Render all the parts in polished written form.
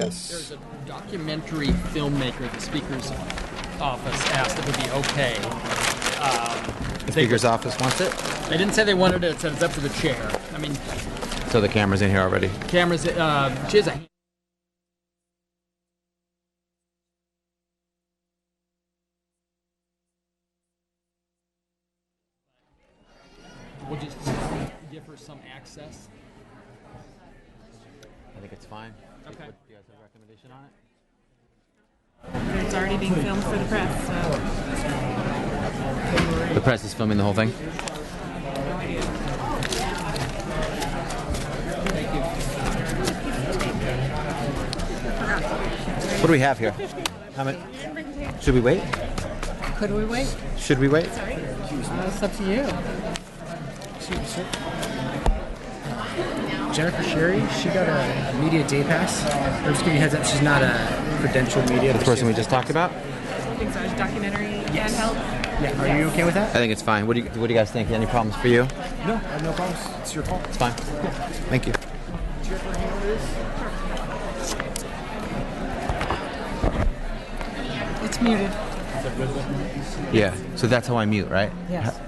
Yes. There's a documentary filmmaker the Speaker's office asked if it would be okay. The Speaker's office wants it? They didn't say they wanted it, so it's up to the chair. I mean, So the camera's in here already. cameras, she has a... We'll just give her some access. I think it's fine. Okay. Do you guys have a recommendation on it? It's already being filmed for the press, so The press is filming the whole thing? What do we have here? How many? Should we wait? could we wait? Should we wait? It's up to you. Jennifer Sherry, she got a media day pass. I'm just giving you a heads up, she's not a credentialed media. The person we just talked about? I think so. Documentary handheld. Yeah, are you okay with that? I think it's fine. What do you guys think? Any problems for you? No, I have no problems. It's your call. It's fine. Thank you. It's muted. Yeah. So that's how I mute, right? Yes.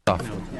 Off.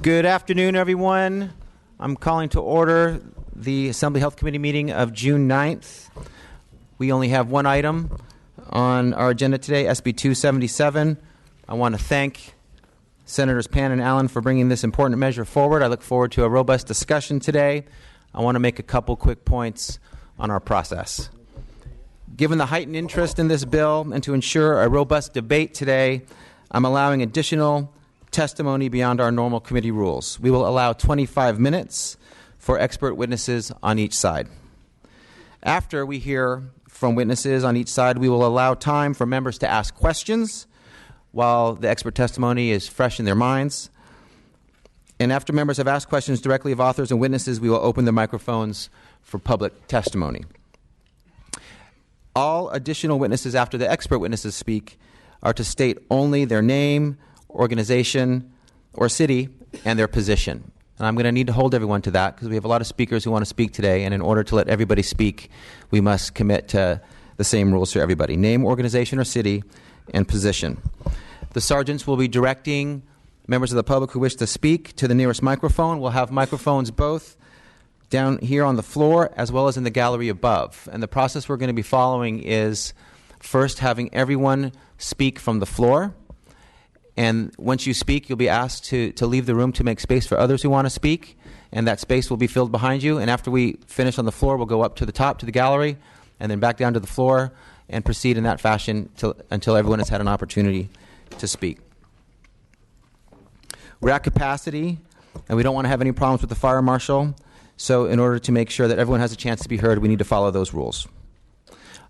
Good afternoon, everyone. I'm calling to order the Assembly Health Committee meeting of June 9th. We only have one item on our agenda today, SB 277. I want to thank Senators Pan and Allen for bringing this important measure forward. I look forward to a robust discussion today. I want to make a couple quick points on our process. Given the heightened interest in this bill and to ensure a robust debate today, I'm allowing additional testimony beyond our normal committee rules. We will allow 25 minutes for expert witnesses on each side. After we hear from witnesses on each side, we will allow time for members to ask questions while the expert testimony is fresh in their minds. And after members have asked questions directly of authors and witnesses, we will open the microphones for public testimony. All additional witnesses after the expert witnesses speak are to state only their name, organization, or city, and their position. And I'm going to need to hold everyone to that because we have a lot of speakers who want to speak today, and in order to let everybody speak, we must commit to the same rules for everybody. Name, organization, or city, and position. The sergeants will be directing members of the public who wish to speak to the nearest microphone. We'll have microphones both down here on the floor as well as in the gallery above. And the process we're going to be following is first having everyone speak from the floor. And once you speak, you'll be asked to leave the room to make space for others who want to speak. And that space will be filled behind you. And after we finish on the floor, we'll go up to the top to the gallery and then back down to the floor and proceed in that fashion until everyone has had an opportunity to speak. We're at capacity, and we don't want to have any problems with the fire marshal. So in order to make sure that everyone has a chance to be heard, we need to follow those rules.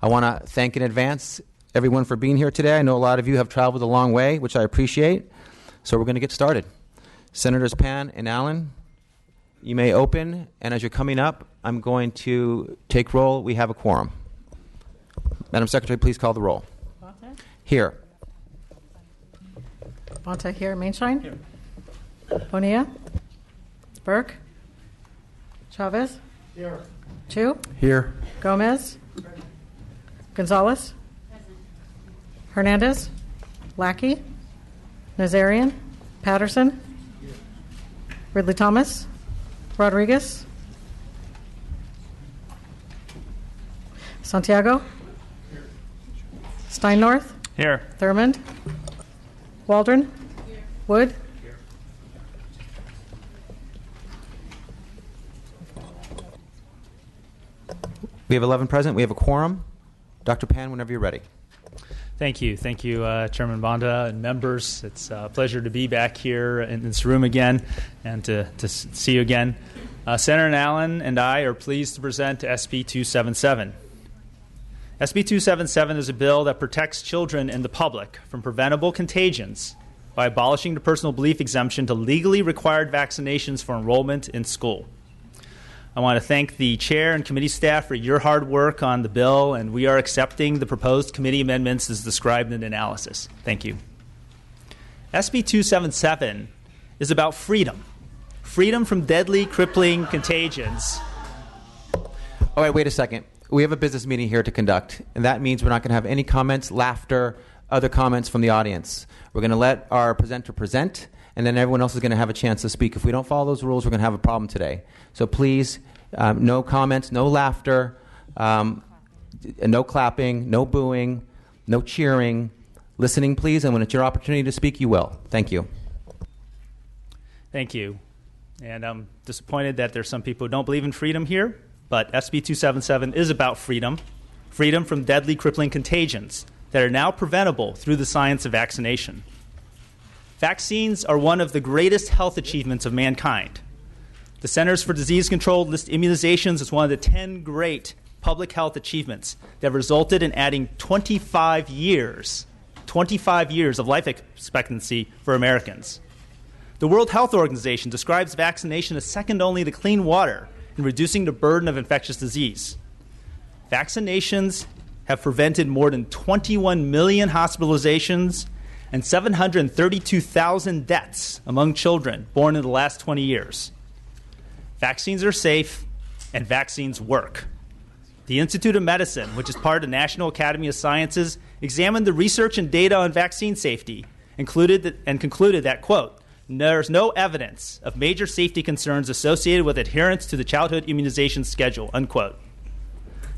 I want to thank in advance everyone for being here today. I know a lot of you have traveled a long way, which I appreciate. So we're going to get started. Senators Pan and Allen, you may open. And as you're coming up, I'm going to take roll. We have a quorum. Madam Secretary, please call the roll. Bonta? Here. Bonta here. Mainshine? Here. Bonilla? Burke? Chavez? Here. Chu? Here. Gomez? Gonzalez? Hernandez? Lackey? Nazarian? Patterson? Ridley Thomas? Rodriguez? Santiago? Steinnorth? Here. Thurmond? Waldron? Wood? We have 11 present. We have a quorum. Dr. Pan, whenever you're ready. Thank you. Thank you, Chairman Bonta and members. It's a pleasure to be back here in this room again and to see you again. Senator Allen and I are pleased to present SB 277. SB 277 is a bill that protects children and the public from preventable contagions by abolishing the personal belief exemption to legally required vaccinations for enrollment in school. I want to thank the chair and committee staff for your hard work on the bill, and we are accepting the proposed committee amendments as described in the analysis. Thank you. SB 277 is about freedom. Freedom from deadly, crippling contagions. All right, wait a second. We have a business meeting here to conduct, and that means we're not going to have any comments, laughter, other comments from the audience. We're going to let our presenter present, and then everyone else is going to have a chance to speak. If we don't follow those rules, we're going to have a problem today. So please, no comments, no laughter, no clapping, no booing, no cheering. Listening, please, and when it's your opportunity to speak, you will. Thank you. Thank you. And I'm disappointed that there's some people who don't believe in freedom here, but SB 277 is about freedom, freedom from deadly, crippling contagions that are now preventable through the science of vaccination. Vaccines are one of the greatest health achievements of mankind. The Centers for Disease Control list immunizations as one of the 10 great public health achievements that have resulted in adding 25 years of life expectancy for Americans. The World Health Organization describes vaccination as second only to clean water in reducing the burden of infectious disease. Vaccinations have prevented more than 21 million hospitalizations and 732,000 deaths among children born in the last 20 years. Vaccines are safe, and vaccines work. The Institute of Medicine, which is part of the National Academy of Sciences, examined the research and data on vaccine safety and concluded that, quote, there's no evidence of major safety concerns associated with adherence to the childhood immunization schedule, unquote.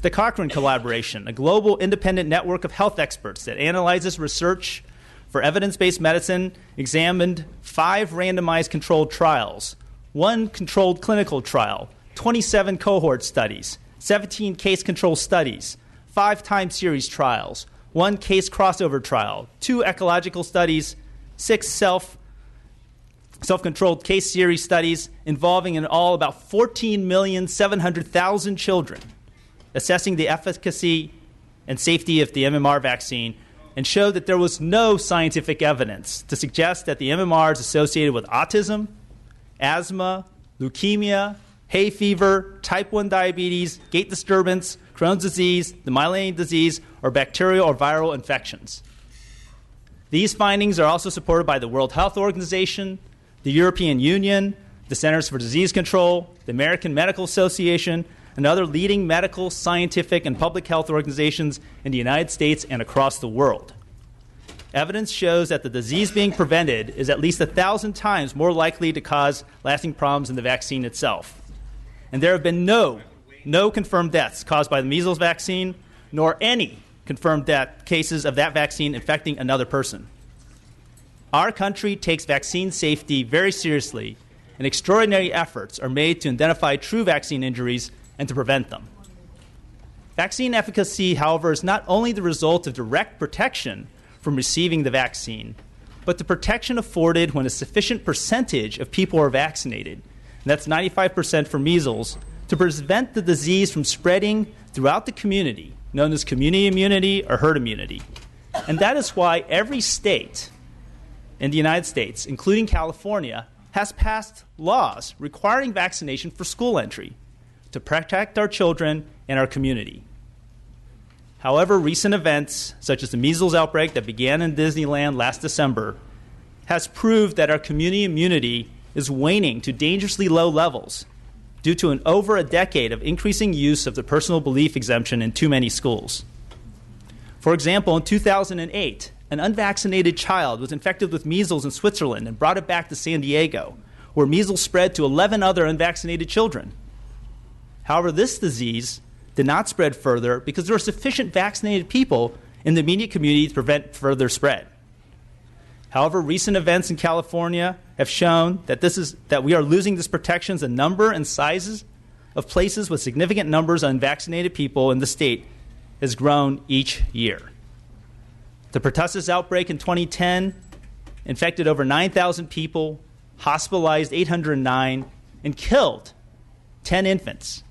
The Cochrane Collaboration, a global independent network of health experts that analyzes research for evidence-based medicine, examined 5 randomized controlled trials, 1 controlled clinical trial, 27 cohort studies, 17 case control studies, 5 time series trials, 1 case crossover trial, 2 ecological studies, 6 self-controlled case series studies involving in all about 14,700,000 children, assessing the efficacy and safety of the MMR vaccine, and showed that there was no scientific evidence to suggest that the MMR is associated with autism, asthma, leukemia, hay fever, type 1 diabetes, gait disturbance, Crohn's disease, the myelinating disease, or bacterial or viral infections. These findings are also supported by the World Health Organization, the European Union, the Centers for Disease Control, the American Medical Association, and other leading medical, scientific, and public health organizations in the United States and across the world. Evidence shows that the disease being prevented is at least 1,000 times more likely to cause lasting problems than the vaccine itself. And there have been no confirmed deaths caused by the measles vaccine, nor any confirmed cases of that vaccine infecting another person. Our country takes vaccine safety very seriously, and extraordinary efforts are made to identify true vaccine injuries and to prevent them. Vaccine efficacy, however, is not only the result of direct protection from receiving the vaccine, but the protection afforded when a sufficient percentage of people are vaccinated, and that's 95% for measles, to prevent the disease from spreading throughout the community, known as community immunity or herd immunity. And that is why every state in the United States, including California, has passed laws requiring vaccination for school entry to protect our children and our community. However, recent events, such as the measles outbreak that began in Disneyland last December, has proved that our community immunity is waning to dangerously low levels due to over a decade of increasing use of the personal belief exemption in too many schools. For example, in 2008, an unvaccinated child was infected with measles in Switzerland and brought it back to San Diego, where measles spread to 11 other unvaccinated children. However, this disease did not spread further because there were sufficient vaccinated people in the immediate community to prevent further spread. However, recent events in California have shown that we are losing this protection as the number and sizes of places with significant numbers of unvaccinated people in the state has grown each year. The pertussis outbreak in 2010 infected over 9,000 people, hospitalized 809, and killed 10 infants.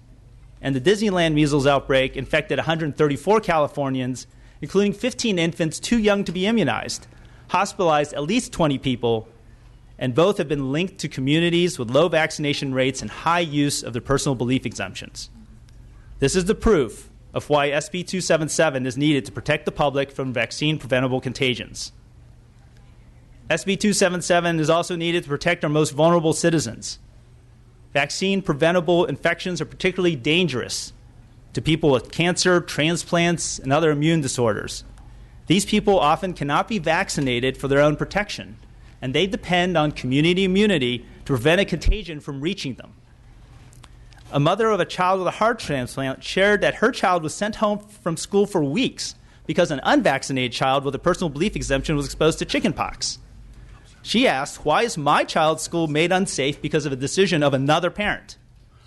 And the Disneyland measles outbreak infected 134 Californians, including 15 infants too young to be immunized, hospitalized at least 20 people, and both have been linked to communities with low vaccination rates and high use of the personal belief exemptions. This is the proof of why SB 277 is needed to protect the public from vaccine-preventable contagions. SB 277 is also needed to protect our most vulnerable citizens. Vaccine-preventable infections are particularly dangerous to people with cancer, transplants, and other immune disorders. These people often cannot be vaccinated for their own protection, and they depend on community immunity to prevent a contagion from reaching them. A mother of a child with a heart transplant shared that her child was sent home from school for weeks because an unvaccinated child with a personal belief exemption was exposed to chickenpox. She asked, why is my child's school made unsafe because of a decision of another parent?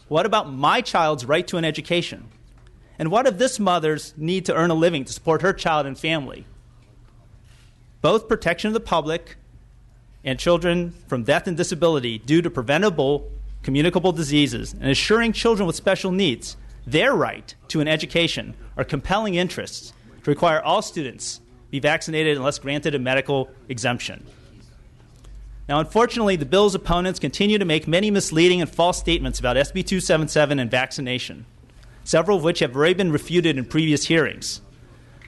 What about my child's right to an education? And what of this mother's need to earn a living to support her child and family? Both protection of the public and children from death and disability due to preventable communicable diseases and assuring children with special needs their right to an education are compelling interests to require all students be vaccinated unless granted a medical exemption. Now, unfortunately, the bill's opponents continue to make many misleading and false statements about SB 277 and vaccination, several of which have already been refuted in previous hearings.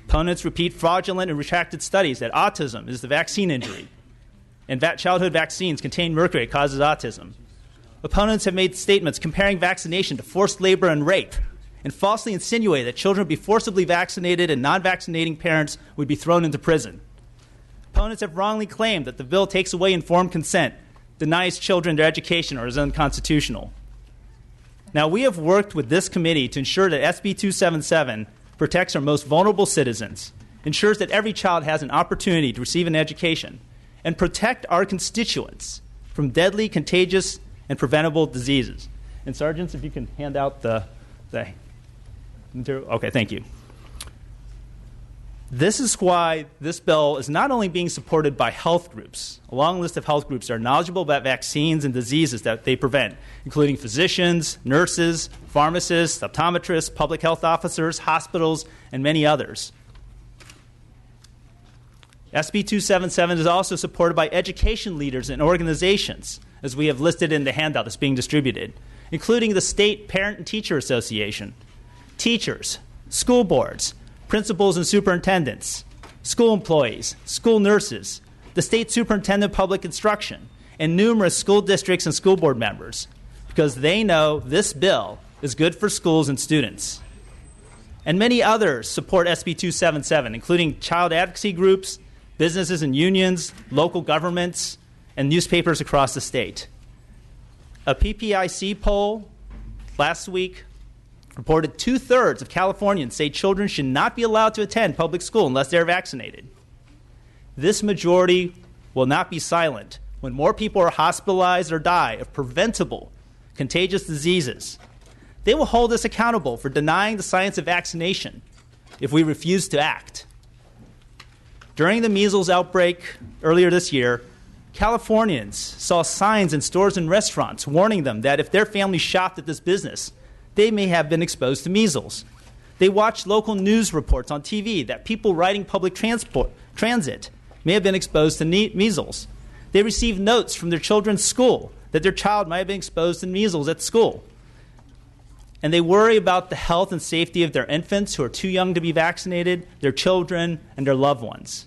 Opponents repeat fraudulent and retracted studies that autism is the vaccine injury, and childhood vaccines contain mercury that causes autism. Opponents have made statements comparing vaccination to forced labor and rape, and falsely insinuate that children would be forcibly vaccinated and non-vaccinating parents would be thrown into prison. Opponents have wrongly claimed that the bill takes away informed consent, denies children their education, or is unconstitutional. Now, we have worked with this committee to ensure that SB 277 protects our most vulnerable citizens, ensures that every child has an opportunity to receive an education, and protect our constituents from deadly, contagious, and preventable diseases. And sergeants, if you can hand out the material. Okay, thank you. This is why this bill is not only being supported by health groups, a long list of health groups that are knowledgeable about vaccines and diseases that they prevent, including physicians, nurses, pharmacists, optometrists, public health officers, hospitals, and many others. SB 277 is also supported by education leaders and organizations, as we have listed in the handout that's being distributed, including the State Parent and Teacher Association, teachers, school boards, principals and superintendents, school employees, school nurses, the State Superintendent of Public Instruction, and numerous school districts and school board members, because they know this bill is good for schools and students. And many others support SB 277, including child advocacy groups, businesses and unions, local governments, and newspapers across the state. A PPIC poll last week reported 2/3 of Californians say children should not be allowed to attend public school unless they're vaccinated. This majority will not be silent when more people are hospitalized or die of preventable contagious diseases. They will hold us accountable for denying the science of vaccination if we refuse to act. During the measles outbreak earlier this year, Californians saw signs in stores and restaurants warning them that if their family shopped at this business, they may have been exposed to measles. They watched local news reports on TV that people riding public transit may have been exposed to measles. They received notes from their children's school that their child might have been exposed to measles at school. And they worry about the health and safety of their infants who are too young to be vaccinated, their children, and their loved ones.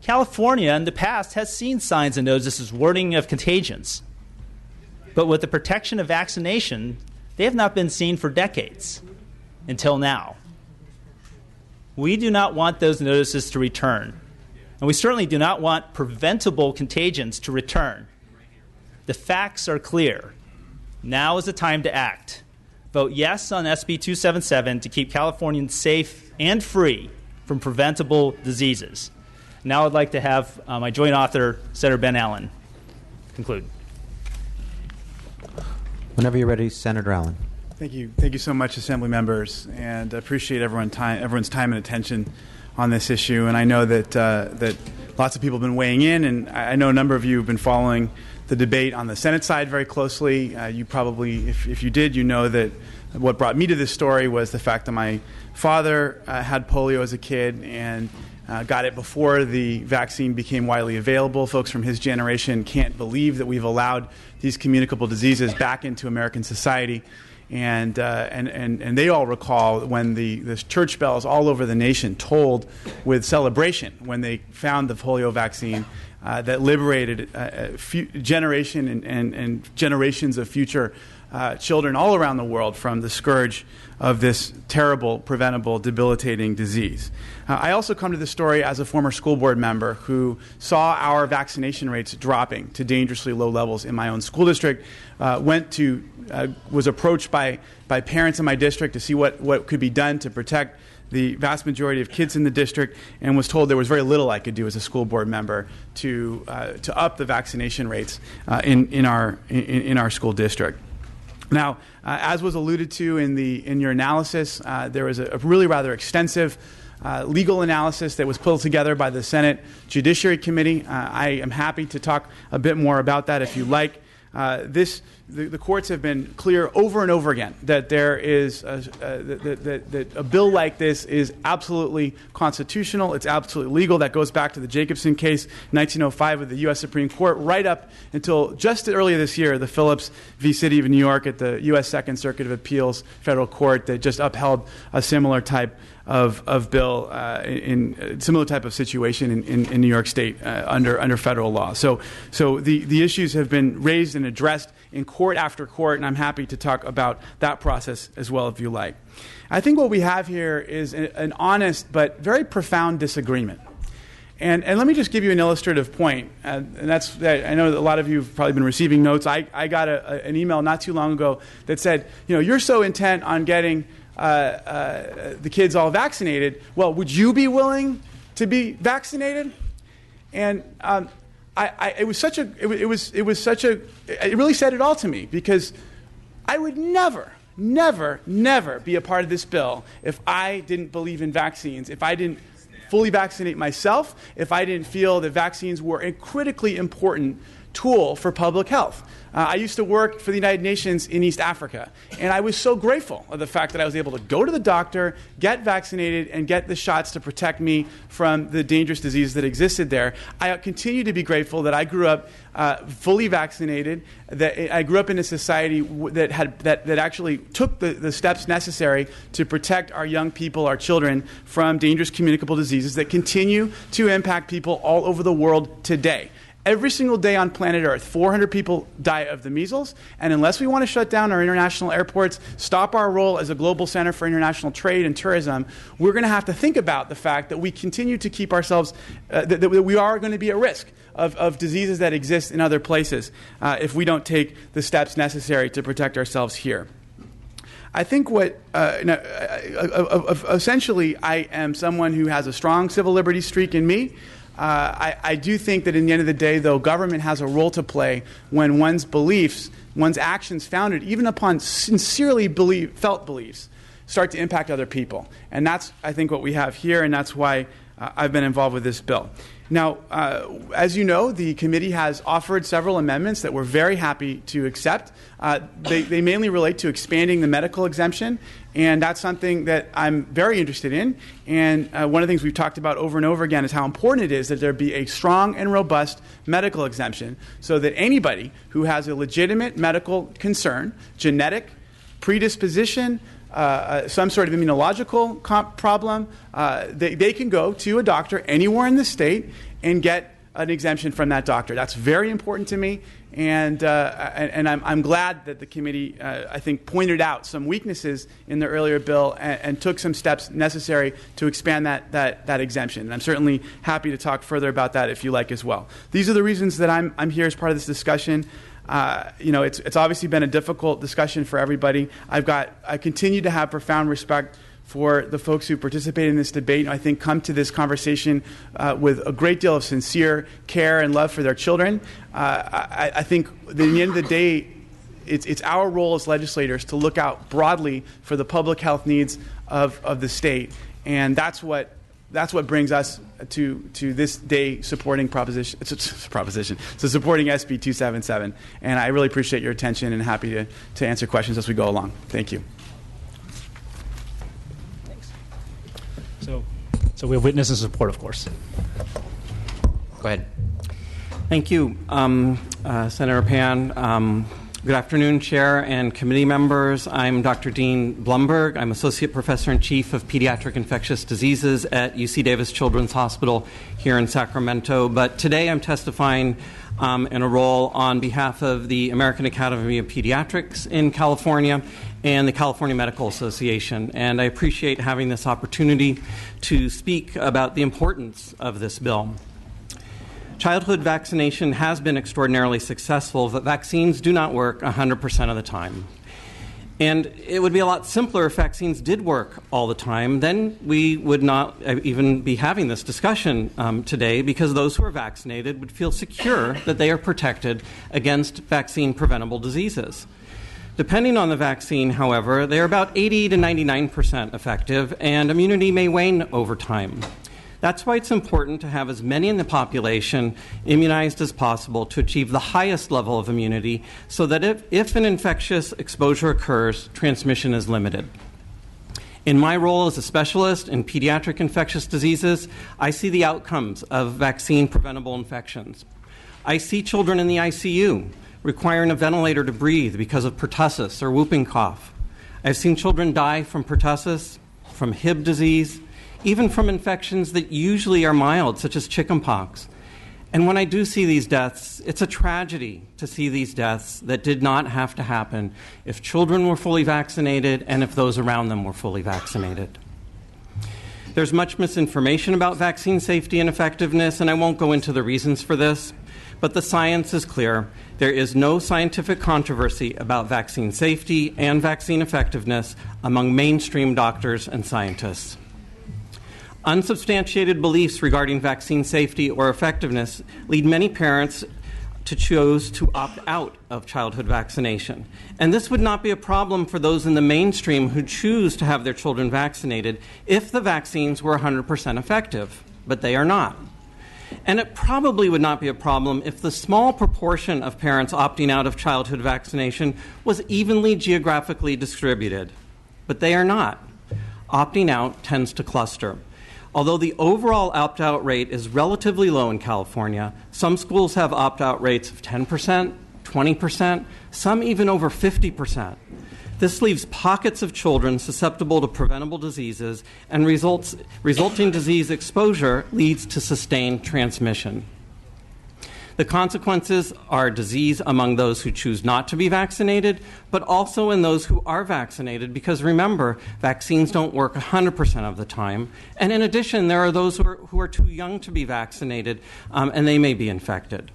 California in the past has seen signs and notices warning of contagions. But with the protection of vaccination, they have not been seen for decades, until now. We do not want those notices to return. And we certainly do not want preventable contagions to return. The facts are clear. Now is the time to act. Vote yes on SB 277 to keep Californians safe and free from preventable diseases. Now I'd like to have my joint author, Senator Ben Allen, conclude. Whenever you're ready, Senator Allen. Thank you. Thank you so much, Assembly members, and I appreciate everyone's time and attention on this issue. And I know that lots of people have been weighing in, and I know a number of you have been following the debate on the Senate side very closely. You probably, if you did, you know that what brought me to this story was the fact that my father had polio as a kid and got it before the vaccine became widely available. Folks from his generation can't believe that we've allowed these communicable diseases back into American society. And they all recall when the church bells all over the nation tolled with celebration when they found the polio vaccine that liberated a generation and generations of future children all around the world from the scourge of this terrible, preventable, debilitating disease. I also come to this story as a former school board member who saw our vaccination rates dropping to dangerously low levels in my own school district, was approached by parents in my district to see what could be done to protect the vast majority of kids in the district, and was told there was very little I could do as a school board member to up the vaccination rates in our school district. Now, as was alluded to in your analysis, there was a really rather extensive legal analysis that was pulled together by the Senate Judiciary Committee. I am happy to talk a bit more about that if you like. The courts have been clear over and over again that there is that a bill like this is absolutely constitutional. It's absolutely legal. That goes back to the Jacobson case, 1905, of the U.S. Supreme Court, right up until just earlier this year, the Phillips v. City of New York at the U.S. Second Circuit of Appeals Federal Court that just upheld a similar type of bill in similar type of situation in New York State under federal law. So the issues have been raised and addressed in court after court, and I'm happy to talk about that process as well if you like. I think what we have here is an honest but very profound disagreement. And let me just give you an illustrative point, and that's that I know that a lot of you have probably been receiving notes. I got an email not too long ago that said, you're so intent on getting the kids all vaccinated. Well, would you be willing to be vaccinated? And it really said it all to me, because I would never be a part of this bill if I didn't believe in vaccines, if I didn't fully vaccinate myself, if I didn't feel that vaccines were critically important tool for public health. I used to work for the United Nations in East Africa, and I was so grateful of the fact that I was able to go to the doctor, get vaccinated, and get the shots to protect me from the dangerous diseases that existed there. I continue to be grateful that I grew up fully vaccinated, that I grew up in a society that actually took the steps necessary to protect our young people, our children, from dangerous communicable diseases that continue to impact people all over the world today. Every single day on planet Earth, 400 people die of the measles, and unless we want to shut down our international airports, stop our role as a global center for international trade and tourism, we're going to have to think about the fact that we continue to keep ourselves, that we are going to be at risk of diseases that exist in other places if we don't take the steps necessary to protect ourselves here. I think essentially I am someone who has a strong civil liberties streak in me. I do think that in the end of the day, though, government has a role to play when one's beliefs, one's actions founded even upon sincerely felt beliefs, start to impact other people. And that's, I think, what we have here, and that's why I've been involved with this bill. Now, as you know, the committee has offered several amendments that we're very happy to accept. They mainly relate to expanding the medical exemption, and that's something that I'm very interested in. And one of the things we've talked about over and over again is how important it is that there be a strong and robust medical exemption so that anybody who has a legitimate medical concern, genetic predisposition, some sort of immunological problem, they can go to a doctor anywhere in the state and get an exemption from that doctor. That's very important to me, and I'm glad that the committee, I think, pointed out some weaknesses in the earlier bill and took some steps necessary to expand that exemption. And I'm certainly happy to talk further about that if you like as well. These are the reasons that I'm here as part of this discussion. It's obviously been a difficult discussion for everybody. I continue to have profound respect for the folks who participate in this debate, and I think come to this conversation with a great deal of sincere care and love for their children. I think that at the end of the day, it's our role as legislators to look out broadly for the public health needs of the state, and that's what brings us to this day supporting supporting SB 277. And I really appreciate your attention and happy to answer questions as we go along. Thank you. Thanks. So we have witness and support, of course. Go ahead. Thank you, Senator Pan. Good afternoon, Chair and committee members. I'm Dr. Dean Blumberg. I'm Associate Professor and Chief of Pediatric Infectious Diseases at UC Davis Children's Hospital here in Sacramento. But today I'm testifying in a role on behalf of the American Academy of Pediatrics in California and the California Medical Association. And I appreciate having this opportunity to speak about the importance of this bill. Childhood vaccination has been extraordinarily successful, but vaccines do not work 100% of the time. And it would be a lot simpler if vaccines did work all the time. Then we would not even be having this discussion today, because those who are vaccinated would feel secure that they are protected against vaccine-preventable diseases. Depending on the vaccine, however, they are about 80 to 99% effective, and immunity may wane over time. That's why it's important to have as many in the population immunized as possible to achieve the highest level of immunity, so that if an infectious exposure occurs, transmission is limited. In my role as a specialist in pediatric infectious diseases, I see the outcomes of vaccine-preventable infections. I see children in the ICU requiring a ventilator to breathe because of pertussis or whooping cough. I've seen children die from pertussis, from Hib disease, even from infections that usually are mild, such as chickenpox. And when I do see these deaths, it's a tragedy to see these deaths that did not have to happen if children were fully vaccinated and if those around them were fully vaccinated. There's much misinformation about vaccine safety and effectiveness, and I won't go into the reasons for this, but the science is clear. There is no scientific controversy about vaccine safety and vaccine effectiveness among mainstream doctors and scientists. Unsubstantiated beliefs regarding vaccine safety or effectiveness lead many parents to choose to opt out of childhood vaccination. And this would not be a problem for those in the mainstream who choose to have their children vaccinated if the vaccines were 100% effective, but they are not. And it probably would not be a problem if the small proportion of parents opting out of childhood vaccination was evenly geographically distributed. But they are not. Opting out tends to cluster. Although the overall opt-out rate is relatively low in California, some schools have opt-out rates of 10%, 20%, some even over 50%. This leaves pockets of children susceptible to preventable diseases, and resulting disease exposure leads to sustained transmission. The consequences are disease among those who choose not to be vaccinated, but also in those who are vaccinated, because remember, vaccines don't work 100% of the time. And in addition, there are those who are too young to be vaccinated, and they may be infected.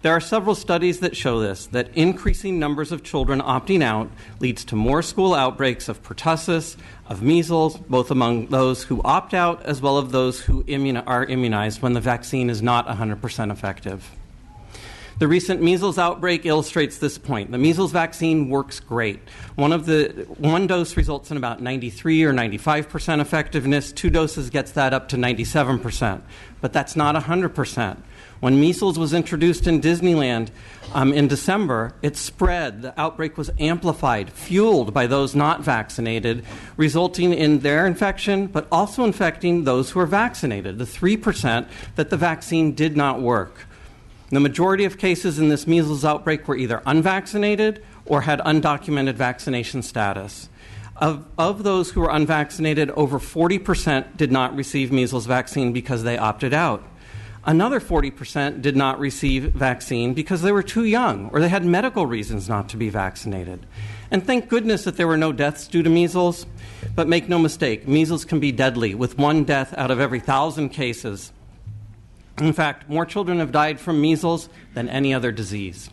There are several studies that show this, that increasing numbers of children opting out leads to more school outbreaks of pertussis, of measles, both among those who opt out as well as those who are immunized when the vaccine is not 100% effective. The recent measles outbreak illustrates this point. The measles vaccine works great. One dose results in about 93 or 95% effectiveness. 2 doses gets that up to 97%. But that's not 100%. When measles was introduced in Disneyland in December, it spread. The outbreak was amplified, fueled by those not vaccinated, resulting in their infection, but also infecting those who are vaccinated, the 3% that the vaccine did not work. The majority of cases in this measles outbreak were either unvaccinated or had undocumented vaccination status. Of those who were unvaccinated, over 40% did not receive measles vaccine because they opted out. Another 40% did not receive vaccine because they were too young or they had medical reasons not to be vaccinated. And thank goodness that there were no deaths due to measles. But make no mistake, measles can be deadly, with 1 death out of every 1,000 cases. In fact, more children have died from measles than any other disease.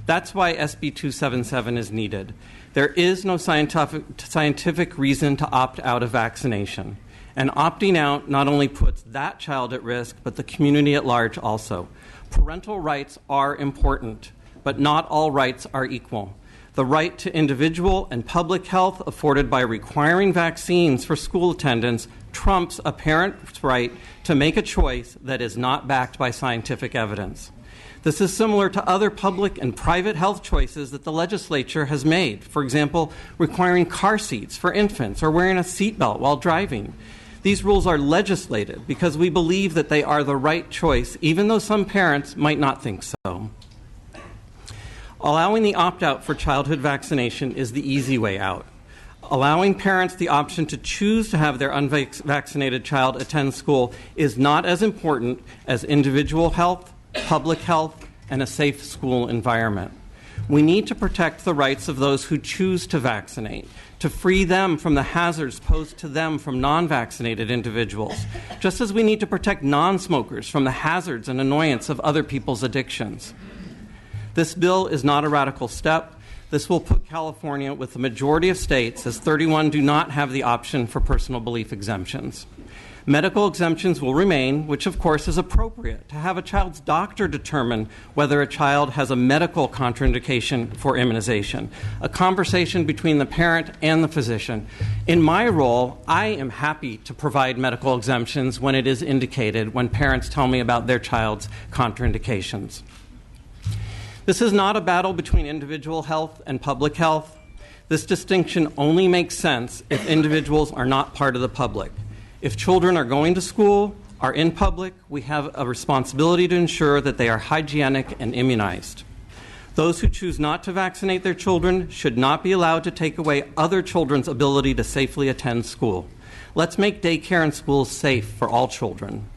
That's why SB 277 is needed. There is no scientific reason to opt out of vaccination. And opting out not only puts that child at risk, but the community at large also. Parental rights are important, but not all rights are equal. The right to individual and public health afforded by requiring vaccines for school attendance trumps a parent's right to make a choice that is not backed by scientific evidence. This is similar to other public and private health choices that the legislature has made. For example, requiring car seats for infants or wearing a seatbelt while driving. These rules are legislated because we believe that they are the right choice, even though some parents might not think so. Allowing the opt-out for childhood vaccination is the easy way out. Allowing parents the option to choose to have their unvaccinated child attend school is not as important as individual health, public health, and a safe school environment. We need to protect the rights of those who choose to vaccinate, to free them from the hazards posed to them from non-vaccinated individuals, just as we need to protect non-smokers from the hazards and annoyance of other people's addictions. This bill is not a radical step. This will put California with the majority of states, as 31 do not have the option for personal belief exemptions. Medical exemptions will remain, which of course is appropriate, to have a child's doctor determine whether a child has a medical contraindication for immunization, a conversation between the parent and the physician. In my role, I am happy to provide medical exemptions when it is indicated, when parents tell me about their child's contraindications. This is not a battle between individual health and public health. This distinction only makes sense if individuals are not part of the public. If children are going to school, are in public, we have a responsibility to ensure that they are hygienic and immunized. Those who choose not to vaccinate their children should not be allowed to take away other children's ability to safely attend school. Let's make daycare and schools safe for all children.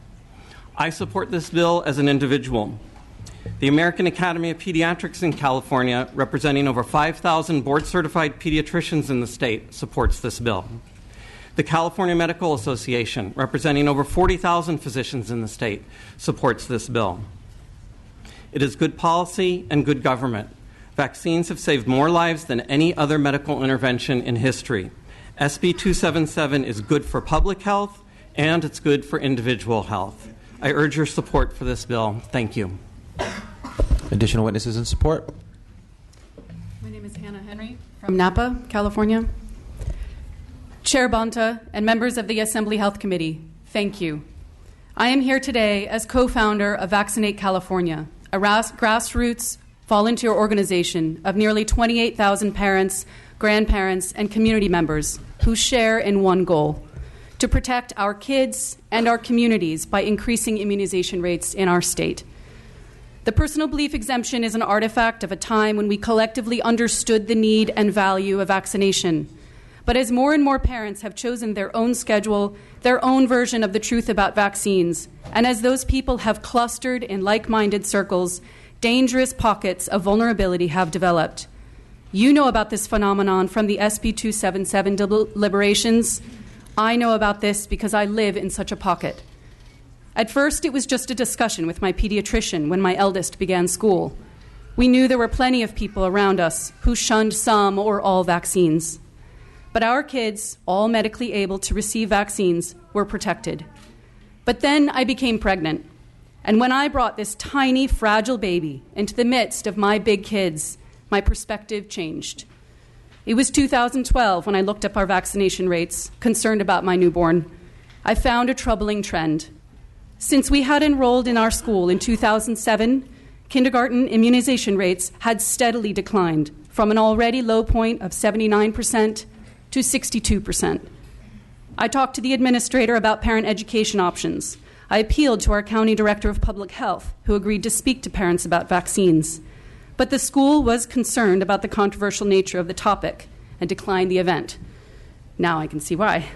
I support this bill as an individual. The American Academy of Pediatrics in California, representing over 5,000 board-certified pediatricians in the state, supports this bill. The California Medical Association, representing over 40,000 physicians in the state, supports this bill. It is good policy and good government. Vaccines have saved more lives than any other medical intervention in history. SB 277 is good for public health, and it's good for individual health. I urge your support for this bill. Thank you. Additional witnesses in support? My name is Hannah Henry from Napa, California. Chair Bonta and members of the Assembly Health Committee, thank you. I am here today as co-founder of Vaccinate California, a grassroots volunteer organization of nearly 28,000 parents, grandparents, and community members who share in one goal: to protect our kids and our communities by increasing immunization rates in our state. The personal belief exemption is an artifact of a time when we collectively understood the need and value of vaccination. But as more and more parents have chosen their own schedule, their own version of the truth about vaccines, and as those people have clustered in like-minded circles, dangerous pockets of vulnerability have developed. You know about this phenomenon from the SB 277 deliberations. I know about this because I live in such a pocket. At first, it was just a discussion with my pediatrician when my eldest began school. We knew there were plenty of people around us who shunned some or all vaccines. But our kids, all medically able to receive vaccines, were protected. But then I became pregnant. And when I brought this tiny, fragile baby into the midst of my big kids, my perspective changed. It was 2012 when I looked up our vaccination rates, concerned about my newborn. I found a troubling trend. Since we had enrolled in our school in 2007, kindergarten immunization rates had steadily declined from an already low point of 79% to 62%. I talked to the administrator about parent education options. I appealed to our county director of public health, who agreed to speak to parents about vaccines. But the school was concerned about the controversial nature of the topic and declined the event. Now I can see why.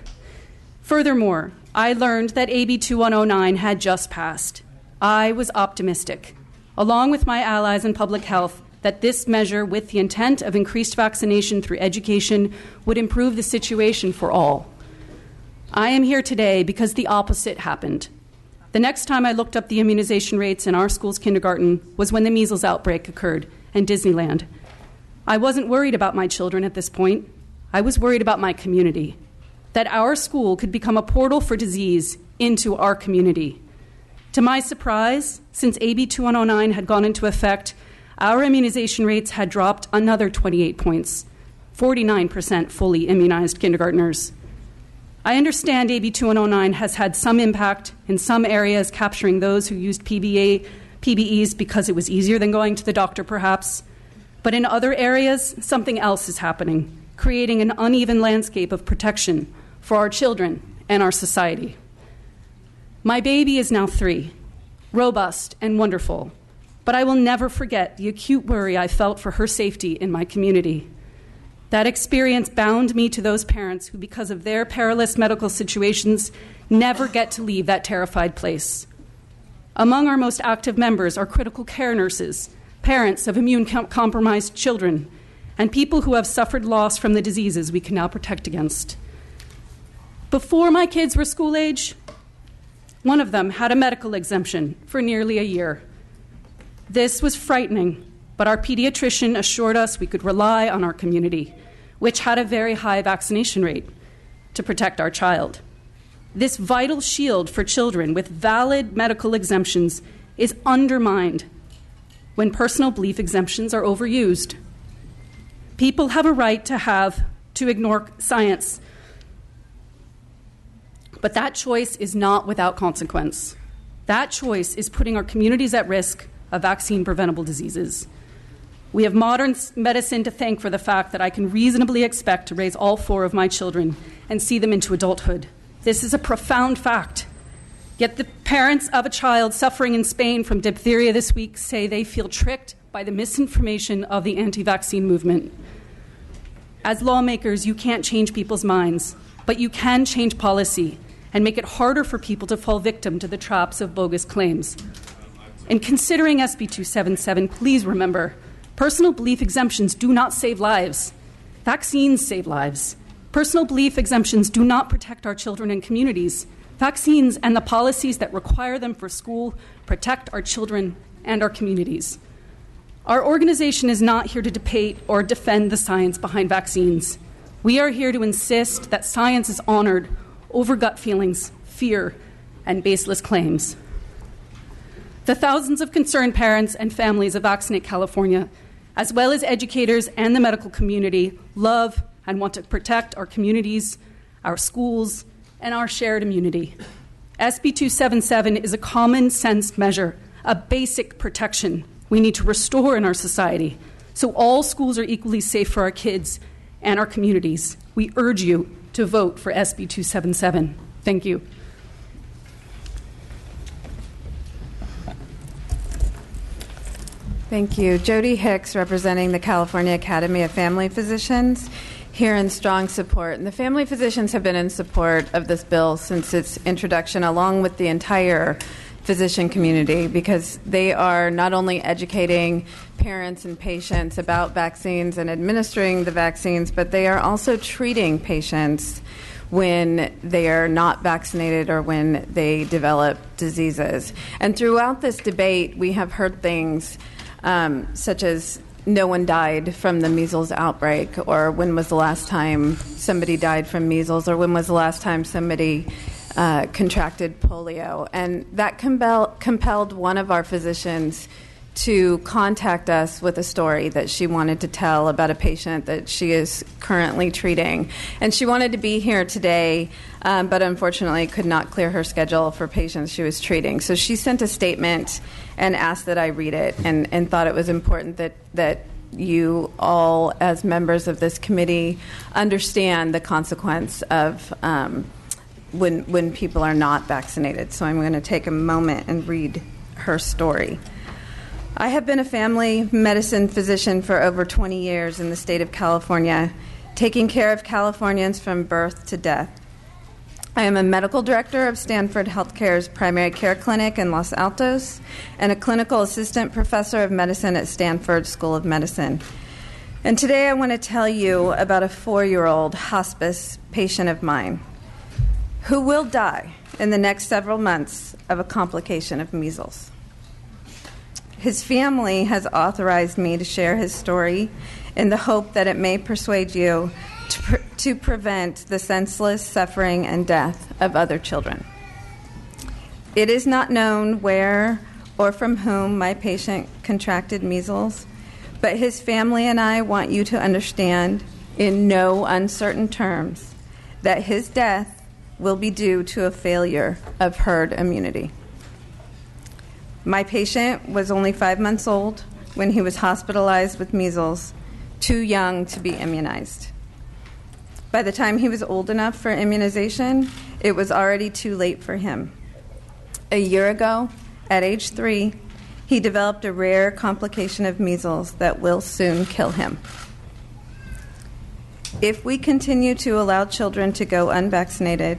Furthermore, I learned that AB 2109 had just passed. I was optimistic, along with my allies in public health, that this measure, with the intent of increased vaccination through education, would improve the situation for all. I am here today because the opposite happened. The next time I looked up the immunization rates in our school's kindergarten was when the measles outbreak occurred in Disneyland. I wasn't worried about my children at this point. I was worried about my community, that our school could become a portal for disease into our community. To my surprise, since AB 2109 had gone into effect, our immunization rates had dropped another 28 points, 49% fully immunized kindergartners. I understand AB 2109 has had some impact in some areas, capturing those who used PBEs because it was easier than going to the doctor, perhaps. But in other areas, something else is happening, creating an uneven landscape of protection for our children and our society. My baby is now 3, robust and wonderful, but I will never forget the acute worry I felt for her safety in my community. That experience bound me to those parents who, because of their perilous medical situations, never get to leave that terrified place. Among our most active members are critical care nurses, parents of immune-compromised children, and people who have suffered loss from the diseases we can now protect against. Before my kids were school age, one of them had a medical exemption for nearly a year. This was frightening, but our pediatrician assured us we could rely on our community, which had a very high vaccination rate, to protect our child. This vital shield for children with valid medical exemptions is undermined when personal belief exemptions are overused. People have a right to ignore science, but that choice is not without consequence. That choice is putting our communities at risk of vaccine-preventable diseases. We have modern medicine to thank for the fact that I can reasonably expect to raise all 4 of my children and see them into adulthood. This is a profound fact. Yet the parents of a child suffering in Spain from diphtheria this week say they feel tricked by the misinformation of the anti-vaccine movement. As lawmakers, you can't change people's minds, but you can change policy and make it harder for people to fall victim to the traps of bogus claims. In considering SB 277, please remember, personal belief exemptions do not save lives. Vaccines save lives. Personal belief exemptions do not protect our children and communities. Vaccines and the policies that require them for school protect our children and our communities. Our organization is not here to debate or defend the science behind vaccines. We are here to insist that science is honored over gut feelings, fear, and baseless claims. The thousands of concerned parents and families of Vaccinate California, as well as educators and the medical community, love and want to protect our communities, our schools, and our shared immunity. SB 277 is a common sense measure, a basic protection we need to restore in our society so all schools are equally safe for our kids and our communities. We urge you to vote for SB 277. Thank you. Thank you. Jody Hicks, representing the California Academy of Family Physicians, here in strong support. And the family physicians have been in support of this bill since its introduction, along with the entire physician community, because they are not only educating parents and patients about vaccines and administering the vaccines, but they are also treating patients when they are not vaccinated or when they develop diseases. And throughout this debate, we have heard things such as no one died from the measles outbreak, or when was the last time somebody died from measles, or when was the last time somebody contracted polio. And that compelled one of our physicians to contact us with a story that she wanted to tell about a patient that she is currently treating. And she wanted to be here today, but unfortunately could not clear her schedule for patients she was treating. So she sent a statement and asked that I read it, and thought it was important that you all, as members of this committee, understand the consequence of when people are not vaccinated. So I'm going to take a moment and read her story. I have been a family medicine physician for over 20 years in the state of California, taking care of Californians from birth to death. I am a medical director of Stanford Healthcare's primary care clinic in Los Altos and a clinical assistant professor of medicine at Stanford School of Medicine. And today I want to tell you about a 4-year-old hospice patient of mine who will die in the next several months of a complication of measles. His family has authorized me to share his story in the hope that it may persuade you to prevent the senseless suffering and death of other children. It is not known where or from whom my patient contracted measles, but his family and I want you to understand in no uncertain terms that his death will be due to a failure of herd immunity. My patient was only 5 months old when he was hospitalized with measles, too young to be immunized. By the time he was old enough for immunization, it was already too late for him. A year ago, at age 3, he developed a rare complication of measles that will soon kill him. If we continue to allow children to go unvaccinated,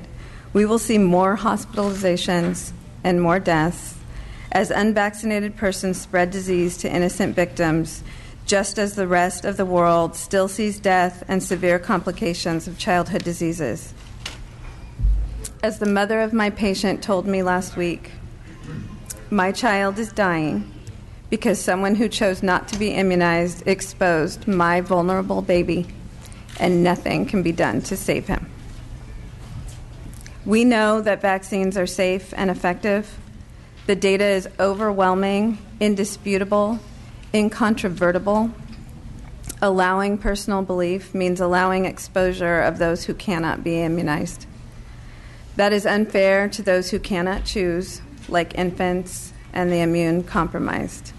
we will see more hospitalizations and more deaths as unvaccinated persons spread disease to innocent victims, just as the rest of the world still sees death and severe complications of childhood diseases. As the mother of my patient told me last week, my child is dying because someone who chose not to be immunized exposed my vulnerable baby, and nothing can be done to save him. We know that vaccines are safe and effective. The data is overwhelming, indisputable, incontrovertible. Allowing personal belief means allowing exposure of those who cannot be immunized. That is unfair to those who cannot choose, like infants and the immune compromised.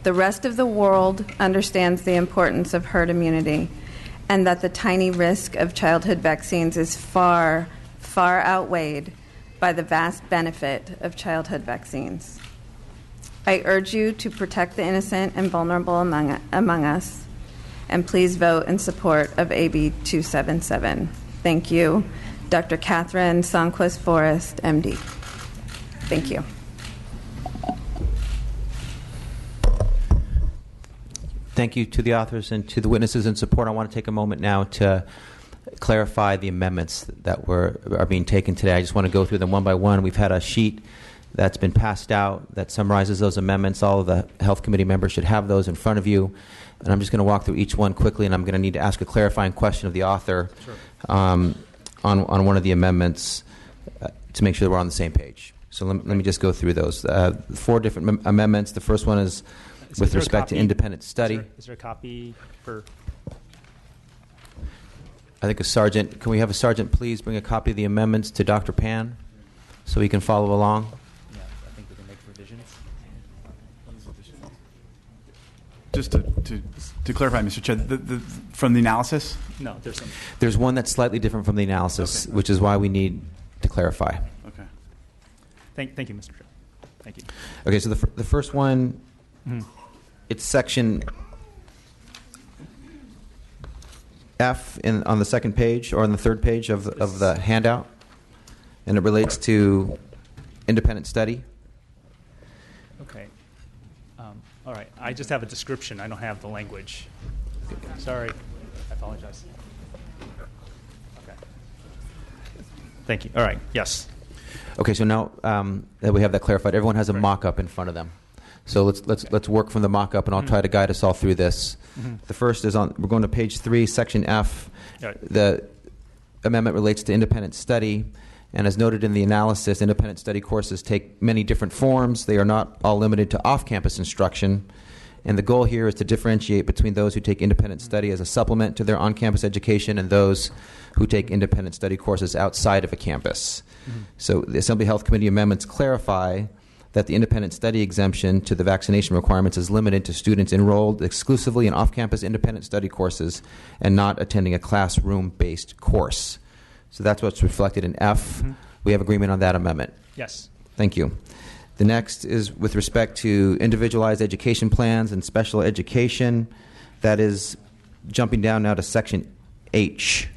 The rest of the world understands the importance of herd immunity and that the tiny risk of childhood vaccines is far, far outweighed by the vast benefit of childhood vaccines. I urge you to protect the innocent and vulnerable among us, and please vote in support of AB 277. Thank you. Dr. Catherine Sonquist Forrest, MD. Thank you. Thank you to the authors and to the witnesses in support. I want to take a moment now to clarify the amendments that are being taken today. I just want to go through them one by one. We've had a sheet that's been passed out that summarizes those amendments. All of the Health Committee members should have those in front of you. And I'm just going to walk through each one quickly, and I'm going to need to ask a clarifying question of the author on one of the amendments to make sure that we're on the same page. So let me just go through those. 4 different amendments. The first one is with respect to independent study. Is there a copy for... I think a sergeant, can we have a sergeant please bring a copy of the amendments to Dr. Pan so we can follow along? Yeah, I think we can make revisions. Just to clarify, Mr. Chair, from the analysis? No, there's some. There's one that's slightly different from the analysis, Okay. which is why we need to clarify. Okay. Thank you, Mr. Chair. Thank you. Okay, so the first one, Mhm. it's section F on the second page or on the third page of the handout, and it relates to independent study. Okay. All right. I just have a description. I don't have the language. Sorry. I apologize. Okay. Thank you. All right. Yes. Okay, so now that we have that clarified, everyone has a mock-up in front of them. So let's work from the mock-up, and I'll try to guide us all through this. The first is we're going to page 3, section F. All right. The amendment relates to independent study, and as noted in the analysis, independent study courses take many different forms. They are not all limited to off-campus instruction, and the goal here is to differentiate between those who take independent study as a supplement to their on-campus education and those who take independent study courses outside of a campus. So the Assembly Health Committee amendments clarify that the independent study exemption to the vaccination requirements is limited to students enrolled exclusively in off-campus independent study courses and not attending a classroom-based course. So that's what's reflected in F. We have agreement on that amendment. Yes. Thank you. The next is with respect to individualized education plans and special education. That is jumping down now to section H.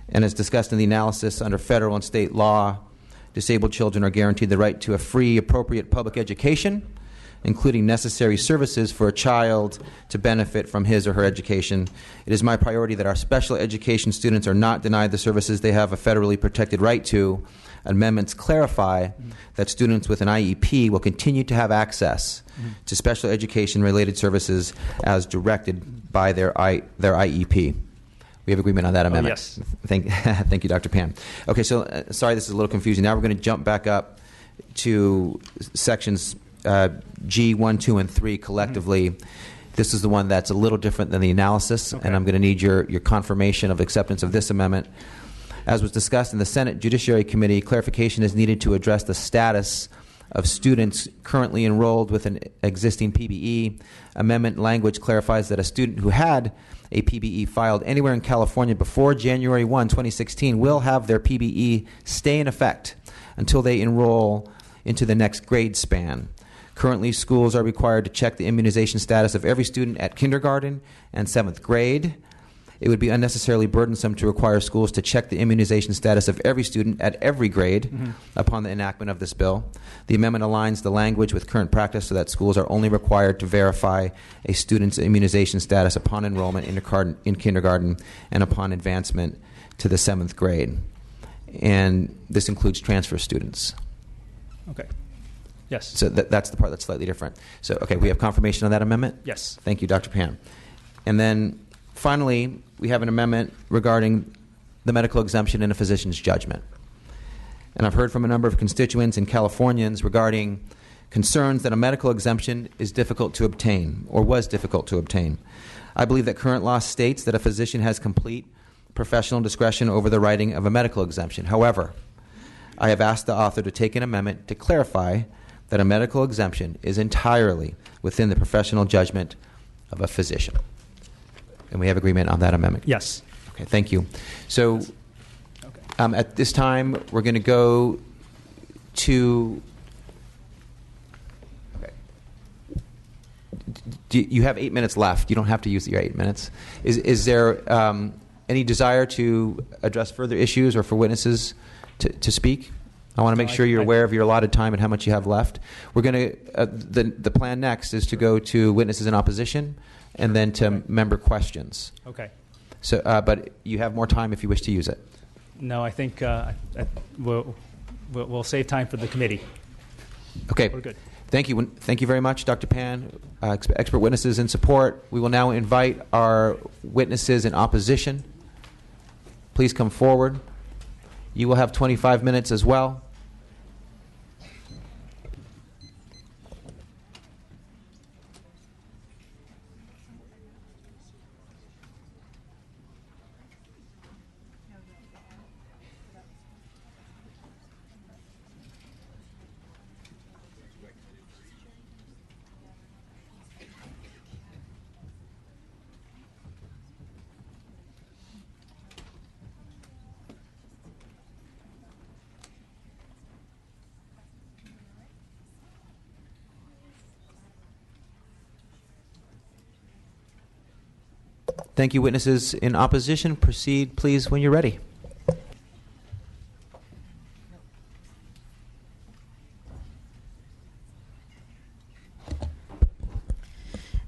And as discussed in the analysis, under federal and state law, disabled children are guaranteed the right to a free, appropriate public education, including necessary services for a child to benefit from his or her education. It is my priority that our special education students are not denied the services they have a federally protected right to. Amendments clarify that students with an IEP will continue to have access to special education-related services as directed by their IEP. We have agreement on that amendment. Yes. Thank you, Dr. Pan. Okay, so sorry this is a little confusing. Now we're going to jump back up to sections G, 1, 2, and 3 collectively. This is the one that's a little different than the analysis, and I'm going to need your confirmation of acceptance of this amendment. As was discussed in the Senate Judiciary Committee, clarification is needed to address the status of students currently enrolled with an existing PBE. Amendment language clarifies that a student who had a PBE filed anywhere in California before January 1, 2016 will have their PBE stay in effect until they enroll into the next grade span. Currently, schools are required to check the immunization status of every student at kindergarten and 7th grade. It would be unnecessarily burdensome to require schools to check the immunization status of every student at every grade upon the enactment of this bill. The amendment aligns the language with current practice so that schools are only required to verify a student's immunization status upon enrollment in kindergarten and upon advancement to the 7th grade. And this includes transfer students. Okay. Yes. So that's the part that's slightly different. So, okay, we have confirmation on that amendment? Yes. Thank you, Dr. Pan. And then finally, we have an amendment regarding the medical exemption in a physician's judgment. And I've heard from a number of constituents and Californians regarding concerns that a medical exemption is difficult to obtain or was difficult to obtain. I believe that current law states that a physician has complete professional discretion over the writing of a medical exemption. However, I have asked the author to take an amendment to clarify that a medical exemption is entirely within the professional judgment of a physician. And we have agreement on that amendment? Yes. Okay, thank you. So at this time, we're going to go to... Okay. You have 8 minutes left. You don't have to use your 8 minutes. Is there any desire to address further issues or for witnesses to speak? I want to make sure you're aware of your allotted time and how much you have left. We're going to the plan next is to go to witnesses in opposition and then to member questions. Okay. So, but you have more time if you wish to use it. No, I think we'll save time for the committee. Okay. We're good. Thank you. Thank you very much, Dr. Pan. Expert witnesses in support. We will now invite our witnesses in opposition. Please come forward. You will have 25 minutes as well. Thank you. Witnesses in opposition, proceed, please, when you're ready.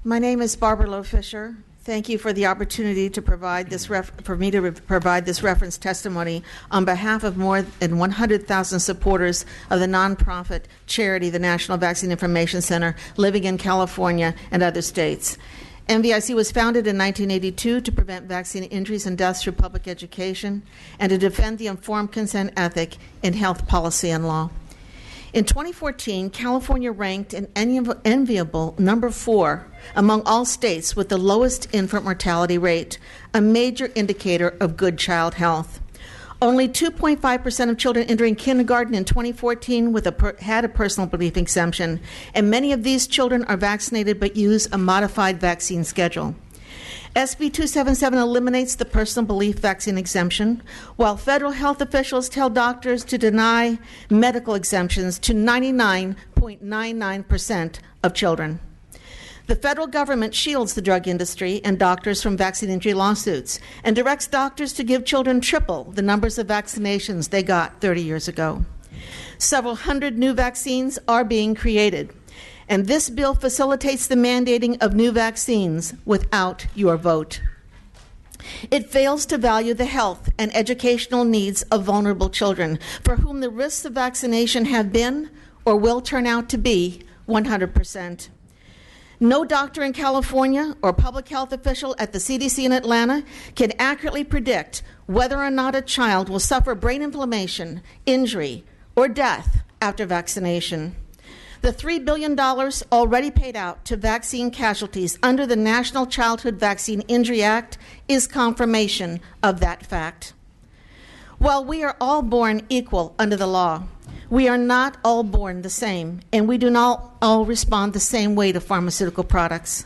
My name is Barbara Lowe Fisher. Thank you for the opportunity to provide this provide this reference testimony on behalf of more than 100,000 supporters of the nonprofit charity, the National Vaccine Information Center, living in California and other states. NVIC was founded in 1982 to prevent vaccine injuries and deaths through public education and to defend the informed consent ethic in health policy and law. In 2014, California ranked an enviable number 4 among all states with the lowest infant mortality rate, a major indicator of good child health. Only 2.5% of children entering kindergarten in 2014 had a personal belief exemption, and many of these children are vaccinated but use a modified vaccine schedule. SB 277 eliminates the personal belief vaccine exemption, while federal health officials tell doctors to deny medical exemptions to 99.99% of children. The federal government shields the drug industry and doctors from vaccine injury lawsuits and directs doctors to give children triple the numbers of vaccinations they got 30 years ago. Several hundred new vaccines are being created, and this bill facilitates the mandating of new vaccines without your vote. It fails to value the health and educational needs of vulnerable children, for whom the risks of vaccination have been or will turn out to be 100%. No doctor in California or public health official at the CDC in Atlanta can accurately predict whether or not a child will suffer brain inflammation, injury, or death after vaccination. The $3 billion already paid out to vaccine casualties under the National Childhood Vaccine Injury Act is confirmation of that fact. While we are all born equal under the law, we are not all born the same, and we do not all respond the same way to pharmaceutical products.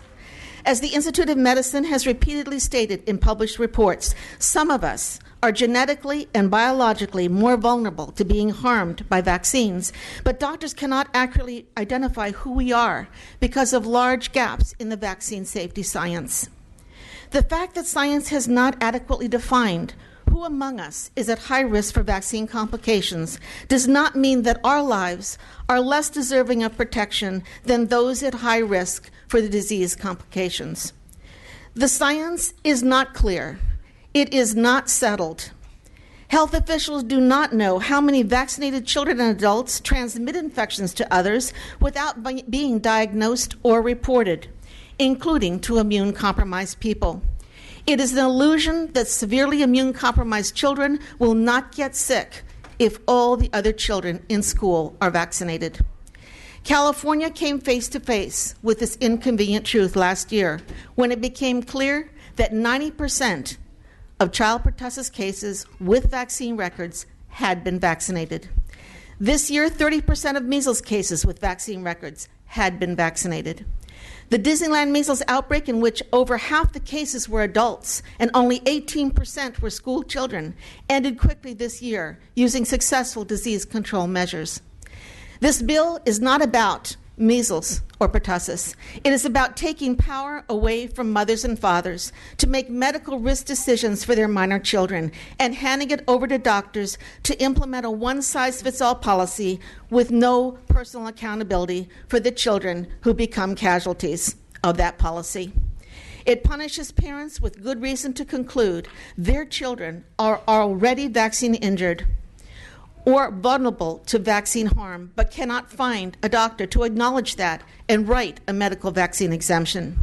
As the Institute of Medicine has repeatedly stated in published reports, some of us are genetically and biologically more vulnerable to being harmed by vaccines, but doctors cannot accurately identify who we are because of large gaps in the vaccine safety science. The fact that science has not adequately defined who among us is at high risk for vaccine complications does not mean that our lives are less deserving of protection than those at high risk for the disease complications. The science is not clear. It is not settled. Health officials do not know how many vaccinated children and adults transmit infections to others without being diagnosed or reported, including to immune-compromised people. It is an illusion that severely immune-compromised children will not get sick if all the other children in school are vaccinated. California came face to face with this inconvenient truth last year when it became clear that 90% of child pertussis cases with vaccine records had been vaccinated. This year, 30% of measles cases with vaccine records had been vaccinated. The Disneyland measles outbreak, in which over half the cases were adults and only 18% were school children, ended quickly this year using successful disease control measures. This bill is not about measles or pertussis. It is about taking power away from mothers and fathers to make medical risk decisions for their minor children and handing it over to doctors to implement a one-size-fits-all policy with no personal accountability for the children who become casualties of that policy. It punishes parents with good reason to conclude their children are already vaccine injured or vulnerable to vaccine harm, but cannot find a doctor to acknowledge that and write a medical vaccine exemption.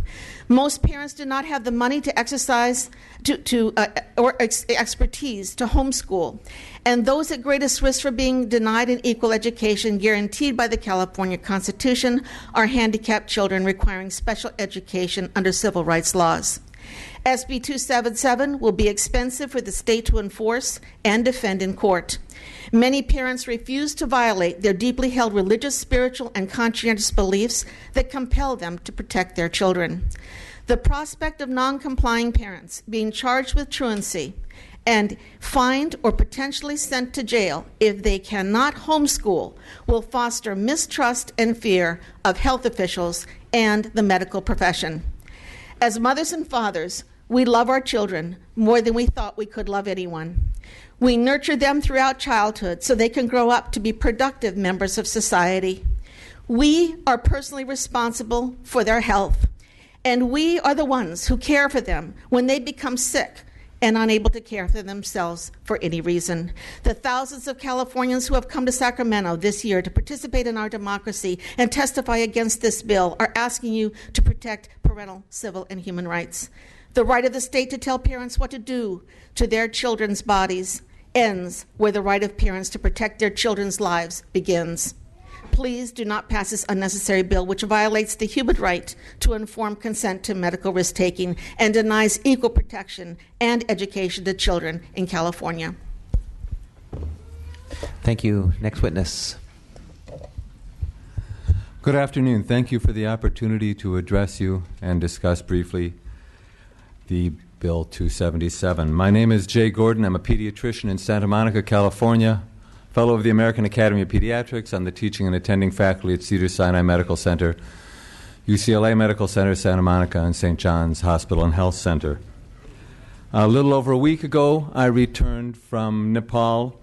Most parents do not have the money to exercise or expertise to homeschool, and those at greatest risk for being denied an equal education guaranteed by the California Constitution are handicapped children requiring special education under civil rights laws. SB 277 will be expensive for the state to enforce and defend in court. Many parents refuse to violate their deeply held religious, spiritual, and conscientious beliefs that compel them to protect their children. The prospect of non-complying parents being charged with truancy and fined or potentially sent to jail if they cannot homeschool will foster mistrust and fear of health officials and the medical profession. As mothers and fathers, We love our children more than we thought we could love anyone. We nurture them throughout childhood so they can grow up to be productive members of society. We are personally responsible for their health, and we are the ones who care for them when they become sick and unable to care for themselves for any reason. The thousands of Californians who have come to Sacramento this year to participate in our democracy and testify against this bill are asking you to protect parental, civil, and human rights. The right of the state to tell parents what to do to their children's bodies ends where the right of parents to protect their children's lives begins. Please do not pass this unnecessary bill, which violates the human right to informed consent to medical risk-taking and denies equal protection and education to children in California. Thank you. Next witness. Good afternoon. Thank you for the opportunity to address you and discuss briefly the Bill 277. My name is Jay Gordon. I'm a pediatrician in Santa Monica, California, fellow of the American Academy of Pediatrics. I'm the teaching and attending faculty at Cedars-Sinai Medical Center, UCLA Medical Center, Santa Monica, and St. John's Hospital and Health Center. A little over a week ago, I returned from Nepal.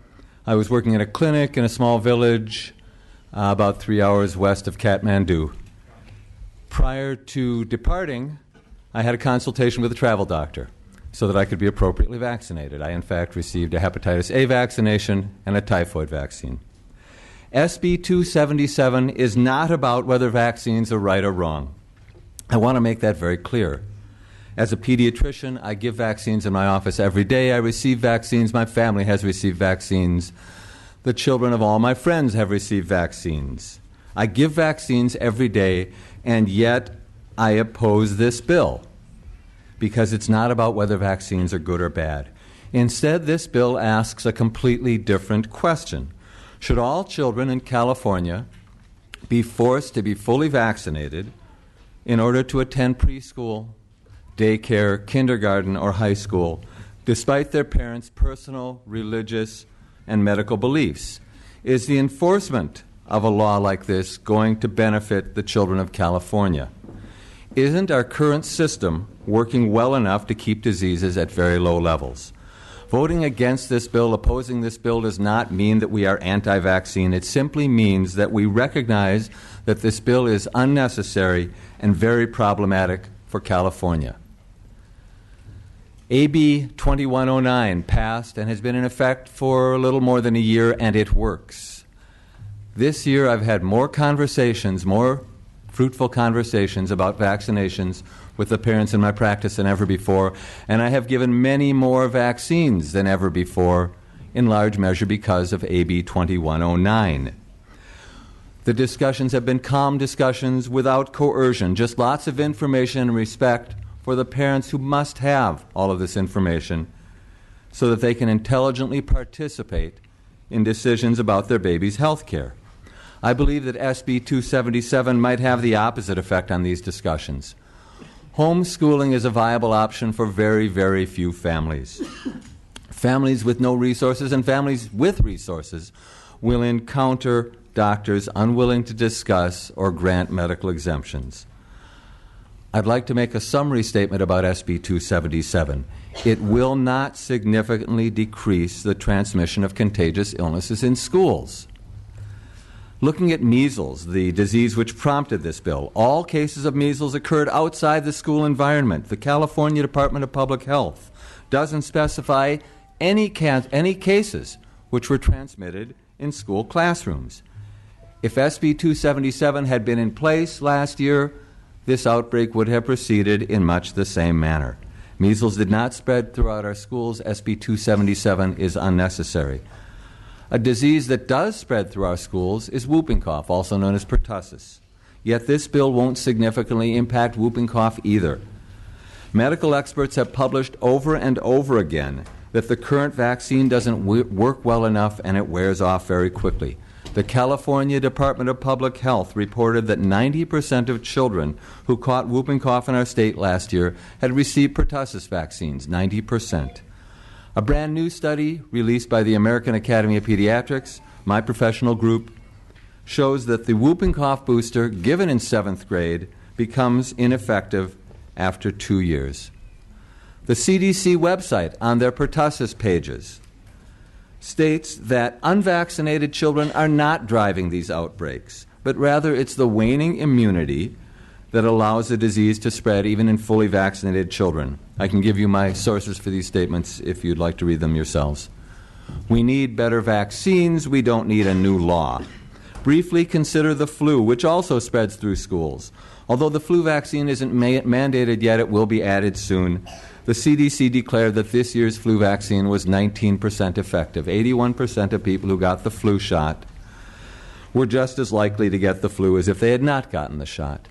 I was working at a clinic in a small village about 3 hours west of Kathmandu. Prior to departing, I had a consultation with a travel doctor so that I could be appropriately vaccinated. I, in fact, received a hepatitis A vaccination and a typhoid vaccine. SB 277 is not about whether vaccines are right or wrong. I want to make that very clear. As a pediatrician, I give vaccines in my office every day. I receive vaccines. My family has received vaccines. The children of all my friends have received vaccines. I give vaccines every day, and yet I oppose this bill because it's not about whether vaccines are good or bad. Instead, this bill asks a completely different question. Should all children in California be forced to be fully vaccinated in order to attend preschool, daycare, kindergarten, or high school, despite their parents' personal, religious, and medical beliefs? Is the enforcement of a law like this going to benefit the children of California? Isn't our current system working well enough to keep diseases at very low levels? Voting against this bill, opposing this bill, does not mean that we are anti-vaccine. It simply means that we recognize that this bill is unnecessary and very problematic for California. AB 2109 passed and has been in effect for a little more than a year, and it works. This year I've had more fruitful conversations about vaccinations with the parents in my practice than ever before, and I have given many more vaccines than ever before, in large measure because of AB 2109. The discussions have been calm discussions without coercion, just lots of information and respect for the parents who must have all of this information so that they can intelligently participate in decisions about their baby's health care. I believe that SB 277 might have the opposite effect on these discussions. Homeschooling is a viable option for very, very few families. Families with no resources and families with resources will encounter doctors unwilling to discuss or grant medical exemptions. I'd like to make a summary statement about SB 277. It will not significantly decrease the transmission of contagious illnesses in schools. Looking at measles, the disease which prompted this bill, all cases of measles occurred outside the school environment. The California Department of Public Health doesn't specify any cases which were transmitted in school classrooms. If SB 277 had been in place last year, this outbreak would have proceeded in much the same manner. Measles did not spread throughout our schools. SB 277 is unnecessary. A disease that does spread through our schools is whooping cough, also known as pertussis. Yet this bill won't significantly impact whooping cough either. Medical experts have published over and over again that the current vaccine doesn't work well enough and it wears off very quickly. The California Department of Public Health reported that 90% of children who caught whooping cough in our state last year had received pertussis vaccines, 90%. A brand new study released by the American Academy of Pediatrics, my professional group, shows that the whooping cough booster given in 7th grade becomes ineffective after 2 years. The CDC website, on their pertussis pages, states that unvaccinated children are not driving these outbreaks, but rather it's the waning immunity that allows the disease to spread even in fully vaccinated children. I can give you my sources for these statements if you'd like to read them yourselves. We need better vaccines. We don't need a new law. Briefly consider the flu, which also spreads through schools. Although the flu vaccine isn't mandated yet, it will be added soon. The CDC declared that this year's flu vaccine was 19% effective. 81% of people who got the flu shot were just as likely to get the flu as if they had not gotten the shot.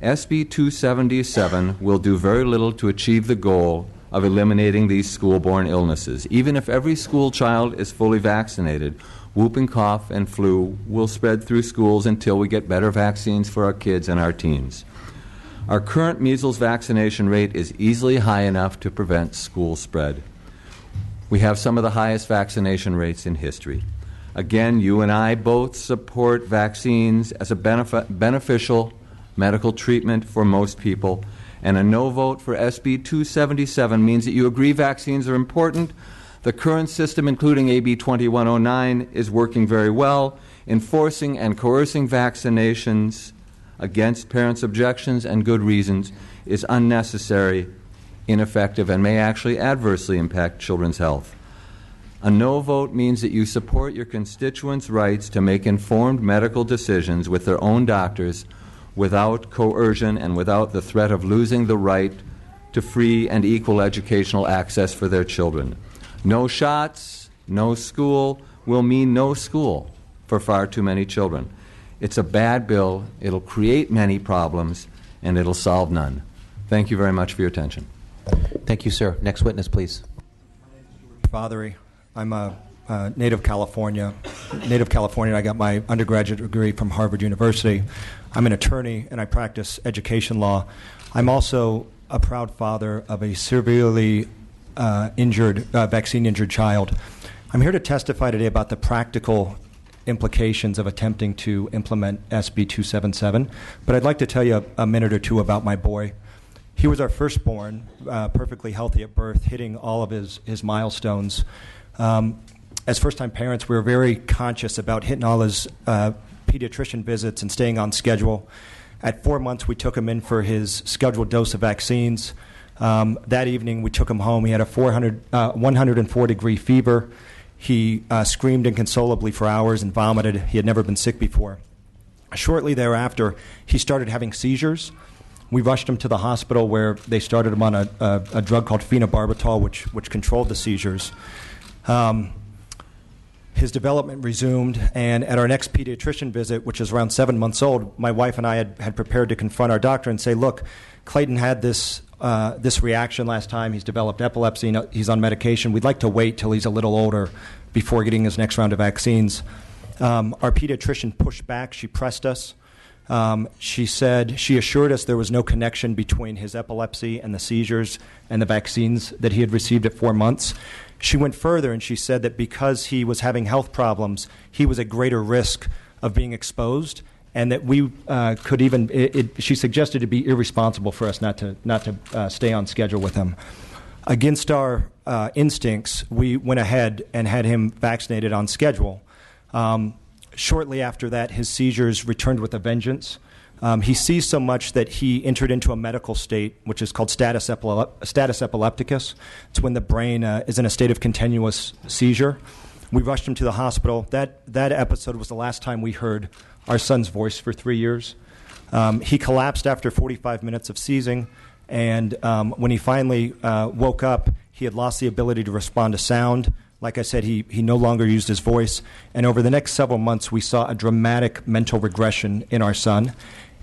SB 277 will do very little to achieve the goal of eliminating these school-borne illnesses. Even if every school child is fully vaccinated, whooping cough and flu will spread through schools until we get better vaccines for our kids and our teens. Our current measles vaccination rate is easily high enough to prevent school spread. We have some of the highest vaccination rates in history. Again, you and I both support vaccines as a beneficial medical treatment for most people, and a no vote for SB 277 means that you agree vaccines are important. The current system, including AB 2109, is working very well. Enforcing and coercing vaccinations against parents' objections and good reasons is unnecessary, ineffective, and may actually adversely impact children's health. A no vote means that you support your constituents' rights to make informed medical decisions with their own doctors without coercion and without the threat of losing the right to free and equal educational access for their children. No shots, no school will mean no school for far too many children. It's a bad bill. It'll create many problems, and it'll solve none. Thank you very much for your attention. Thank you, sir. Next witness, please. Fathery. I'm a native California. I got my undergraduate degree from Harvard University. I'm an attorney, and I practice education law. I'm also a proud father of a severely vaccine-injured child. I'm here to testify today about the practical implications of attempting to implement SB 277, but I'd like to tell you a minute or two about my boy. He was our firstborn, perfectly healthy at birth, hitting all of his milestones. As first-time parents, we were very conscious about hitting all his pediatrician visits and staying on schedule. At 4 months, we took him in for his scheduled dose of vaccines. That evening, we took him home. He had a 104-degree fever. He screamed inconsolably for hours and vomited. He had never been sick before. Shortly thereafter, he started having seizures. We rushed him to the hospital where they started him on a drug called phenobarbital, which controlled the seizures. His development resumed, and at our next pediatrician visit, which is around 7 months old, my wife and I had prepared to confront our doctor and say, look, Clayton had this reaction last time. He's developed epilepsy. He's on medication. We'd like to wait till he's a little older before getting his next round of vaccines. Our pediatrician pushed back. She pressed us. She assured us there was no connection between his epilepsy and the seizures and the vaccines that he had received at 4 months. She went further and she said that because he was having health problems, he was at greater risk of being exposed, and that we could even. She suggested it'd be irresponsible for us not to stay on schedule with him. Against our instincts, we went ahead and had him vaccinated on schedule. Shortly after that, his seizures returned with a vengeance. He seized so much that he entered into a medical state, which is called status epilepticus. It's when the brain is in a state of continuous seizure. We rushed him to the hospital. That episode was the last time we heard our son's voice for 3 years. He collapsed after 45 minutes of seizing, and when he finally woke up, he had lost the ability to respond to sound. Like I said, he no longer used his voice. And over the next several months, we saw a dramatic mental regression in our son.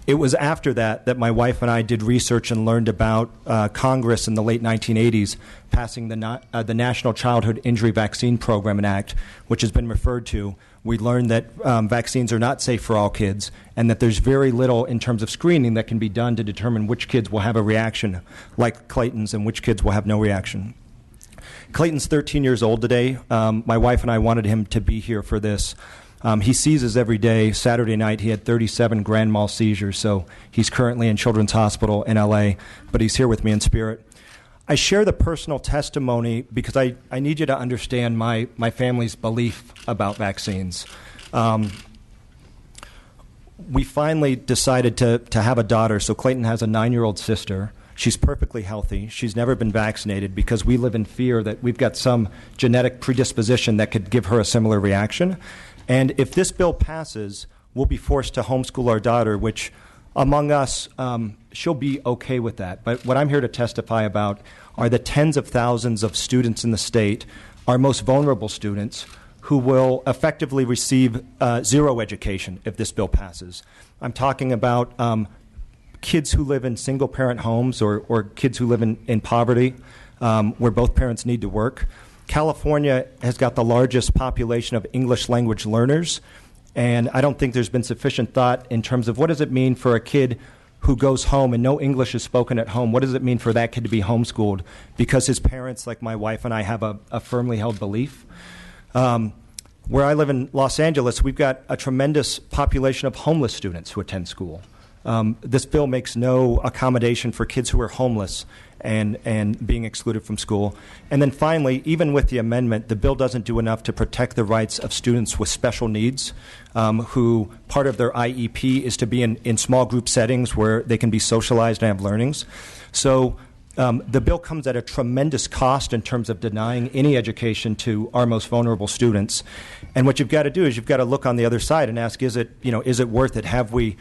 It was after that my wife and I did research and learned about Congress in the late 1980s passing the National Childhood Injury Vaccine Program and Act, which has been referred to. We learned that vaccines are not safe for all kids, and that there's very little in terms of screening that can be done to determine which kids will have a reaction like Clayton's and which kids will have no reaction. Clayton's 13 years old today. My wife and I wanted him to be here for this. He seizes every day. Saturday night, he had 37 grand mal seizures, so he's currently in Children's Hospital in L.A., but he's here with me in spirit. I share the personal testimony because I need you to understand my family's belief about vaccines. We finally decided to have a daughter. So Clayton has a 9-year-old sister. She's perfectly healthy. She's never been vaccinated because we live in fear that we've got some genetic predisposition that could give her a similar reaction. And if this bill passes, we'll be forced to homeschool our daughter, which among us, she'll be okay with that. But what I'm here to testify about are the tens of thousands of students in the state, our most vulnerable students, who will effectively receive zero education if this bill passes. I'm talking about kids who live in single-parent homes or kids who live in poverty where both parents need to work. California has got the largest population of English language learners, and I don't think there's been sufficient thought in terms of what does it mean for a kid who goes home and no English is spoken at home. What does it mean for that kid to be homeschooled because his parents, like my wife and I, have a firmly held belief? Where I live in Los Angeles, we've got a tremendous population of homeless students who attend school. This bill makes no accommodation for kids who are homeless and being excluded from school. And then finally, even with the amendment, the bill doesn't do enough to protect the rights of students with special needs who part of their IEP is to be in small group settings where they can be socialized and have learnings. So the bill comes at a tremendous cost in terms of denying any education to our most vulnerable students. And what you've got to do is you've got to look on the other side and ask, is it worth it? Have we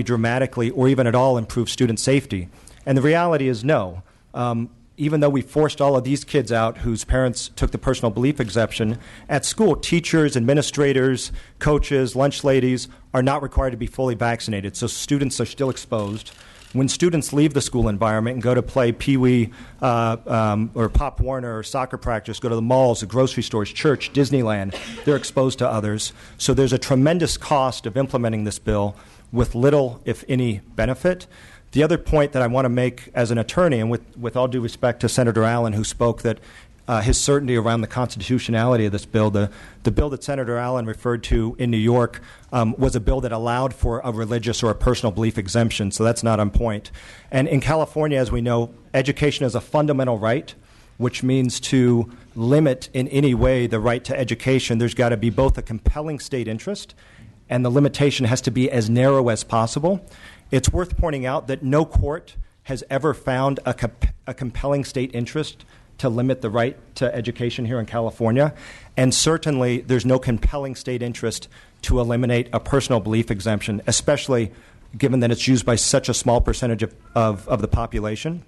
dramatically or even at all improved student safety? And the reality is no. Even though we forced all of these kids out whose parents took the personal belief exemption, at school, teachers, administrators, coaches, lunch ladies are not required to be fully vaccinated, so students are still exposed. When students leave the school environment and go to play Pee-wee or Pop Warner or soccer practice, go to the malls, the grocery stores, church, Disneyland, they're exposed to others. So there's a tremendous cost of implementing this bill with little, if any, benefit. The other point that I want to make as an attorney, and with all due respect to Senator Allen, who spoke that his certainty around the constitutionality of this bill, the bill that Senator Allen referred to in New York was a bill that allowed for a religious or a personal belief exemption, so that's not on point. And in California, as we know, education is a fundamental right, which means to limit in any way the right to education, there's got to be both a compelling state interest and the limitation has to be as narrow as possible. It's worth pointing out that no court has ever found a compelling state interest to limit the right to education here in California, and certainly there's no compelling state interest to eliminate a personal belief exemption, especially given that it's used by such a small percentage of the population.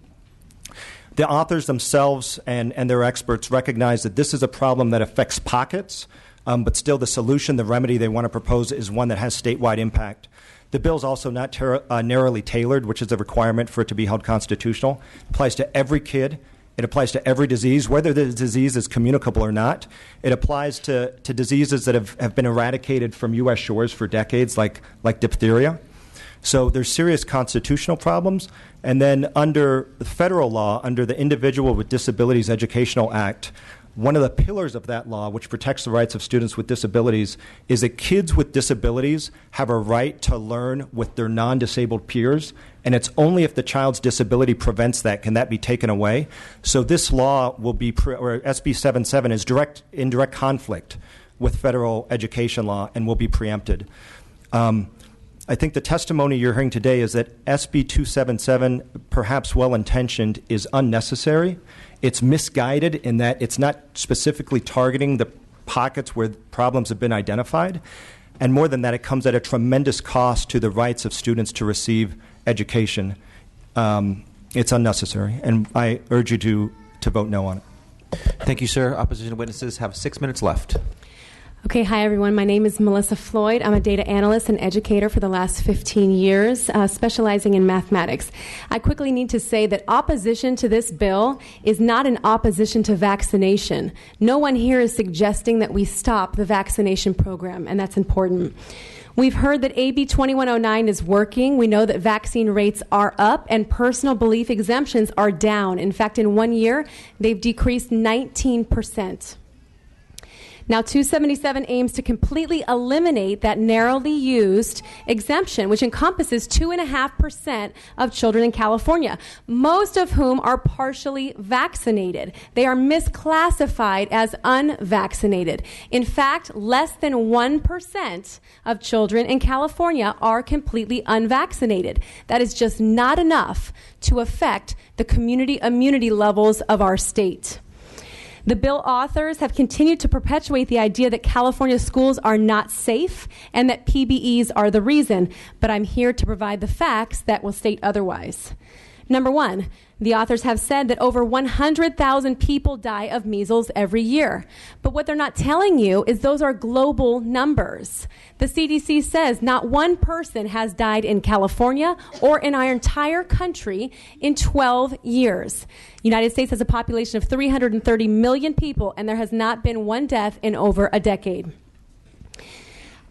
The authors themselves and their experts recognize that this is a problem that affects pockets, but still the solution, the remedy they want to propose is one that has statewide impact. The bill is also not narrowly tailored, which is a requirement for it to be held constitutional. It applies to every kid. It applies to every disease, whether the disease is communicable or not. It applies to diseases that have been eradicated from U.S. shores for decades, like diphtheria. So there's serious constitutional problems. And then under the federal law, under the Individual with Disabilities Educational Act, one of the pillars of that law, which protects the rights of students with disabilities, is that kids with disabilities have a right to learn with their non-disabled peers, and it's only if the child's disability prevents that can that be taken away. So this law will be, or SB 77 is in direct conflict with federal education law and will be preempted. I think the testimony you're hearing today is that SB 277, perhaps well-intentioned, is unnecessary. It's misguided in that it's not specifically targeting the pockets where problems have been identified. And more than that, it comes at a tremendous cost to the rights of students to receive education. It's unnecessary, and I urge you to vote no on it. Thank you, sir. Opposition witnesses have 6 minutes left. Okay, hi everyone. My name is Melissa Floyd. I'm a data analyst and educator for the last 15 years, specializing in mathematics. I quickly need to say that opposition to this bill is not an opposition to vaccination. No one here is suggesting that we stop the vaccination program, and that's important. We've heard that AB 2109 is working. We know that vaccine rates are up and personal belief exemptions are down. In fact, in 1 year, they've decreased 19%. Now, 277 aims to completely eliminate that narrowly used exemption, which encompasses 2.5% of children in California, most of whom are partially vaccinated. They are misclassified as unvaccinated. In fact, less than 1% of children in California are completely unvaccinated. That is just not enough to affect the community immunity levels of our state. The bill authors have continued to perpetuate the idea that California schools are not safe and that PBEs are the reason, but I'm here to provide the facts that will state otherwise. Number one, the authors have said that over 100,000 people die of measles every year. But what they're not telling you is those are global numbers. The CDC says not one person has died in California or in our entire country in 12 years. The United States has a population of 330 million people, and there has not been one death in over a decade.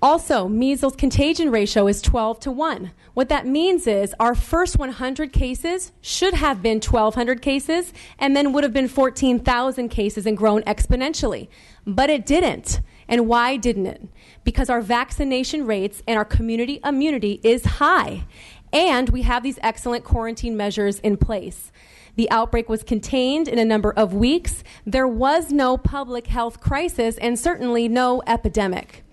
Also, measles contagion ratio is 12-1. What that means is our first 100 cases should have been 1,200 cases and then would have been 14,000 cases and grown exponentially. But it didn't. And why didn't it? Because our vaccination rates and our community immunity is high. And we have these excellent quarantine measures in place. The outbreak was contained in a number of weeks. There was no public health crisis and certainly no epidemic.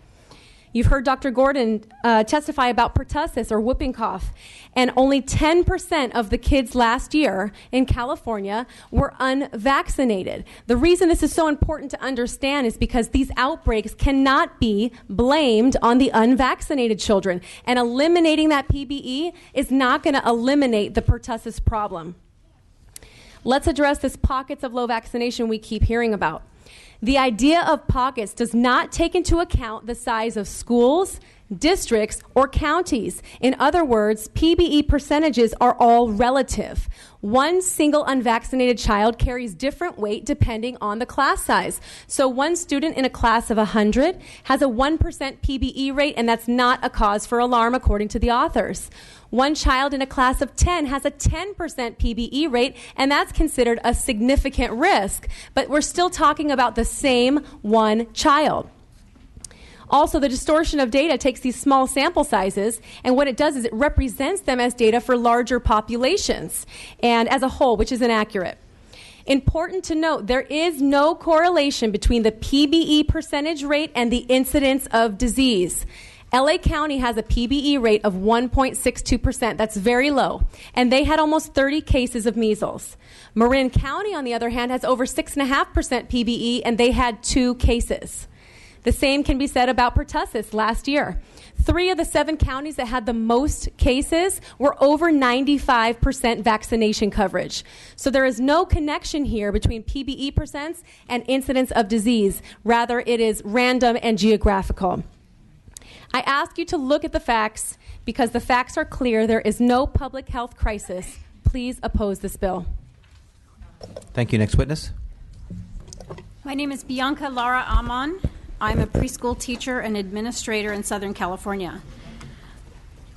You've heard Dr. Gordon testify about pertussis or whooping cough, and only 10% of the kids last year in California were unvaccinated. The reason this is so important to understand is because these outbreaks cannot be blamed on the unvaccinated children, and eliminating that PBE is not going to eliminate the pertussis problem. Let's address this pockets of low vaccination we keep hearing about. The idea of pockets does not take into account the size of schools, districts, or counties. In other words, PBE percentages are all relative. One single unvaccinated child carries different weight depending on the class size. So one student in a class of 100 has a 1% PBE rate, and that's not a cause for alarm according to the authors. One child in a class of 10 has a 10% PBE rate, and that's considered a significant risk. But we're still talking about the same one child. Also, the distortion of data takes these small sample sizes, and what it does is it represents them as data for larger populations and as a whole, which is inaccurate. Important to note, there is no correlation between the PBE percentage rate and the incidence of disease. LA County has a PBE rate of 1.62%. That's very low. And they had almost 30 cases of measles. Marin County, on the other hand, has over 6.5% PBE, and they had 2 cases. The same can be said about pertussis last year. 3 of the 7 counties that had the most cases were over 95% vaccination coverage. So there is no connection here between PBE percents and incidence of disease. Rather, it is random and geographical. I ask you to look at the facts because the facts are clear. There is no public health crisis. Please oppose this bill. Thank you. Next witness. My name is Bianca Lara Amon. I'm a preschool teacher and administrator in Southern California.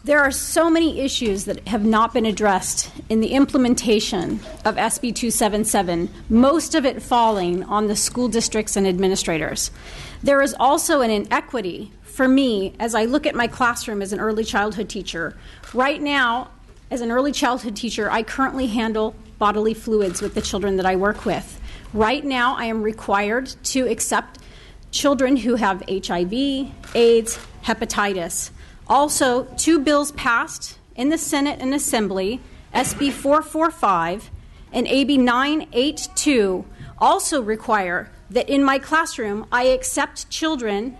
There are so many issues that have not been addressed in the implementation of SB 277, most of it falling on the school districts and administrators. There is also an inequity for me as I look at my classroom as an early childhood teacher. Right now, as an early childhood teacher, I currently handle bodily fluids with the children that I work with. Right now, I am required to accept children who have HIV, AIDS, hepatitis. Also, 2 bills passed in the Senate and Assembly, SB 445 and AB 982, also require that in my classroom I accept children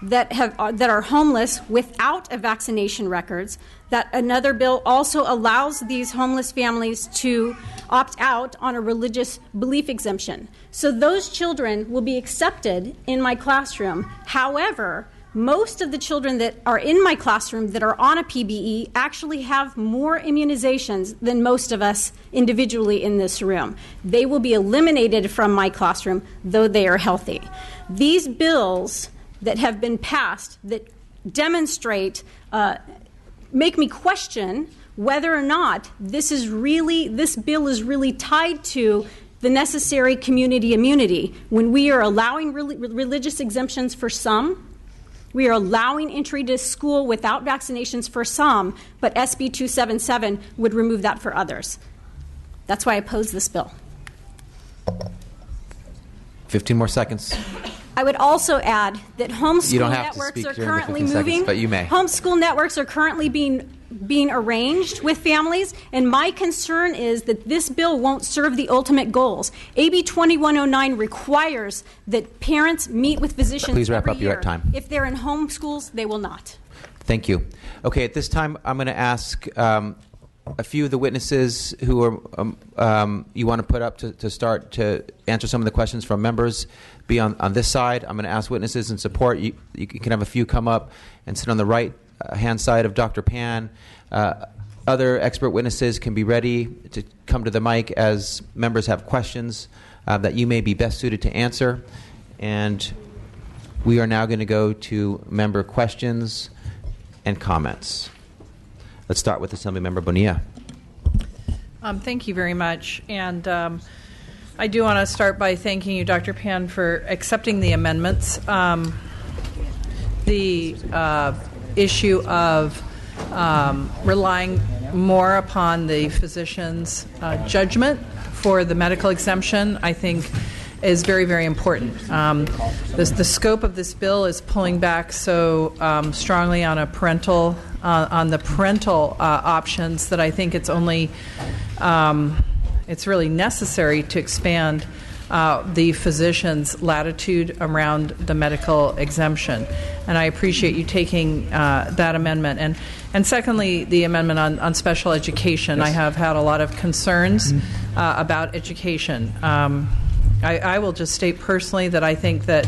that are homeless without a vaccination records. That another bill also allows these homeless families to opt out on a religious belief exemption. So those children will be accepted in my classroom. However, most of the children that are in my classroom that are on a PBE actually have more immunizations than most of us individually in this room. They will be eliminated from my classroom, though they are healthy. These bills that have been passed that demonstrate, make me question whether or not this bill is really tied to the necessary community immunity. When we are allowing religious exemptions for some, we are allowing entry to school without vaccinations for some, but SB 277 would remove that for others. That's why I oppose this bill. 15 more seconds. I would also add that homeschool You don't have to networks speak are during the currently 15 seconds, moving. but you may. Homeschool networks are currently being arranged with families, and my concern is that this bill won't serve the ultimate goals. AB 2109 requires that parents meet with physicians Please wrap every up. You're year. at time. If they're in homeschools, they will not. Thank you. Okay, at this time, I'm going to ask a few of the witnesses who are you want to put up to start to answer some of the questions from members be on this side. I'm going to ask witnesses in support. You can have a few come up and sit on the right hand side of Dr. Pan. Other expert witnesses can be ready to come to the mic as members have questions that you may be best suited to answer. And we are now going to go to member questions and comments. Let's start with Assemblymember Bonilla. Thank you very much. And I do want to start by thanking you, Dr. Pan, for accepting the amendments. The issue of relying more upon the physician's judgment for the medical exemption, I think, is very, very important. The scope of this bill is pulling back so strongly on the parental options that I think it's only it's really necessary to expand the physician's latitude around the medical exemption. And I appreciate you taking that amendment. And secondly, the amendment on special education. Yes. I have had a lot of concerns about education. I will just state personally that I think that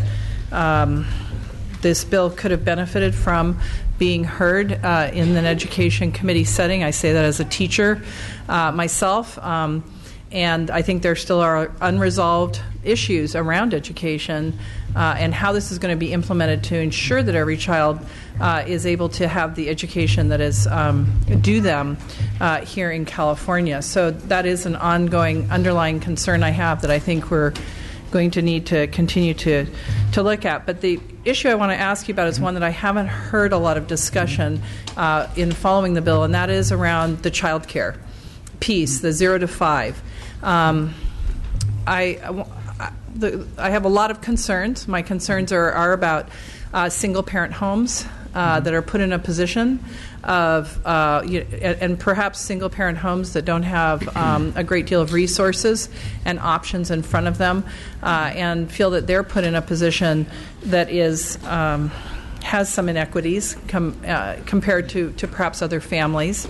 this bill could have benefited from being heard in an education committee setting. I say that as a teacher myself. And I think there still are unresolved issues around education and how this is going to be implemented to ensure that every child is able to have the education that is due them here in California. So that is an ongoing underlying concern I have that I think we're going to need to continue to look at. But the issue I want to ask you about is one that I haven't heard a lot of discussion in following the bill, and that is around the child care piece, the 0 to 5. I have a lot of concerns. My concerns are about single-parent homes that are put in a position of, and perhaps single-parent homes that don't have a great deal of resources and options in front of them, and feel that they're put in a position that is has some inequities compared to perhaps other families.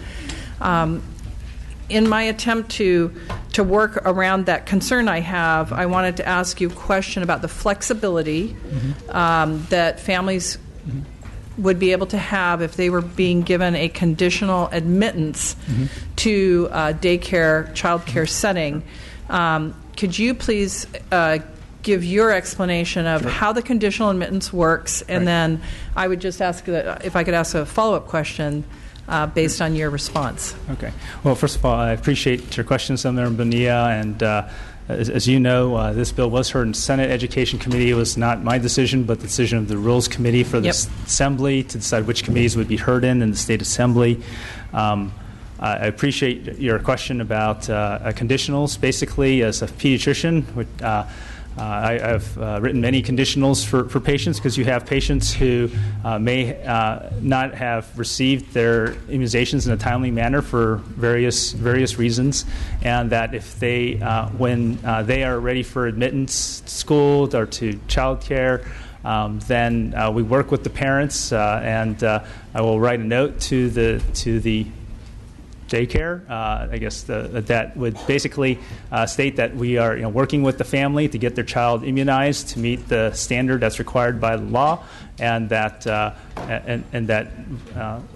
In my attempt to work around that concern I have, I wanted to ask you a question about the flexibility that families would be able to have if they were being given a conditional admittance to daycare, child care setting. Could you please give your explanation of how the conditional admittance works? And then I would just ask if I could ask a follow-up question based on your response. Okay. Well, first of all, I appreciate your question, Senator Bonilla, and as you know, this bill was heard in Senate Education Committee. It was not my decision, but the decision of the Rules Committee for the Assembly to decide which committees would be heard in the State Assembly. I appreciate your question about conditionals. Basically, as a pediatrician, I've written many conditionals for patients because you have patients who may not have received their immunizations in a timely manner for various reasons, and that if they, when they are ready for admittance to school or to child care, then we work with the parents, and I will write a note to the daycare. I guess that would basically state that we are working with the family to get their child immunized to meet the standard that's required by the law, and that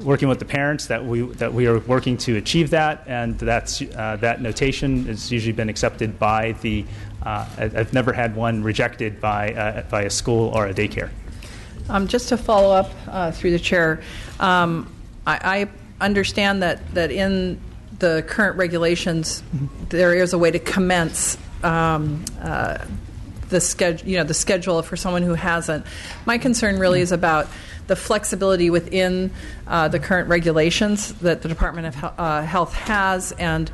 working with the parents that we are working to achieve that, and that notation has usually been accepted by the. I've never had one rejected by a school or a daycare. Just to follow up through the chair, I understand that in the current regulations there is a way to commence the schedule for someone who hasn't. My concern really is about the flexibility within the current regulations that the Department of Health has, and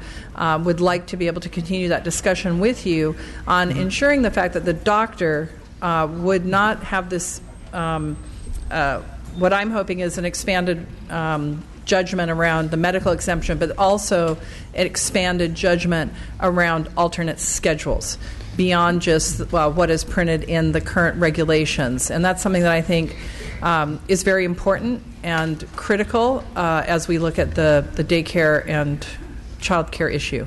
would like to be able to continue that discussion with you on ensuring the fact that the doctor would not have this, what I'm hoping is an expanded judgment around the medical exemption, but also an expanded judgment around alternate schedules beyond just what is printed in the current regulations. And that's something that I think is very important and critical as we look at the daycare and child care issue.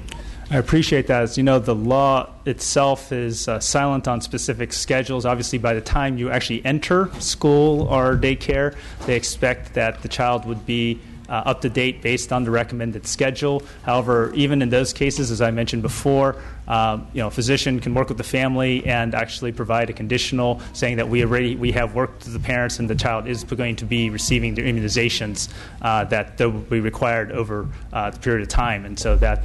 I appreciate that. As you know, the law itself is silent on specific schedules. Obviously, by the time you actually enter school or daycare, they expect that the child would be up to date based on the recommended schedule. However, even in those cases, as I mentioned before, a physician can work with the family and actually provide a conditional saying that we have worked with the parents and the child is going to be receiving their immunizations that will be required over the period of time, and so that's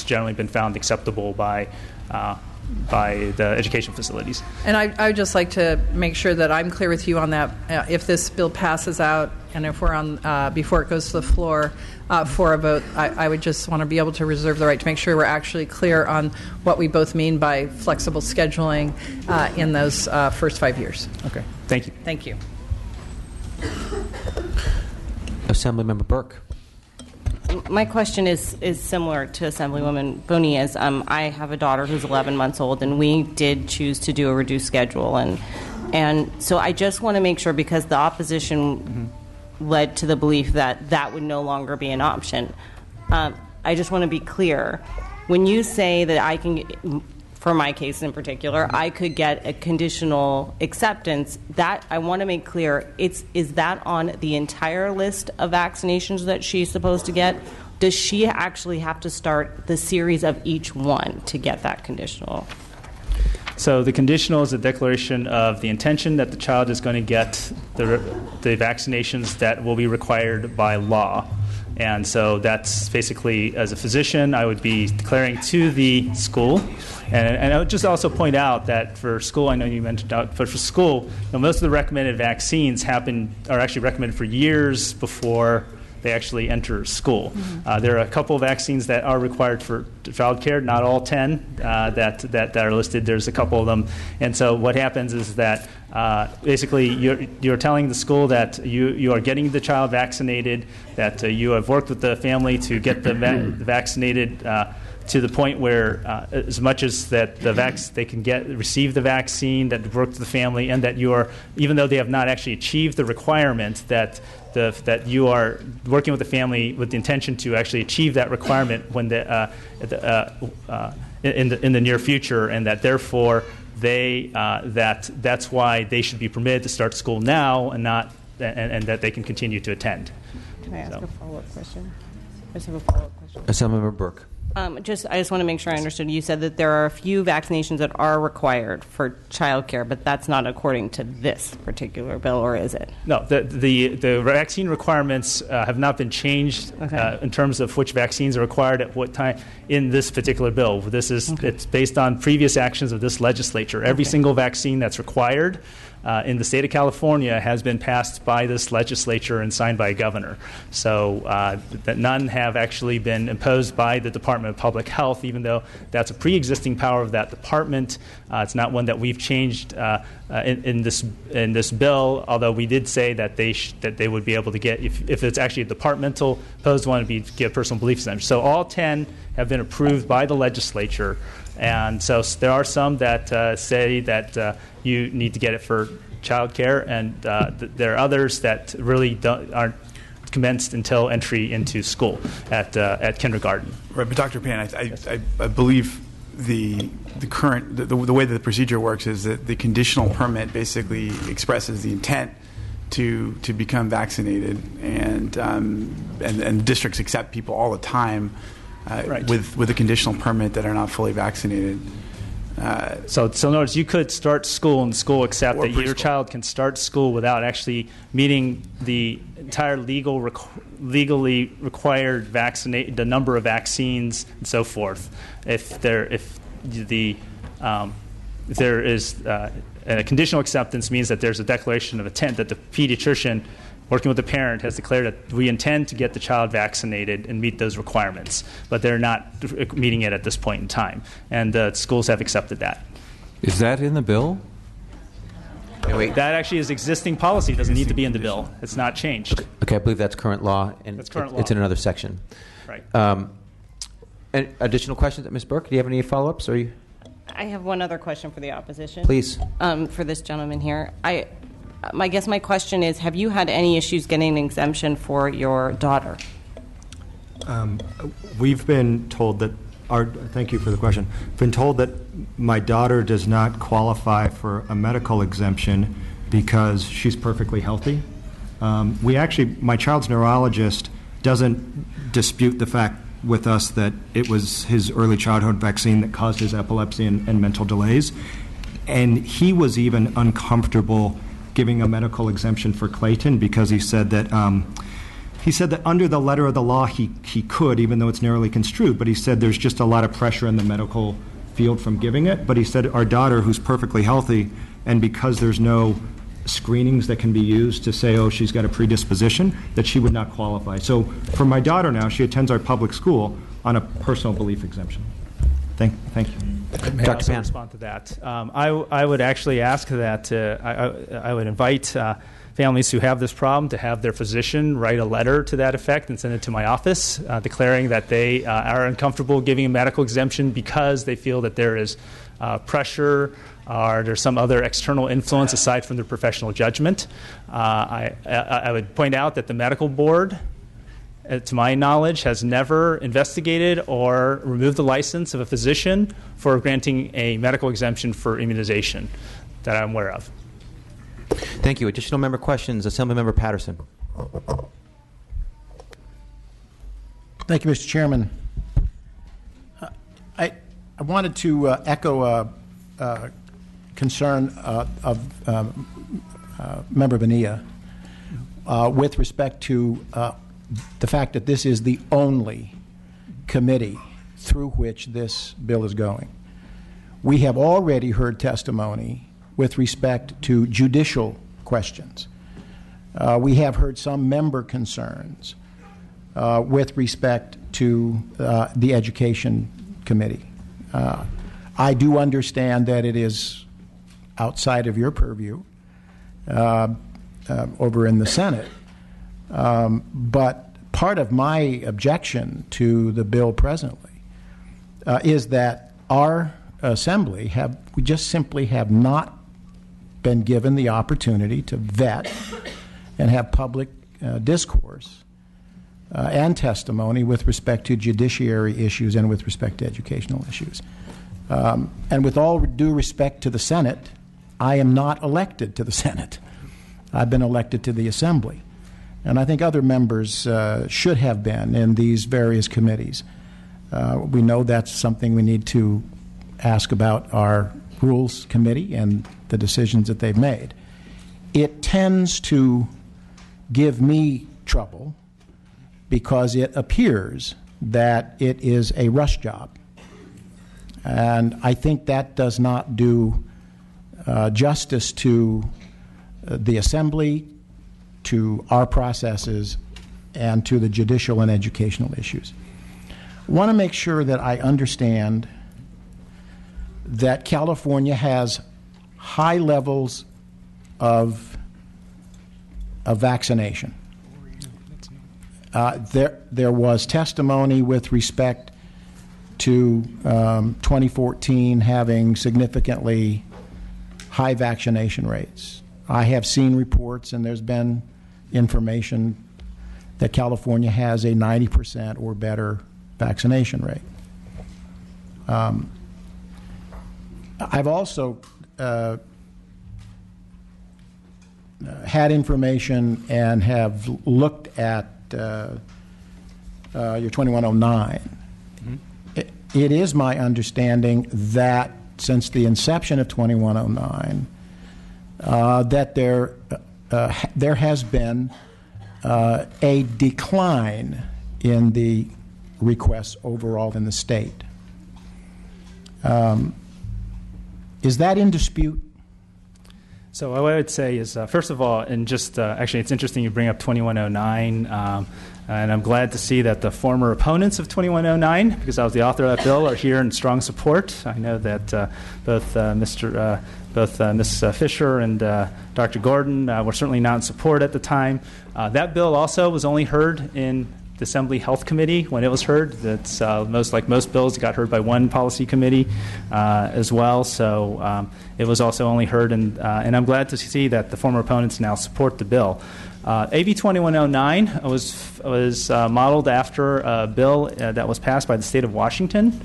generally been found acceptable by the education facilities. And I would just like to make sure that I'm clear with you on that. If this bill passes out and if we're on before it goes to the floor for a vote, I would just want to be able to reserve the right to make sure we're actually clear on what we both mean by flexible scheduling in those first 5 years. Okay. Thank you. Thank you. Assemblymember Burke. My question is similar to Assemblywoman Bonilla's. I have a daughter who's 11 months old, and we did choose to do a reduced schedule. And so I just want to make sure, because the opposition led to the belief that that would no longer be an option. I just want to be clear. When you say that I can, for my case in particular, I could get a conditional acceptance, that I want to make clear, is that on the entire list of vaccinations that she's supposed to get? Does she actually have to start the series of each one to get that conditional? So the conditional is a declaration of the intention that the child is going to get the vaccinations that will be required by law. And so that's basically, as a physician, I would be declaring to the school. And I would just also point out that for school, I know you mentioned, but for school, most of the recommended vaccines are actually recommended for years before they actually enter school. There are a couple of vaccines that are required for child care, not all 10 that are listed. There's a couple of them. And so what happens is that basically you're telling the school that you are getting the child vaccinated, that you have worked with the family to get them vaccinated to the point where as much as that they can receive the vaccine, that work with the family, and that you are, even though they have not actually achieved the requirement, that you are working with the family with the intention to actually achieve that requirement when in the near future, and that therefore that's why they should be permitted to start school now and that they can continue to attend. Can I ask a follow-up question? I just have a follow-up question. Assemblymember Burke. I just want to make sure I understood. You said that there are a few vaccinations that are required for child care, but that's not according to this particular bill, or is it? No, the vaccine requirements have not been changed in terms of which vaccines are required at what time in this particular bill. It's based on previous actions of this legislature. Every single vaccine that's required in the state of California has been passed by this legislature and signed by a governor. So that none have actually been imposed by the Department of Public Health, even though that's a pre-existing power of that department. It's not one that we've changed in this bill, although we did say that they would be able to get, if it's actually a departmental imposed one, to get personal belief exemption. So all 10 have been approved by the legislature. And so there are some that say that you need to get it for child care, and there are others that really aren't commenced until entry into school at kindergarten. Right, but Dr. Pan, I believe the way that the procedure works is that the conditional permit basically expresses the intent to become vaccinated, and districts accept people all the time with a conditional permit that are not fully vaccinated. So in other words, you could start school and the school accept Or that your preschool. child can start school without actually meeting the entire legally required the number of vaccines and so forth. If there is a conditional acceptance means that there's a declaration of intent that the pediatrician working with the parent has declared that we intend to get the child vaccinated and meet those requirements, but they're not meeting it at this point in time. And the schools have accepted that. Is that in the bill? That actually is existing policy. It doesn't need to be in the bill. It's not changed. Okay, I believe that's current law, and That's current it's law. in another section. Right. And additional questions, Ms. Burke? Do you have any follow-ups? Or you? I have one other question for the opposition. Please. For this gentleman here. I guess my question is, have you had any issues getting an exemption for your daughter? We've been told that thank you for the question. Been told that my daughter does not qualify for a medical exemption because she's perfectly healthy. My child's neurologist doesn't dispute the fact with us that it was his early childhood vaccine that caused his epilepsy and mental delays. And he was even uncomfortable giving a medical exemption for Clayton because he said that under the letter of the law he could, even though it's narrowly construed, but he said there's just a lot of pressure in the medical field from giving it. But he said our daughter, who's perfectly healthy, and because there's no screenings that can be used to say, oh, she's got a predisposition, that she would not qualify. So for my daughter now, she attends our public school on a personal belief exemption. Thank you. May I also respond to that? I would actually ask that I would invite families who have this problem to have their physician write a letter to that effect and send it to my office, declaring that they are uncomfortable giving a medical exemption because they feel that there is pressure or there's some other external influence aside from their professional judgment. I would point out that the medical board, to my knowledge, has never investigated or removed the license of a physician for granting a medical exemption for immunization that I'm aware of. Thank you. Additional member questions. Assemblymember Patterson. Thank you, Mr. Chairman. I wanted to echo a concern of Member Bonilla with respect to the fact that this is the only committee through which this bill is going. We have already heard testimony with respect to judicial questions. We have heard some member concerns with respect to the Education Committee. I do understand that it is outside of your purview over in the Senate. But part of my objection to the bill presently is that our assembly we just simply have not been given the opportunity to vet and have public discourse and testimony with respect to judiciary issues and with respect to educational issues. And with all due respect to the Senate, I am not elected to the Senate. I've been elected to the Assembly. And I think other members should have been in these various committees. We know that's something we need to ask about our Rules Committee and the decisions that they've made. It tends to give me trouble because it appears that it is a rush job. And I think that does not do justice to the Assembly, to our processes, and to the judicial and educational issues. I want to make sure that I understand that California has high levels of vaccination. There was testimony with respect to 2014 having significantly high vaccination rates. I have seen reports, and there's been information that California has a 90% or better vaccination rate. I've also had information and have looked at your 2109. It is my understanding that since the inception of 2109 that there has been a decline in the requests overall in the state. Is that in dispute? So what I would say is, first of all, and just actually it's interesting you bring up 2109, and I'm glad to see that the former opponents of 2109, because I was the author of that bill, are here in strong support. I know that both Ms. Fisher and Dr. Gordon were certainly not in support at the time. That bill also was only heard in the Assembly Health Committee when it was heard. That's like most bills, it got heard by one policy committee as well. So it was also only heard, and I'm glad to see that the former opponents now support the bill. AB 2109 was modeled after a bill that was passed by the state of Washington.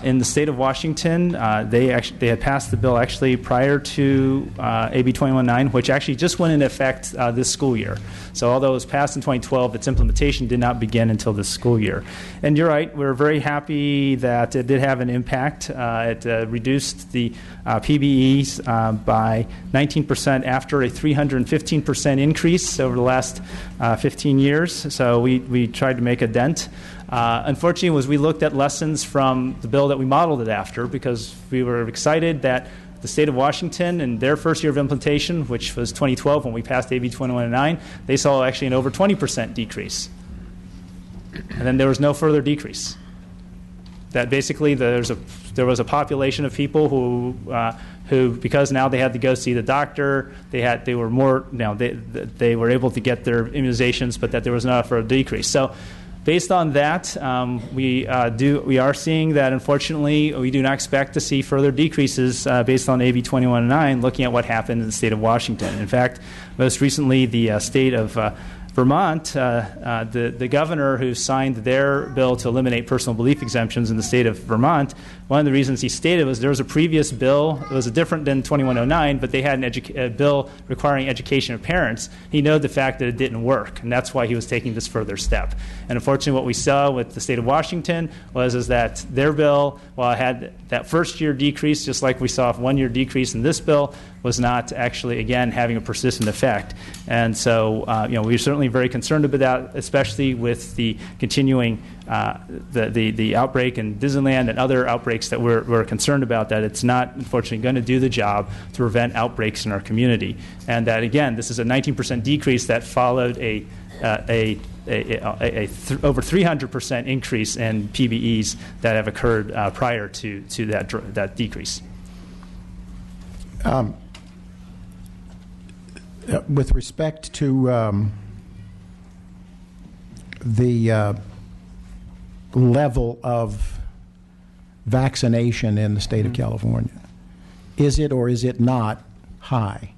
In the state of Washington, they had passed the bill actually prior to AB 2109, which actually just went into effect this school year. So although it was passed in 2012, its implementation did not begin until this school year. And you're right, we're very happy that it did have an impact. It reduced the PBEs by 19% after a 315% increase over the last 15 years. So we tried to make a dent. Unfortunately, as we looked at lessons from the bill that we modeled it after, because we were excited that the state of Washington, in their first year of implementation, which was 2012 when we passed AB 2109, they saw actually an over 20% decrease. And then there was no further decrease. That basically there was a population of people who because now they had to go see the doctor, they were able to get their immunizations, but that there was not a further decrease. So based on that, we are seeing that, unfortunately, we do not expect to see further decreases based on AB 2109, looking at what happened in the state of Washington. In fact, most recently, the state of Vermont, the governor who signed their bill to eliminate personal belief exemptions in the state of Vermont, one of the reasons he stated was there was a previous bill, it was different than 2109, but they had a bill requiring education of parents. He knew the fact that it didn't work, and that's why he was taking this further step. And unfortunately, what we saw with the state of Washington was that their bill, while it had that first year decrease, just like we saw a 1 year decrease in this bill, was not actually, again, having a persistent effect. And so, we're certainly very concerned about that, especially with the continuing the outbreak in Disneyland and other outbreaks that we're concerned about, that it's not, unfortunately, going to do the job to prevent outbreaks in our community. And that, again, this is a 19% decrease that followed over 300% increase in PBEs that have occurred prior to that decrease. With respect to the level of vaccination in the state of California, is it or is it not high?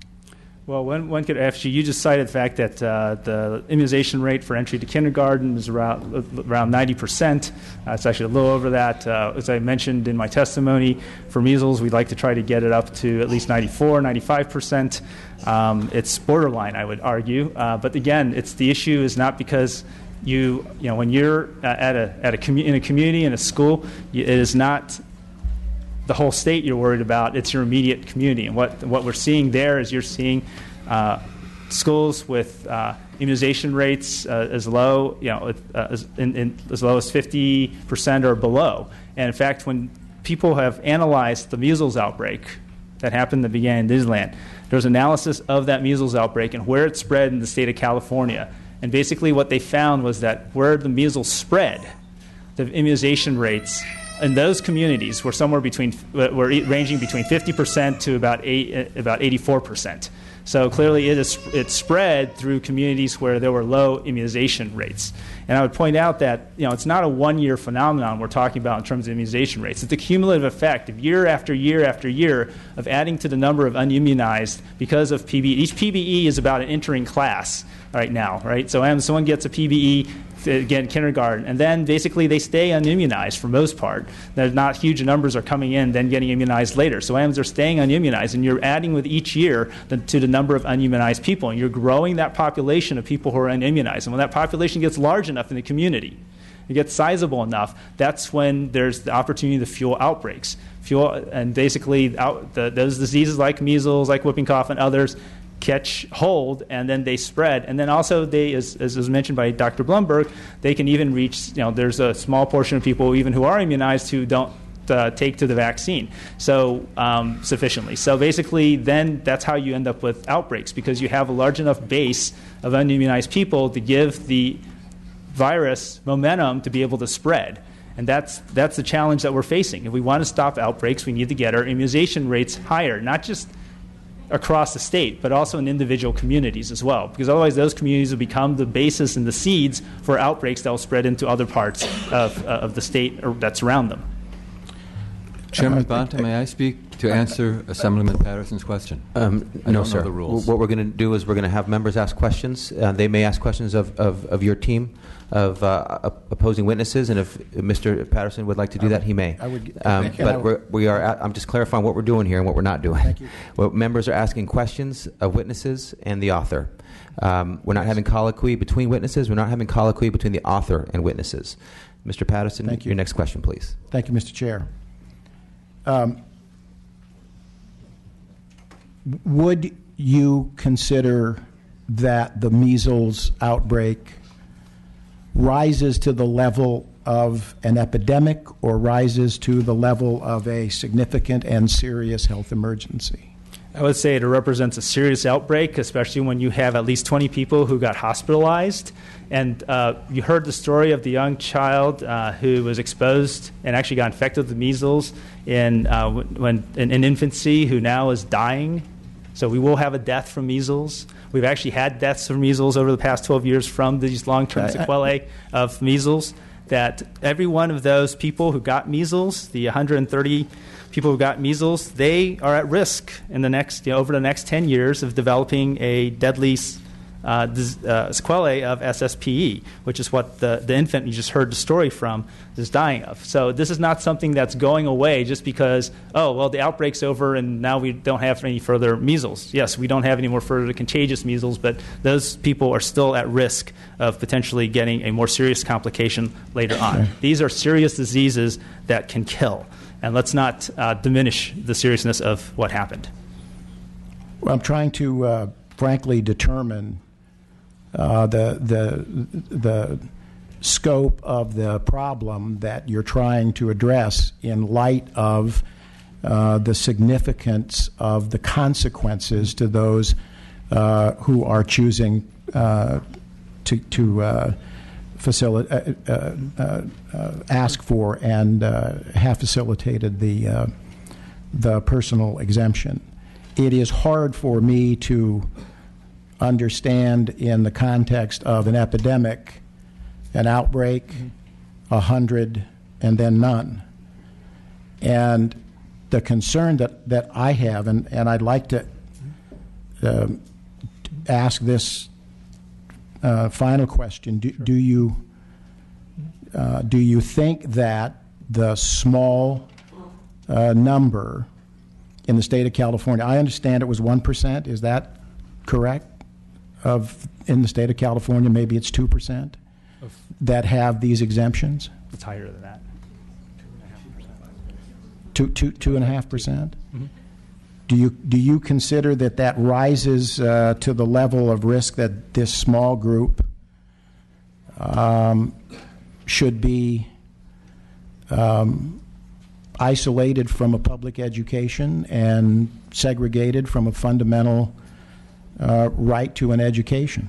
Well, one could actually, you just cited the fact that the immunization rate for entry to kindergarten is around 90%. It's actually a little over that. As I mentioned in my testimony, for measles, we'd like to try to get it up to at least 95%. It's borderline, I would argue. But again, the issue is not because when you're in a community, in a school, it is not the whole state you're worried about. It's your immediate community. And what we're seeing there is you're seeing schools with immunization rates as low, as low as 50% or below. And in fact, when people have analyzed the measles outbreak that happened that began in Disneyland, there's analysis of that measles outbreak and where it spread in the state of California. And basically what they found was that where the measles spread, the immunization rates in those communities were ranging between 50% to about 84%. So clearly it spread through communities where there were low immunization rates. And I would point out that it's not a one-year phenomenon we're talking about in terms of immunization rates. It's a cumulative effect of year after year after year of adding to the number of unimmunized because of PBE. Each PBE is about an entering class right now, right? So someone gets a PBE, again, kindergarten, and then basically they stay unimmunized for most part. There's not huge numbers are coming in, then getting immunized later. So they're staying unimmunized, and you're adding with each year to the number of unimmunized people, and you're growing that population of people who are unimmunized. And when that population gets large enough in the community, it gets sizable enough, that's when there's the opportunity to fuel outbreaks. And basically, those diseases like measles, like whooping cough, and others catch hold, and then they spread. And then also, as was mentioned by Dr. Blumberg, they can even reach, there's a small portion of people even who are immunized who don't take to the vaccine sufficiently. So basically, then that's how you end up with outbreaks, because you have a large enough base of unimmunized people to give the virus momentum to be able to spread. And that's the challenge that we're facing. If we want to stop outbreaks, we need to get our immunization rates higher, not just across the state, but also in individual communities as well, because otherwise those communities will become the basis and the seeds for outbreaks that will spread into other parts of the state that's around them. Chairman Bonta, may I speak to answer Assemblyman Patterson's question? No, sir. Know the rules. What we're going to do is we're going to have members ask questions. They may ask questions of your team, of opposing witnesses, and if Mr. Patterson would like to do that, he may. I'm just clarifying what we're doing here and what we're not doing. Thank you. Well, members are asking questions of witnesses and the author. We're not having colloquy between witnesses. We're not having colloquy between the author and witnesses. Mr. Patterson, Thank you. Your next question, please. Thank you, Mr. Chair. Would you consider that the measles outbreak rises to the level of an epidemic or rises to the level of a significant and serious health emergency? I would say it represents a serious outbreak, especially when you have at least 20 people who got hospitalized. And you heard the story of the young child who was exposed and actually got infected with measles in infancy, who now is dying. So we will have a death from measles. We've actually had deaths from measles over the past 12 years from these long-term sequelae of measles. That every one of those people who got measles, the 130 people who got measles, they are at risk in the next, over the next 10 years of developing a deadly sequelae of SSPE, which is what the infant you just heard the story from is dying of. So this is not something that's going away just because, the outbreak's over and now we don't have any further measles. Yes, we don't have any more further contagious measles, but those people are still at risk of potentially getting a more serious complication later on. Okay. These are serious diseases that can kill. And let's not diminish the seriousness of what happened. Well, I'm trying to, frankly, determine the scope of the problem that you're trying to address in light of the significance of the consequences to those who are choosing to ask for and have facilitated the personal exemption. It is hard for me to understand in the context of an epidemic, an outbreak, 100, and then none. And the concern that I have, and I'd like to ask this final question: Do you think that the small number in the state of California? I understand it was 1%. Is that correct? In the state of California, maybe it's 2% that have these exemptions. It's higher than that. 2.5%. Do you consider that rises to the level of risk that this small group should be isolated from a public education and segregated from a fundamental right to an education?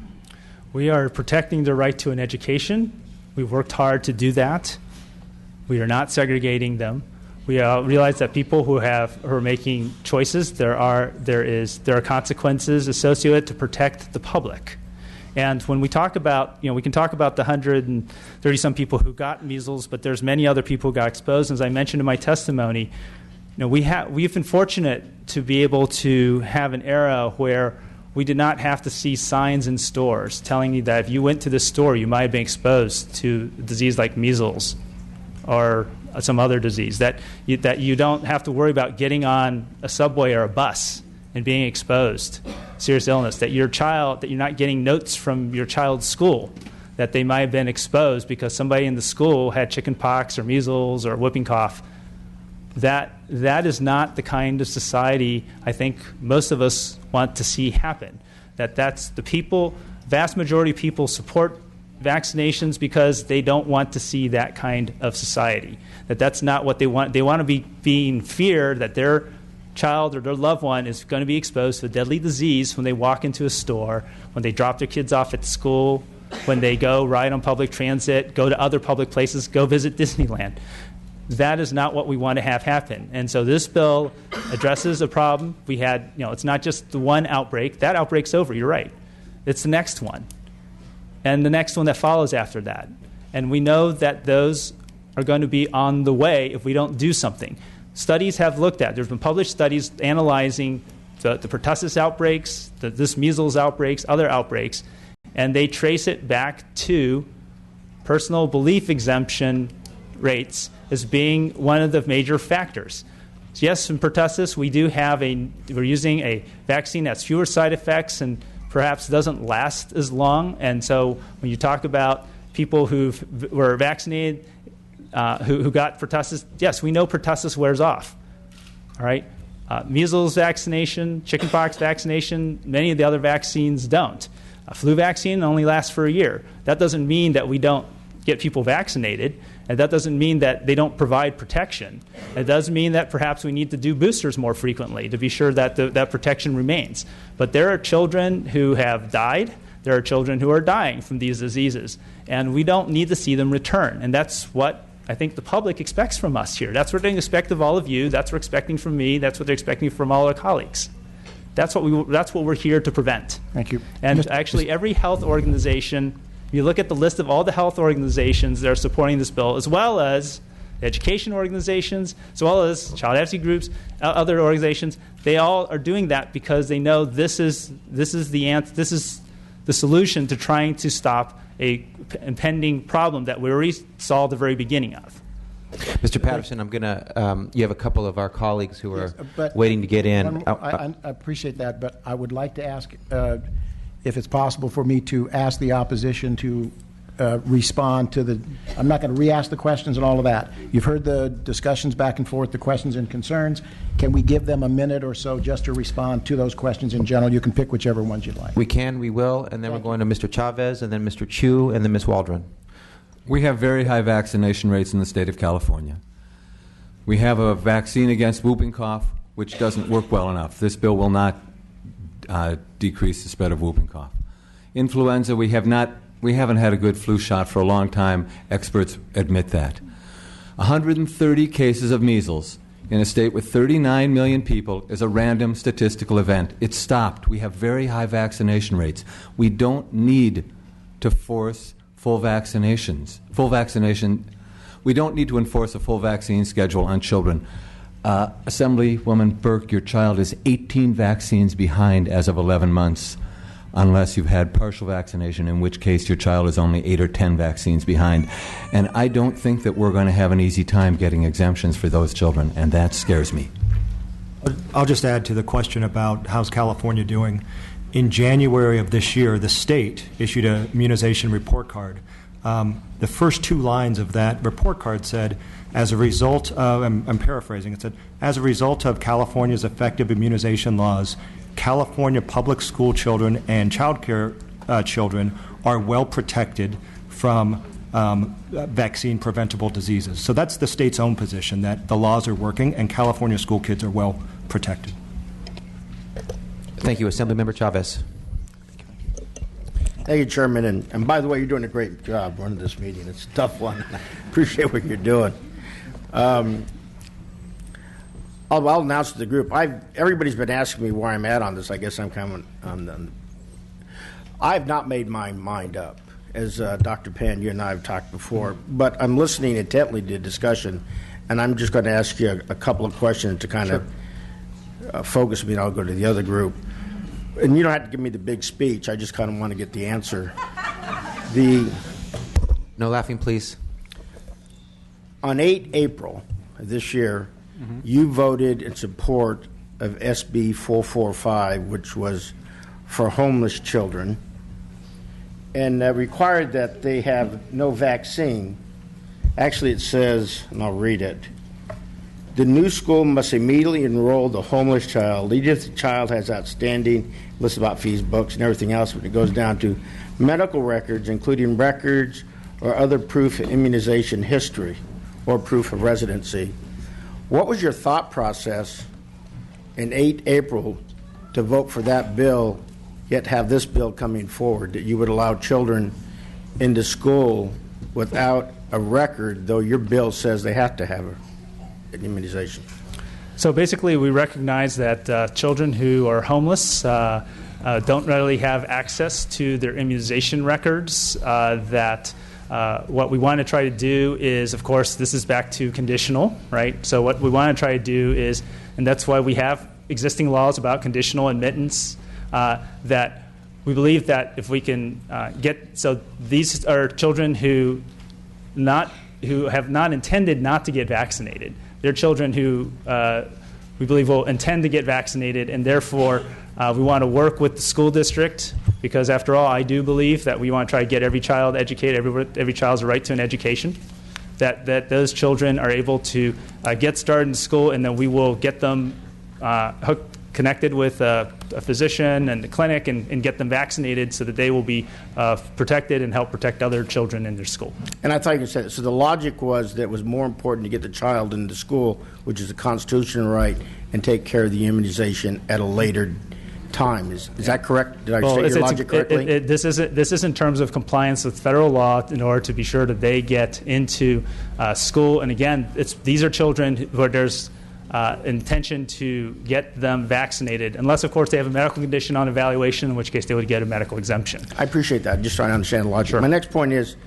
We are protecting the right to an education. We've worked hard to do that. We are not segregating them. We realize that people who are making choices, there are consequences associated to protect the public. And when we talk about, we can talk about the 130-some people who got measles, but there's many other people who got exposed. As I mentioned in my testimony, we've been fortunate to be able to have an era where we did not have to see signs in stores telling you that if you went to this store, you might have been exposed to a disease like measles or some other disease, that you don't have to worry about getting on a subway or a bus and being exposed to serious illness, that you're not getting notes from your child's school that they might have been exposed because somebody in the school had chicken pox or measles or whooping cough. That is not the kind of society I think most of us want to see happen. That's the people, vast majority of people support vaccinations because they don't want to see that kind of society. That's not what they want. They want to be in fear that their child or their loved one is going to be exposed to a deadly disease when they walk into a store, when they drop their kids off at school, when they go ride on public transit, go to other public places, go visit Disneyland. That is not what we want to have happen. And so this bill addresses a problem. We had, it's not just the one outbreak. That outbreak's over, you're right. It's the next one. And the next one that follows after that. And we know that those are going to be on the way if we don't do something. Studies have looked at, there's been published studies analyzing the pertussis outbreaks, this measles outbreaks, other outbreaks, and they trace it back to personal belief exemption rates as being one of the major factors. So yes, in pertussis, we're using a vaccine that has fewer side effects and perhaps doesn't last as long. And so when you talk about people who were vaccinated, who got pertussis, yes, we know pertussis wears off. All right, measles vaccination, chickenpox vaccination, many of the other vaccines don't. A flu vaccine only lasts for a year. That doesn't mean that we don't get people vaccinated, and that doesn't mean that they don't provide protection. It does mean that perhaps we need to do boosters more frequently to be sure that that protection remains. But there are children who have died. There are children who are dying from these diseases, and we don't need to see them return. And that's what I think the public expects from us here. That's what they expect of all of you. That's what they're expecting from me. That's what they're expecting from all our colleagues. That's what we're here to prevent. Thank you. And actually, every health organization, you look at the list of all the health organizations that are supporting this bill, as well as education organizations, as well as child advocacy groups, other organizations, they all are doing that because they know this is the solution to trying to stop a impending problem that we already saw at the very beginning of. Mr. Patterson, I'm going to, you have a couple of our colleagues who are waiting to get in. I appreciate that, but I would like to ask if it's possible for me to ask the opposition to respond to the, I'm not going to re-ask the questions and all of that. You've heard the discussions back and forth, the questions and concerns. Can we give them a minute or so just to respond to those questions in general? You can pick whichever ones you'd like. We can, we will, and then we're going to Mr. Chavez, and then Mr. Chu, and then Ms. Waldron. We have very high vaccination rates in the state of California. We have a vaccine against whooping cough, which doesn't work well enough. This bill will not decrease the spread of whooping cough. Influenza, we haven't had a good flu shot for a long time. Experts admit that. 130 cases of measles in a state with 39 million people is a random statistical event. It's stopped. We have very high vaccination rates. We don't need to force full vaccination. We don't need to enforce a full vaccine schedule on children. Assemblywoman Burke, your child is 18 vaccines behind as of 11 months, unless you've had partial vaccination, in which case your child is only 8 or 10 vaccines behind. And I don't think that we're going to have an easy time getting exemptions for those children, and that scares me. I'll just add to the question about how's California doing. In January of this year, the state issued an immunization report card. The first two lines of that report card said, as a result of, I'm paraphrasing, it said, as a result of California's effective immunization laws, California public school children and child care children are well protected from vaccine preventable diseases. So that's the state's own position, that the laws are working and California school kids are well protected. Thank you. Assemblymember Chavez. Thank you, Chairman. And by the way, you're doing a great job running this meeting. It's a tough one. I appreciate what you're doing. I'll announce to the group. Everybody's been asking me where I'm at on this. I guess I'm coming on. I've not made my mind up, as Dr. Pan, you and I have talked before. But I'm listening intently to the discussion, and I'm just going to ask you a couple of questions to kind of focus me, and I'll go to the other group. And you don't have to give me the big speech. I just kind of want to get the answer. No laughing, please. On 8 April of this year, you voted in support of SB 445, which was for homeless children. and required that they have no vaccine. Actually, it says, and I'll read it, the new school must immediately enroll the homeless child, even if the child has outstanding lists about fees, books, and everything else, but it goes down to medical records, including records or other proof of immunization history or proof of residency. What was your thought process in 8 April to vote for that bill, yet have this bill coming forward, that you would allow children into school without a record, though your bill says they have to have an immunization? So basically, we recognize that children who are homeless don't really have access to their immunization records. What we want to try to do is, of course, this is back to conditional, right? So what we want to try to do is, and that's why we have existing laws about conditional admittance, that we believe that if we can so these are children who have not intended not to get vaccinated. They're children who we believe will intend to get vaccinated, and therefore we want to work with the school district, because after all, I do believe that we want to try to get every child educated. Every child's a right to an education. That those children are able to get started in school, and then we will get them connected with a physician and the clinic and get them vaccinated so that they will be protected and help protect other children in their school. And I thought you said, so the logic was that it was more important to get the child into school, which is a constitutional right, and take care of the immunization at a later time. Is that correct? Did I state your logic correctly? This is in terms of compliance with federal law in order to be sure that they get into school. And again, these are children who there's intention to get them vaccinated, unless, of course, they have a medical condition on evaluation, in which case they would get a medical exemption. I appreciate that. I'm just trying to understand the logic. Sure. My next point is,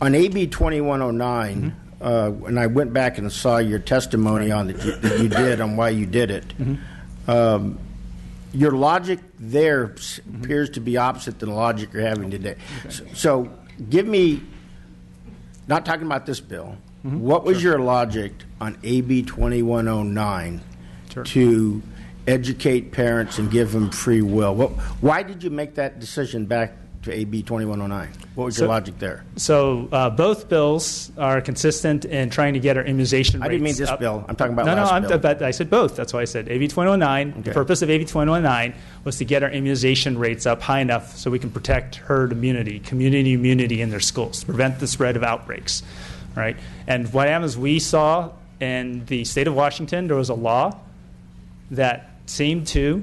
on AB 2109, and I went back and saw your testimony on that you did on why you did it. Your logic there appears to be opposite than the logic you're having today. So give me, not talking about this bill, what was your logic on AB 2109 to educate parents and give them free will? Why did you make that decision back to AB 2109? What was your logic there? So both bills are consistent in trying to get our immunization rates I didn't mean this up. bill. I'm talking about last bill. But I said both. That's why I said AB 2109. Okay. The purpose of AB 2109 was to get our immunization rates up high enough so we can protect herd immunity, community immunity in their schools, to prevent the spread of outbreaks. Right? And what happens, we saw in the state of Washington, there was a law that seemed to,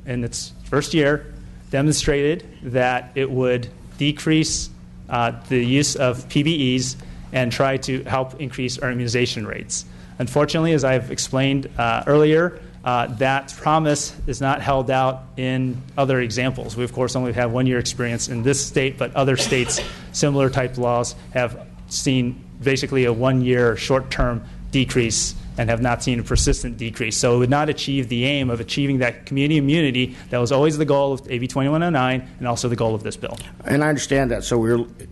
in its first year, demonstrated that it would decrease the use of PBEs and try to help increase our immunization rates. Unfortunately, as I've explained earlier, that promise is not held out in other examples. We, of course, only have 1 year experience in this state, but other states, similar type laws, have seen basically a 1 year short-term decrease and have not seen a persistent decrease. So it would not achieve the aim of achieving that community immunity that was always the goal of AB 2109 and also the goal of this bill. And I understand that.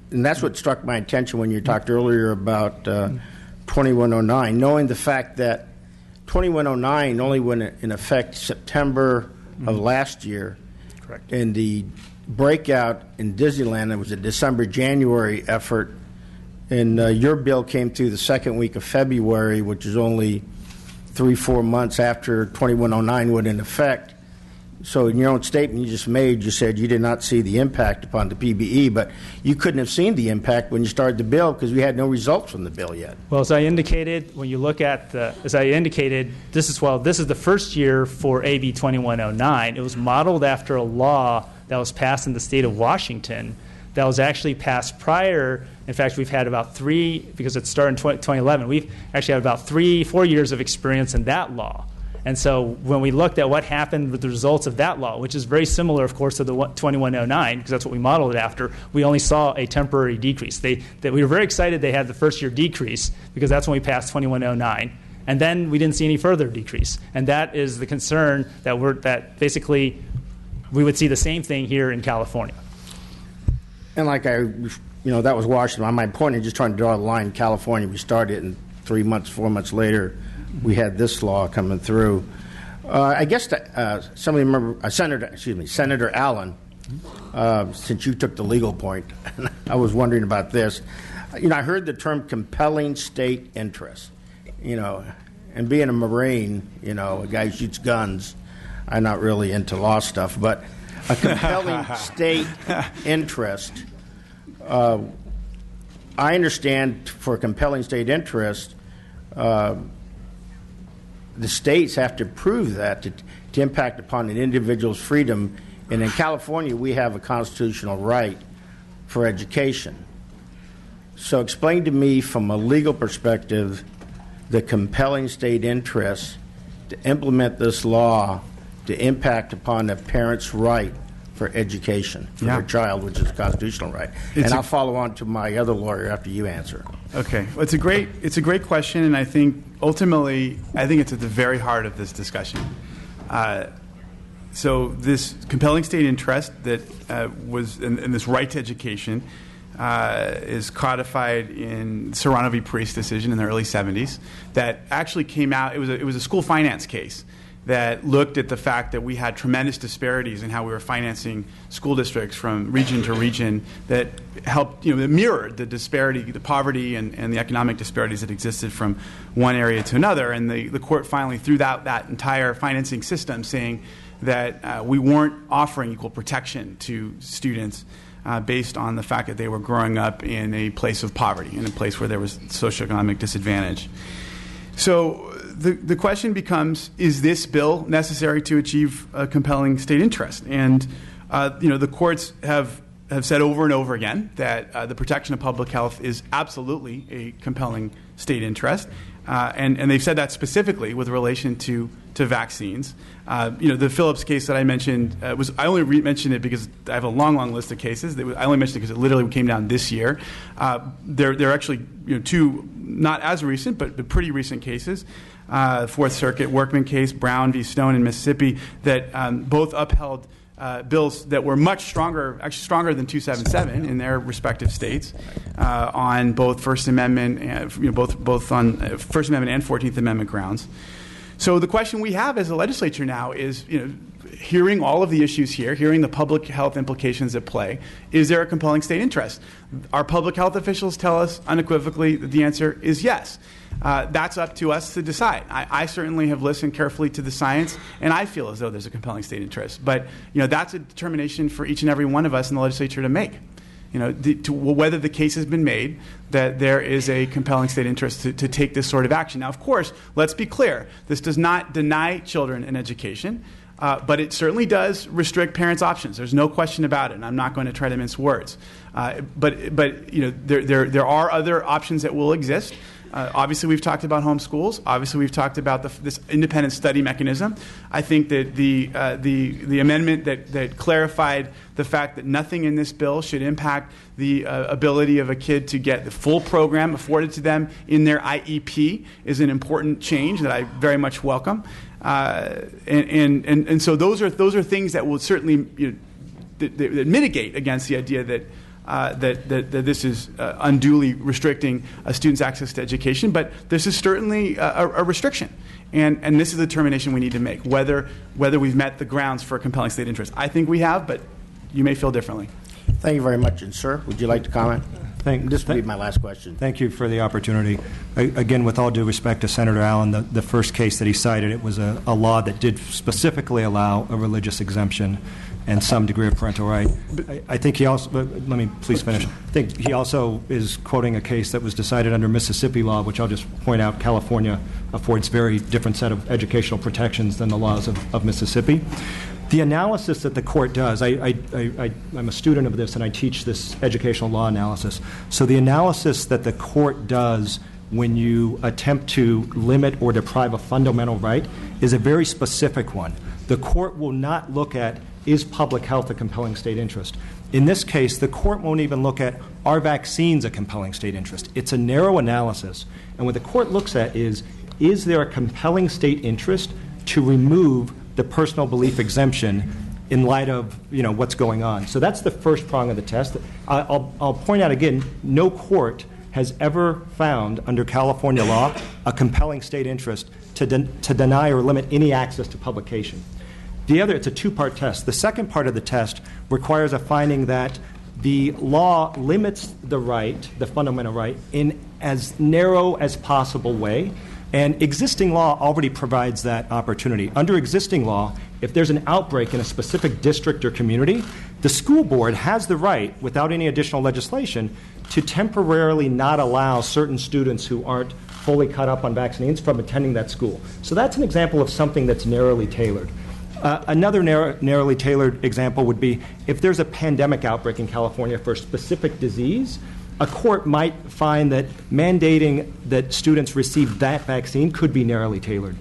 And that's what struck my attention when you talked earlier about 2109, knowing the fact that 2109 only went in effect September of last year. Correct. And the breakout in Disneyland, it was a December-January effort. And your bill came through the second week of February, which is only 3-4 months after 2109 went into effect. So in your own statement you just made, you said you did not see the impact upon the PBE, but you couldn't have seen the impact when you started the bill because we had no results from the bill yet. Well, as I indicated, when you look at this is the first year for AB 2109. It was modeled after a law that was passed in the state of Washington that was actually passed prior. In fact, we've had about because it started in 2011, we've actually had about 3-4 years of experience in that law. And so when we looked at what happened with the results of that law, which is very similar, of course, to the 2109, because that's what we modeled it after, we only saw a temporary decrease. We were very excited they had the first year decrease because that's when we passed 2109. And then we didn't see any further decrease. And that is the concern that basically we would see the same thing here in California. And that was Washington. My point is just trying to draw a line in California. We started, and 4 months later, we had this law coming through. I guess somebody remember Senator Allen since you took the legal point. I was wondering about this. I heard the term compelling state interest, and being a Marine, a guy who shoots guns, I'm not really into law stuff, but a compelling state interest, I understand for compelling state interest, the states have to prove that to impact upon an individual's freedom. And in California, we have a constitutional right for education. So explain to me from a legal perspective the compelling state interest to implement this law to impact upon a parent's right for education for their child, which is a constitutional right. And I'll follow on to my other lawyer after you answer. Okay. Well, it's a great question, and I think ultimately, it's at the very heart of this discussion. So this compelling state interest that was in this right to education is codified in Serrano v. Priest decision in the early 70s that actually came out. It was a school finance case that looked at the fact that we had tremendous disparities in how we were financing school districts from region to region that helped, that mirrored the disparity, the poverty and the economic disparities that existed from one area to another. And the court finally threw out that entire financing system, saying that we weren't offering equal protection to students based on the fact that they were growing up in a place of poverty, in a place where there was socioeconomic disadvantage. So the question becomes, is this bill necessary to achieve a compelling state interest? And the courts have said over and over again that the protection of public health is absolutely a compelling state interest. And they've said that specifically with relation to vaccines. The Phillips case that I mentioned I only mentioned it because I have a long list of cases. I only mentioned it because it literally came down this year. There are actually two not as recent but pretty recent cases. Fourth Circuit Workman case, Brown v. Stone in Mississippi, that both upheld bills that were much stronger, actually stronger than 277 in their respective states, on both First Amendment and both on First Amendment and 14th Amendment grounds. So the question we have as a legislature now is, hearing all of the issues here, hearing the public health implications at play, is there a compelling state interest? Our public health officials tell us unequivocally that the answer is yes. That's up to us to decide. I certainly have listened carefully to the science, and I feel as though there's a compelling state interest. But that's a determination for each and every one of us in the legislature to make. Whether the case has been made that there is a compelling state interest to take this sort of action. Now, of course, let's be clear. This does not deny children an education, but it certainly does restrict parents' options. There's no question about it, and I'm not going to try to mince words. But there are other options that will exist. Obviously, we've talked about homeschools. Obviously, we've talked about this independent study mechanism. I think that the amendment that clarified the fact that nothing in this bill should impact the ability of a kid to get the full program afforded to them in their IEP is an important change that I very much welcome. And so those are things that will certainly that mitigate against the idea that this is unduly restricting a student's access to education, but this is certainly a restriction. And this is a determination we need to make, whether we've met the grounds for a compelling state interest. I think we have, but you may feel differently. Thank you very much. And, sir, would you like to comment? This will be my last question. Thank you for the opportunity. Again, with all due respect to Senator Allen, the first case that he cited, it was a law that did specifically allow a religious exemption and some degree of parental right. I think he also, let me please finish. I think he also is quoting a case that was decided under Mississippi law, which I'll just point out California affords very different set of educational protections than the laws of Mississippi. The analysis that the court does, I'm a student of this and I teach this educational law analysis. So the analysis that the court does when you attempt to limit or deprive a fundamental right is a very specific one. The court will not look at, is public health a compelling state interest? In this case, the court won't even look at, are vaccines a compelling state interest? It's a narrow analysis. And what the court looks at is there a compelling state interest to remove the personal belief exemption in light of what's going on? So that's the first prong of the test. I'll point out again, no court has ever found under California law a compelling state interest to deny or limit any access to publication. It's a two-part test. The second part of the test requires a finding that the law limits the right, the fundamental right, in as narrow as possible way. And existing law already provides that opportunity. Under existing law, if there's an outbreak in a specific district or community, the school board has the right, without any additional legislation, to temporarily not allow certain students who aren't fully caught up on vaccines from attending that school. So that's an example of something that's narrowly tailored. Another narrowly tailored example would be if there's a pandemic outbreak in California for a specific disease, a court might find that mandating that students receive that vaccine could be narrowly tailored.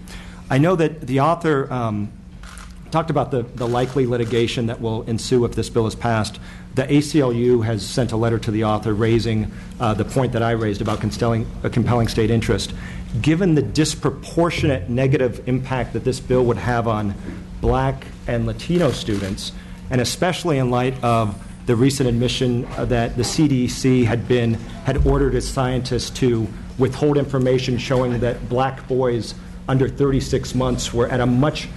I know that the author talked about the likely litigation that will ensue if this bill is passed. The ACLU has sent a letter to the author raising the point that I raised about compelling state interest. Given the disproportionate negative impact that this bill would have on Black and Latino students, and especially in light of the recent admission that the CDC had ordered its scientists to withhold information showing that Black boys under 36 months were much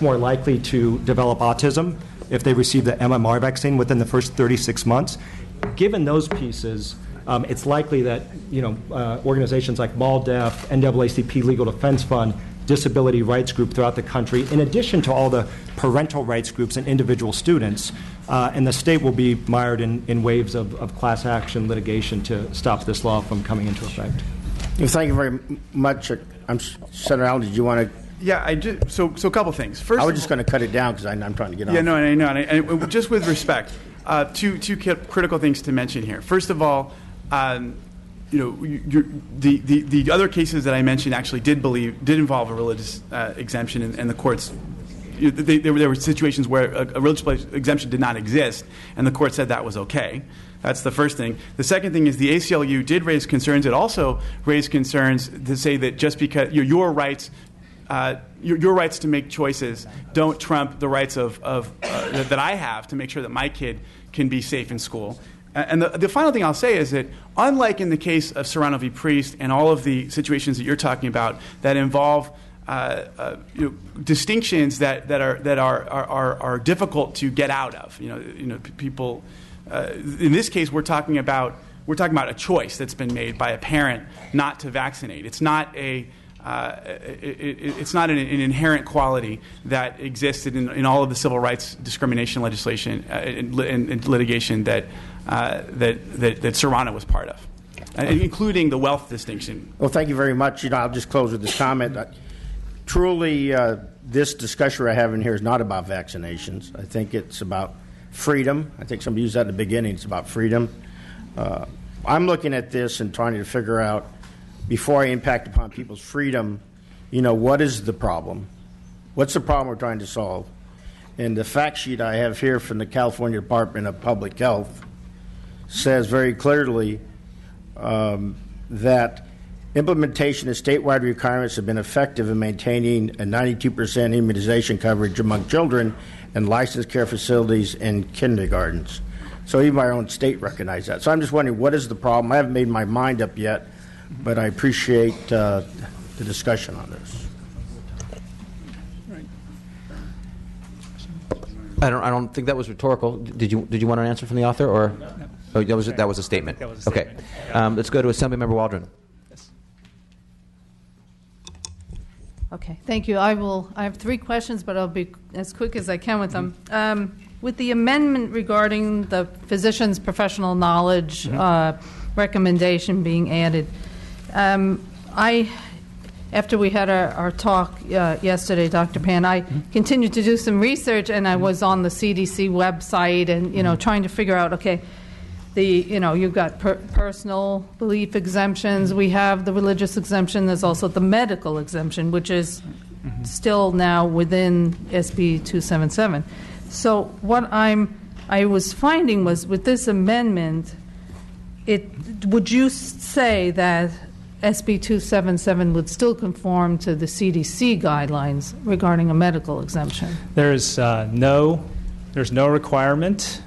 more likely to develop autism if they received the MMR vaccine within the first 36 months. Given those pieces, it's likely that organizations like MALDEF, NAACP Legal Defense Fund, disability rights group throughout the country, in addition to all the parental rights groups and individual students, and the state will be mired in waves of class action litigation to stop this law from coming into effect. Well, thank you very much. Senator Allen, did you want to? Yeah, so a couple things. First, I was just going to cut it down because I'm trying to get on. Yeah, no, I know. And just with respect, two critical things to mention here. First of all, the other cases that I mentioned actually did involve a religious exemption, and the courts. There were situations where a religious exemption did not exist, and the court said that was okay. That's the first thing. The second thing is the ACLU did raise concerns. It also raised concerns to say that just because your rights to make choices don't trump the rights that I have to make sure that my kid can be safe in school. And the final thing I'll say is that, unlike in the case of Serrano v. Priest and all of the situations that you're talking about that involve distinctions that are difficult to get out of, people. In this case, we're talking about a choice that's been made by a parent not to vaccinate. It's not it's not an inherent quality that existed in all of the civil rights discrimination legislation and litigation that Serrano was part of, including the wealth distinction. Well, thank you very much. I'll just close with this comment. Truly, this discussion we're having here is not about vaccinations. I think it's about freedom. I think somebody used that in the beginning. It's about freedom. I'm looking at this and trying to figure out, before I impact upon people's freedom, what is the problem? What's the problem we're trying to solve? And the fact sheet I have here from the California Department of Public Health says very clearly that implementation of statewide requirements have been effective in maintaining a 92% immunization coverage among children in licensed care facilities and kindergartens. So even our own state recognized that. So I'm just wondering, what is the problem? I haven't made my mind up yet, but I appreciate the discussion on this. I don't think that was rhetorical. Did you want an answer from the author, or? No. Oh, that was a statement. That was a statement. Okay. Let's go to Assemblymember Waldron. Yes. Okay, thank you. I have three questions, but I'll be as quick as I can with them. With the amendment regarding the physician's professional knowledge recommendation being added, after we had our talk yesterday, Dr. Pan, I continued to do some research, and I was on the CDC website and, trying to figure out, okay, you've got personal belief exemptions. We have the religious exemption. There's also the medical exemption, which is still now within SB 277. So what I was finding was, with this amendment, would you say that SB 277 would still conform to the CDC guidelines regarding a medical exemption? There's no requirement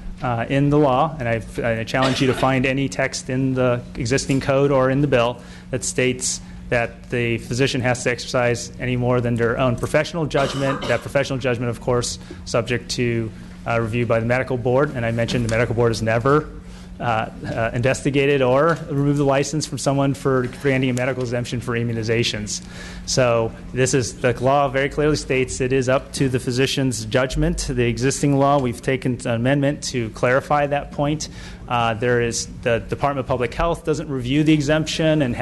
in the law, and I challenge you to find any text in the existing code or in the bill that states that the physician has to exercise any more than their own professional judgment. That professional judgment, of course, subject to review by the medical board. And I mentioned the medical board has never investigated or removed the license from someone for granting a medical exemption for immunizations. So the law very clearly states it is up to the physician's judgment. The existing law, we've taken an amendment to clarify that point. The Department of Public Health doesn't review the exemption and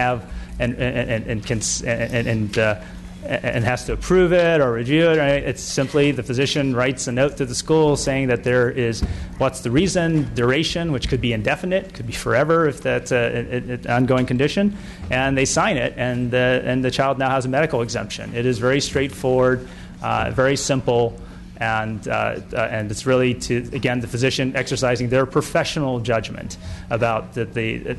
has to approve it or review it. Right? It's simply the physician writes a note to the school saying that there is what's the reason, duration, which could be indefinite, could be forever if that's an ongoing condition, and they sign it, and the child now has a medical exemption. It is very straightforward, very simple. And it's really the physician exercising their professional judgment about if the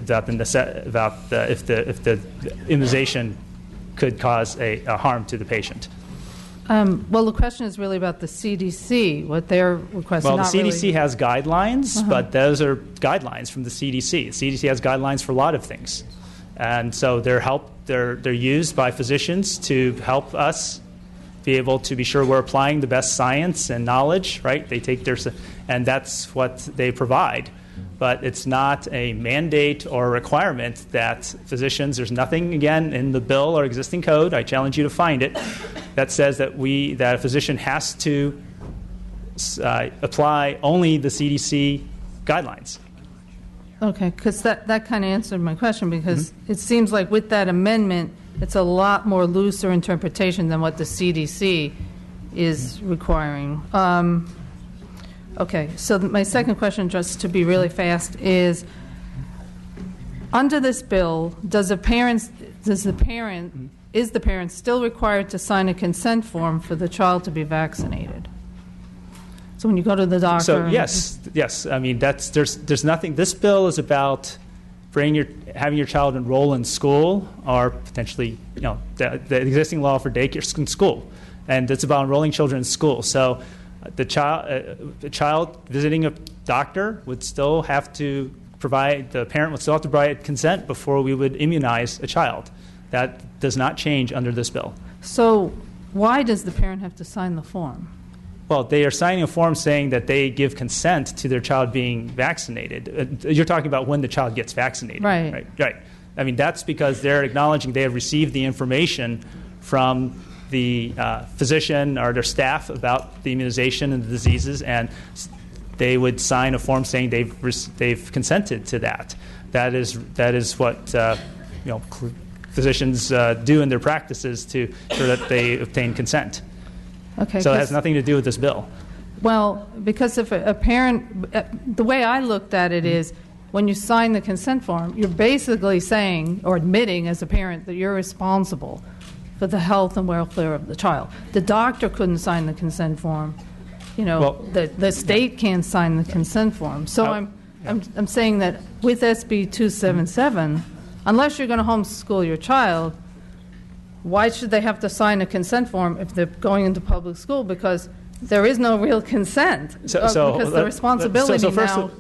immunization could cause a harm to the patient. Well, the question is really about the CDC, what they're requesting. Well, the CDC has guidelines, but those are guidelines from the CDC. The CDC has guidelines for a lot of things, and so they're used by physicians to help us be able to be sure we're applying the best science and knowledge, right? They take and that's what they provide. But it's not a mandate or a requirement that physicians, there's nothing, again, in the bill or existing code, I challenge you to find it, that says that a physician has to apply only the CDC guidelines. Okay, because that kind of answered my question, because it seems like with that amendment, it's a lot more looser interpretation than what the CDC is requiring. Okay, so my second question, just to be really fast, is under this bill, is the parent still required to sign a consent form for the child to be vaccinated? So when you go to the doctor. So yes. I mean, there's nothing. This bill is about having your child enroll in school, or potentially, the existing law for daycare in school, and it's about enrolling children in school. So the child visiting a doctor would still have to the parent would still have to provide consent before we would immunize a child. That does not change under this bill. So why does the parent have to sign the form? Well, they are signing a form saying that they give consent to their child being vaccinated. You're talking about when the child gets vaccinated. Right. I mean, that's because they're acknowledging they have received the information from the physician or their staff about the immunization and the diseases, and they would sign a form saying they've consented to that. That is what physicians do in their practices to ensure that they obtain consent. Okay. So it has nothing to do with this bill. Well, because if a parent, the way I looked at it is, when you sign the consent form, you're basically saying or admitting as a parent that you're responsible for the health and welfare of the child. The doctor couldn't sign the consent form. The state can't sign the consent form. So I'm saying that with SB 277, unless you're going to homeschool your child, why should they have to sign a consent form if they're going into public school? Because there is no real consent. Because the responsibility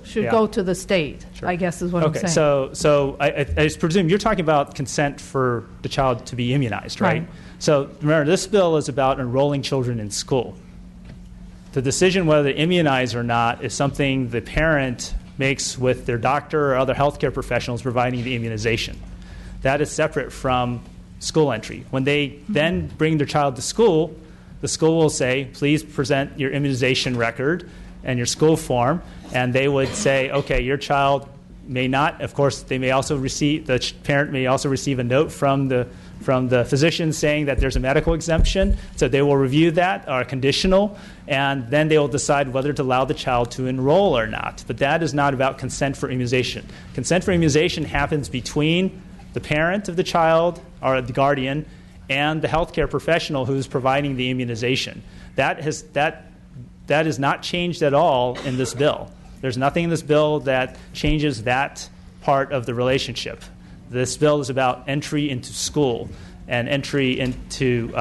should go to the state, I guess is what I'm saying. So I presume you're talking about consent for the child to be immunized, right? So remember, this bill is about enrolling children in school. The decision whether to immunize or not is something the parent makes with their doctor or other healthcare professionals providing the immunization. That is separate from school entry. When they then bring their child to school, the school will say, please present your immunization record and your school form, and they would say, okay, your child may not, of course, the parent may also receive a note from the physician saying that there's a medical exemption, so they will review that, or conditional, and then they will decide whether to allow the child to enroll or not. But that is not about consent for immunization. Consent for immunization happens between the parent of the child or the guardian and the healthcare professional who is providing the immunization. That is not changed at all in this bill. There's nothing in this bill that changes that part of the relationship. This bill is about entry into school and entry into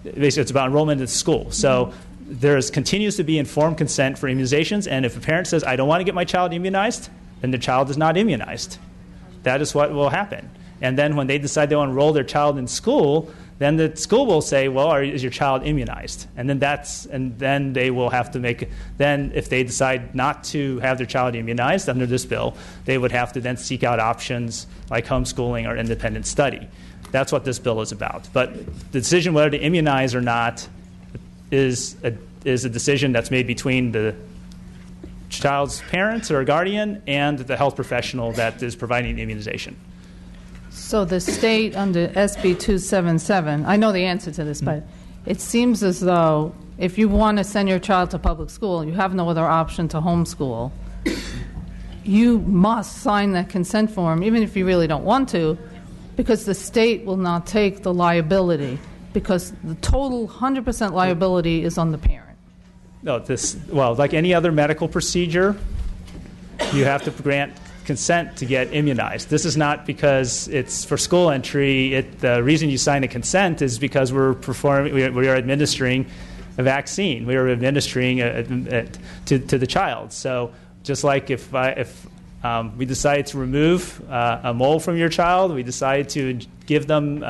basically it's about enrollment in school. So there continues to be informed consent for immunizations, and if a parent says, I don't want to get my child immunized, then the child is not immunized. That is what will happen. And then when they decide they'll enroll their child in school, then the school will say, well, is your child immunized? And then they will have to then if they decide not to have their child immunized under this bill, they would have to then seek out options like homeschooling or independent study. That's what this bill is about. But the decision whether to immunize or not is a decision that's made between the child's parents or guardian and the health professional that is providing the immunization. So the state under SB 277, I know the answer to this, but it seems as though if you want to send your child to public school, you have no other option to homeschool, you must sign that consent form, even if you really don't want to, because the state will not take the liability, because the total 100% liability is on the parent. No, like any other medical procedure, you have to grant consent to get immunized. This is not because it's for school entry. The reason you sign a consent is because we are administering a vaccine. We are administering to the child. So just like if we decide to remove a mole from your child, we decide to give them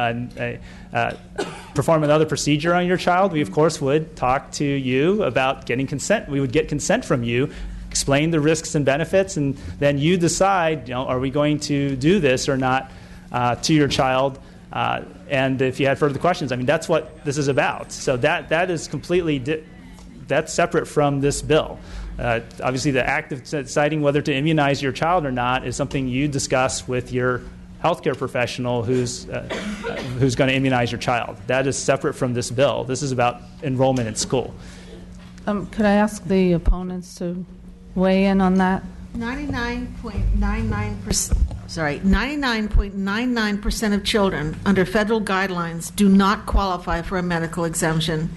perform another procedure on your child, we of course would talk to you about getting consent. We would get consent from you, explain the risks and benefits, and then you decide, are we going to do this or not to your child? And if you had further questions, that's what this is about. So that is completely that's separate from this bill. Obviously, the act of deciding whether to immunize your child or not is something you discuss with your healthcare professional who's going to immunize your child. That is separate from this bill. This is about enrollment in school. Could I ask the opponents to weigh in on that? 99.99% of children under federal guidelines do not qualify for a medical exemption.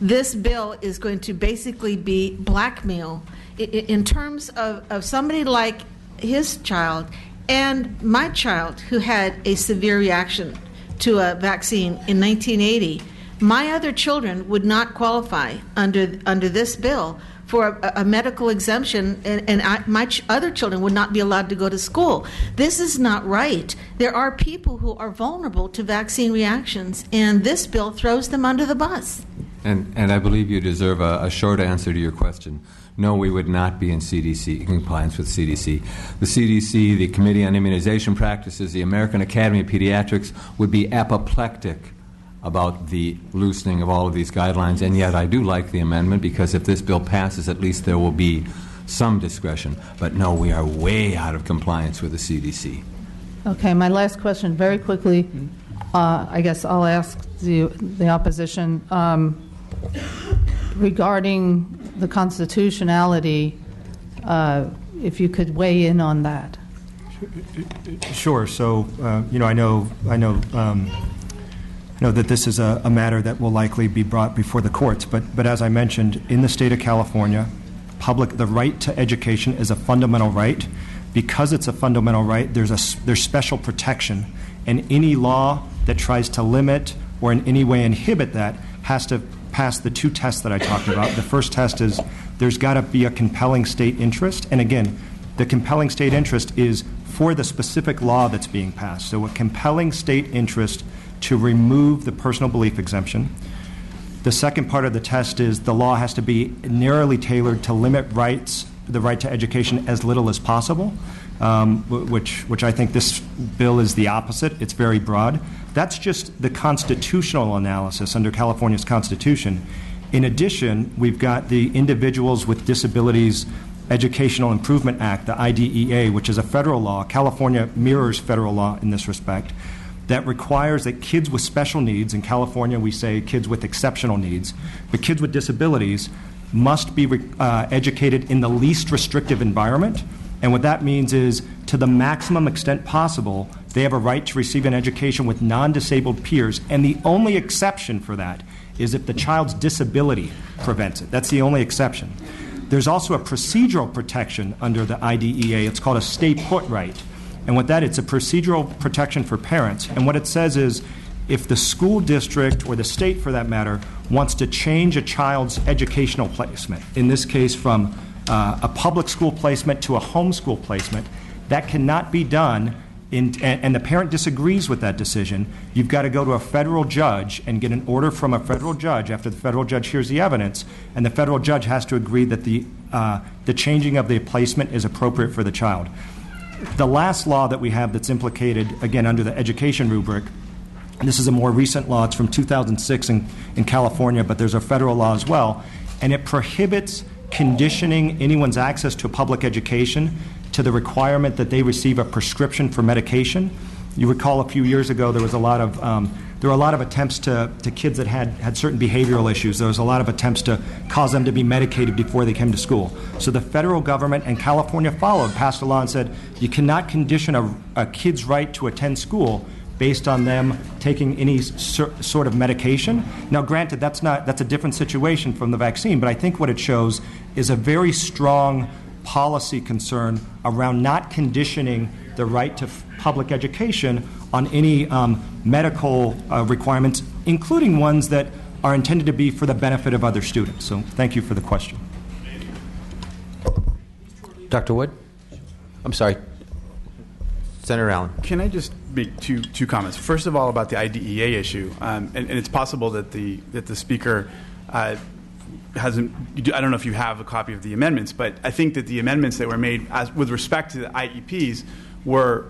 This bill is going to basically be blackmail in terms of somebody like his child and my child who had a severe reaction to a vaccine in 1980. My other children would not qualify under this bill for a medical exemption, and my other children would not be allowed to go to school. This is not right. There are people who are vulnerable to vaccine reactions, and this bill throws them under the bus. And I believe you deserve a short answer to your question. No, we would not be in compliance with CDC. The CDC, the Committee on Immunization Practices, the American Academy of Pediatrics would be apoplectic about the loosening of all of these guidelines, and yet I do like the amendment because if this bill passes, at least there will be some discretion. But no, we are way out of compliance with the CDC. Okay, my last question, very quickly. I guess I'll ask the opposition regarding the constitutionality. If you could weigh in on that. Sure. So, I know that this is a matter that will likely be brought before the courts. But as I mentioned, in the state of California, the right to education is a fundamental right. Because it's a fundamental right, there's special protection, and any law that tries to limit or in any way inhibit that has to pass the two tests that I talked about. The first test is there's got to be a compelling state interest, and again, the compelling state interest is for the specific law that's being passed. So a compelling state interest to remove the personal belief exemption. The second part of the test is the law has to be narrowly tailored to limit the right to education as little as possible, which I think this bill is the opposite. It's very broad. That's just the constitutional analysis under California's Constitution. In addition, we've got the Individuals with Disabilities Educational Improvement Act, the IDEA, which is a federal law. California mirrors federal law in this respect, that requires that kids with special needs, in California we say kids with exceptional needs, but kids with disabilities must be educated in the least restrictive environment. And what that means is, to the maximum extent possible, they have a right to receive an education with non-disabled peers. And the only exception for that is if the child's disability prevents it. That's the only exception. There's also a procedural protection under the IDEA. It's called a stay put right. And what it's a procedural protection for parents. And what it says is, if the school district, or the state for that matter, wants to change a child's educational placement, in this case from a public school placement to a homeschool placement, that cannot be done and the parent disagrees with that decision, you've got to go to a federal judge and get an order from a federal judge after the federal judge hears the evidence, and the federal judge has to agree that the changing of the placement is appropriate for the child. The last law that we have that's implicated, again, under the education rubric, and this is a more recent law, it's from 2006 in California, but there's a federal law as well, and it prohibits conditioning anyone's access to public education to the requirement that they receive a prescription for medication. You recall a few years ago there were a lot of attempts to kids that had certain behavioral issues. There was a lot of attempts to cause them to be medicated before they came to school. So the federal government and California passed a law and said you cannot condition a kid's right to attend school based on them taking any sort of medication. Now, granted, that's a different situation from the vaccine, but I think what it shows is a very strong policy concern around not conditioning the right to public education on any medical requirements, including ones that are intended to be for the benefit of other students. So thank you for the question. Dr. Wood? I'm sorry. Senator Allen. Can I just make two comments? First of all, about the IDEA issue, and it's possible that the speaker hasn't. I don't know if you have a copy of the amendments, but I think that the amendments that were made with respect to the IEPs were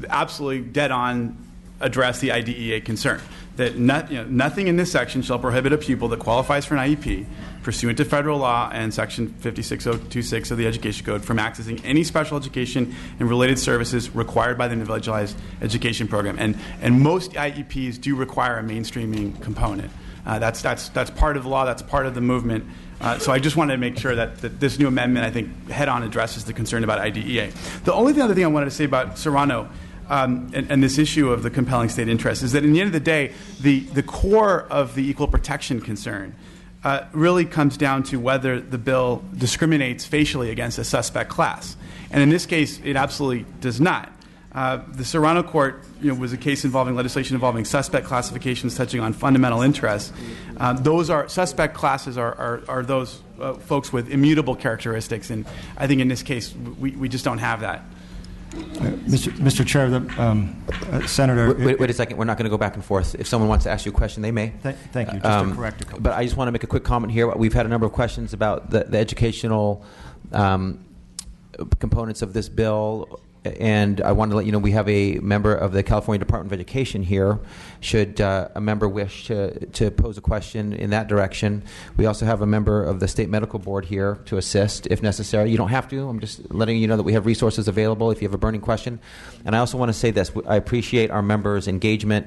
absolutely dead on address the IDEA concern. That nothing in this section shall prohibit a pupil that qualifies for an IEP pursuant to federal law and Section 56026 of the Education Code from accessing any special education and related services required by the Individualized Education Program. And most IEPs do require a mainstreaming component. That's part of the law. That's part of the movement. So I just wanted to make sure that this new amendment, I think, head-on addresses the concern about IDEA. The only other thing I wanted to say about Serrano and this issue of the compelling state interest is that in the end of the day, the core of the equal protection concern really comes down to whether the bill discriminates facially against a suspect class. And in this case, it absolutely does not. The Serrano court was a case involving legislation involving suspect classifications touching on fundamental interests. Suspect classes are those folks with immutable characteristics, and I think in this case we just don't have that. Mr. Chair, Senator. Wait a second. We're not going to go back and forth. If someone wants to ask you a question, they may. Thank you. Just to correct a couple. But I just want to make a quick comment here. We've had a number of questions about the educational components of this bill. And I wanted to let you know we have a member of the California Department of Education here. Should a member wish to pose a question in that direction, we also have a member of the State Medical Board here to assist if necessary. You don't have to. I'm just letting you know that we have resources available if you have a burning question. And I also want to say this. I appreciate our members' engagement,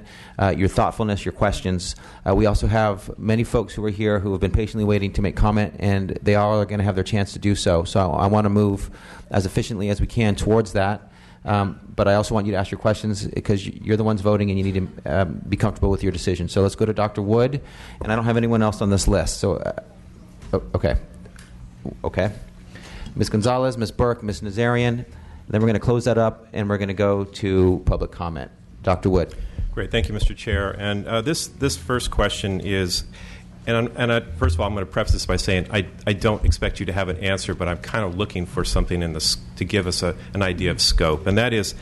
your thoughtfulness, your questions. We also have many folks who are here who have been patiently waiting to make comment, and they all are going to have their chance to do so. So I want to move as efficiently as we can towards that. But I also want you to ask your questions because you're the ones voting and you need to be comfortable with your decision. So let's go to Dr. Wood, and I don't have anyone else on this list. So, okay. Ms. Gonzalez, Ms. Burke, Ms. Nazarian. Then we're going to close that up, and we're going to go to public comment. Dr. Wood. Great. Thank you, Mr. Chair. And this first question is, first of all, I'm going to preface this by saying I don't expect you to have an answer, but I'm kind of looking for something to give us an idea of scope. And that is,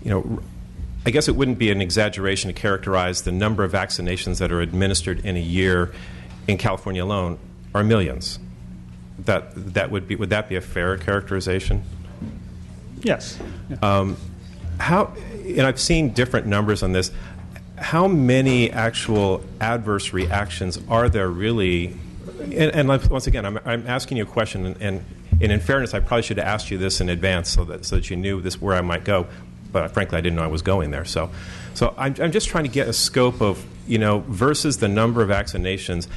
I guess it wouldn't be an exaggeration to characterize the number of vaccinations that are administered in a year in California alone are millions. Would that be a fair characterization? Yes. And I've seen different numbers on this. How many actual adverse reactions are there really? And once again, I'm asking you a question, and in fairness, I probably should have asked you this in advance so that you knew this where I might go. But frankly, I didn't know I was going there. So I'm just trying to get a scope of versus the number of vaccinations,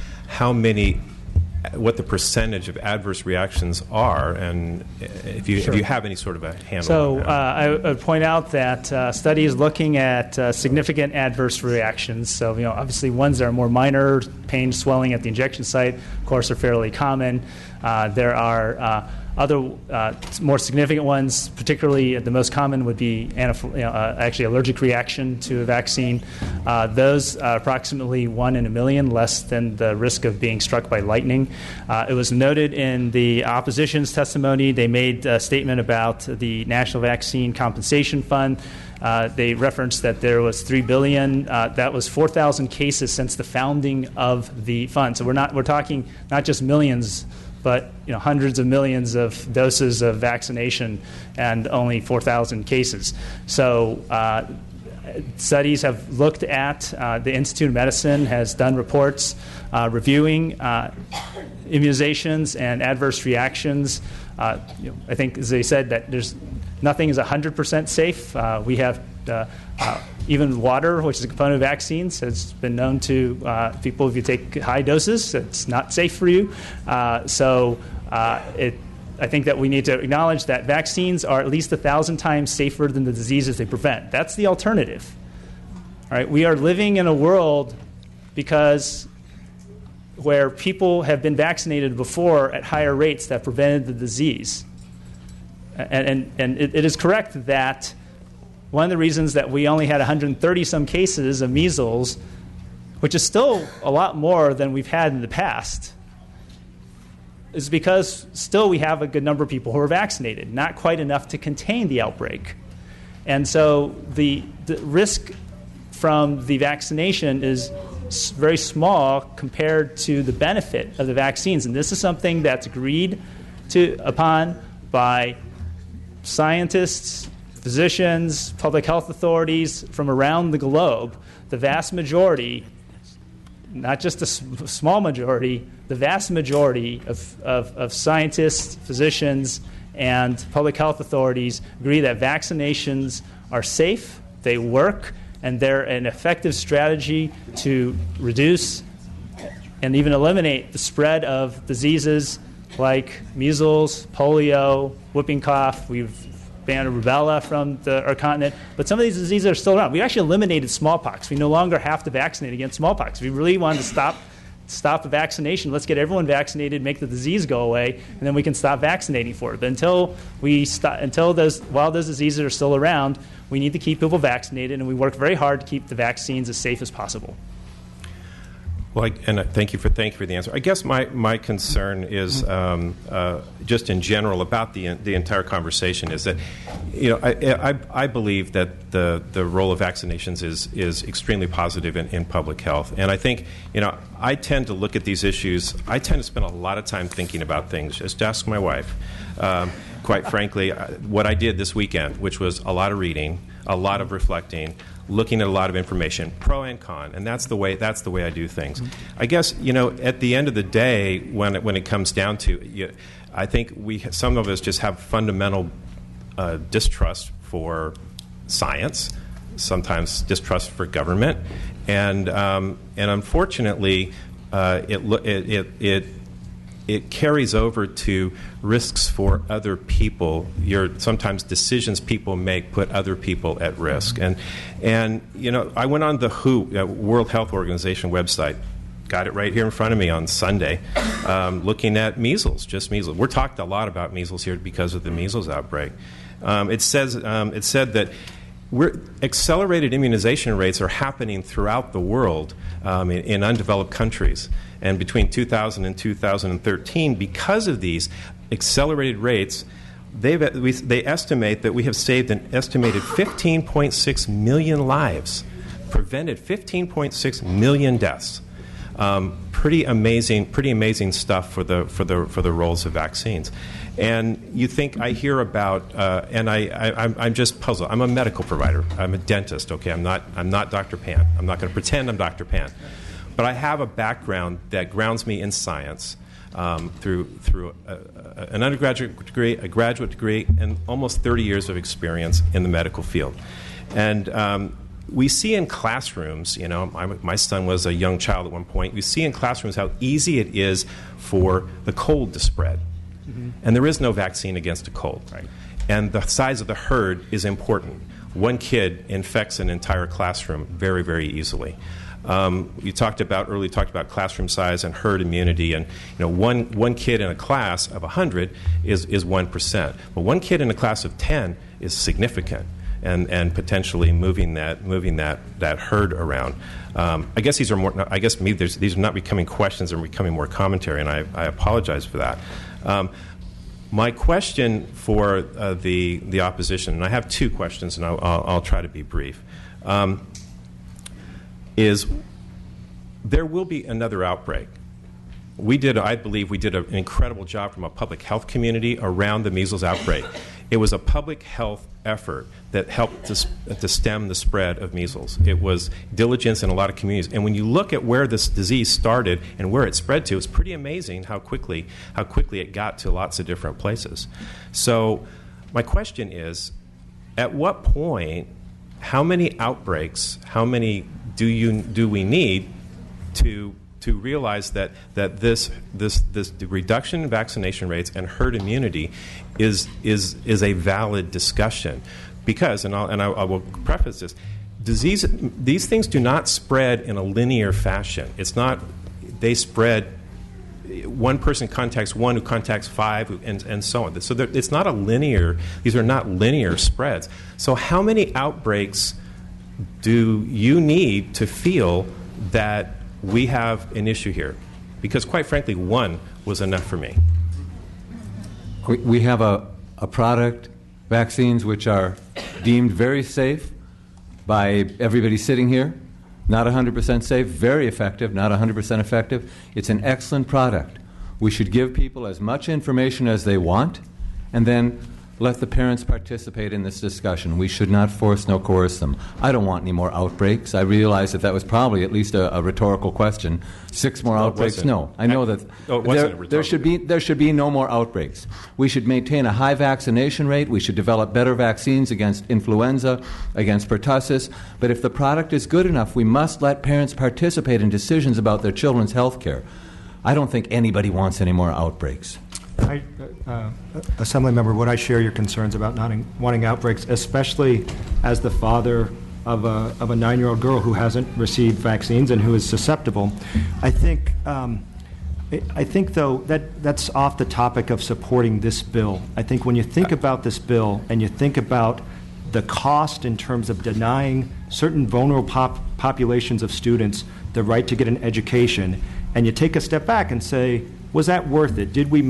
what the percentage of adverse reactions are, and if you have any sort of a handle on that. I would point out that studies looking at significant adverse reactions, so obviously ones that are more minor, pain, swelling at the injection site, of course, are fairly common. There are other more significant ones, particularly the most common would be actually allergic reaction to a vaccine. Those are approximately 1 in a million, less than the risk of being struck by lightning. It was noted in the opposition's testimony. They made a statement about the National Vaccine Compensation Fund. They referenced that there was $3 billion. That was 4,000 cases since the founding of the fund. So we're talking not just millions, but hundreds of millions of doses of vaccination and only 4,000 cases. So studies have looked at, the Institute of Medicine has done reports reviewing immunizations and adverse reactions. I think, as they said, that nothing is 100% safe. We have even water, which is a component of vaccines, has been known to people, if you take high doses, it's not safe for you. I think that we need to acknowledge that vaccines are at least 1,000 times safer than the diseases they prevent. That's the alternative. All right? We are living in a world where people have been vaccinated before at higher rates that prevented the disease. And it is correct that one of the reasons that we only had 130-some cases of measles, which is still a lot more than we've had in the past, is because still we have a good number of people who are vaccinated, not quite enough to contain the outbreak. And so the risk from the vaccination is very small compared to the benefit of the vaccines. And this is something that's agreed upon by scientists, physicians, public health authorities from around the globe. The vast majority, not just a small majority, the vast majority of scientists, physicians, and public health authorities agree that vaccinations are safe, they work, and they're an effective strategy to reduce and even eliminate the spread of diseases like measles, polio, whooping cough. We've banned rubella from our continent, but some of these diseases are still around. We actually eliminated smallpox. We no longer have to vaccinate against smallpox. If we really wanted to stop the vaccination, let's get everyone vaccinated, make the disease go away, and then we can stop vaccinating for it. But while those diseases are still around, we need to keep people vaccinated, and we work very hard to keep the vaccines as safe as possible. Well, thank you for the answer. I guess my concern is just in general about the entire conversation is that I believe that the role of vaccinations is extremely positive in public health, and I think I tend to look at these issues. I tend to spend a lot of time thinking about things. Just ask my wife. Quite frankly, what I did this weekend, which was a lot of reading, a lot of reflecting, looking at a lot of information, pro and con, and that's the way I do things. I guess at the end of the day, when it comes down to, I think some of us just have fundamental distrust for science, sometimes distrust for government, and unfortunately, it carries over to risks for other people. Sometimes decisions people make put other people at risk. And I went on the WHO, World Health Organization website, got it right here in front of me on Sunday, looking at measles, just measles. We're talked a lot about measles here because of the measles outbreak. It said that accelerated immunization rates are happening throughout the world in undeveloped countries. And between 2000 and 2013, because of these accelerated rates, they estimate that we have saved an estimated 15.6 million lives, prevented 15.6 million deaths. Pretty amazing stuff for the roles of vaccines. And you think I hear about, and I'm just puzzled. I'm a medical provider. I'm a dentist. Okay, I'm not Dr. Pan. I'm not going to pretend I'm Dr. Pan. But I have a background that grounds me in science through an undergraduate degree, a graduate degree, and almost 30 years of experience in the medical field. And we see in classrooms, my son was a young child at one point, we see in classrooms how easy it is for the cold to spread. Mm-hmm. And there is no vaccine against a cold. Right. And the size of the herd is important. One kid infects an entire classroom very, very easily. You talked about classroom size and herd immunity, and one kid in a class of 100 is 1%, but one kid in a class of 10 is significant, and potentially moving that herd around. I guess these are more. I guess these are not becoming questions; they're becoming more commentary, and I apologize for that. My question for the opposition, and I have two questions, and I'll try to be brief, is there will be another outbreak. I believe we did an incredible job from a public health community around the measles outbreak. It was a public health effort that helped to stem the spread of measles. It was diligence in a lot of communities. And when you look at where this disease started and where it spread to, it's pretty amazing how quickly it got to lots of different places. So my question is, at what point, how many outbreaks, do we need to realize that this reduction in vaccination rates and herd immunity is a valid discussion? Because, and I will preface this, these things do not spread in a linear fashion. It's not, they spread, one person contacts one who contacts five, and so on. So it's not these are not linear spreads. So how many outbreaks do you need to feel that we have an issue here? Because quite frankly, one was enough for me. We have a product, vaccines, which are deemed very safe by everybody sitting here. Not 100% safe, very effective, not 100% effective. It's an excellent product. We should give people as much information as they want, and then let the parents participate in this discussion. We should not force nor coerce them. I don't want any more outbreaks. I realize that was probably at least a rhetorical question. 6 more outbreaks? No. I know that there should be no more outbreaks. We should maintain a high vaccination rate. We should develop better vaccines against influenza, against pertussis. But if the product is good enough, we must let parents participate in decisions about their children's health care. I don't think anybody wants any more outbreaks. Assemblymember Wood, I share your concerns about not wanting outbreaks, especially as the father of a 9-year-old girl who hasn't received vaccines and who is susceptible. I think though that's off the topic of supporting this bill. I think when you think about this bill and you think about the cost in terms of denying certain vulnerable populations of students the right to get an education, and you take a step back and say, was that worth it? Did we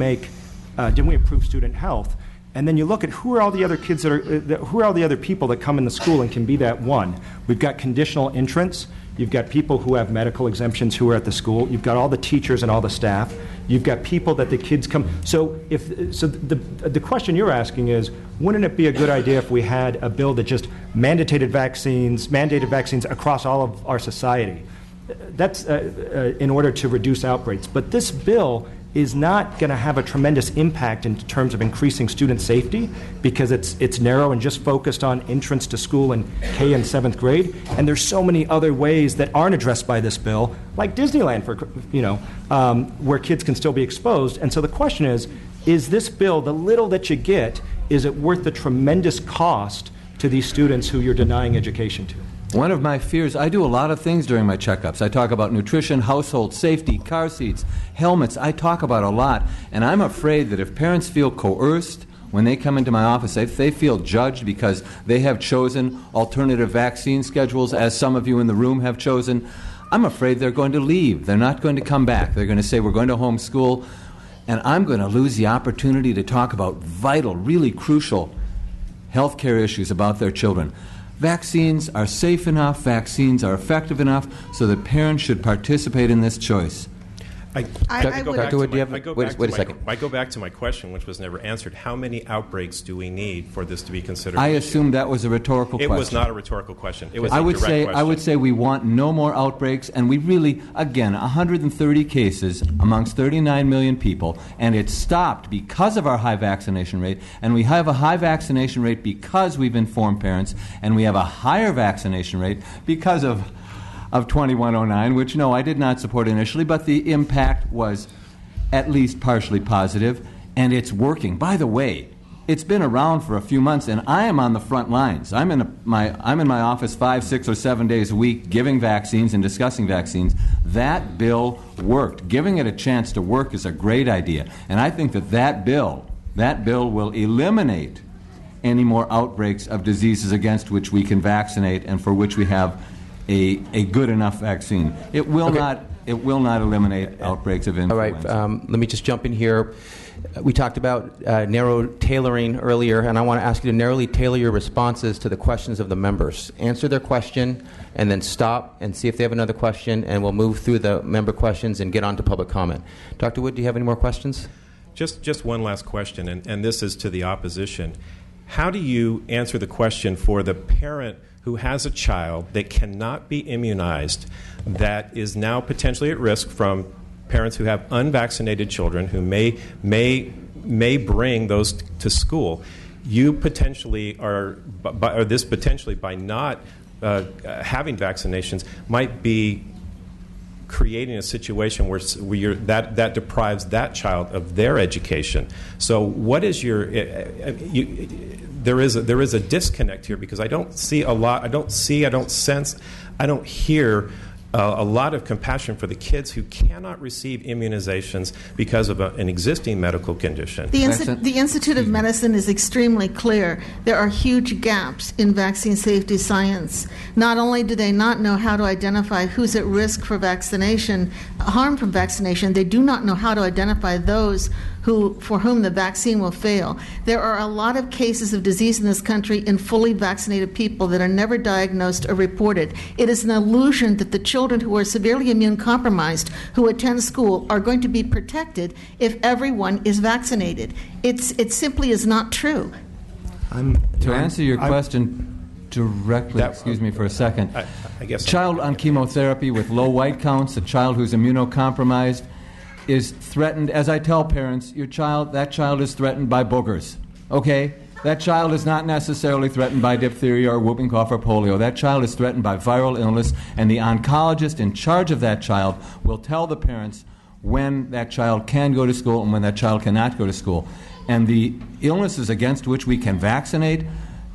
improve student health? And then you look at who are all the other kids who are all the other people that come in the school and can be that one. We've got conditional entrance. You've got people who have medical exemptions who are at the school. You've got all the teachers and all the staff. You've got people that the kids come. So the question you're asking is, wouldn't it be a good idea if we had a bill that just mandated vaccines across all of our society? That's in order to reduce outbreaks. But this bill is not going to have a tremendous impact in terms of increasing student safety because it's narrow and just focused on entrance to school in K and 7th grade. And there's so many other ways that aren't addressed by this bill, like Disneyland, where kids can still be exposed. And so the question is this bill, the little that you get, is it worth the tremendous cost to these students who you're denying education to? One of my fears, I do a lot of things during my checkups. I talk about nutrition, household safety, car seats, helmets. I talk about a lot. And I'm afraid that if parents feel coerced when they come into my office, if they feel judged because they have chosen alternative vaccine schedules, as some of you in the room have chosen, I'm afraid they're going to leave. They're not going to come back. They're going to say, we're going to homeschool. And I'm going to lose the opportunity to talk about vital, really crucial health care issues about their children. Vaccines are safe enough, vaccines are effective enough, so that parents should participate in this choice. I go back to my question, which was never answered. How many outbreaks do we need for this to be considered? I assumed that was a rhetorical question. It was not a rhetorical question. It was a direct question. I would say we want no more outbreaks, and we really, again, 130 cases amongst 39 million people, and it stopped because of our high vaccination rate, and we have a high vaccination rate because we've informed parents, and we have a higher vaccination rate because of 2109, which, no, I did not support initially, but the impact was at least partially positive, and it's working. By the way, It's been around for a few months, and I am on the front lines. I'm in my office 5, 6, or 7 days a week giving vaccines and discussing vaccines. That bill worked. Giving it a chance to work is a great idea, and I think that bill will eliminate any more outbreaks of diseases against which we can vaccinate and for which we have a good enough vaccine. It will not eliminate outbreaks of influenza. All right, let me just jump in here. We talked about narrow tailoring earlier, and I want to ask you to narrowly tailor your responses to the questions of the members. Answer their question, and then stop and see if they have another question, and we'll move through the member questions and get on to public comment. Dr. Wood, do you have any more questions? Just one last question, and this is to the opposition. How do you answer the question for the parent who has a child that cannot be immunized, that is now potentially at risk from parents who have unvaccinated children who may bring those to school? You potentially by not having vaccinations might be creating a situation where that deprives that child of their education. So what is your there is a disconnect here, because I don't see a lot, I don't sense, I don't hear a lot of compassion for the kids who cannot receive immunizations because of an existing medical condition. The Institute of Medicine is extremely clear. There are huge gaps in vaccine safety science. Not only do they not know how to identify who's at risk for vaccination, harm from vaccination, they do not know how to identify those for whom the vaccine will fail. There are a lot of cases of disease in this country in fully vaccinated people that are never diagnosed or reported. It is an illusion that the children who are severely immune compromised who attend school are going to be protected if everyone is vaccinated. It simply is not true. To answer your question directly, excuse me for a second. I guess child on chemotherapy with low white counts, a child who's immunocompromised, is threatened. As I tell parents, that child is threatened by boogers. Okay? That child is not necessarily threatened by diphtheria or whooping cough or polio. That child is threatened by viral illness, and the oncologist in charge of that child will tell the parents when that child can go to school and when that child cannot go to school. And the illnesses against which we can vaccinate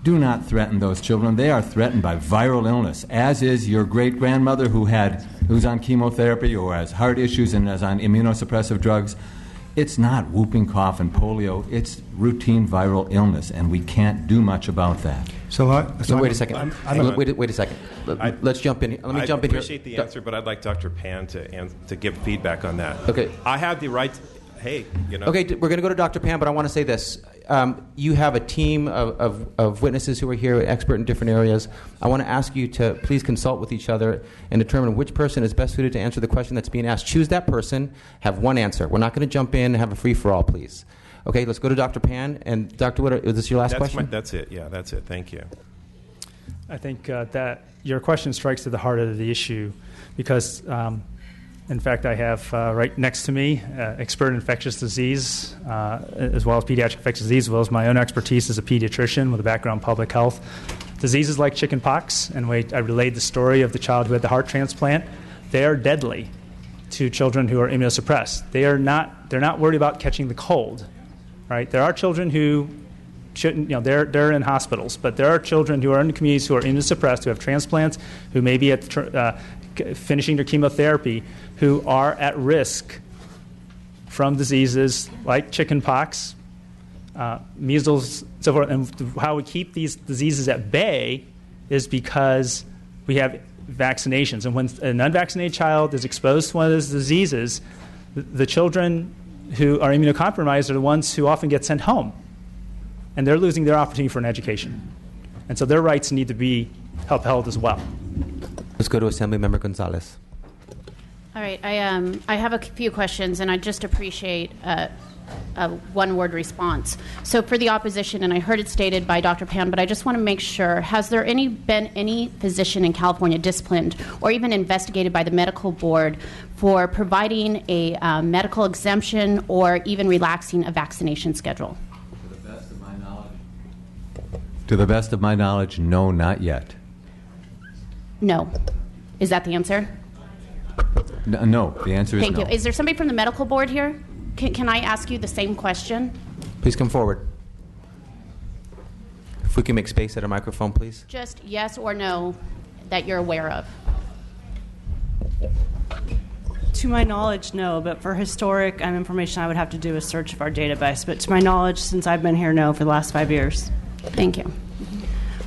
do not threaten those children. They are threatened by viral illness, as is your great-grandmother who's on chemotherapy or has heart issues and is on immunosuppressive drugs. It's not whooping cough and polio. It's routine viral illness, and we can't do much about that. So wait a second. Wait a second. Let's jump in. Let me jump in here. I appreciate the answer, but I'd like Dr. Pan to give feedback on that. Okay. I have the right. Hey, Okay, we're going to go to Dr. Pan, but I want to say this. You have a team of witnesses who are here, expert in different areas. I want to ask you to please consult with each other and determine which person is best suited to answer the question that's being asked. Choose that person, have one answer. We're not going to jump in and have a free-for-all, please. Okay, let's go to Dr. Pan. And Dr. Wood, is this your last question? That's it. Yeah, that's it. Thank you. I think that your question strikes to the heart of the issue because, in fact, I have right next to me expert in infectious disease, as well as pediatric infectious disease, as well as my own expertise as a pediatrician with a background in public health. Diseases like chicken pox, and I relayed the story of the child who had the heart transplant, they are deadly to children who are immunosuppressed. They're not worried about catching the cold, right? There are children who shouldn't, they're in hospitals, but there are children who are in the communities who are immunosuppressed, who have transplants, who may be at finishing their chemotherapy, who are at risk from diseases like chicken pox, measles, so forth. And how we keep these diseases at bay is because we have vaccinations. And when an unvaccinated child is exposed to one of those diseases, the children who are immunocompromised are the ones who often get sent home. And they're losing their opportunity for an education. And so their rights need to be upheld as well. Let's go to Assemblymember Gonzalez. All right, I have a few questions, and I just appreciate a one-word response. So for the opposition, and I heard it stated by Dr. Pan, but I just want to make sure, has there been any physician in California disciplined or even investigated by the medical board for providing a medical exemption or even relaxing a vaccination schedule? To the best of my knowledge, no, not yet. No. Is that the answer? No, the answer is no. Thank you. Is there somebody from the medical board here? Can I ask you the same question? Please come forward. If we can make space at a microphone, please. Just yes or no that you're aware of. To my knowledge, no, but for historic information, I would have to do a search of our database. But to my knowledge, since I've been here, no, for the last 5 years. Thank you.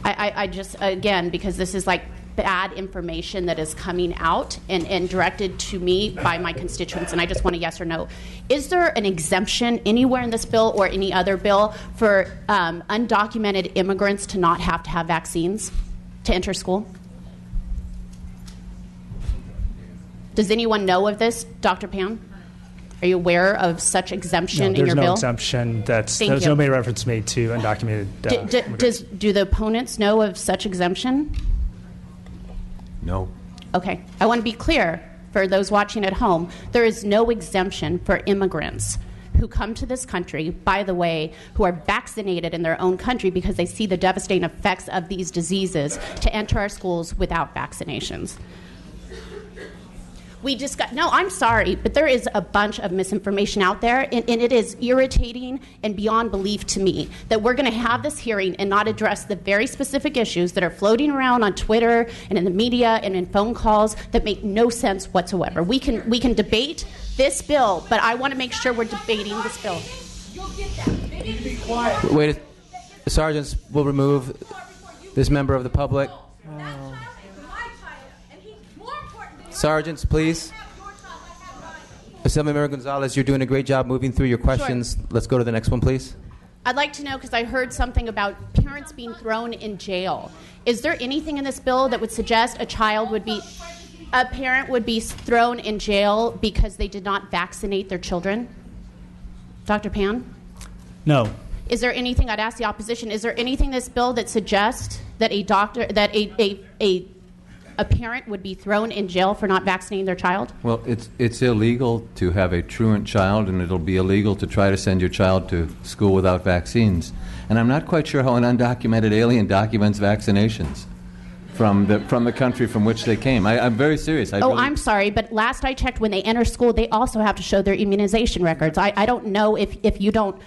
I just, again, because this is like bad information that is coming out and directed to me by my constituents, and I just want a yes or no. Is there an exemption anywhere in this bill or any other bill for undocumented immigrants to not have to have vaccines to enter school? Does anyone know of this, Dr. Pan? Are you aware of such exemption in your bill? There's no exemption. There's no made reference made to undocumented. Do the opponents know of such exemption? No. Okay. I want to be clear for those watching at home. There is no exemption for immigrants who come to this country, by the way, who are vaccinated in their own country because they see the devastating effects of these diseases, to enter our schools without vaccinations. No, I'm sorry, but there is a bunch of misinformation out there, and it is irritating and beyond belief to me that we're going to have this hearing and not address the very specific issues that are floating around on Twitter and in the media and in phone calls that make no sense whatsoever. We can debate this bill, but I want to make sure we're debating this bill. Wait, the sergeants will remove this member of the public. Sergeants, please. Assemblymember Gonzalez, you're doing a great job moving through your questions. Sure. Let's go to the next one, please. I'd like to know, because I heard something about parents being thrown in jail. Is there anything in this bill that would suggest a parent would be thrown in jail because they did not vaccinate their children? Dr. Pan? No. Is there anything, I'd ask the opposition, is there anything in this bill that suggests that a parent would be thrown in jail for not vaccinating their child? Well, it's illegal to have a truant child, and it'll be illegal to try to send your child to school without vaccines. And I'm not quite sure how an undocumented alien documents vaccinations from the country from which they came. I'm very serious. I'm sorry, but last I checked, when they enter school, they also have to show their immunization records. I don't know if you don't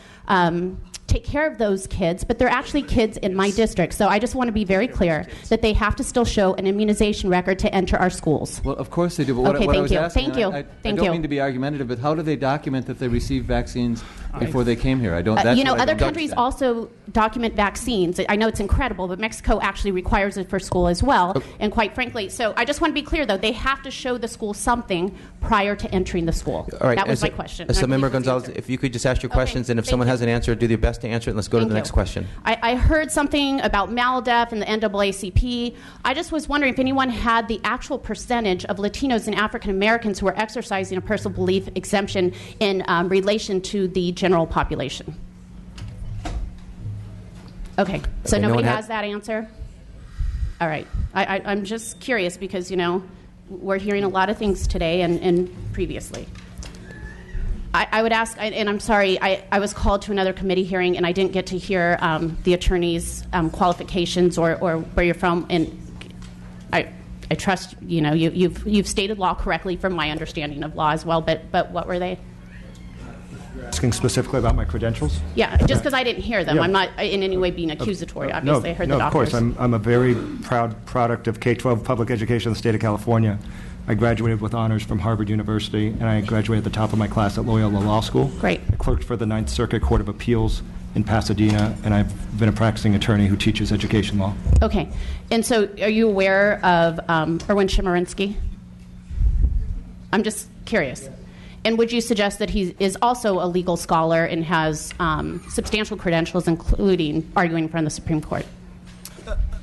take care of those kids, but they're actually kids in my district. So I just want to be very clear that they have to still show an immunization record to enter our schools. Well, of course they do. But what I was asking, I don't mean to be argumentative, but how do they document that they received vaccines before they came here? Other countries also document vaccines. I know it's incredible, but Mexico actually requires it for school as well. Okay. And quite frankly, so I just want to be clear, though, they have to show the school something prior to entering the school. All right. That was my question. Assemblymember Gonzalez, if you could just ask your questions, and if someone has an answer, do their best to answer it, and let's go to the next question. I heard something about MALDEF and the NAACP. I just was wondering if anyone had the actual percentage of Latinos and African Americans who are exercising a personal belief exemption in relation to the general population. Okay, so nobody has that answer? All right. I'm just curious because, we're hearing a lot of things today and previously. I would ask, and I'm sorry, I was called to another committee hearing and I didn't get to hear the attorney's qualifications or where you're from, and I trust, you've stated law correctly from my understanding of law as well, but what were they? Asking specifically about my credentials? Yeah, just because I didn't hear them. Yeah. I'm not in any way being accusatory, obviously. I heard the doctors. Of course. I'm a very proud product of K-12 public education in the state of California. I graduated with honors from Harvard University, and I graduated at the top of my class at Loyola Law School. Great. I clerked for the Ninth Circuit Court of Appeals in Pasadena, and I've been a practicing attorney who teaches education law. Okay. And so are you aware of Erwin Chemerinsky? I'm just curious. And would you suggest that he is also a legal scholar and has substantial credentials, including arguing in front of the Supreme Court?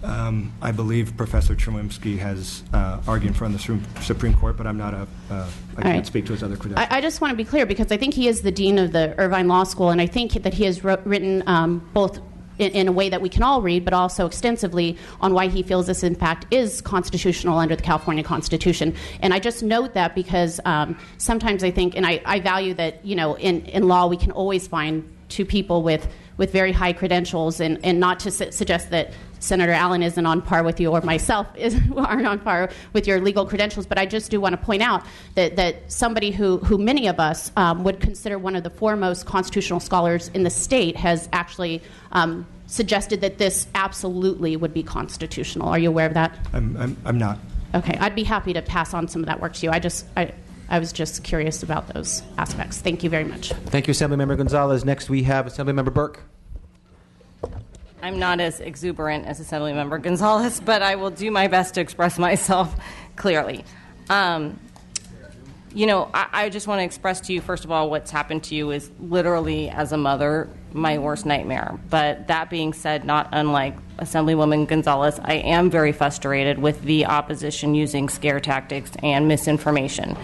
I believe Professor Chemerinsky has argued in front of the Supreme Court, but I'm not I can't speak to his other credentials. I just want to be clear because I think he is the dean of the Irvine Law School, and I think that he has written both in a way that we can all read, but also extensively on why he feels this, in fact, is constitutional under the California Constitution. And I just note that because sometimes I think, and I value that, in law we can always find two people with with very high credentials, and not to suggest that Senator Allen isn't on par with you or myself aren't on par with your legal credentials, but I just do want to point out that somebody who many of us would consider one of the foremost constitutional scholars in the state has actually suggested that this absolutely would be constitutional. Are you aware of that? I'm not. Okay, I'd be happy to pass on some of that work to you. I was just curious about those aspects. Thank you very much. Thank you, Assemblymember Gonzalez. Next we have Assemblymember Burke. I'm not as exuberant as Assemblymember Gonzalez, but I will do my best to express myself clearly. I just want to express to you, first of all, what's happened to you is literally, as a mother, my worst nightmare. But that being said, not unlike Assemblywoman Gonzalez, I am very frustrated with the opposition using scare tactics and misinformation.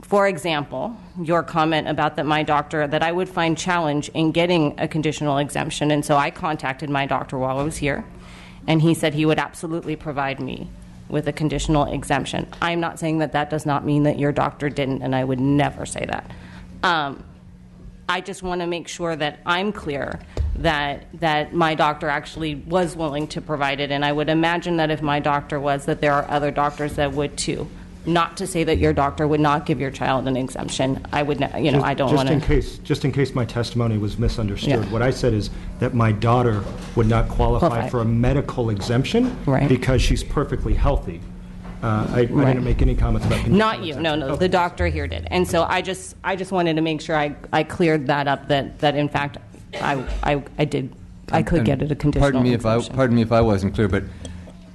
For example, your comment about that I would find challenge in getting a conditional exemption, and so I contacted my doctor while I was here, and he said he would absolutely provide me with a conditional exemption. I'm not saying that does not mean that your doctor didn't, and I would never say that. I just want to make sure that I'm clear that my doctor actually was willing to provide it, and I would imagine that if my doctor was, that there are other doctors that would too. Not to say that your doctor would not give your child an exemption. I would, I don't want to. Just in case my testimony was misunderstood, Yeah. what I said is that my daughter would not qualify for a medical exemption because she's perfectly healthy. I didn't make any comments about conditional Not you, no. The doctor here did, and so I just wanted to make sure I cleared that up. That in fact I could get it a conditional exemption. Pardon me if I wasn't clear, but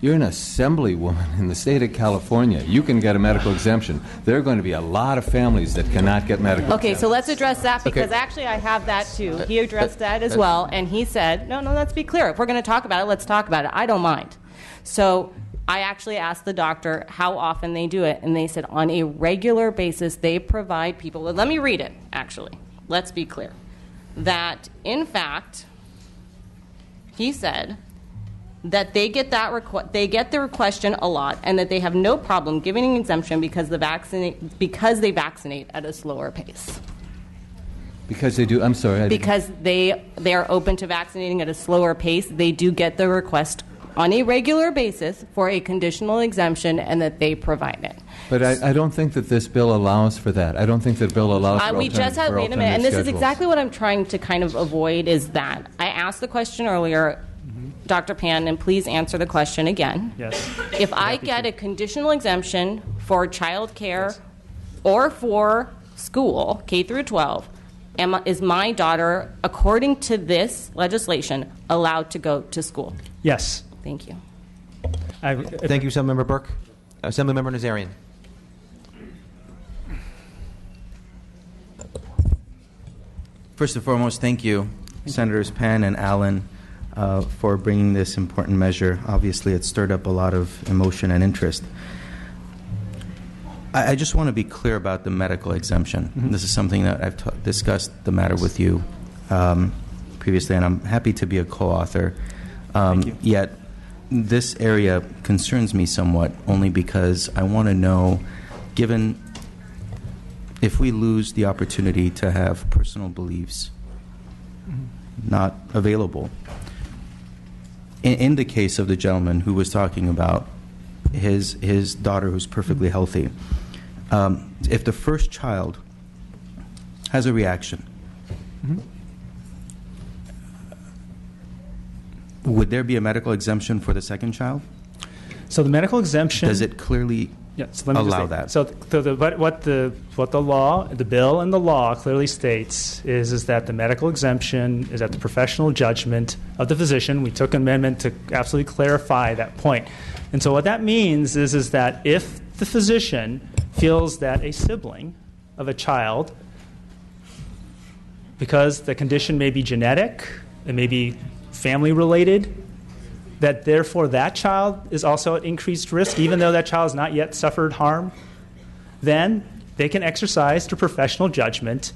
you're an assemblywoman in the state of California. You can get a medical exemption. There are going to be a lot of families that cannot get medical Okay, exemptions. so let's address that because actually I have that too. He addressed that as well, and he said, no, let's be clear. If we're going to talk about it, let's talk about it. I don't mind. So I actually asked the doctor how often they do it, and they said on a regular basis they provide people. Well, let me read it, actually. Let's be clear. That, in fact, he said that they get the question a lot, and that they have no problem giving an exemption because they vaccinate at a slower pace. Because they do. I'm sorry. Because they are open to vaccinating at a slower pace. They do get the request on a regular basis for a conditional exemption, and that they provide it. But I don't think that this bill allows for that. I don't think the bill allows for we just had, wait a minute, and this is exactly what I'm trying to kind of avoid is that. I asked the question earlier, Dr. Pan, and please answer the question again. Yes. If I get a conditional exemption for child care or for school, K through 12, is my daughter, according to this legislation, allowed to go to school? Yes. Thank you. Thank you, Assemblymember Burke. Assemblymember Nazarian. First and foremost, thank you, Senators Pan and Allen, for bringing this important measure. Obviously, it stirred up a lot of emotion and interest. I just want to be clear about the medical exemption. Mm-hmm. This is something that I've discussed the matter with you previously, and I'm happy to be a co-author. Yet, this area concerns me somewhat, only because I want to know, given if we lose the opportunity to have personal beliefs not available. In the case of the gentleman who was talking about his daughter who's perfectly healthy, if the first child has a reaction, would there be a medical exemption for the second child? So the medical exemption, does it clearly allow that? So what the law, the bill and the law clearly states is that the medical exemption is at the professional judgment of the physician. We took an amendment to absolutely clarify that point. And so what that means is that if the physician feels that a sibling of a child, because the condition may be genetic, it may be family related, that therefore that child is also at increased risk, even though that child has not yet suffered harm, then they can exercise their professional judgment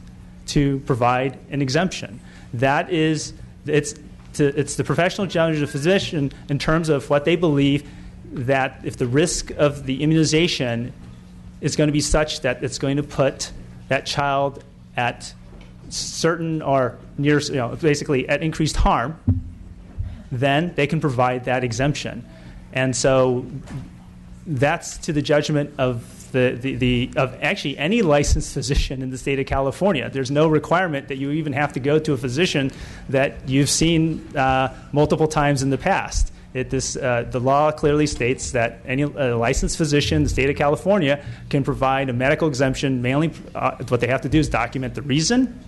to provide an exemption. That is, it's the professional judgment of the physician in terms of what they believe that if the risk of the immunization is going to be such that it's going to put that child at certain or near, basically at increased harm, then they can provide that exemption. And so that's to the judgment of of actually any licensed physician in the state of California. There's no requirement that you even have to go to a physician that you've seen multiple times in the past. The law clearly states that any licensed physician in the state of California can provide a medical exemption. Mainly, what they have to do is document the reason.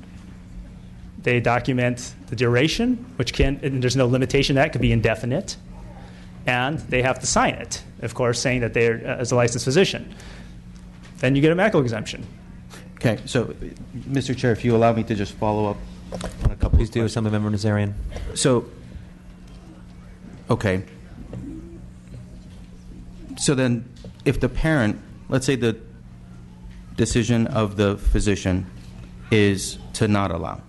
They document the duration, and there's no limitation. That could be indefinite. And they have to sign it, of course, saying that they're as a licensed physician. Then you get a medical exemption. Okay, so, Mr. Chair, if you allow me to just follow up on a couple. Please do, Assemblymember Nazarian. So, okay. So then, if the parent, let's say the decision of the physician is to not allow,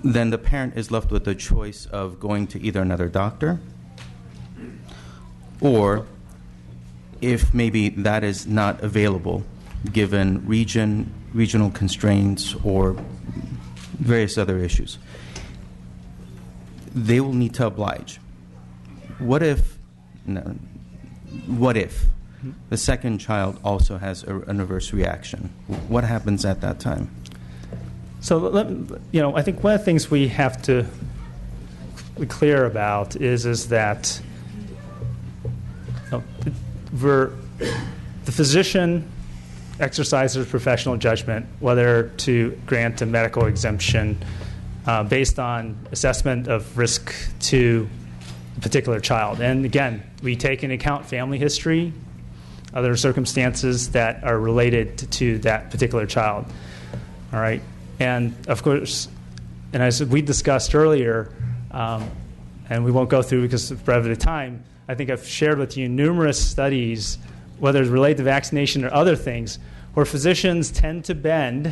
then the parent is left with the choice of going to either another doctor, or if maybe that is not available given regional constraints or various other issues, they will need to oblige. What if the second child also has an adverse reaction? What happens at that time? So, I think one of the things we have to be clear about is that the physician exercises professional judgment whether to grant a medical exemption based on assessment of risk to a particular child. And again, we take into account family history, other circumstances that are related to that particular child. All right. And of course, and as we discussed earlier, and we won't go through because of brevity of time, I think I've shared with you numerous studies, whether it's related to vaccination or other things, where physicians tend to bend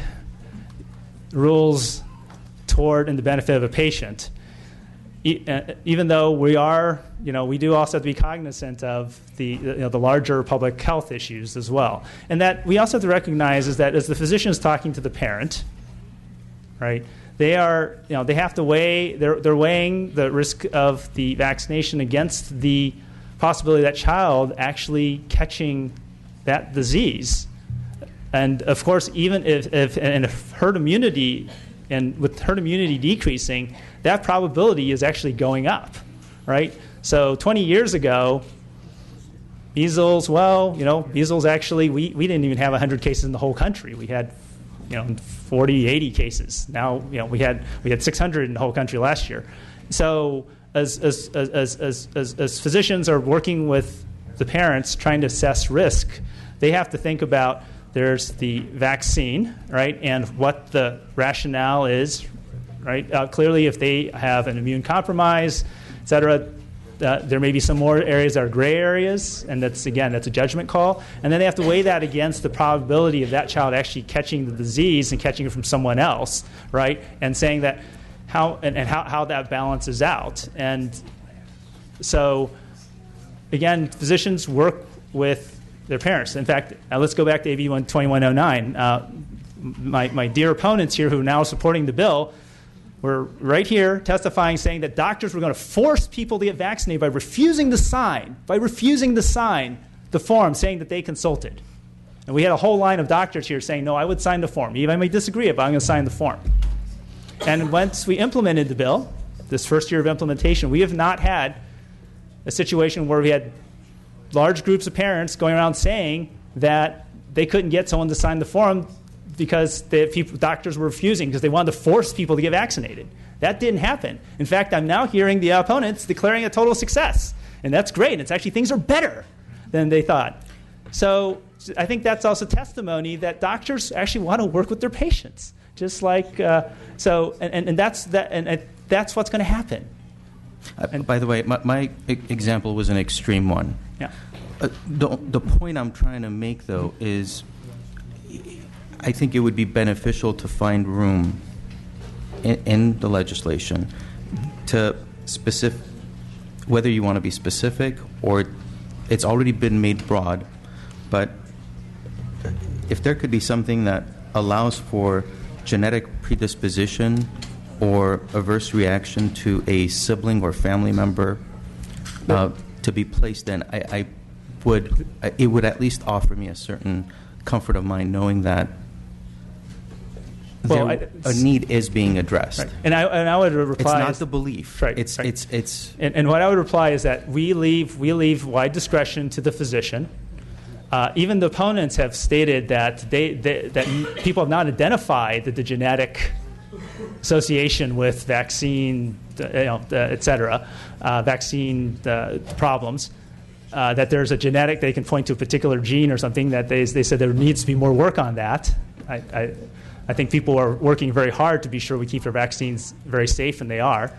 rules toward and the benefit of a patient. Even though we do also have to be cognizant of the larger public health issues as well. And that we also have to recognize is that as the physician is talking to the parent, right, they have to weigh, they're weighing the risk of the vaccination against the possibility of that child actually catching that disease. And of course, even if herd immunity, and with herd immunity decreasing, that probability is actually going up, right? So 20 years ago, measles, measles actually, we didn't even have 100 cases in the whole country. We had 40, 80 cases. Now, we had 600 in the whole country last year. So as physicians are working with the parents trying to assess risk, they have to think about there's the vaccine, right, and what the rationale is, right? Clearly, if they have an immune compromise, et cetera, there may be some more areas that are gray areas, and that's a judgment call. And then they have to weigh that against the probability of that child actually catching the disease and catching it from someone else, right? And saying that how that balances out. And so, again, physicians work with their parents. In fact, let's go back to AB 2109. My dear opponents here who are now supporting the bill were right here testifying, saying that doctors were going to force people to get vaccinated by refusing to sign the form saying that they consulted. And we had a whole line of doctors here saying, no, I would sign the form. Even I may disagree, but I'm going to sign the form. And once we implemented the bill, this first year of implementation, we have not had a situation where we had large groups of parents going around saying that they couldn't get someone to sign the form because doctors were refusing because they wanted to force people to get vaccinated. That didn't happen. In fact, I'm now hearing the opponents declaring a total success. And that's great. It's actually, things are better than they thought. So I think that's also testimony that doctors actually want to work with their patients. Just like, that's what's going to happen. By the way, my example was an extreme one. Yeah. The point I'm trying to make, though, is I think it would be beneficial to find room in the legislation to whether you want to be specific or it's already been made broad, but if there could be something that allows for genetic predisposition or adverse reaction to a sibling or family member to be placed in, it would at least offer me a certain comfort of mind knowing that a need is being addressed. Right. And I would reply, it's not the belief. Right. It's. And what I would reply is that we leave wide discretion to the physician. Even the opponents have stated that that people have not identified that the genetic association with vaccine, et cetera, vaccine problems. That there's a genetic, they can point to a particular gene or something that they said there needs to be more work on that. I think people are working very hard to be sure we keep our vaccines very safe, and they are.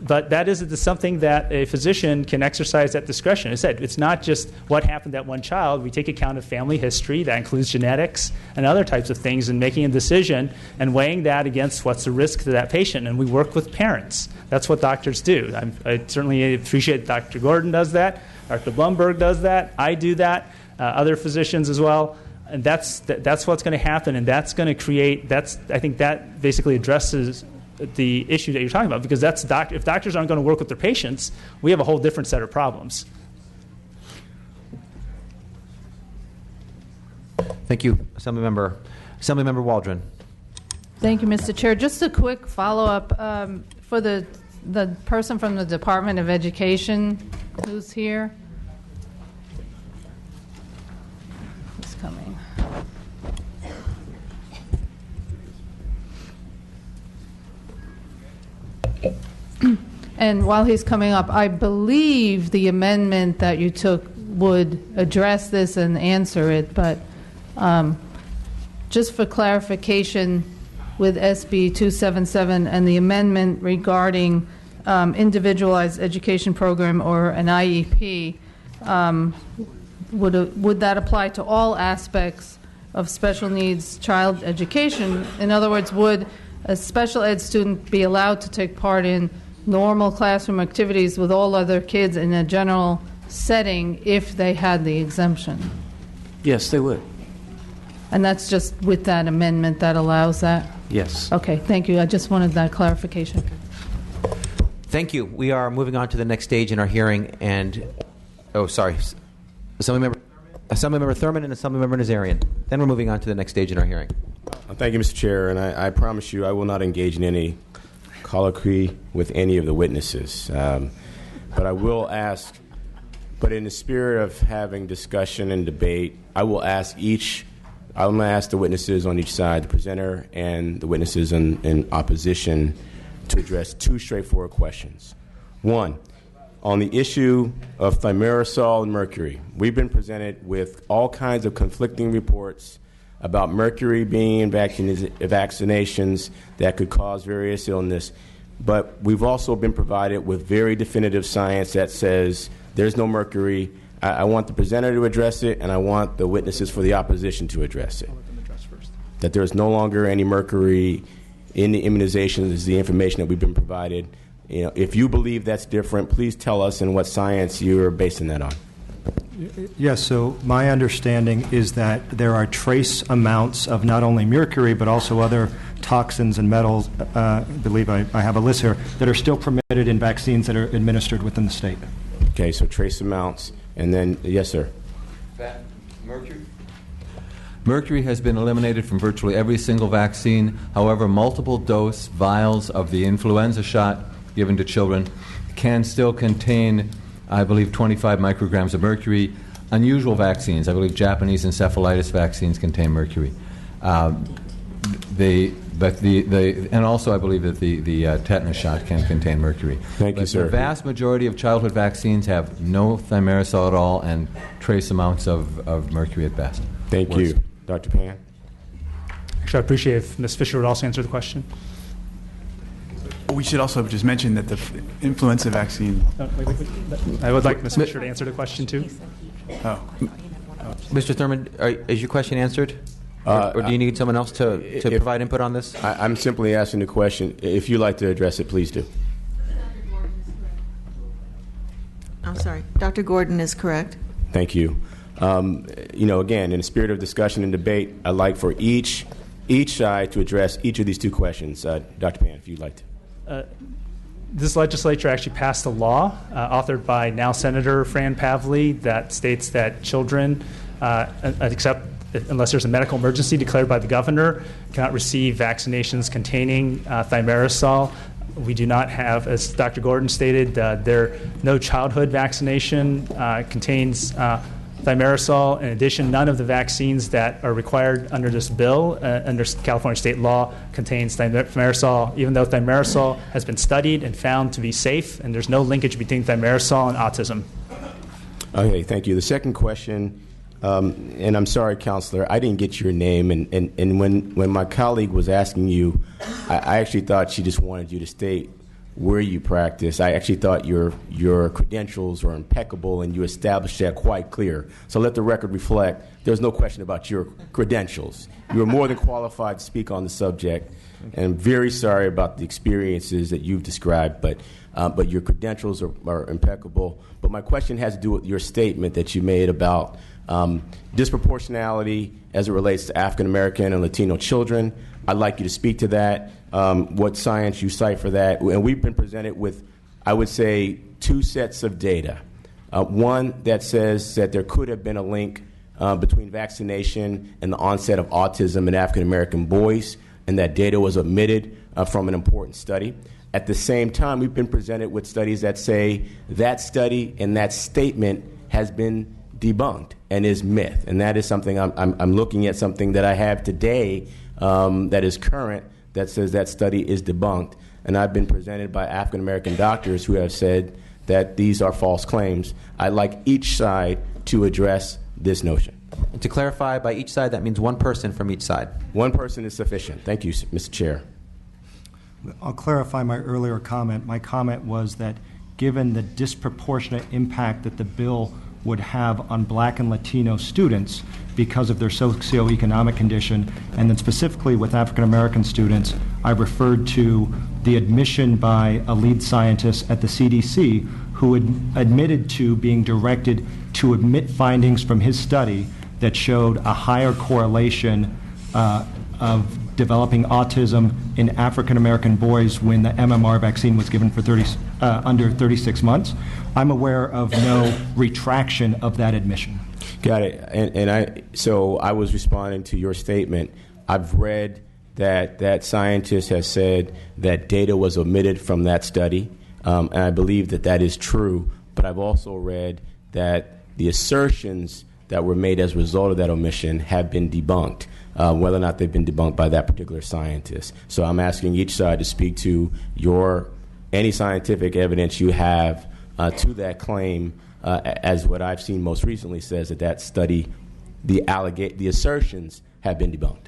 But that is something that a physician can exercise at discretion. As I said, it's not just what happened to that one child. We take account of family history. That includes genetics and other types of things, and making a decision and weighing that against what's the risk to that patient. And we work with parents. That's what doctors do. I certainly appreciate Dr. Gordon does that. Dr. Blumberg does that. I do that. Other physicians as well. And that's what's going to happen, and that's going to create. I think that basically addresses the issue that you're talking about, because if doctors aren't going to work with their patients, we have a whole different set of problems. Thank you, Assemblymember Waldron. Thank you, Mr. Chair. Just a quick follow-up for the person from the Department of Education who's here. Who's coming? And while he's coming up, I believe the amendment that you took would address this and answer it, but just for clarification, with SB 277 and the amendment regarding individualized education program or an IEP, would that apply to all aspects of special needs child education? In other words, would a special ed student be allowed to take part in normal classroom activities with all other kids in a general setting if they had the exemption? Yes, they would. And that's just with that amendment that allows that? Yes. Okay, thank you. I just wanted that clarification. Thank you. We are moving on to the next stage in our hearing, and Assemblymember Thurman and Assemblymember Nazarian. Then we're moving on to the next stage in our hearing. Thank you, Mr. Chair, and I promise you I will not engage in any colloquy with any of the witnesses. But I will ask, but in the spirit of having discussion and debate, I'm going to ask the witnesses on each side, the presenter and the witnesses in opposition, to address two straightforward questions. One, on the issue of thimerosal and mercury, we've been presented with all kinds of conflicting reports about mercury being in vaccinations that could cause various illness. But we've also been provided with very definitive science that says there's no mercury. I want the presenter to address it, and I want the witnesses for the opposition to address it. That there's no longer any mercury in the immunizations is the information that we've been provided. If you believe that's different, please tell us in what science you're basing that on. Yes, so my understanding is that there are trace amounts of not only mercury but also other toxins and metals, I believe I have a list here, that are still permitted in vaccines that are administered within the state. Okay, so trace amounts. And then, yes, sir. Mercury has been eliminated from virtually every single vaccine. However, multiple dose vials of the influenza shot given to children can still contain, I believe, 25 micrograms of mercury. Unusual vaccines, I believe Japanese encephalitis vaccines contain mercury. And also I believe that the tetanus shot can contain mercury. Thank you, sir. The vast majority of childhood vaccines have no thimerosal at all and trace amounts of mercury at best. Thank you. Dr. Pan? Actually, I appreciate if Ms. Fisher would also answer the question. We should also just mention that the influenza vaccine... I would like Ms. Fisher to answer the question, too. Mr. Thurman, is your question answered? Or do you need someone else to provide input on this? I'm simply asking the question. If you'd like to address it, please do. I'm sorry. Dr. Gordon is correct. Thank you. Again, in the spirit of discussion and debate, I'd like for each side to address each of these two questions. Dr. Pan, if you'd like to. This legislature actually passed a law authored by now Senator Fran Pavley that states that children, except unless there's a medical emergency declared by the governor, cannot receive vaccinations containing thimerosal. We do not have, as Dr. Gordon stated, no childhood vaccination contains thimerosal. In addition, none of the vaccines that are required under this bill, under California state law, contains thimerosal, even though thimerosal has been studied and found to be safe, and there's no linkage between thimerosal and autism. Okay, thank you. The second question, and I'm sorry, Counselor, I didn't get your name, and when my colleague was asking you, I actually thought she just wanted you to state where you practice. I actually thought your credentials were impeccable, and you established that quite clear. So let the record reflect, there's no question about your credentials. You are more than qualified to speak on the subject, and I'm very sorry about the experiences that you've described, but your credentials are impeccable. But my question has to do with your statement that you made about disproportionality as it relates to African American and Latino children. I'd like you to speak to that, what science you cite for that. And we've been presented with, I would say, two sets of data. One that says that there could have been a link between vaccination and the onset of autism in African American boys, and that data was omitted from an important study. At the same time, we've been presented with studies that say that study and that statement has been debunked and is myth. And that is something I'm looking at, something that I have today that is current that says that study is debunked. And I've been presented by African American doctors who have said that these are false claims. I'd like each side to address this notion. And to clarify, by each side, that means one person from each side. One person is sufficient. Thank you, Mr. Chair. I'll clarify my earlier comment. My comment was that given the disproportionate impact that the bill would have on Black and Latino students because of their socioeconomic condition, and then specifically with African American students, I referred to the admission by a lead scientist at the CDC who had admitted to being directed to omit findings from his study that showed a higher correlation of developing autism in African American boys when the MMR vaccine was given for under 36 months. I'm aware of no retraction of that admission. Got it. So I was responding to your statement. I've read that scientist has said that data was omitted from that study, and I believe that is true. But I've also read that the assertions that were made as a result of that omission have been debunked, whether or not they've been debunked by that particular scientist. So I'm asking each side to speak to any scientific evidence you have to that claim, as what I've seen most recently says that study, the assertions have been debunked.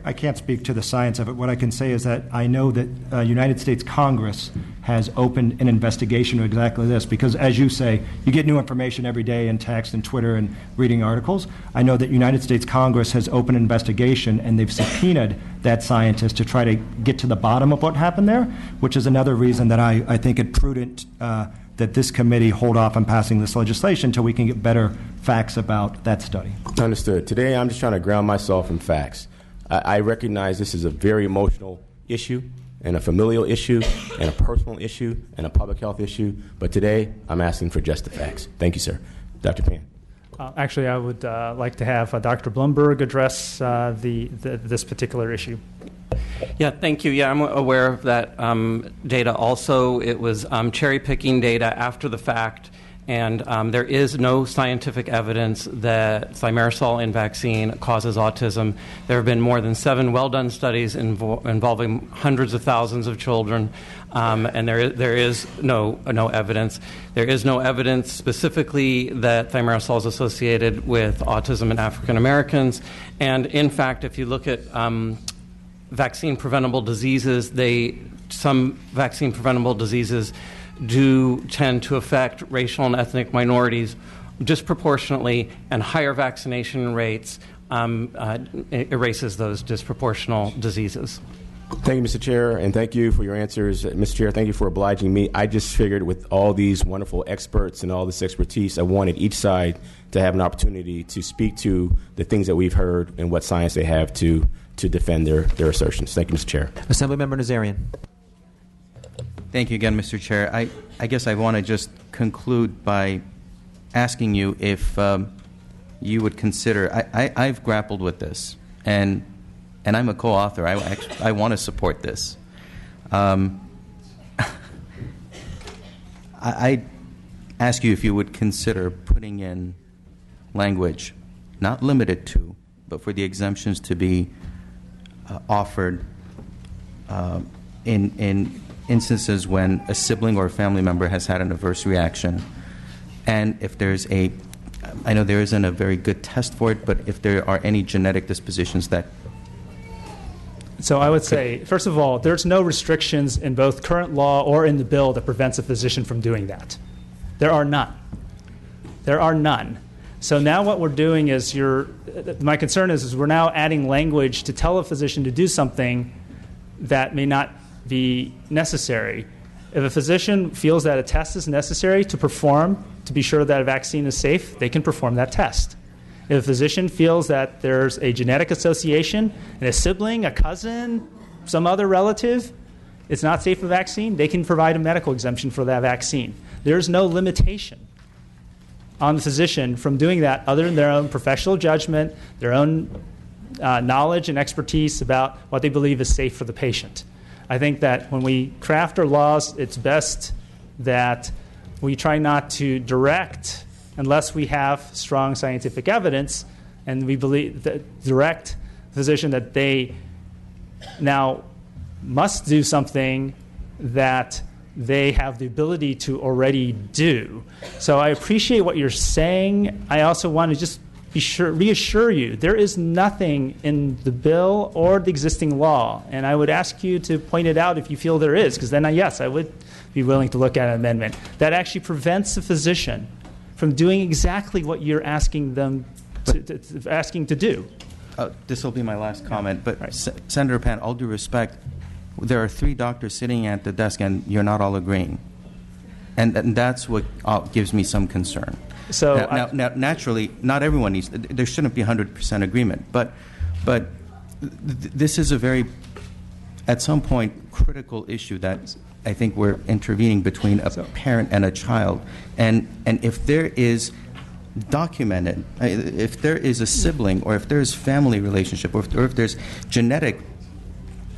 I can't speak to the science of it. What I can say is that I know that United States Congress has opened an investigation of exactly this because, as you say, you get new information every day in text and Twitter and reading articles. I know that United States Congress has opened an investigation and they've subpoenaed that scientist to try to get to the bottom of what happened there, which is another reason that I think it prudent that this committee hold off on passing this legislation until we can get better facts about that study. Understood. Today I'm just trying to ground myself in facts. I recognize this is a very emotional issue and a familial issue and a personal issue and a public health issue, but today I'm asking for just the facts. Thank you, sir. Dr. Pan. Actually, I would like to have Dr. Blumberg address this particular issue. Yeah, thank you. Yeah, I'm aware of that data also. It was cherry-picking data after the fact, and there is no scientific evidence that thimerosal in vaccine causes autism. There have been more than 7 well-done studies involving hundreds of thousands of children, and there is no evidence. There is no evidence specifically that thimerosal is associated with autism in African Americans. And in fact, if you look at vaccine-preventable diseases, some vaccine-preventable diseases do tend to affect racial and ethnic minorities disproportionately, and higher vaccination rates erases those disproportional diseases. Thank you, Mr. Chair, and thank you for your answers. Mr. Chair, thank you for obliging me. I just figured with all these wonderful experts and all this expertise, I wanted each side to have an opportunity to speak to the things that we've heard and what science they have to defend their assertions. Thank you, Mr. Chair. Assemblymember Nazarian. Thank you again, Mr. Chair. I guess I want to just conclude by asking you if you would consider, I've grappled with this, and I'm a co-author. I want to support this. I ask you if you would consider putting in language, not limited to, but for the exemptions to be offered in instances when a sibling or a family member has had an adverse reaction. And if there's I know there isn't a very good test for it, but if there are any genetic dispositions that... So I would say, first of all, there's no restrictions in both current law or in the bill that prevents a physician from doing that. There are none. There are none. So now what we're doing is my concern is we're now adding language to tell a physician to do something that may not be necessary. If a physician feels that a test is necessary to perform, to be sure that a vaccine is safe, they can perform that test. If a physician feels that there's a genetic association in a sibling, a cousin, some other relative, it's not safe for vaccine, they can provide a medical exemption for that vaccine. There's no limitation on the physician from doing that other than their own professional judgment, their own knowledge and expertise about what they believe is safe for the patient. I think that when we craft our laws, it's best that we try not to direct unless we have strong scientific evidence, and we believe that direct the physician that they now must do something that they have the ability to already do. So I appreciate what you're saying. I also want to just reassure you, there is nothing in the bill or the existing law, and I would ask you to point it out if you feel there is, because then, yes, I would be willing to look at an amendment that actually prevents the physician from doing exactly what you're asking them to do. This will be my last comment, but right. Senator Pan, all due respect, there are 3 doctors sitting at the desk, and you're not all agreeing, and that's what gives me some concern. So now, naturally, not everyone needs. There shouldn't be 100% agreement, but this is a very, at some point, critical issue that I think we're intervening between a parent and a child, and if there is documented, if there is a sibling, or if there is family relationship, or if there's genetic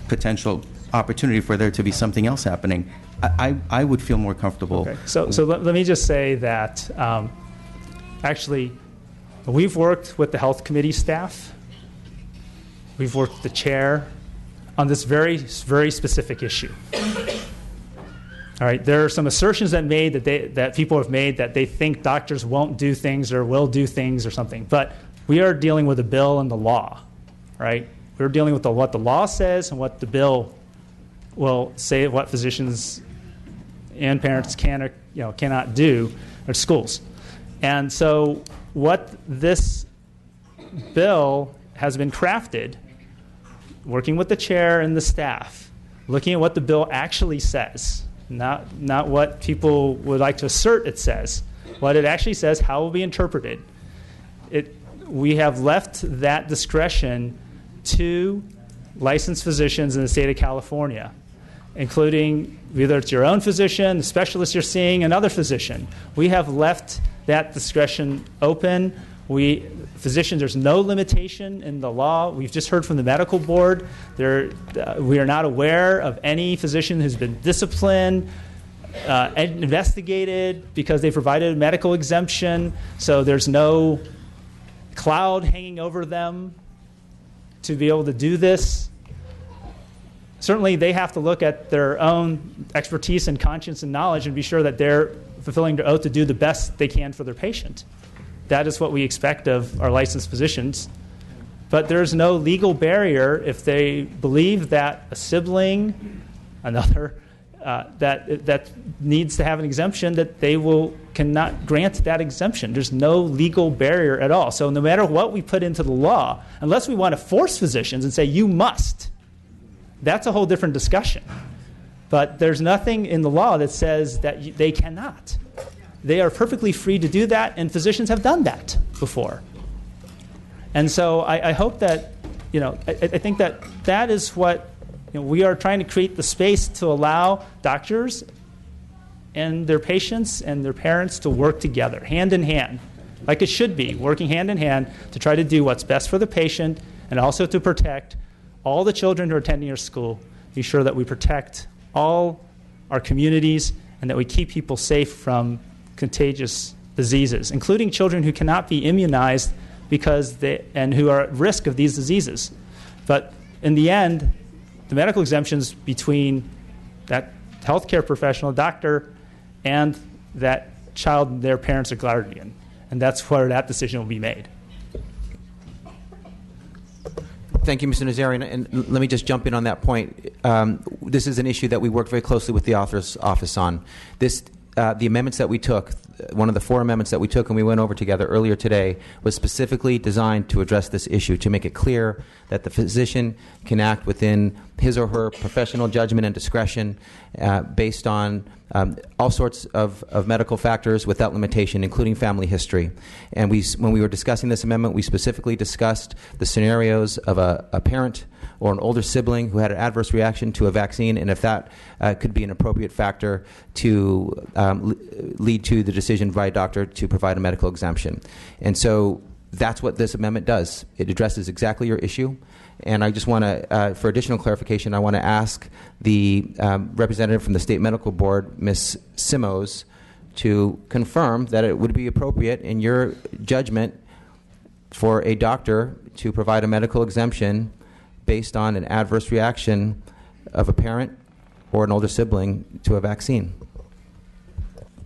potential opportunity for there to be something else happening, I would feel more comfortable. Okay. So let me just say that. Actually, we've worked with the health committee staff. We've worked with the chair on this very, very specific issue. All right, there are some assertions that people have made that they think doctors won't do things or will do things or something. But we are dealing with a bill and the law, right? We're dealing with what the law says and what the bill will say, what physicians and parents can or cannot do at schools. And so what this bill has been crafted, working with the chair and the staff, looking at what the bill actually says, not what people would like to assert it says, what it actually says, how it will be interpreted. We have left that discretion to licensed physicians in the state of California, including whether it's your own physician, the specialist you're seeing, another physician. We have left that discretion open. Physicians, there's no limitation in the law. We've just heard from the medical board. We are not aware of any physician who's been disciplined, investigated because they provided a medical exemption. So there's no cloud hanging over them to be able to do this. Certainly, they have to look at their own expertise and conscience and knowledge and be sure that they're fulfilling their oath to do the best they can for their patient. That is what we expect of our licensed physicians. But there's no legal barrier if they believe that a sibling, another, that needs to have an exemption, that they cannot grant that exemption. There's no legal barrier at all. So no matter what we put into the law, unless we want to force physicians and say, you must, that's a whole different discussion. But there's nothing in the law that says that they cannot. They are perfectly free to do that, and physicians have done that before. And so I hope that, I think that is what, we are trying to create the space to allow doctors and their patients and their parents to work together, hand in hand, like it should be, working hand in hand to try to do what's best for the patient and also to protect all the children who are attending our school, be sure that we protect all our communities and that we keep people safe from contagious diseases, including children who cannot be immunized and who are at risk of these diseases. But in the end, the medical exemptions between that healthcare professional, doctor, and that child and their parents or guardian. And that's where that decision will be made. Thank you, Mr. Nazarian. And let me just jump in on that point. This is an issue that we worked very closely with the author's office on. The amendments that we took, one of the 4 amendments that we took and we went over together earlier today, was specifically designed to address this issue, to make it clear that the physician can act within his or her professional judgment and discretion based on all sorts of medical factors without limitation, including family history. And when we were discussing this amendment, we specifically discussed the scenarios of a parent or an older sibling who had an adverse reaction to a vaccine, and if that could be an appropriate factor to lead to the decision by a doctor to provide a medical exemption. And so that's what this amendment does. It addresses exactly your issue. And I just want to, for additional clarification, I want to ask the representative from the State Medical Board, Ms. Simos, to confirm that it would be appropriate in your judgment for a doctor to provide a medical exemption based on an adverse reaction of a parent or an older sibling to a vaccine.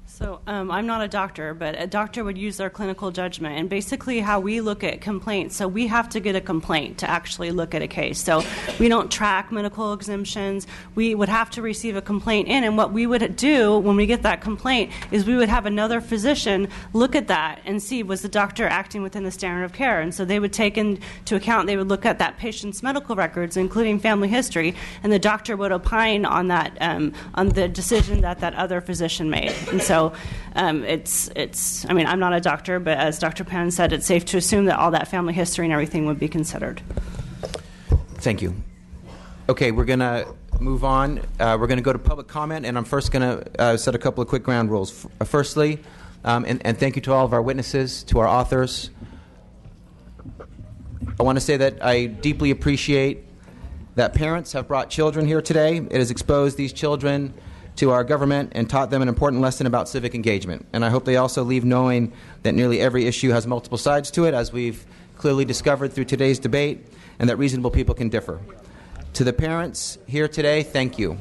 So I'm not a doctor, but a doctor would use their clinical judgment. And basically how we look at complaints, so we have to get a complaint to actually look at a case. So we don't track medical exemptions. We would have to receive a complaint in. And what we would do when we get that complaint is we would have another physician look at that and see, was the doctor acting within the standard of care? And so they would take into account, they would look at that patient's medical records, including family history, and the doctor would opine on that, on the decision that other physician made. And so I mean, I'm not a doctor, but as Dr. Pan said, it's safe to assume that all that family history and everything would be considered. Thank you. Okay, we're going to move on. We're going to go to public comment, and I'm first going to set a couple of quick ground rules. Firstly, and thank you to all of our witnesses, to our authors. I want to say that I deeply appreciate that parents have brought children here today. It has exposed these children to our government and taught them an important lesson about civic engagement. And I hope they also leave knowing that nearly every issue has multiple sides to it, as we've clearly discovered through today's debate, and that reasonable people can differ. To the parents here today, thank you.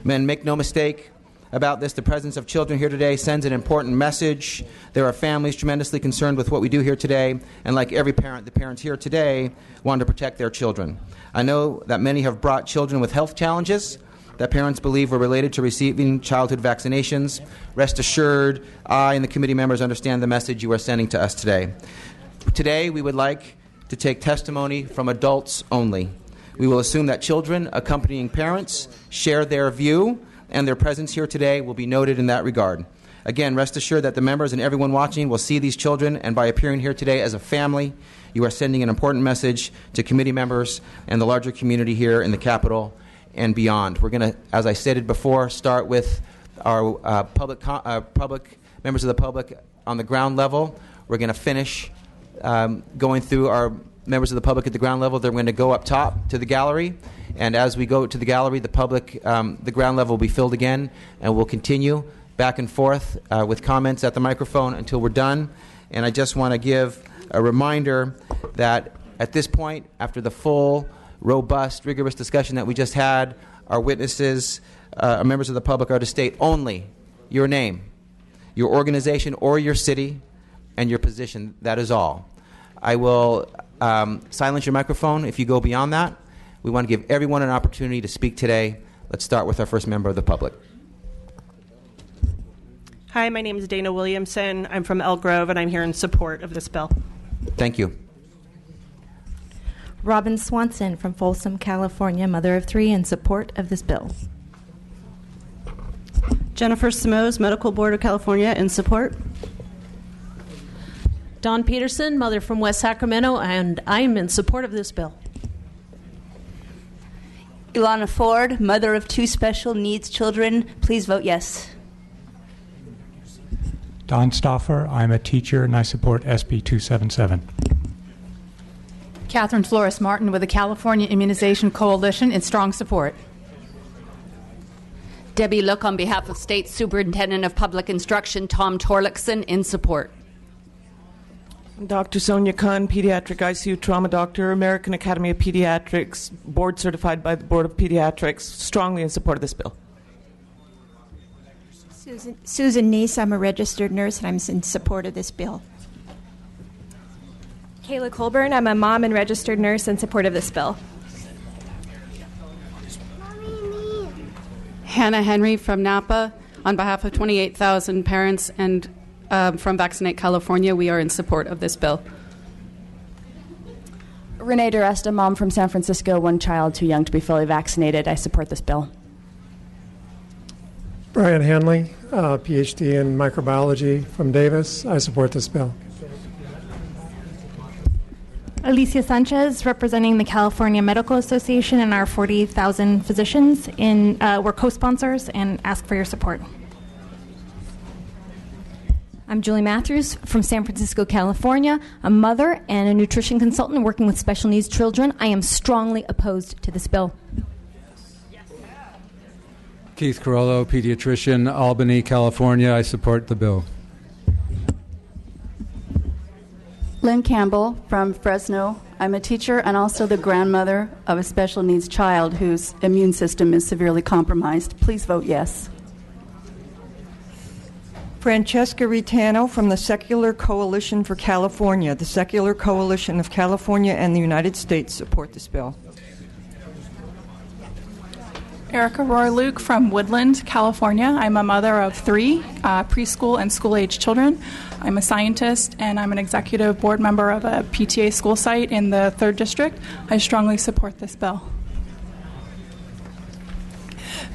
Men, make no mistake about this, the presence of children here today sends an important message. There are families tremendously concerned with what we do here today, and like every parent, the parents here today want to protect their children. I know that many have brought children with health challenges that parents believe were related to receiving childhood vaccinations. Rest assured, I and the committee members understand the message you are sending to us today. Today, we would like to take testimony from adults only. We will assume that children accompanying parents share their view, and their presence here today will be noted in that regard. Again, rest assured that the members and everyone watching will see these children, and by appearing here today as a family, you are sending an important message to committee members and the larger community here in the Capitol and beyond. We're going to, as I stated before, start with our public members of the public on the ground level. We're going to finish going through our members of the public at the ground level. They're going to go up top to the gallery, and as we go to the gallery, the public, the ground level will be filled again, and we'll continue back and forth with comments at the microphone until we're done. And I just want to give a reminder that at this point, after the full, robust, rigorous discussion that we just had, our witnesses, members of the public, are to state only your name, your organization or your city, and your position. That is all. I will silence your microphone if you go beyond that. We want to give everyone an opportunity to speak today. Let's start with our first member of the public. Hi, my name is Dana Williamson. I'm from Elk Grove, and I'm here in support of this bill. Thank you. Robin Swanson from Folsom, California, mother of 3, in support of this bill. Jennifer Simoes, Medical Board of California, in support. Dawn Peterson, mother from West Sacramento, and I'm in support of this bill. Ilana Ford, mother of 2 special needs children. Please vote yes. Don Stauffer, I'm a teacher and I support SB 277. Catherine Flores Martin with the California Immunization Coalition in strong support. Debbie Look on behalf of State Superintendent of Public Instruction Tom Torlakson in support. Dr. Sonia Kahn, pediatric ICU trauma doctor, American Academy of Pediatrics, board certified by the Board of Pediatrics, strongly in support of this bill. Susan Neese, I'm a registered nurse and I'm in support of this bill. Kayla Colburn, I'm a mom and registered nurse in support of this bill. Hannah Henry from Napa, on behalf of 28,000 parents and from Vaccinate California, we are in support of this bill. Renee DeResta, mom from San Francisco, 1 child too young to be fully vaccinated. I support this bill. Brian Hanley, PhD in microbiology from Davis. I support this bill. Alicia Sanchez, representing the California Medical Association and our 40,000 physicians. We're co-sponsors and ask for your support. I'm Julie Matthews from San Francisco, California, a mother and a nutrition consultant working with special needs children. I am strongly opposed to this bill. Keith Carollo, pediatrician, Albany, California. I support the bill. Lynn Campbell from Fresno. I'm a teacher and also the grandmother of a special needs child whose immune system is severely compromised. Please vote yes. Francesca Ritano from the Secular Coalition for California. The Secular Coalition of California and the United States support this bill. Erica Rohr-Luke from Woodland, California. I'm a mother of 3 preschool and school-age children. I'm a scientist and I'm an executive board member of a PTA school site in the 3rd District. I strongly support this bill.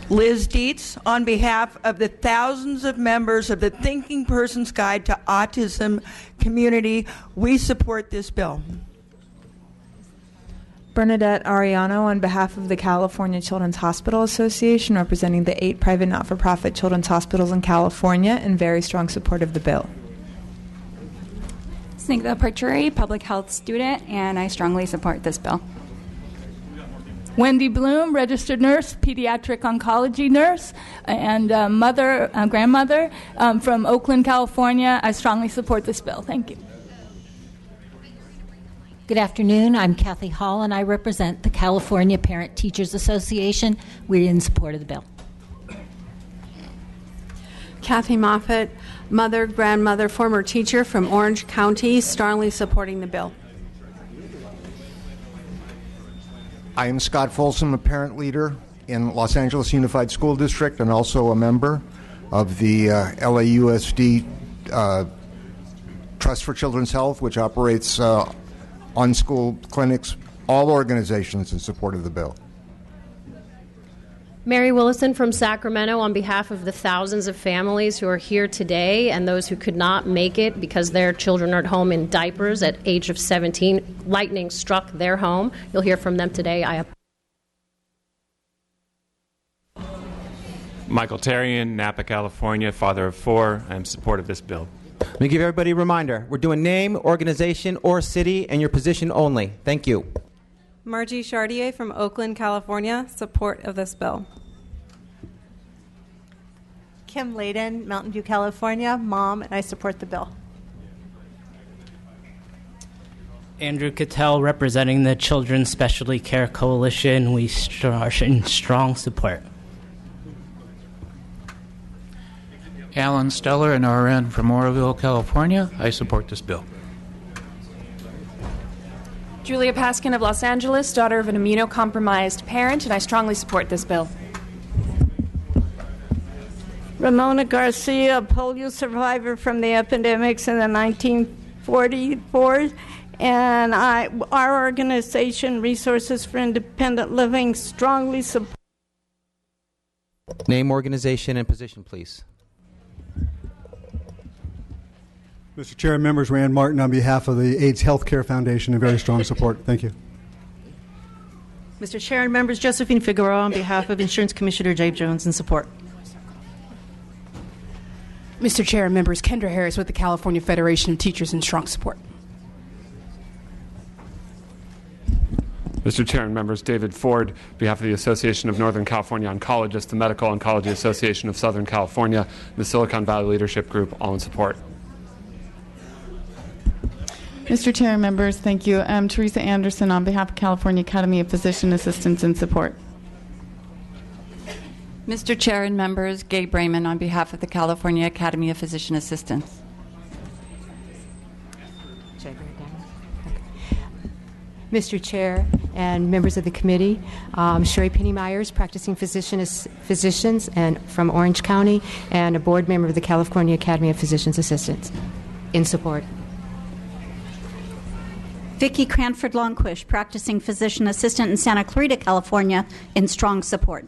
Liz Dietz, on behalf of the thousands of members of the Thinking Person's Guide to Autism community, we support this bill. Bernadette Ariano, on behalf of the California Children's Hospital Association, representing the 8 private not-for-profit children's hospitals in California, in very strong support of the bill. Snigdha Parchuri, public health student, and I strongly support this bill. Wendy Bloom, registered nurse, pediatric oncology nurse, and grandmother from Oakland, California. I strongly support this bill. Thank you. Good afternoon. I'm Kathy Hall, and I represent the California Parent Teachers Association. We're in support of the bill. Kathy Moffat, mother, grandmother, former teacher from Orange County, strongly supporting the bill. I am Scott Folsom, a parent leader in Los Angeles Unified School District and also a member of the LAUSD Trust for Children's Health, which operates on-school clinics, all organizations in support of the bill. Mary Willison from Sacramento, on behalf of the thousands of families who are here today and those who could not make it because their children are at home in diapers at age of 17. Lightning struck their home. You'll hear from them today. Michael Tarian, Napa, California, father of 4. I am in support of this bill. Let me give everybody a reminder. We're doing name, organization, or city, and your position only. Thank you. Margie Chartier from Oakland, California, support of this bill. Kim Layden, Mountain View, California, mom, and I support the bill. Andrew Cattell, representing the Children's Specialty Care Coalition. We are in strong support. Alan Steller, an RN from Oroville, California. I support this bill. Julia Paskin of Los Angeles, daughter of an immunocompromised parent, and I strongly support this bill. Ramona Garcia, a polio survivor from the epidemics in the 1944, And our organization, Resources for Independent Living, strongly supports. Name, organization, and position, please. Mr. Chair and members, Rand Martin on behalf of the AIDS Healthcare Foundation, in very strong support. Thank you. Mr. Chair and members, Josephine Figueroa on behalf of Insurance Commissioner Dave Jones in support. Mr. Chair and members, Kendra Harris with the California Federation of Teachers in strong support. Mr. Chair and members, David Ford, on behalf of the Association of Northern California Oncologists, the Medical Oncology Association of Southern California, the Silicon Valley Leadership Group, all in support. Mr. Chair and members, thank you. Teresa Anderson on behalf of California Academy of Physician Assistants in support. Mr. Chair and members, Gay Brayman on behalf of the California Academy of Physician Assistants. Mr. Chair and members of the committee, Sherry Penny Myers, practicing physicians and from Orange County, and a board member of the California Academy of Physicians Assistants. In support. Vicki Cranford Longquish, practicing physician assistant in Santa Clarita, California, in strong support.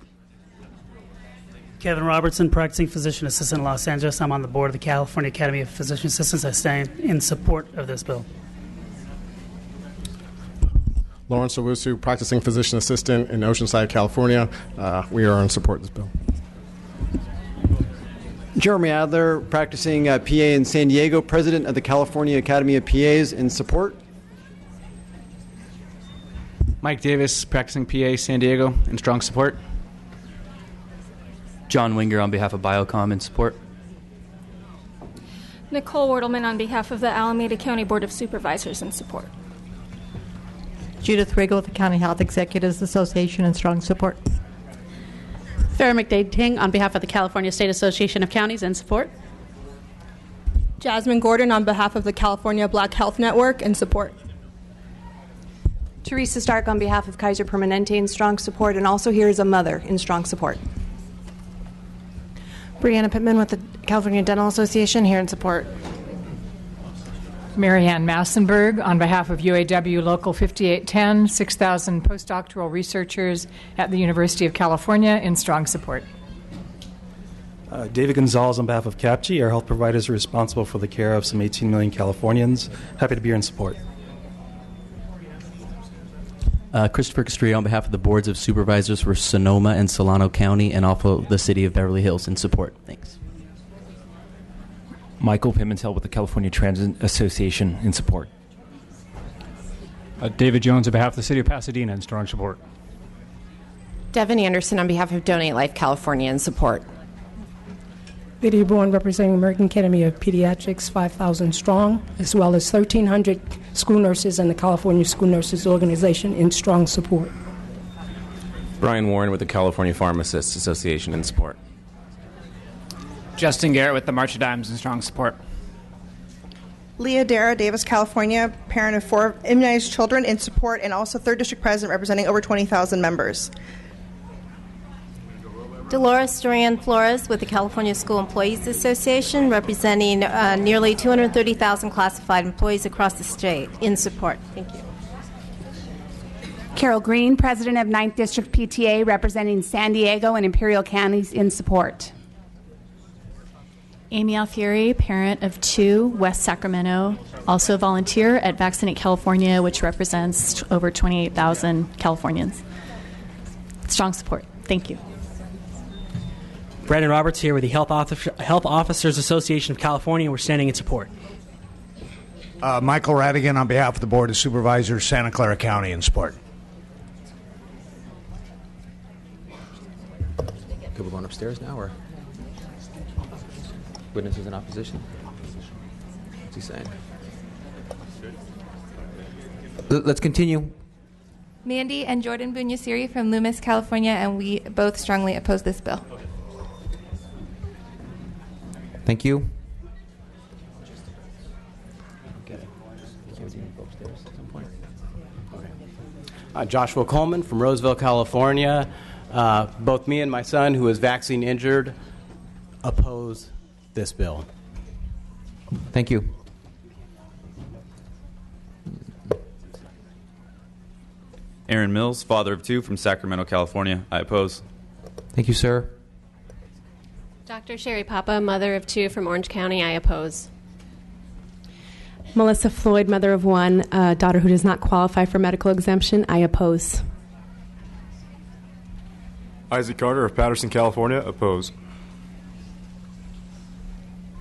Kevin Robertson, practicing physician assistant in Los Angeles. I'm on the board of the California Academy of Physician Assistants. I stand in support of this bill. Lawrence Owusu, practicing physician assistant in Oceanside, California. We are in support of this bill. Jeremy Adler, practicing PA in San Diego, president of the California Academy of PAs, in support. Mike Davis, practicing PA, San Diego, in strong support. John Winger on behalf of Biocom in support. Nicole Wortelman on behalf of the Alameda County Board of Supervisors in support. Judith Riggle with the County Health Executives Association in strong support. Farrah McDade Ting on behalf of the California State Association of Counties in support. Jasmine Gordon on behalf of the California Black Health Network in support. Teresa Stark on behalf of Kaiser Permanente in strong support, and also here is a mother in strong support. Brianna Pittman with the California Dental Association here in support. Marianne Massenberg on behalf of UAW Local 5810, 6,000 postdoctoral researchers at the University of California in strong support. David Gonzalez on behalf of CAPGE, our health providers responsible for the care of some 18 million Californians. Happy to be here in support. Christopher Castrillo on behalf of the Boards of Supervisors for Sonoma and Solano County and also the City of Beverly Hills in support. Thanks. Michael Pimentel with the California Transit Association in support. David Jones on behalf of the City of Pasadena in strong support. Devin Anderson on behalf of Donate Life California in support. Lydia Bourne representing American Academy of Pediatrics, 5,000 strong, as well as 1,300 school nurses and the California School Nurses Organization in strong support. Brian Warren with the California Pharmacists Association in support. Justin Garrett with the March of Dimes in strong support. Leah Dara, Davis, California, parent of 4 immunized children in support, and also 3rd District President representing over 20,000 members. Dolores Duran Flores with the California School Employees Association, representing nearly 230,000 classified employees across the state, in support. Thank you. Carol Green, President of 9th District PTA, representing San Diego and Imperial Counties, in support. Amy Alfieri, parent of 2, West Sacramento, also volunteer at Vaccinate California, which represents over 28,000 Californians. Strong support. Thank you. Brandon Roberts here with the Health Officers Association of California. We're standing in support. Michael Radigan on behalf of the Board of Supervisors, Santa Clara County, in support. Could we go upstairs now, or witnesses in opposition? What's he saying? Let's continue. Mandy and Jordan Bunyasiri from Loomis, California, and we both strongly oppose this bill. Thank you. Joshua Coleman from Roseville, California. Both me and my son, who is vaccine injured, oppose this bill. Thank you. Aaron Mills, father of 2 from Sacramento, California. I oppose. Thank you, sir. Dr. Sherry Papa, mother of 2 from Orange County. I oppose. Melissa Floyd, mother of 1, daughter who does not qualify for medical exemption. I oppose. Isaac Carter of Patterson, California. Oppose.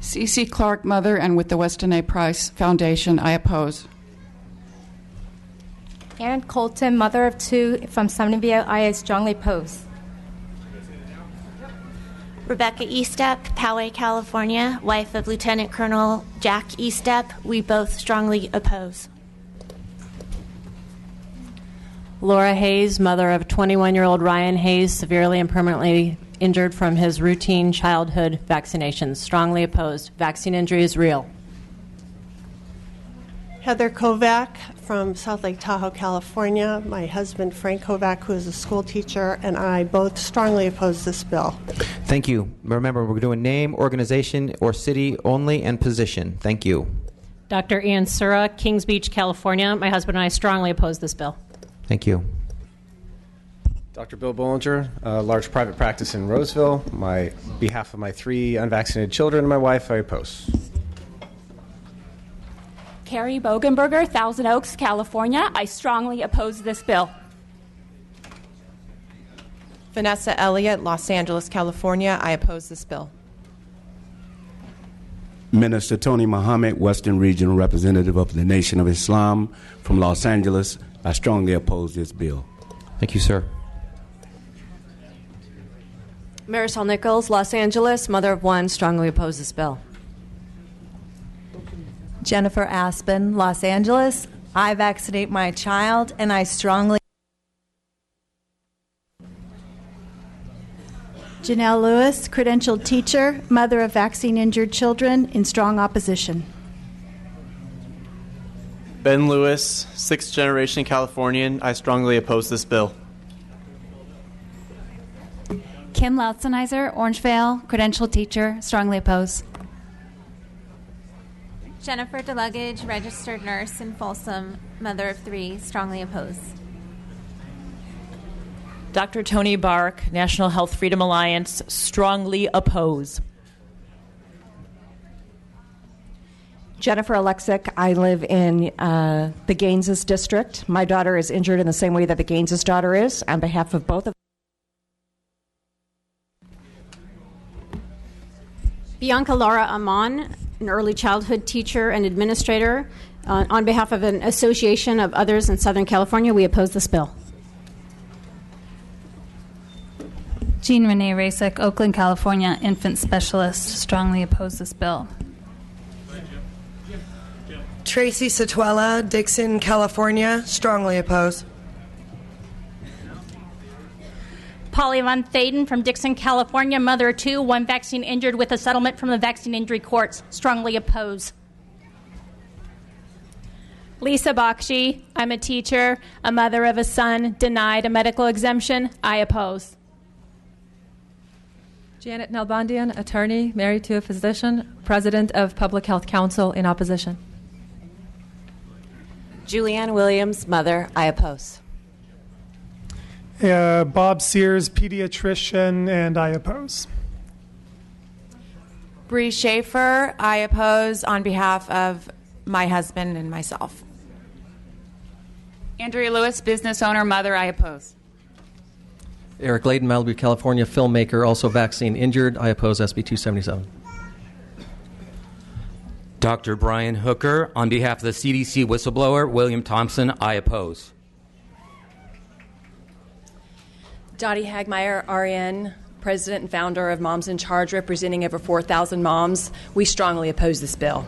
Cece Clark, mother, and with the Weston A. Price Foundation. I oppose. Erin Colton, mother of 2 from Summerville. I strongly oppose. Rebecca Eastep, Poway, California, wife of Lieutenant Colonel Jack Eastep. We both strongly oppose. Laura Hayes, mother of 21-year-old Ryan Hayes, severely and permanently injured from his routine childhood vaccinations. Strongly opposed. Vaccine injury is real. Heather Kovac from South Lake Tahoe, California. My husband, Frank Kovac, who is a school teacher, and I both strongly oppose this bill. Thank you. Remember, we're doing name, organization, or city only, and position. Thank you. Dr. Ian Sura, Kings Beach, California. My husband and I strongly oppose this bill. Thank you. Dr. Bill Bollinger, large private practice in Roseville. My behalf of my 3 unvaccinated children and my wife, I oppose. Carrie Bogenberger, Thousand Oaks, California. I strongly oppose this bill. Vanessa Elliott, Los Angeles, California. I oppose this bill. Minister Tony Muhammad, Western Regional Representative of the Nation of Islam from Los Angeles. I strongly oppose this bill. Thank you, sir. Marisol Nichols, Los Angeles, mother of 1, strongly oppose this bill. Jennifer Aspen, Los Angeles. I vaccinate my child, and I strongly. Janelle Lewis, credentialed teacher, mother of vaccine-injured children, in strong opposition. Ben Lewis, 6th-generation Californian. I strongly oppose this bill. Kim Lautzenizer, Orangevale, credentialed teacher, strongly oppose. Jennifer DeLuggage, registered nurse in Folsom, mother of 3, strongly oppose. Dr. Tony Bark, National Health Freedom Alliance, strongly oppose. Jennifer Alexic, I live in the Gaines's district. My daughter is injured in the same way that the Gaines's daughter is. On behalf of both of Bianca Laura Amon, an early childhood teacher and administrator. On behalf of an association of others in Southern California, we oppose this bill. Jean Renee Rasek, Oakland, California, infant specialist, strongly oppose this bill. Tracy Satuela, Dixon, California, strongly oppose. Polly Von Thaden from Dixon, California, mother of 2, 1 vaccine injured with a settlement from the vaccine injury courts. Strongly oppose. Lisa Bakshi, I'm a teacher, a mother of a son, denied a medical exemption. I oppose. Janet Nalbandian, attorney, married to a physician, president of Public Health Council, in opposition. Julianne Williams, mother. I oppose. Bob Sears, pediatrician, and I oppose. Bree Schaefer, I oppose on behalf of my husband and myself. Andrea Lewis, business owner, mother. I oppose. Eric Layden, Malibu, California, filmmaker, also vaccine injured. I oppose SB 277. Dr. Brian Hooker, on behalf of the CDC whistleblower, William Thompson, I oppose. Dottie Hagmeyer, RN, president and founder of Moms in Charge, representing over 4,000 moms. We strongly oppose this bill.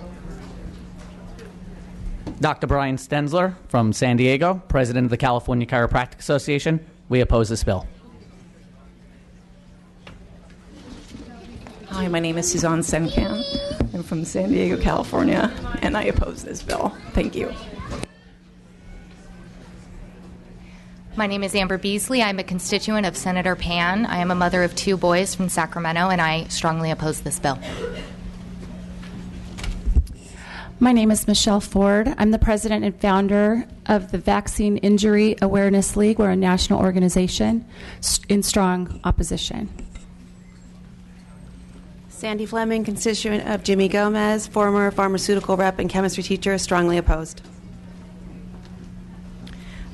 Dr. Brian Stenzler from San Diego, president of the California Chiropractic Association. We oppose this bill. Hi, my name is Suzanne Senkan. I'm from San Diego, California, and I oppose this bill. Thank you. My name is Amber Beasley. I'm a constituent of Senator Pan. I am a mother of 2 boys from Sacramento, and I strongly oppose this bill. My name is Michelle Ford. I'm the president and founder of the Vaccine Injury Awareness League. We're a national organization in strong opposition. Sandy Fleming, constituent of Jimmy Gomez, former pharmaceutical rep and chemistry teacher, strongly opposed.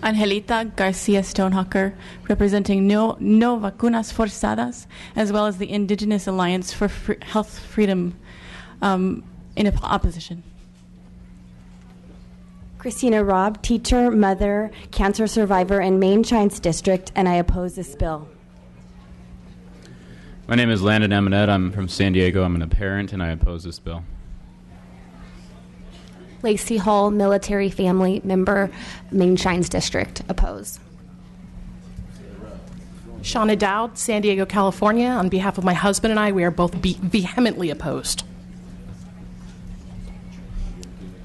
Angelita Garcia Stonehucker, representing No Vacunas Forzadas, as well as the Indigenous Alliance for Health Freedom in opposition. Christina Robb, teacher, mother, cancer survivor in Main Chines District, and I oppose this bill. My name is Landon Eminette. I'm from San Diego. I'm a parent, and I oppose this bill. Lacey Hall, military family member, Main Chines District, oppose. Shauna Dowd, San Diego, California. On behalf of my husband and I, we are both vehemently opposed.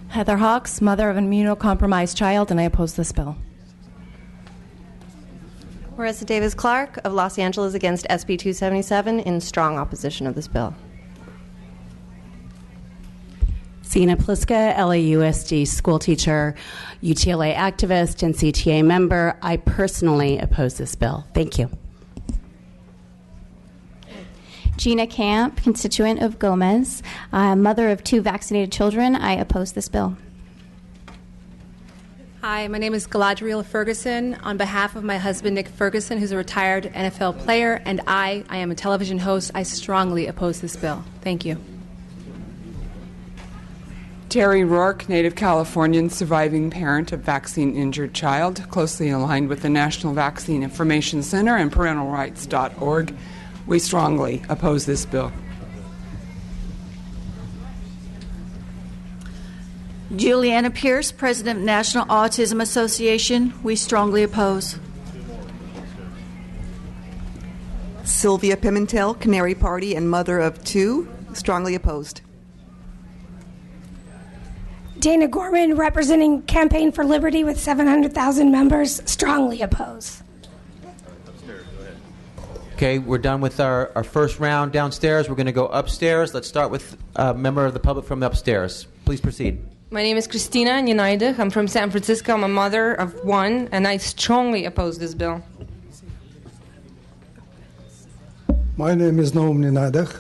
Heather Hawks, mother of an immunocompromised child, and I oppose this bill. Marissa Davis Clark of Los Angeles against SB 277 in strong opposition of this bill. Sina Pliska, LAUSD school teacher, UTLA activist, and CTA member. I personally oppose this bill. Thank you. Gina Camp, constituent of Gomez, mother of 2 vaccinated children. I oppose this bill. Hi, my name is Galadriel Ferguson. On behalf of my husband, Nick Ferguson, who's a retired NFL player, and I am a television host, I strongly oppose this bill. Thank you. Terry Rourke, native Californian, surviving parent of vaccine-injured child, closely aligned with the National Vaccine Information Center and parentalrights.org. We strongly oppose this bill. Juliana Pierce, President of National Autism Association. We strongly oppose. Sylvia Pimentel, Canary Party and mother of 2, strongly opposed. Dana Gorman, representing Campaign for Liberty with 700,000 members, strongly oppose. Okay, we're done with our first round downstairs. We're going to go upstairs. Let's start with a member of the public from the upstairs. Please proceed. My name is Christina Ninaidech. I'm from San Francisco. I'm a mother of 1, and I strongly oppose this bill. My name is Noam Ninaidech.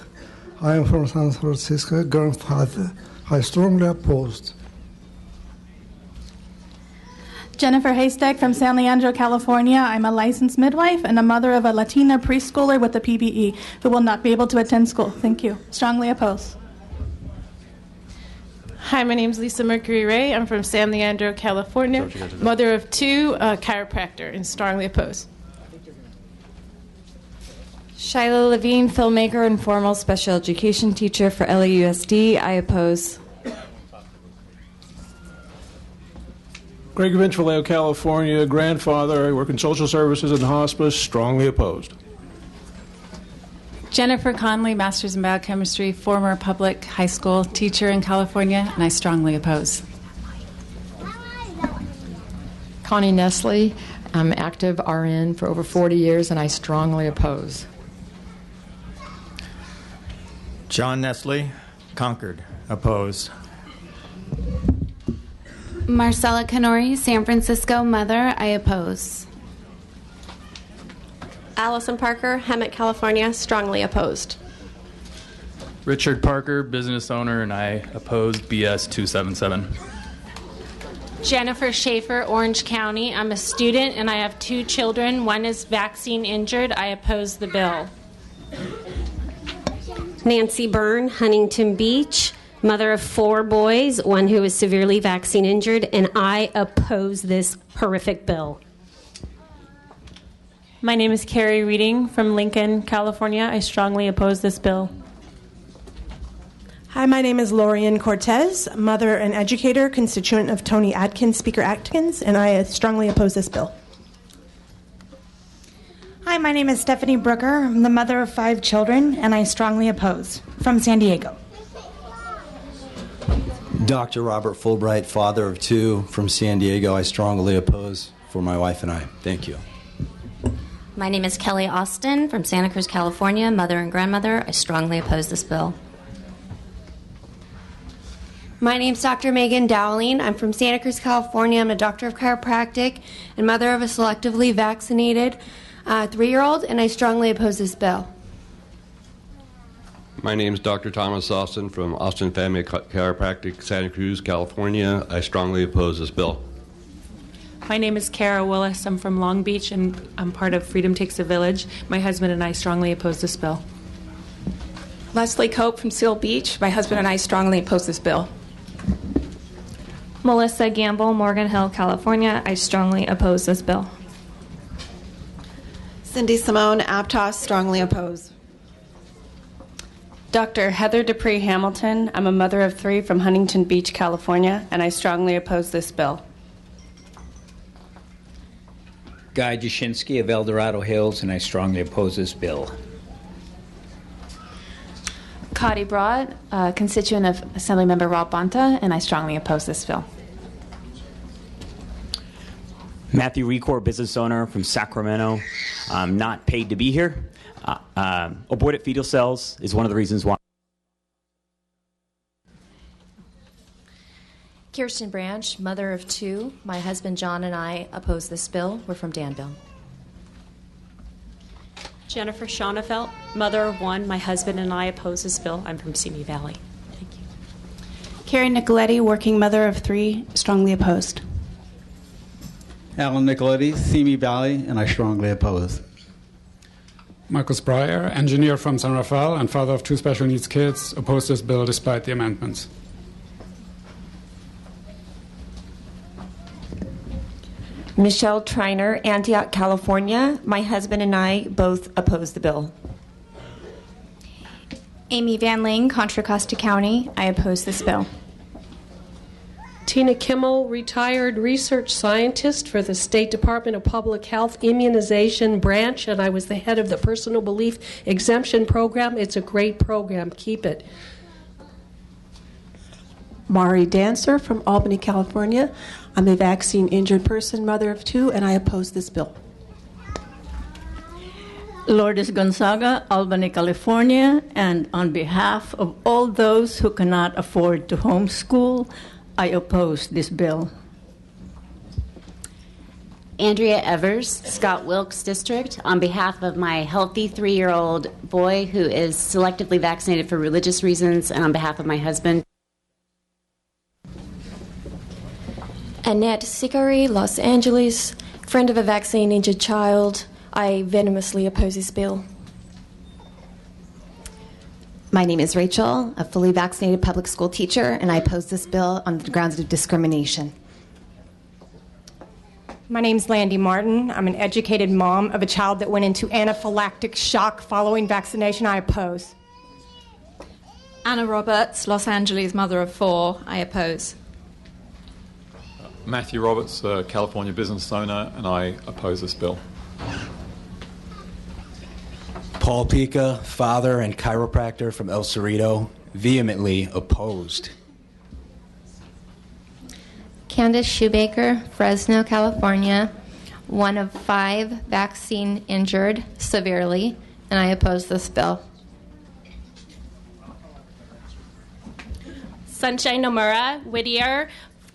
I am from San Francisco, grandfather. I strongly oppose. Jennifer Haystack from San Leandro, California. I'm a licensed midwife and a mother of a Latina preschooler with a PBE who will not be able to attend school. Thank you. Strongly oppose. Hi, my name is Lisa Mercury Ray. I'm from San Leandro, California. Mother of 2, chiropractor, and strongly oppose. Shyla Levine, filmmaker and formal special education teacher for LAUSD. I oppose. Greg Vinch, Vallejo, California, grandfather. I work in social services and hospice. Strongly opposed. Jennifer Conley, master's in biochemistry, former public high school teacher in California, and I strongly oppose. Connie Nestle, I'm active RN for over 40 years, and I strongly oppose. John Nestle, Concord, oppose. Marcella Canori, San Francisco, mother. I oppose. Allison Parker, Hemet, California, strongly opposed. Richard Parker, business owner, and I oppose BS 277. Jennifer Schaefer, Orange County. I'm a student and I have 2 children. 1 is vaccine injured. I oppose the bill. Nancy Byrne, Huntington Beach, mother of 4 boys, 1 who is severely vaccine injured, and I oppose this horrific bill. My name is Carrie Reading from Lincoln, California. I strongly oppose this bill. Hi, my name is Lorian Cortez, mother and educator, constituent of Tony Atkins, Speaker Atkins, and I strongly oppose this bill. Hi, my name is Stephanie Brooker. I'm the mother of 5 children, and I strongly oppose. From San Diego. Dr. Robert Fulbright, father of 2 from San Diego. I strongly oppose for my wife and I. Thank you. My name is Kelly Austin from Santa Cruz, California, mother and grandmother. I strongly oppose this bill. My name's Dr. Megan Dowling. I'm from Santa Cruz, California. I'm a doctor of chiropractic and mother of a selectively vaccinated 3-year-old, and I strongly oppose this bill. My name is Dr. Thomas Austin from Austin Family Chiropractic, Santa Cruz, California. I strongly oppose this bill. My name is Kara Willis. I'm from Long Beach, and I'm part of Freedom Takes a Village. My husband and I strongly oppose this bill. Leslie Cope from Seal Beach. My husband and I strongly oppose this bill. Melissa Gamble, Morgan Hill, California. I strongly oppose this bill. Cindy Simone, Aptos, strongly oppose. Dr. Heather Dupree Hamilton. I'm a mother of 3 from Huntington Beach, California, and I strongly oppose this bill. Guy Jashinsky of El Dorado Hills, and I strongly oppose this bill. Cotty Broad, constituent of Assemblymember Rob Bonta, and I strongly oppose this bill. Matthew Recor, business owner from Sacramento. I'm not paid to be here. Aborted fetal cells is one of the reasons why. Kirsten Branch, mother of 2. My husband John and I oppose this bill. We're from Danville. Jennifer Schonefeld, mother of 1. My husband and I oppose this bill. I'm from Simi Valley. Thank you. Carrie Nicoletti, working mother of 3, strongly opposed. Alan Nicoletti, Simi Valley, and I strongly oppose. Marcus Breyer, engineer from San Rafael and father of 2 special needs kids, oppose this bill despite the amendments. Michelle Triner, Antioch, California. My husband and I both oppose the bill. Amy Van Ling, Contra Costa County. I oppose this bill. Tina Kimmel, retired research scientist for the State Department of Public Health Immunization Branch, and I was the head of the Personal Belief Exemption Program. It's a great program. Keep it. Mari Dancer from Albany, California. I'm a vaccine-injured person, mother of 2, and I oppose this bill. Lourdes Gonzaga, Albany, California, and on behalf of all those who cannot afford to homeschool, I oppose this bill. Andrea Evers, Scott Wilkes District. On behalf of my healthy 3-year-old boy who is selectively vaccinated for religious reasons, and on behalf of my husband. Annette Sicari, Los Angeles, friend of a vaccine-injured child. I venomously oppose this bill. My name is Rachel, a fully vaccinated public school teacher, and I oppose this bill on the grounds of discrimination. My name's Landy Martin. I'm an educated mom of a child that went into anaphylactic shock following vaccination. I oppose. Anna Roberts, Los Angeles, mother of 4. I oppose. Matthew Roberts, California business owner, and I oppose this bill. Paul Pica, father and chiropractor from El Cerrito, vehemently opposed. Candace Shoemaker, Fresno, California, one of 5 vaccine injured severely, and I oppose this bill. Sunshine Nomura, Whittier,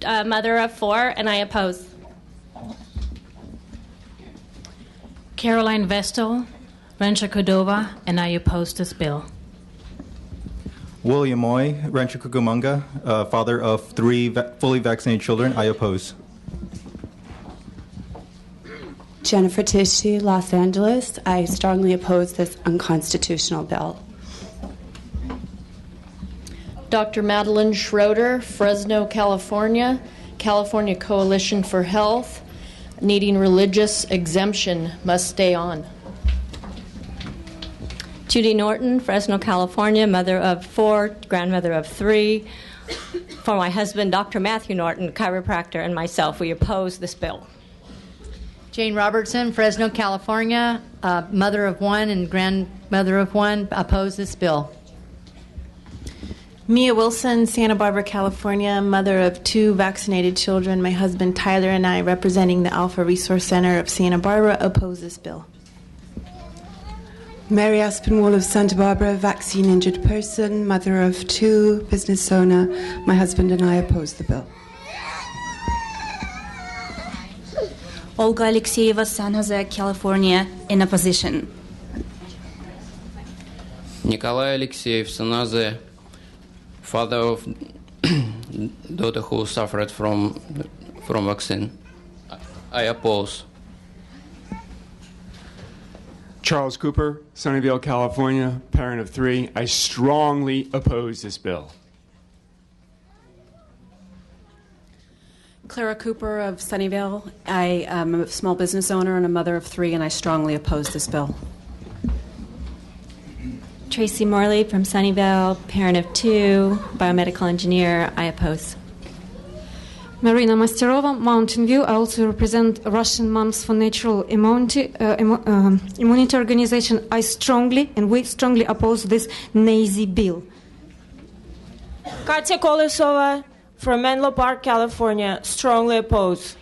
mother of 4, and I oppose. Caroline Vestal, Rancho Cordova, and I oppose this bill. William Moy, Rancho Cucamonga, father of 3 fully vaccinated children. I oppose. Jennifer Tisci, Los Angeles. I strongly oppose this unconstitutional bill. Dr. Madeline Schroeder, Fresno, California, California Coalition for Health, needing religious exemption must stay on. Judy Norton, Fresno, California, mother of 4, grandmother of 3. For my husband, Dr. Matthew Norton, chiropractor, and myself, we oppose this bill. Jane Robertson, Fresno, California, mother of 1 and grandmother of 1, oppose this bill. Mia Wilson, Santa Barbara, California, mother of 2 vaccinated children. My husband Tyler and I, representing the Alpha Resource Center of Santa Barbara, oppose this bill. Mary Aspinwall of Santa Barbara, vaccine-injured person, mother of 2, business owner. My husband and I oppose the bill. Olga Alexeyeva, San Jose, California, in opposition. Nikolai Alexeyev, San Jose, father of daughter who suffered from vaccine. I oppose. Charles Cooper, Sunnyvale, California, parent of 3. I strongly oppose this bill. Clara Cooper of Sunnyvale. I am a small business owner and a mother of 3, and I strongly oppose this bill. Tracy Morley from Sunnyvale, parent of 2, biomedical engineer. I oppose. Marina Masterova, Mountain View. I also represent Russian Moms for Natural Immunity Organization. We strongly oppose this Nazi bill. Katya Kolesova from Menlo Park, California. Strongly oppose.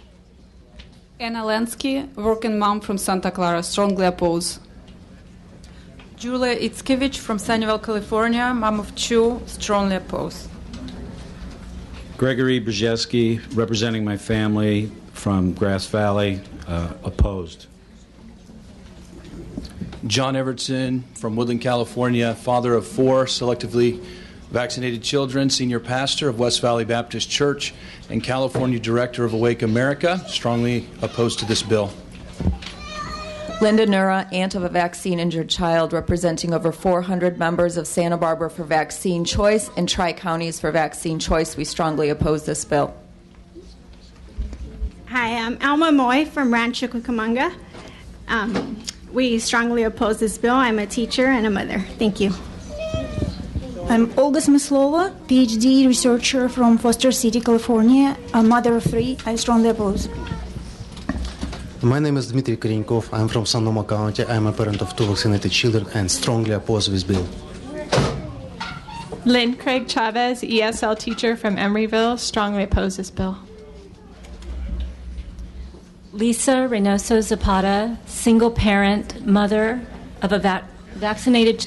Anna Lansky, working mom from Santa Clara. Strongly oppose. Julia Itzkevich from Sunnyvale, California. Mom of 2. Strongly oppose. Gregory Brzezinski, representing my family from Grass Valley, opposed. John Evertson from Woodland, California, father of 4 selectively vaccinated children, senior pastor of West Valley Baptist Church, and California director of Awake America, strongly opposed to this bill. Linda Nura, aunt of a vaccine-injured child, representing over 400 members of Santa Barbara for Vaccine Choice and Tri-Counties for Vaccine Choice. We strongly oppose this bill. Hi, I'm Alma Moy from Rancho Cucamonga. We strongly oppose this bill. I'm a teacher and a mother. Thank you. I'm Olga Smyslova, PhD researcher from Foster City, California, a mother of 3. I strongly oppose. My name is Dmitry Korenkov. I'm from Sonoma County. I'm a parent of 2 vaccinated children and strongly oppose this bill. Lynn Craig Chavez, ESL teacher from Emeryville, strongly oppose this bill. Lisa Reynoso Zapata, single parent, mother of a vaccinated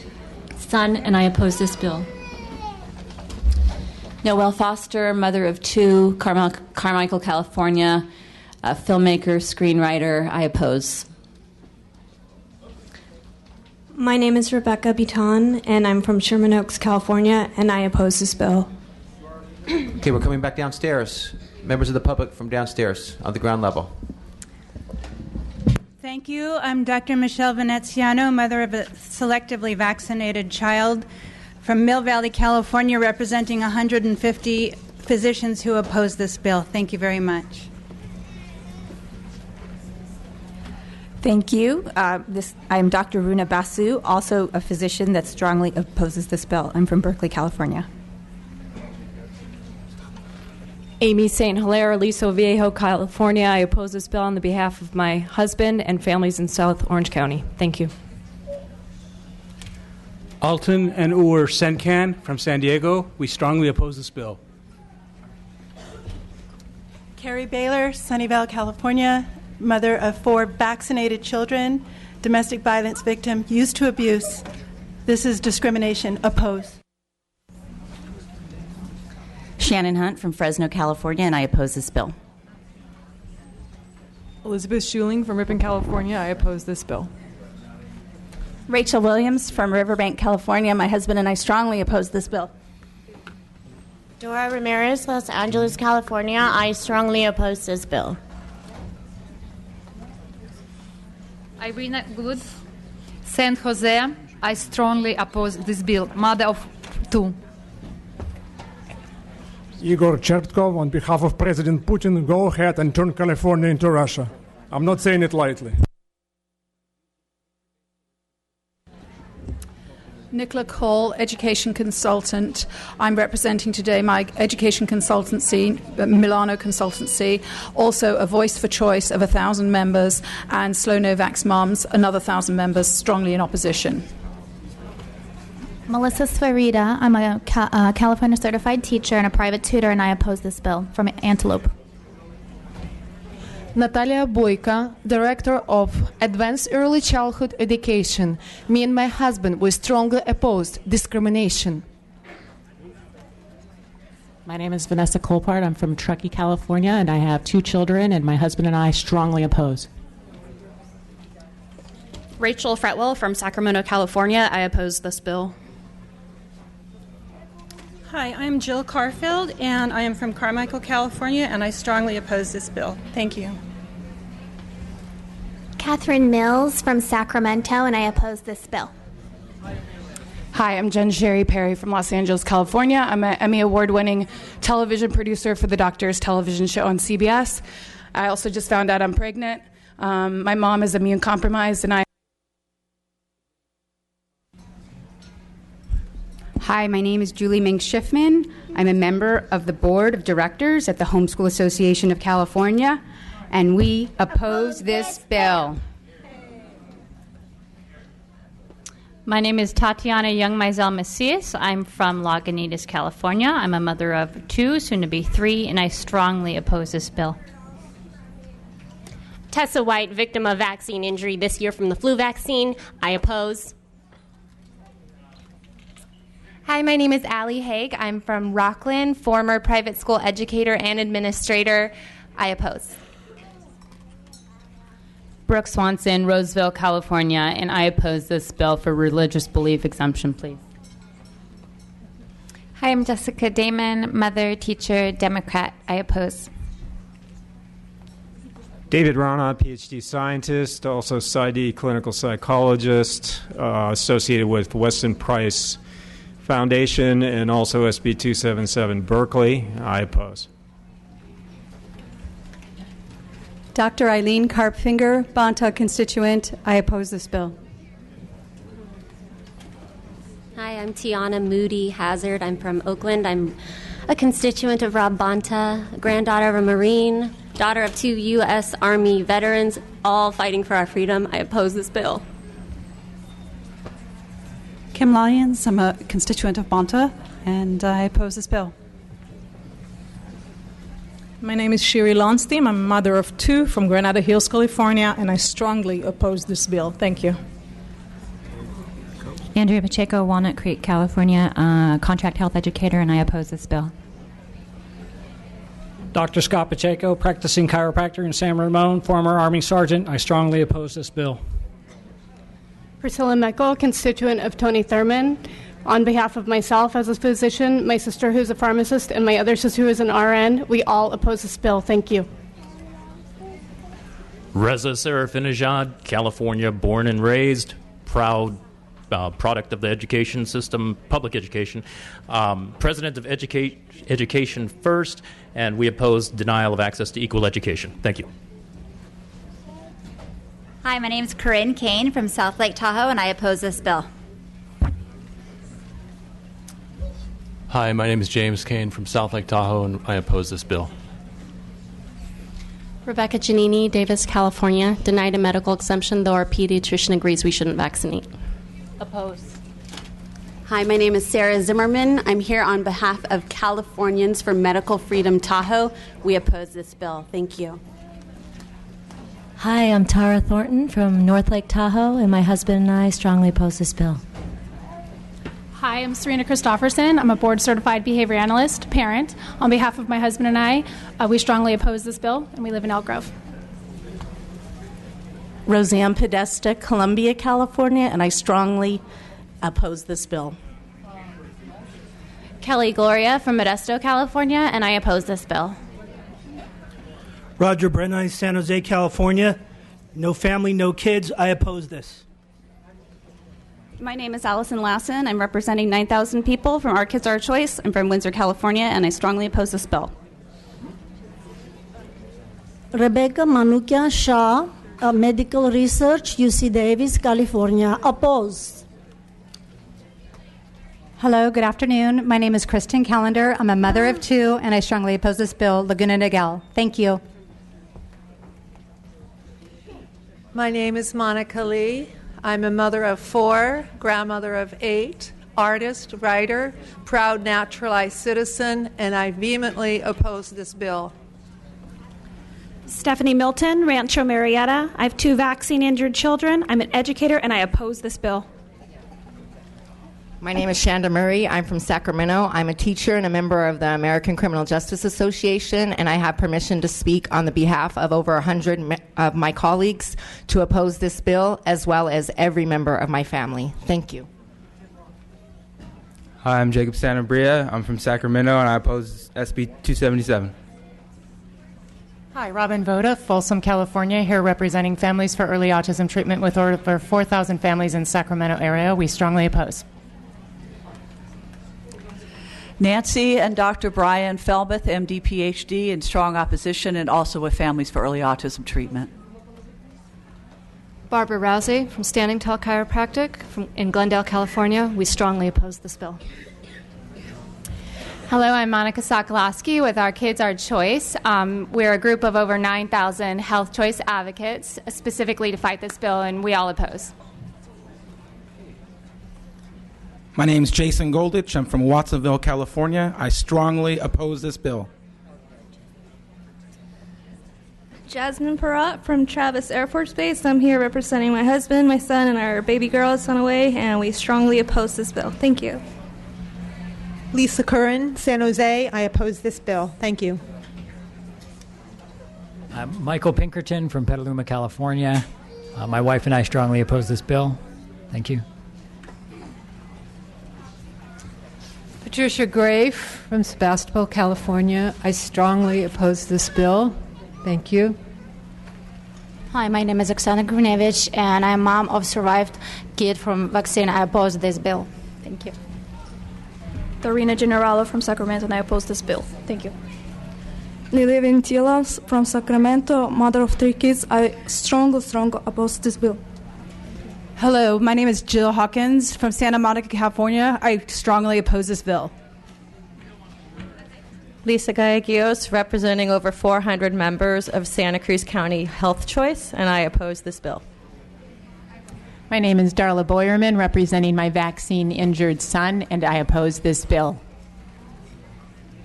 son, and I oppose this bill. Noelle Foster, mother of 2, Carmichael, California, a filmmaker, screenwriter. I oppose. My name is Rebecca Biton, and I'm from Sherman Oaks, California, and I oppose this bill. Okay, we're coming back downstairs. Members of the public from downstairs on the ground level. Thank you. I'm Dr. Michelle Veneziano, mother of a selectively vaccinated child from Mill Valley, California, representing 150 physicians who oppose this bill. Thank you very much. Thank you. I'm Dr. Runa Basu, also a physician that strongly opposes this bill. I'm from Berkeley, California. Amy St. Hilaire, Aliso Viejo, California. I oppose this bill on the behalf of my husband and families in South Orange County. Thank you. Alton and Ur Senkan from San Diego. We strongly oppose this bill. Carrie Baylor, Sunnyvale, California, mother of 4 vaccinated children, domestic violence victim, used to abuse. This is discrimination. Oppose. Shannon Hunt from Fresno, California, and I oppose this bill. Elizabeth Schuling from Ripon, California. I oppose this bill. Rachel Williams from Riverbank, California. My husband and I strongly oppose this bill. Dora Ramirez, Los Angeles, California. I strongly oppose this bill. Irina Good, San Jose. I strongly oppose this bill. Mother of 2. Igor Chertkov, on behalf of President Putin, go ahead and turn California into Russia. I'm not saying it lightly. Nicola Cole, education consultant. I'm representing today my education consultancy, Milano Consultancy, also a Voice for Choice of 1,000 members, and Slow Novax Moms, another 1,000 members, strongly in opposition. Melissa Sfarida. I'm a California certified teacher and a private tutor, and I oppose this bill from Antelope. Natalia Boyka, Director of Advanced Early Childhood Education. Me and my husband, we strongly oppose discrimination. My name is Vanessa Colpart. I'm from Truckee, California, and I have 2 children, and my husband and I strongly oppose. Rachel Fretwell from Sacramento, California. I oppose this bill. Hi, I'm Jill Carfield, and I am from Carmichael, California, and I strongly oppose this bill. Thank you. Catherine Mills from Sacramento, and I oppose this bill. Hi, I'm Jen Sherry Perry from Los Angeles, California. I'm an Emmy Award-winning television producer for the Doctors television show on CBS. I also just found out I'm pregnant. My mom is immune compromised, and Hi, my name is Julie Ming Schiffman. I'm a member of the Board of Directors at the Homeschool Association of California, and we oppose this bill. My name is Tatiana Young Mizell Macias. I'm from Lagunitas, California. I'm a mother of 2, soon to be 3, and I strongly oppose this bill. Tessa White, victim of vaccine injury this year from the flu vaccine. I oppose. Hi, my name is Allie Haig. I'm from Rockland, former private school educator and administrator. I oppose. Brooke Swanson, Roseville, California, and I oppose this bill for religious belief exemption, please. Hi, I'm Jessica Damon, mother, teacher, Democrat. I oppose. David Rana, PhD scientist, also PsyD clinical psychologist, associated with Weston Price Foundation and also SB 277 Berkeley. I oppose. Dr. Eileen Karpfinger, Bonta constituent. I oppose this bill. Hi, I'm Tiana Moody Hazard. I'm from Oakland. I'm a constituent of Rob Bonta, granddaughter of a Marine, daughter of 2 U.S. Army veterans, all fighting for our freedom. I oppose this bill. Kim Lyons, I'm a constituent of Bonta, and I oppose this bill. My name is Shiri Lonstein. I'm a mother of 2 from Granada Hills, California, and I strongly oppose this bill. Thank you. Andrea Pacheco, Walnut Creek, California, contract health educator, and I oppose this bill. Dr. Scott Pacheco, practicing chiropractor in San Ramon, former Army Sergeant. I strongly oppose this bill. Priscilla Meckel, constituent of Tony Thurman. On behalf of myself as a physician, my sister who's a pharmacist, and my other sister who is an RN, we all oppose this bill. Thank you. Reza Serafinejad, California, born and raised, proud product of the education system, public education, president of Education First, and we oppose denial of access to equal education. Thank you. Hi, my name is Corinne Kane from South Lake Tahoe, and I oppose this bill. Hi, my name is James Kane from South Lake Tahoe, and I oppose this bill. Rebecca Giannini, Davis, California. Denied a medical exemption, though our pediatrician agrees we shouldn't vaccinate. Oppose. Hi, my name is Sarah Zimmerman. I'm here on behalf of Californians for Medical Freedom Tahoe. We oppose this bill. Thank you. Hi, I'm Tara Thornton from North Lake Tahoe, and my husband and I strongly oppose this bill. Hi, I'm Serena Christofferson. I'm a board-certified behavior analyst, parent. On behalf of my husband and I, we strongly oppose this bill, and we live in Elk Grove. Roseanne Podesta, Columbia, California, and I strongly oppose this bill. Kelly Gloria from Modesto, California, and I oppose this bill. Roger Brennan, San Jose, California. No family, no kids. I oppose this. My name is Allison Lassen. I'm representing 9,000 people from Our Kids, Our Choice. I'm from Windsor, California, and I strongly oppose this bill. Rebecca Manukia Shah, Medical Research, UC Davis, California. Oppose. Hello, good afternoon. My name is Kristen Callender. I'm a mother of 2, and I strongly oppose this bill, Laguna Niguel. Thank you. My name is Monica Lee. I'm a mother of 4, grandmother of 8, artist, writer, proud naturalized citizen, and I vehemently oppose this bill. Stephanie Milton, Rancho Marietta. I have 2 vaccine-injured children. I'm an educator, and I oppose this bill. My name is Shanda Murray. I'm from Sacramento. I'm a teacher and a member of the American Criminal Justice Association, and I have permission to speak on the behalf of over 100 of my colleagues to oppose this bill, as well as every member of my family. Thank you. Hi, I'm Jacob Santabria. I'm from Sacramento, and I oppose SB 277. Hi, Robin Voda, Folsom, California, here representing Families for Early Autism Treatment with over 4,000 families in Sacramento area. We strongly oppose. Nancy and Dr. Brian Felmuth, MD, PhD, in strong opposition, and also with Families for Early Autism Treatment. Barbara Rousey from Standing Tall Chiropractic in Glendale, California. We strongly oppose this bill. Hello, I'm Monica Sokolowski with Our Kids, Our Choice. We're a group of over 9,000 health choice advocates specifically to fight this bill, and we all oppose. My name is Jason Goldich. I'm from Watsonville, California. I strongly oppose this bill. Jasmine Perrott from Travis Air Force Base. I'm here representing my husband, my son, and our baby girl that's on the way, and we strongly oppose this bill. Thank you. Lisa Curran, San Jose. I oppose this bill. Thank you. I'm Michael Pinkerton from Petaluma, California. My wife and I strongly oppose this bill. Thank you. Patricia Grafe from Sebastopol, California. I strongly oppose this bill. Thank you. Hi, my name is Oksana Grunevich, and I'm mom of survived kid from vaccine. I oppose this bill. Thank you. Dorina Generalo from Sacramento, and I oppose this bill. Thank you. Lilia Ventilas from Sacramento, mother of 3 kids. I strongly oppose this bill. Hello, my name is Jill Hawkins from Santa Monica, California. I strongly oppose this bill. Lisa Gallegos, representing over 400 members of Santa Cruz County Health Choice, and I oppose this bill. My name is Darla Boyerman, representing my vaccine-injured son, and I oppose this bill.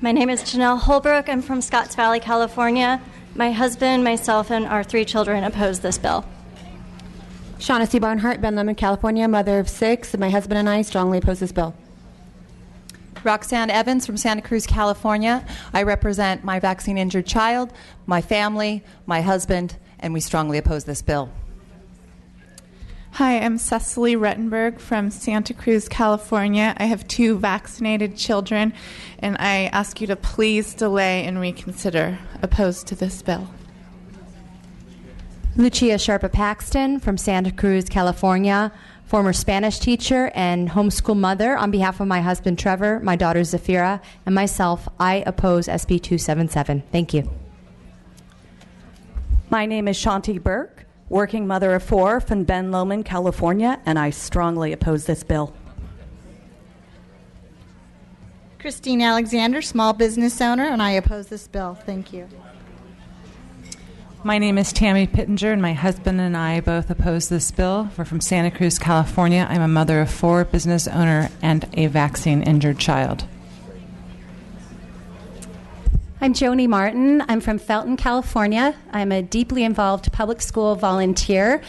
My name is Janelle Holbrook. I'm from Scotts Valley, California. My husband, myself, and our 3 children oppose this bill. Shaughnessy Barnhart, Ben Lomond, California, mother of 6. My husband and I strongly oppose this bill. Roxanne Evans from Santa Cruz, California. I represent my vaccine-injured child, my family, my husband, and we strongly oppose this bill. Hi, I'm Cecily Rettenberg from Santa Cruz, California. I have 2 vaccinated children, and I ask you to please delay and reconsider. Opposed to this bill. Lucia Sharpa Paxton from Santa Cruz, California, former Spanish teacher and homeschool mother. On behalf of my husband Trevor, my daughter Zafira, and myself, I oppose SB 277. Thank you. My name is Shanti Burke, working mother of 4 from Ben Lomond, California, and I strongly oppose this bill. Christine Alexander, small business owner, and I oppose this bill. Thank you. My name is Tammy Pittenger, and my husband and I both oppose this bill. We're from Santa Cruz, California. I'm a mother of 4, business owner, and a vaccine-injured child. I'm Joni Martin. I'm from Felton, California. I'm a deeply involved public school volunteer.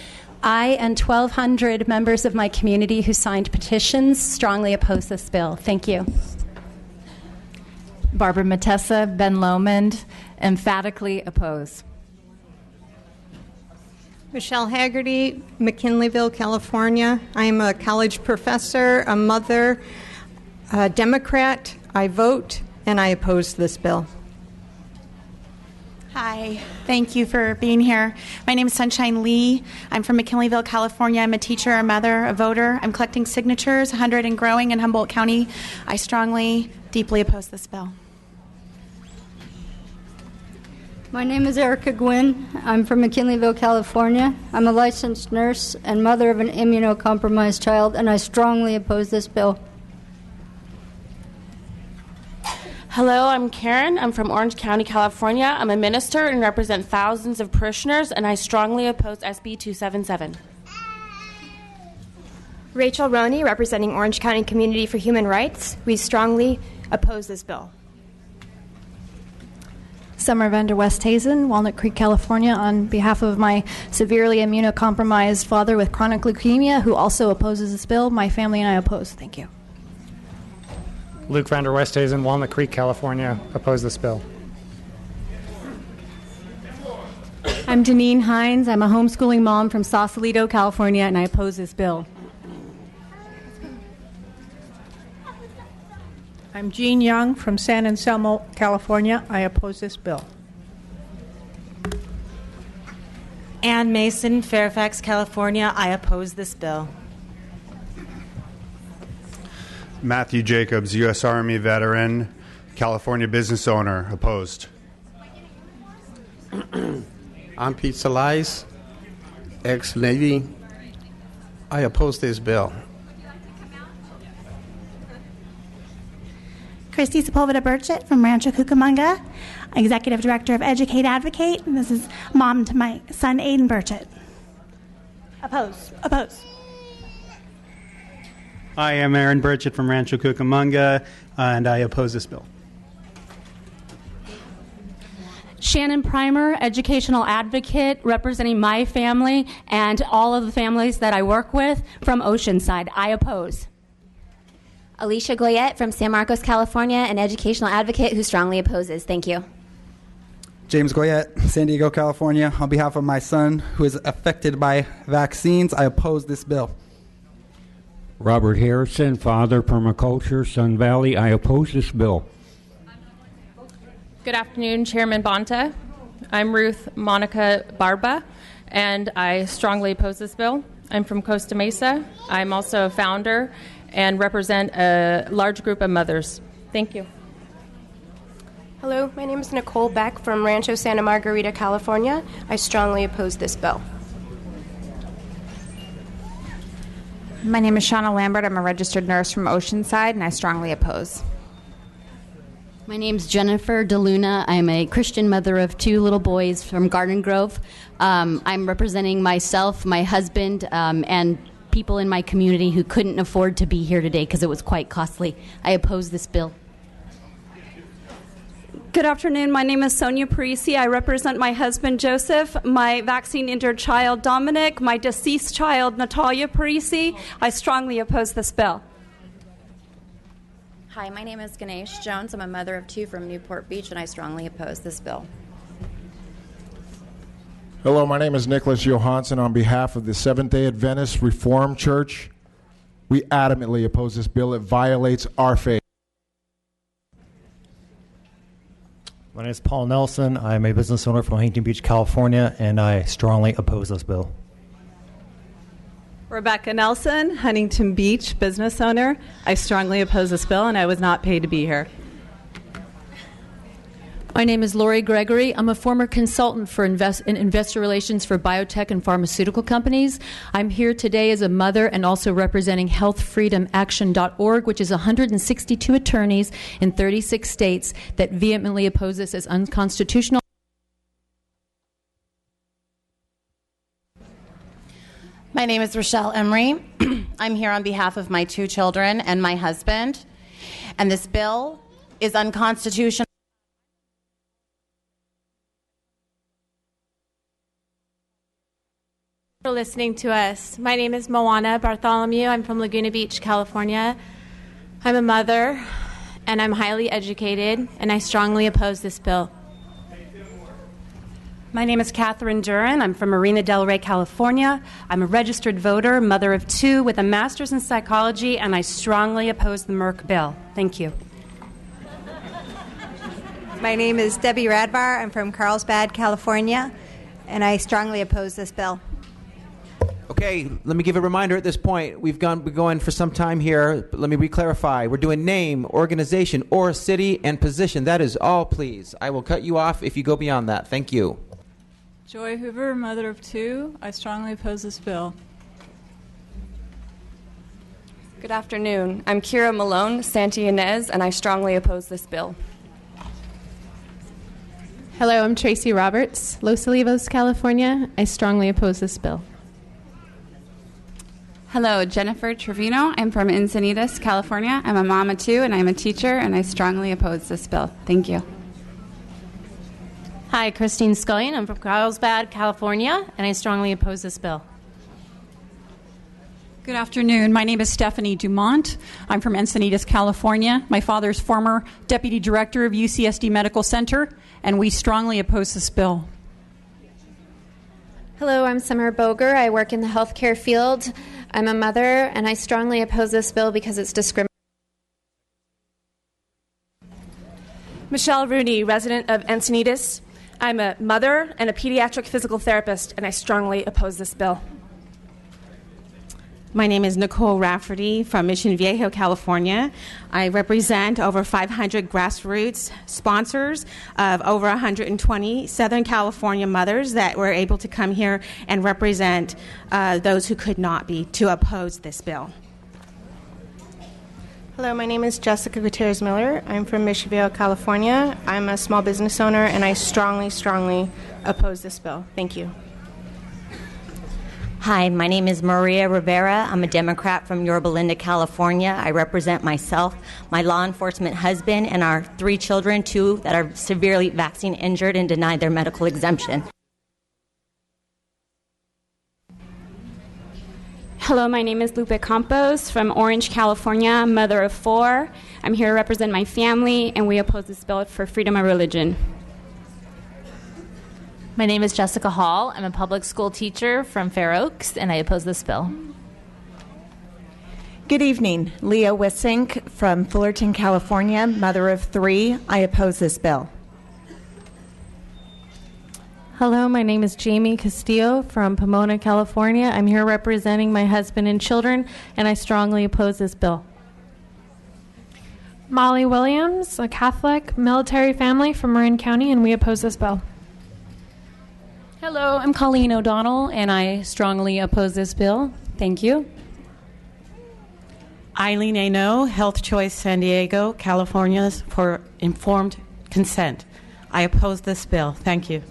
I and 1,200 members of my community who signed petitions strongly oppose this bill. Thank you. Barbara Matessa, Ben Lomond, emphatically oppose. Michelle Haggerty, McKinleyville, California. I'm a college professor, a mother, a Democrat. I vote, and I oppose this bill. Hi, thank you for being here. My name is Sunshine Lee. I'm from McKinleyville, California. I'm a teacher, a mother, a voter. I'm collecting signatures, 100 and growing in Humboldt County. I strongly, deeply oppose this bill. My name is Erica Gwynn. I'm from McKinleyville, California. I'm a licensed nurse and mother of an immunocompromised child, and I strongly oppose this bill. Hello, I'm Karen. I'm from Orange County, California. I'm a minister and represent thousands of parishioners, and I strongly oppose SB 277. Rachel Roney, representing Orange County Community for Human Rights. We strongly oppose this bill. Summer Vander Westhazen, Walnut Creek, California, on behalf of my severely immunocompromised father with chronic leukemia, who also opposes this bill. My family and I oppose. Thank you. Luke Vander Westhazen, Walnut Creek, California, oppose this bill. I'm Janine Hines. I'm a homeschooling mom from Sausalito, California, and I oppose this bill. I'm Jean Young from San Anselmo, California. I oppose this bill. Ann Mason, Fairfax, California. I oppose this bill. Matthew Jacobs, U.S. Army veteran, California business owner, opposed. I'm Pete Salais, ex-Navy. I oppose this bill. Christy Sepulveda Burchett from Rancho Cucamonga, Executive Director of Educate Advocate, and this is mom to my son Aiden Burchett. Oppose. Oppose. I am Aaron Burchett from Rancho Cucamonga, and I oppose this bill. Shannon Primer, educational advocate representing my family and all of the families that I work with from Oceanside. I oppose. Alicia Goyette from San Marcos, California, an educational advocate who strongly opposes. Thank you. James Goyette, San Diego, California. On behalf of my son who is affected by vaccines, I oppose this bill. Robert Harrison, father, permaculture, Sun Valley. I oppose this bill. Good afternoon, Chairman Bonta. I'm Ruth Monica Barba, and I strongly oppose this bill. I'm from Costa Mesa. I'm also a founder and represent a large group of mothers. Thank you. Hello, my name is Nicole Beck from Rancho Santa Margarita, California. I strongly oppose this bill. My name is Shauna Lambert. I'm a registered nurse from Oceanside, and I strongly oppose. My name's Jennifer DeLuna. I'm a Christian mother of 2 little boys from Garden Grove. I'm representing myself, my husband, and people in my community who couldn't afford to be here today because it was quite costly. I oppose this bill. Good afternoon. My name is Sonia Parisi. I represent my husband, Joseph, my vaccine-injured child, Dominic, my deceased child, Natalia Parisi. I strongly oppose this bill. Hi, my name is Ganesh Jones. I'm a mother of 2 from Newport Beach, and I strongly oppose this bill. Hello, my name is Nicholas Johansson. On behalf of the Seventh-day Adventist Reformed Church, we adamantly oppose this bill. It violates our faith. My name is Paul Nelson. I'm a business owner from Huntington Beach, California, and I strongly oppose this bill. Rebecca Nelson, Huntington Beach business owner. I strongly oppose this bill, and I was not paid to be here. My name is Lori Gregory. I'm a former consultant for investor relations for biotech and pharmaceutical companies. I'm here today as a mother and also representing healthfreedomaction.org, which is 162 attorneys in 36 states that vehemently oppose this as unconstitutional. My name is Rochelle Emery. I'm here on behalf of my 2 children and my husband, and this bill is unconstitutional. For listening to us. My name is Moana Bartholomew. I'm from Laguna Beach, California. I'm a mother, and I'm highly educated, and I strongly oppose this bill. My name is Catherine Duran. I'm from Marina Del Rey, California. I'm a registered voter, mother of 2 with a master's in psychology, and I strongly oppose the Merck bill. Thank you. My name is Debbie Radbar. I'm from Carlsbad, California, and I strongly oppose this bill. Okay, let me give a reminder at this point. We've been going for some time here, but let me re-clarify. We're doing name, organization, or city and position. That is all, please. I will cut you off if you go beyond that. Thank you. Joy Hoover, mother of 2. I strongly oppose this bill. Good afternoon. I'm Kira Malone, Santa Ynez, and I strongly oppose this bill. Hello, I'm Tracy Roberts, Los Olivos, California. I strongly oppose this bill. Hello, Jennifer Trevino. I'm from Encinitas, California. I'm a mom of 2, and I'm a teacher, and I strongly oppose this bill. Thank you. Hi, Christine Scullion. I'm from Carlsbad, California, and I strongly oppose this bill. Good afternoon. My name is Stephanie Dumont. I'm from Encinitas, California. My father is former deputy director of UCSD Medical Center, and we strongly oppose this bill. Hello, I'm Summer Boger. I work in the healthcare field. I'm a mother, and I strongly oppose this bill because it's discriminatory. Michelle Rooney, resident of Encinitas. I'm a mother and a pediatric physical therapist, and I strongly oppose this bill. My name is Nicole Rafferty from Mission Viejo, California. I represent over 500 grassroots sponsors of over 120 Southern California mothers that were able to come here and represent those who could not be to oppose this bill. Hello, my name is Jessica Gutierrez Miller. I'm from Mission Viejo, California. I'm a small business owner, and I strongly, strongly oppose this bill. Thank you. Hi, my name is Maria Rivera. I'm a Democrat from Yorba Linda, California. I represent myself, my law enforcement husband, and our 3 children, 2 that are severely vaccine injured and denied their medical exemption. Hello, my name is Lupe Campos from Orange, California, mother of 4. I'm here to represent my family, and we oppose this bill for freedom of religion. My name is Jessica Hall. I'm a public school teacher from Fair Oaks, and I oppose this bill. Good evening. Leah Wissink from Fullerton, California, mother of 3. I oppose this bill. Hello, my name is Jamie Castillo from Pomona, California. I'm here representing my husband and children, and I strongly oppose this bill. Molly Williams, a Catholic military family from Marin County, and we oppose this bill. Hello, I'm Colleen O'Donnell, and I strongly oppose this bill. Thank you. Eileen Eno, Health Choice San Diego, California, for informed consent. I oppose this bill. Thank you.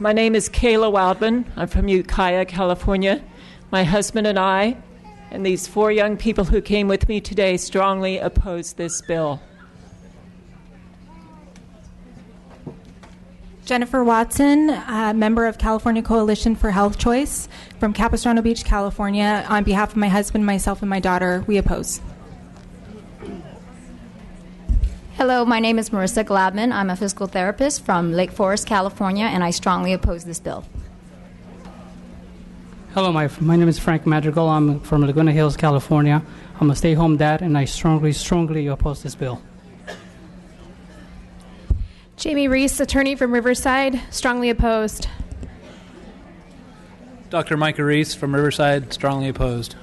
My name is Kayla Wildman. I'm from Ukiah, California. My husband and I, and these 4 young people who came with me today, strongly oppose this bill. Jennifer Watson, member of California Coalition for Health Choice from Capistrano Beach, California. On behalf of my husband, myself, and my daughter, we oppose. Hello, my name is Marissa Glabman. I'm a physical therapist from Lake Forest, California, and I strongly oppose this bill. Hello, my name is Frank Madrigal. I'm from Laguna Hills, California. I'm a stay-home dad, and I strongly oppose this bill. Jamie Reese, attorney from Riverside, strongly opposed. Dr. Micah Reese from Riverside, strongly opposed.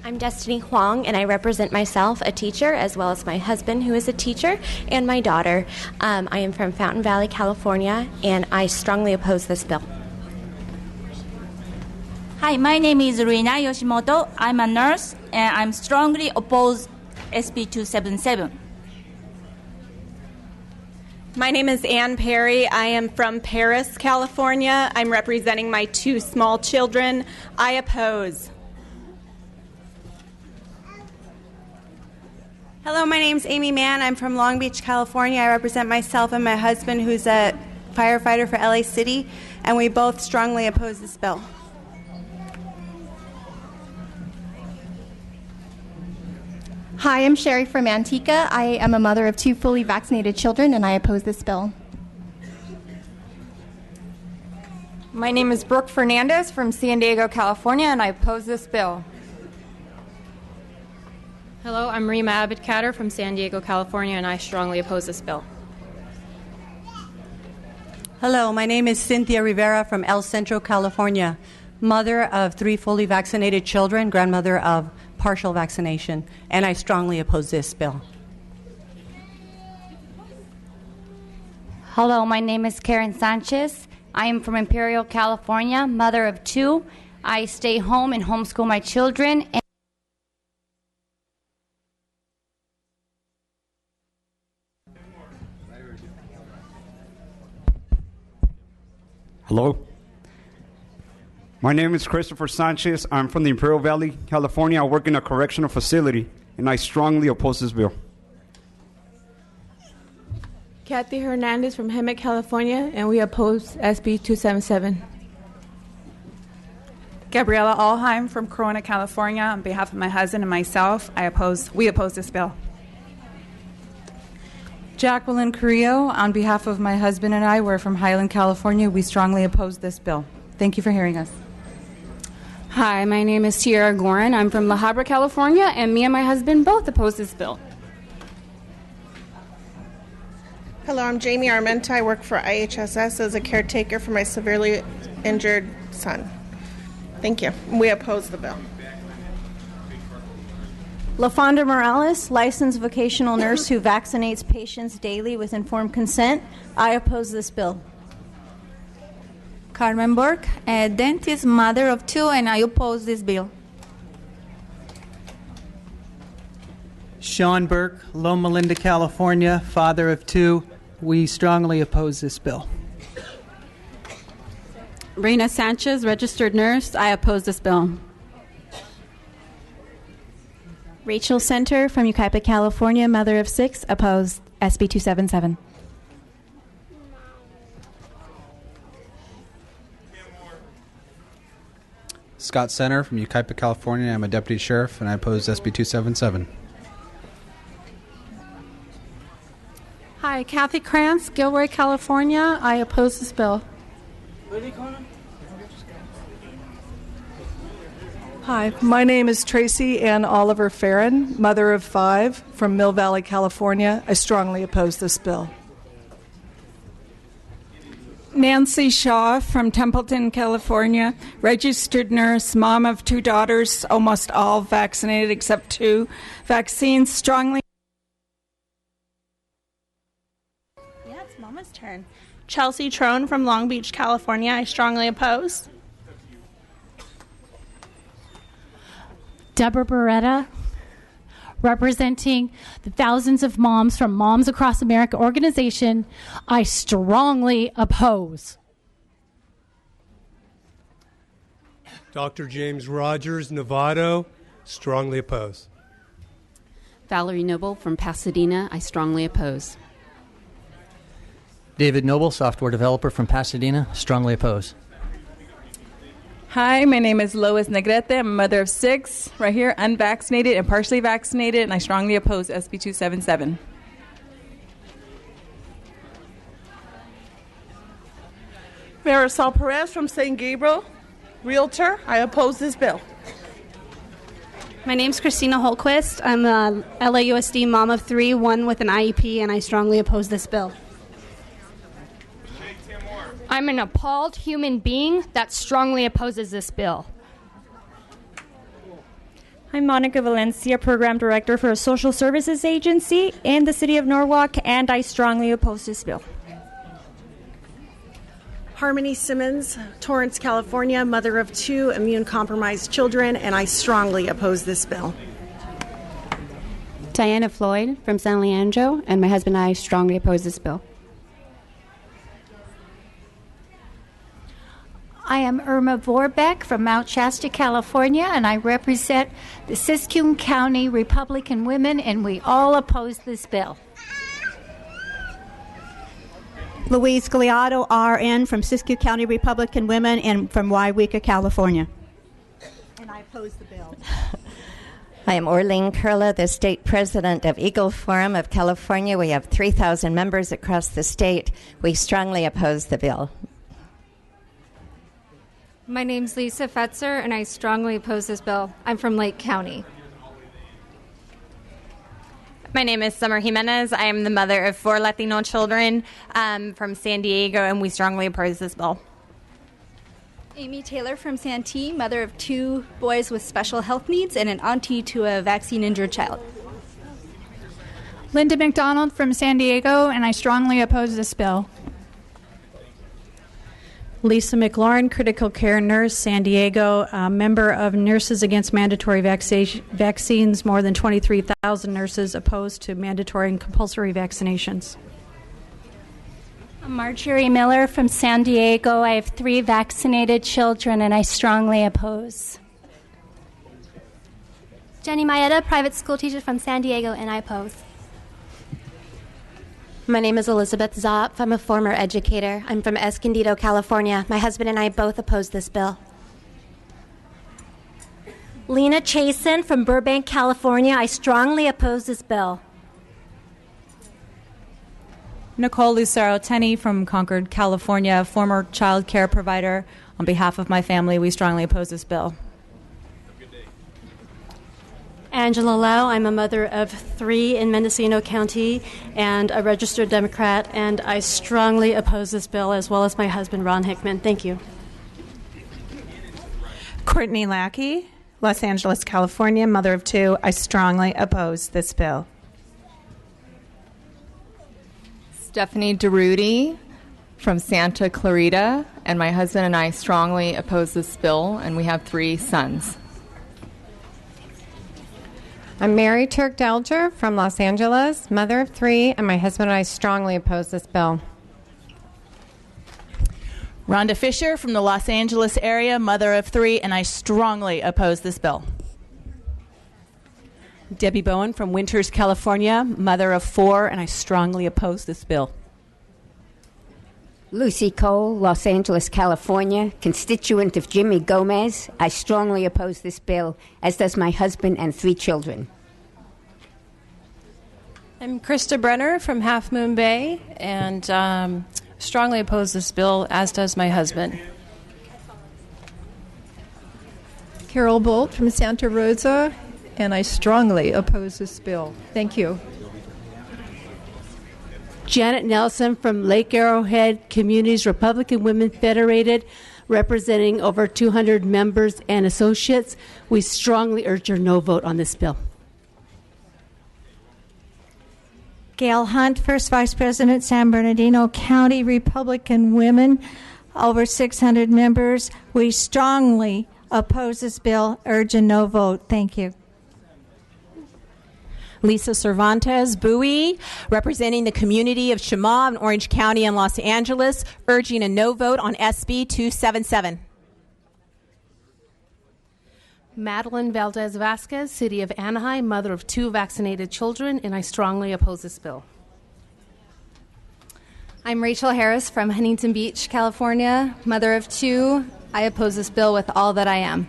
I'm Destiny Huang, and I represent myself, a teacher, as well as my husband, who is a teacher, and my daughter. I am from Fountain Valley, California, and I strongly oppose this bill. Hi, my name is Rina Yoshimoto. I'm a nurse, and I'm strongly opposed SB 277. My name is Ann Perry. I am from Paris, California. I'm representing my 2 small children. I oppose. Hello, my name's Amy Mann. I'm from Long Beach, California. I represent myself and my husband, who's a firefighter for LA City, and we both strongly oppose this bill. Hi, I'm Sherry from Antigua. I am a mother of 2 fully vaccinated children, and I oppose this bill. My name is Brooke Fernandez from San Diego, California, and I oppose this bill. Hello, I'm Rima Abedkader from San Diego, California, and I strongly oppose this bill. Hello, my name is Cynthia Rivera from El Centro, California, mother of 3 fully vaccinated children, grandmother of partial vaccination, and I strongly oppose this bill. Hello, my name is Karen Sanchez. I am from Imperial, California, mother of 2. I stay home and homeschool my children. Hello. My name is Christopher Sanchez. I'm from the Imperial Valley, California. I work in a correctional facility, and I strongly oppose this bill. Kathy Hernandez from Hemet, California, and we oppose SB 277. Gabriela Alheim from Corona, California. On behalf of my husband and myself, we oppose this bill. Jacqueline Carrillo, on behalf of my husband and I, we're from Highland, California. We strongly oppose this bill. Thank you for hearing us. Hi, my name is Tiara Gorin. I'm from La Habra, California, and me and my husband both oppose this bill. Hello, I'm Jamie Armenta. I work for IHSS as a caretaker for my severely injured son. Thank you. We oppose the bill. LaFonda Morales, licensed vocational nurse who vaccinates patients daily with informed consent. I oppose this bill. Carmen Burke, a dentist, mother of 2, and I oppose this bill. Sean Burke, Loma Linda, California, father of 2. We strongly oppose this bill. Reina Sanchez, registered nurse. I oppose this bill. Rachel Center from Yucaipa, California, mother of 6, opposed SB 277. Scott Center from Yucaipa, California. I'm a deputy sheriff, and I oppose SB 277. Hi, Kathy Krantz, Gilroy, California. I oppose this bill. Hi, my name is Tracy Ann Oliver Farron, mother of 5 from Mill Valley, California. I strongly oppose this bill. Nancy Shaw from Templeton, California, registered nurse, mom of 2 daughters, almost all vaccinated except 2. Vaccines strongly. Yeah, it's Mama's turn. Chelsea Trone from Long Beach, California. I strongly oppose. Deborah Beretta, representing the thousands of moms from Moms Across America organization, I strongly oppose. Dr. James Rogers, Novato, strongly oppose. Valerie Noble from Pasadena, I strongly oppose. David Noble, software developer from Pasadena, strongly oppose. Hi, my name is Lois Negrete. I'm a mother of 6, right here, unvaccinated and partially vaccinated, and I strongly oppose SB 277. Marisol Perez from St. Gabriel, realtor. I oppose this bill. My name's Christina Holquist. I'm a LAUSD mom of 3, 1 with an IEP, and I strongly oppose this bill. I'm an appalled human being that strongly opposes this bill. I'm Monica Valencia, Program Director for a social services agency in the city of Norwalk, and I strongly oppose this bill. Harmony Simmons, Torrance, California, mother of 2 immune-compromised children, and I strongly oppose this bill. Diana Floyd from San Leandro, and my husband and I strongly oppose this bill. I am Irma Vorbeck from Mount Shasta, California, and I represent the Siskiyou County Republican women, and we all oppose this bill. Louise Gliado, RN from Siskiyou County Republican Women and from Wairika, California. And I oppose the bill. I am Orlene Kurla, the state president of Eagle Forum of California. We have 3,000 members across the state. We strongly oppose the bill. My name's Lisa Fetzer, and I strongly oppose this bill. I'm from Lake County. My name is Summer Jimenez. I am the mother of 4 Latino children from San Diego, and we strongly oppose this bill. Amy Taylor from Santee, mother of 2 boys with special health needs and an auntie to a vaccine-injured child. Linda McDonald from San Diego, and I strongly oppose this bill. Lisa McLaurin, critical care nurse, San Diego, member of Nurses Against Mandatory Vaccines. More than 23,000 nurses opposed to mandatory and compulsory vaccinations. I'm Marjorie Miller from San Diego. I have 3 vaccinated children, and I strongly oppose. Jenny Maeda, private school teacher from San Diego, and I oppose. My name is Elizabeth Zopp. I'm a former educator. I'm from Escondido, California. My husband and I both oppose this bill. Lena Chasen from Burbank, California. I strongly oppose this bill. Nicole Lucero-Tenney from Concord, California, former child care provider. On behalf of my family, we strongly oppose this bill. Angela Lau. I'm a mother of 3 in Mendocino County and a registered Democrat, and I strongly oppose this bill, as well as my husband, Ron Hickman. Thank you. Courtney Lackey, Los Angeles, California, mother of 2. I strongly oppose this bill. Stephanie DeRudy from Santa Clarita, and my husband and I strongly oppose this bill, and we have 3 sons. I'm Mary Turk-Delger from Los Angeles, mother of 3, and my husband and I strongly oppose this bill. Rhonda Fisher from the Los Angeles area, mother of 3, and I strongly oppose this bill. Debbie Bowen from Winters, California, mother of 4, and I strongly oppose this bill. Lucy Cole, Los Angeles, California, constituent of Jimmy Gomez. I strongly oppose this bill, as does my husband and 3 children. I'm Krista Brenner from Half Moon Bay, and strongly oppose this bill, as does my husband. Carol Bolt from Santa Rosa, and I strongly oppose this bill. Thank you. Janet Nelson from Lake Arrowhead Communities Republican Women Federated, representing over 200 members and associates. We strongly urge your no vote on this bill. Gail Hunt, First Vice President, San Bernardino County Republican Women, over 600 members. We strongly oppose this bill, urge a no vote. Thank you. Lisa Cervantes, Bowie, representing the community of Chemaw in Orange County and Los Angeles, urging a no vote on SB 277. Madeline Valdez Vasquez, City of Anaheim, mother of 2 vaccinated children, and I strongly oppose this bill. I'm Rachel Harris from Huntington Beach, California, mother of 2. I oppose this bill with all that I am.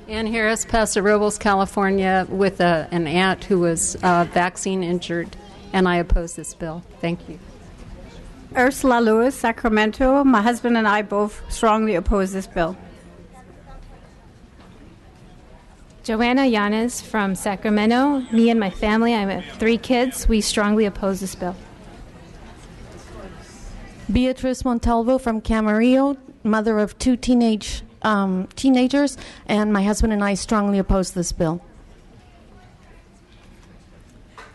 Ann Harris, Paso Robles, California, with an aunt who was vaccine injured, and I oppose this bill. Thank you. Ursula Lewis, Sacramento. My husband and I both strongly oppose this bill. Joanna Yanes from Sacramento. Me and my family, I have 3 kids. We strongly oppose this bill. Beatrice Montalvo from Camarillo, mother of 2 teenagers, and my husband and I strongly oppose this bill.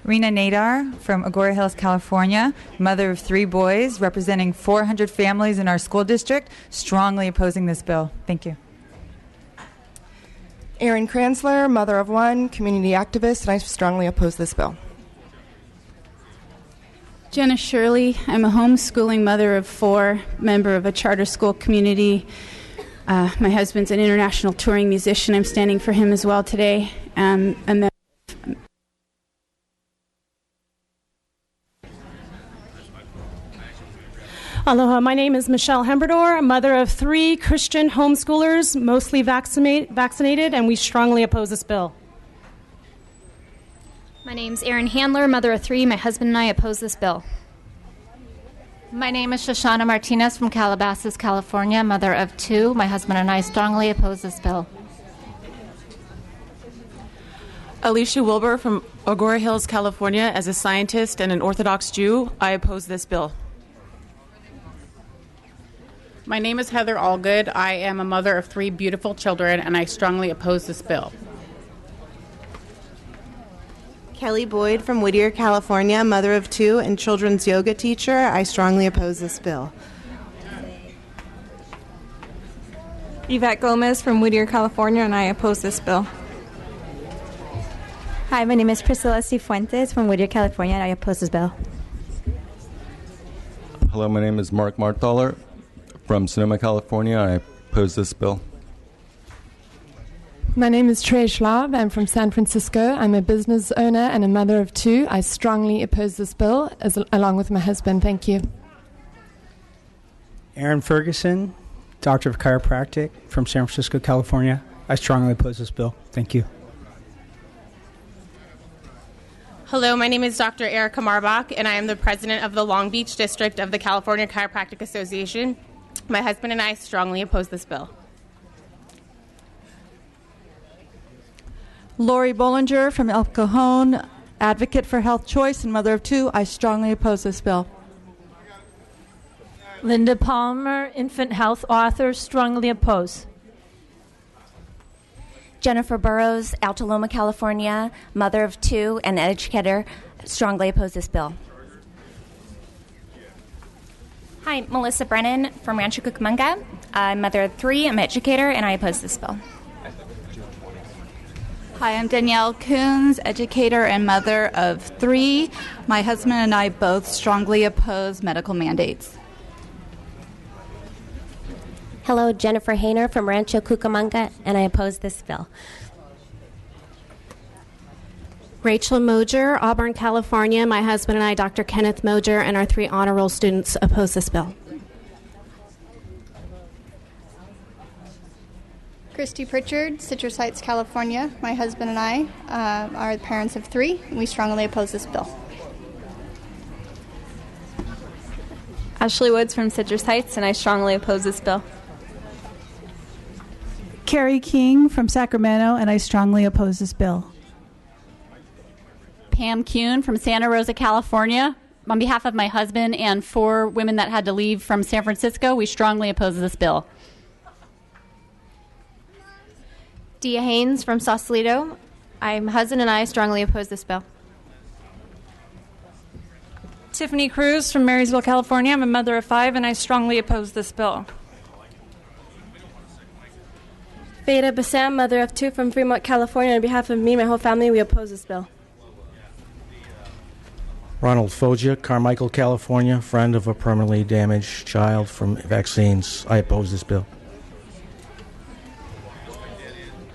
Rena Nadar from Agoura Hills, California, mother of 3 boys, representing 400 families in our school district, strongly opposing this bill. Thank you. Erin Kranzler, mother of 1, community activist, and I strongly oppose this bill. Jenna Shirley. I'm a homeschooling mother of 4, member of a charter school community. My husband's an international touring musician. I'm standing for him as well today. And then Aloha, my name is Michelle Hemberdor, mother of 3 Christian homeschoolers, mostly vaccinated, and we strongly oppose this bill. My name's Erin Handler, mother of 3. My husband and I oppose this bill. My name is Shoshana Martinez from Calabasas, California, mother of 2. My husband and I strongly oppose this bill. Alicia Wilbur from Agoura Hills, California. As a scientist and an Orthodox Jew, I oppose this bill. My name is Heather Allgood. I am a mother of 3 beautiful children, and I strongly oppose this bill. Kelly Boyd from Whittier, California, mother of 2 and children's yoga teacher. I strongly oppose this bill. Yvette Gomez from Whittier, California, and I oppose this bill. Hi, my name is Priscilla Cifuentes from Whittier, California, and I oppose this bill. Hello, my name is Mark Marthaler from Sonoma, California. I oppose this bill. My name is Trey Schlaub. I'm from San Francisco. I'm a business owner and a mother of two. I strongly oppose this bill, along with my husband. Thank you. Aaron Ferguson, Doctor of Chiropractic from San Francisco, California. I strongly oppose this bill. Thank you. Hello, my name is Dr. Erica Marbach, and I am the president of the Long Beach District of the California Chiropractic Association. My husband and I strongly oppose this bill. Lori Bollinger from El Cajon, advocate for health choice and mother of two. I strongly oppose this bill. Linda Palmer, infant health author, strongly oppose. Jennifer Burrows, Alta Loma, California, mother of two and educator, strongly oppose this bill. Hi, Melissa Brennan from Rancho Cucamonga. I'm mother of three, I'm an educator, and I oppose this bill. Hi, I'm Danielle Coons, educator and mother of three. My husband and I both strongly oppose medical mandates. Hello, Jennifer Hayner from Rancho Cucamonga, and I oppose this bill. Rachel Moger, Auburn, California. My husband and I, Dr. Kenneth Moger, and our three honor roll students oppose this bill. Christy Pritchard, Citrus Heights, California. My husband and I are the parents of three, and we strongly oppose this bill. Ashley Woods from Citrus Heights, and I strongly oppose this bill. Carrie King from Sacramento, and I strongly oppose this bill. Pam Kuhn from Santa Rosa, California. On behalf of my husband and 4 women that had to leave from San Francisco, we strongly oppose this bill. Dia Haynes from Sausalito. My husband and I strongly oppose this bill. Tiffany Cruz from Marysville, California. I'm a mother of 5, and I strongly oppose this bill. Veda Bassam, mother of 2 from Fremont, California. On behalf of me and my whole family, we oppose this bill. Ronald Foggia, Carmichael, California, friend of a permanently damaged child from vaccines. I oppose this bill.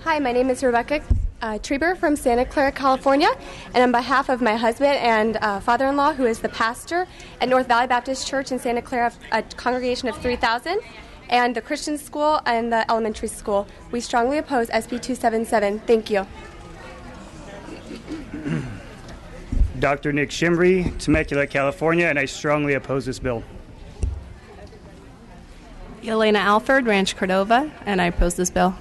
Hi, my name is Rebecca Treber from Santa Clara, California, and on behalf of my husband and father-in-law, who is the pastor at North Valley Baptist Church in Santa Clara, a congregation of 3,000, and the Christian school and the elementary school, we strongly oppose SB 277. Thank you. Dr. Nick Shimry, Temecula, California, and I strongly oppose this bill. Elena Alford, Ranch Cordova, and I oppose this bill.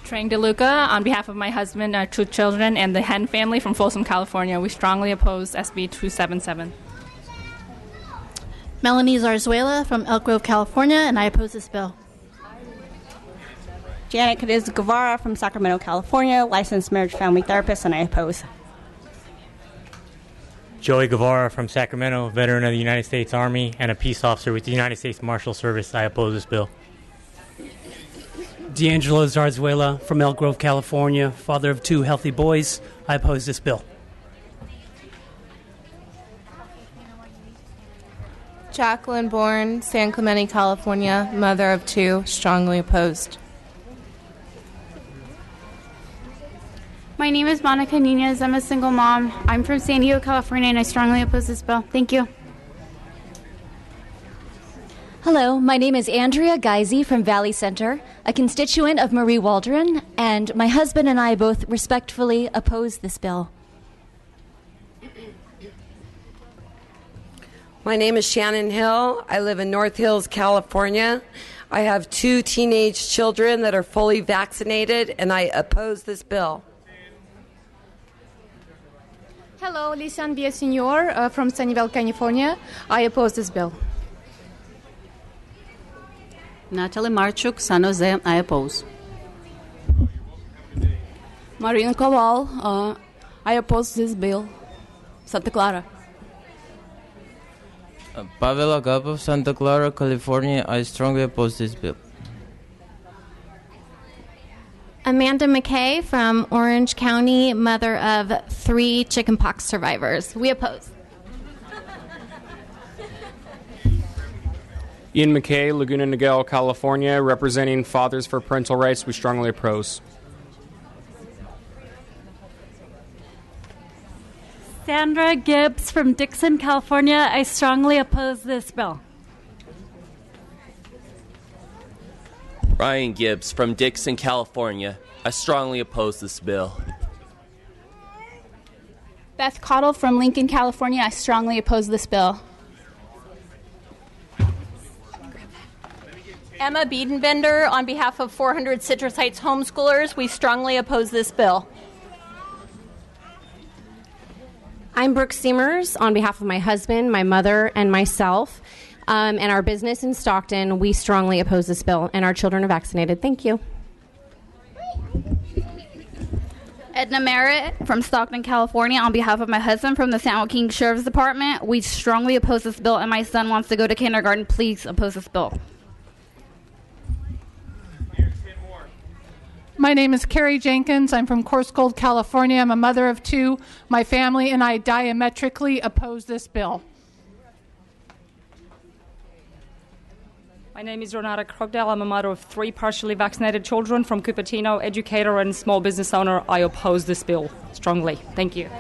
Trang DeLuca, on behalf of my husband, our 2 children, and the Hen family from Folsom, California, we strongly oppose SB 277. Melanie Zarzuela from Elk Grove, California, and I oppose this bill. Janet Cadiz Guevara from Sacramento, California, licensed marriage family therapist, and I oppose. Joey Guevara from Sacramento, veteran of the United States Army and a peace officer with the United States Marshal Service. I oppose this bill. D'Angelo Zarzuela from Elk Grove, California, father of 2 healthy boys. I oppose this bill. Jacqueline Bourne, San Clemente, California, mother of 2, strongly opposed. My name is Monica Nunez. I'm a single mom. I'm from San Diego, California, and I strongly oppose this bill. Thank you. Hello, my name is Andrea Geisy from Valley Center, a constituent of Marie Waldron, and my husband and I both respectfully oppose this bill. My name is Shannon Hill. I live in North Hills, California. I have 2 teenage children that are fully vaccinated, and I oppose this bill. Hello, Lisan Villaseñor from Sunnyvale, California. I oppose this bill. Natalie Marchuk, San Jose, I oppose. Marina Kowal, I oppose this bill. Santa Clara. Pavel Agapov, Santa Clara, California, I strongly oppose this bill. Amanda McKay from Orange County, mother of 3 chickenpox survivors. We oppose. Ian McKay, Laguna Niguel, California, representing Fathers for Parental Rights. We strongly oppose. Sandra Gibbs from Dixon, California. I strongly oppose this bill. Ryan Gibbs from Dixon, California. I strongly oppose this bill. Beth Cottle from Lincoln, California. I strongly oppose this bill. Emma Biedenbender, on behalf of 400 Citrus Heights homeschoolers, we strongly oppose this bill. I'm Brooke Seamers, on behalf of my husband, my mother, and myself, and our business in Stockton. We strongly oppose this bill, and our children are vaccinated. Thank you. Edna Merritt from Stockton, California. On behalf of my husband from the San Joaquin Sheriff's Department, we strongly oppose this bill, and my son wants to go to kindergarten. Please oppose this bill. My name is Carrie Jenkins. I'm from Coarsegold, California. I'm a mother of two. My family and I diametrically oppose this bill. My name is Renata Krogdale. I'm a mother of three partially vaccinated children from Cupertino, educator and small business owner. I oppose this bill strongly. Thank you.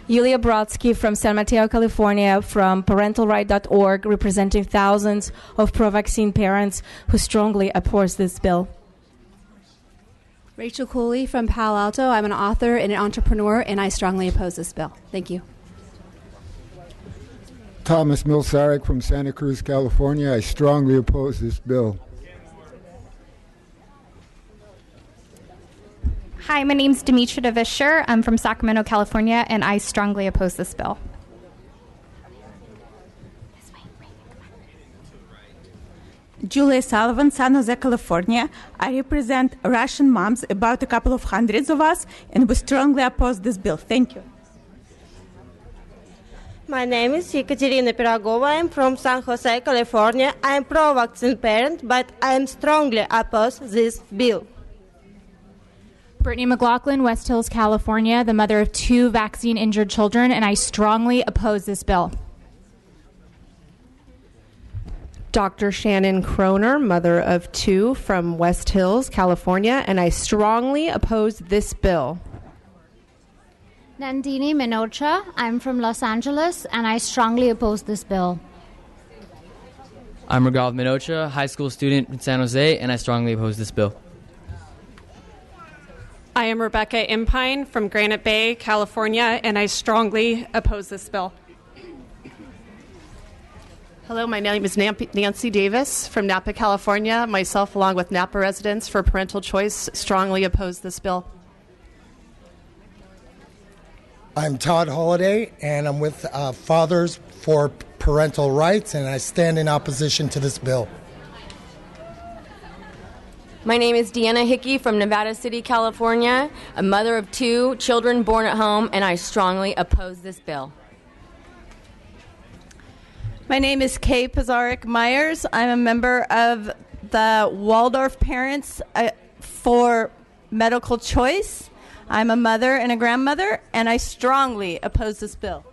Yulia Brodsky from San Mateo, California, from parentalright.org, representing thousands of pro-vaccine parents who strongly oppose this bill. Rachel Cooley from Palo Alto. I'm an author and an entrepreneur, and I strongly oppose this bill. Thank you. Thomas Milsarek from Santa Cruz, California. I strongly oppose this bill. Hi, my name's Demetra DeVischer. I'm from Sacramento, California, and I strongly oppose this bill. Julia Sullivan, San Jose, California. I represent Russian moms, about a couple of hundreds of us, and we strongly oppose this bill. Thank you. My name is Ekaterina Piragova. I'm from San Jose, California. I'm pro-vaccine parent, but I am strongly oppose this bill. Brittany McLaughlin, West Hills, California, the mother of two vaccine-injured children, and I strongly oppose this bill. Dr. Shannon Kroner, mother of two, from West Hills, California, and I strongly oppose this bill. Nandini Minocha, I'm from Los Angeles, and I strongly oppose this bill. I'm Regav Minocha, high school student in San Jose, and I strongly oppose this bill. I am Rebecca Impine from Granite Bay, California, and I strongly oppose this bill. Hello, my name is Nancy Davis from Napa, California. Myself, along with Napa residents for parental choice, strongly oppose this bill. I'm Todd Holliday, and I'm with Fathers for Parental Rights, and I stand in opposition to this bill. My name is Deanna Hickey from Nevada City, California, a mother of two, children born at home, and I strongly oppose this bill. My name is Kay Pizarnik Myers. I'm a member of the Waldorf Parents for Medical Choice. I'm a mother and a grandmother, and I strongly oppose this bill.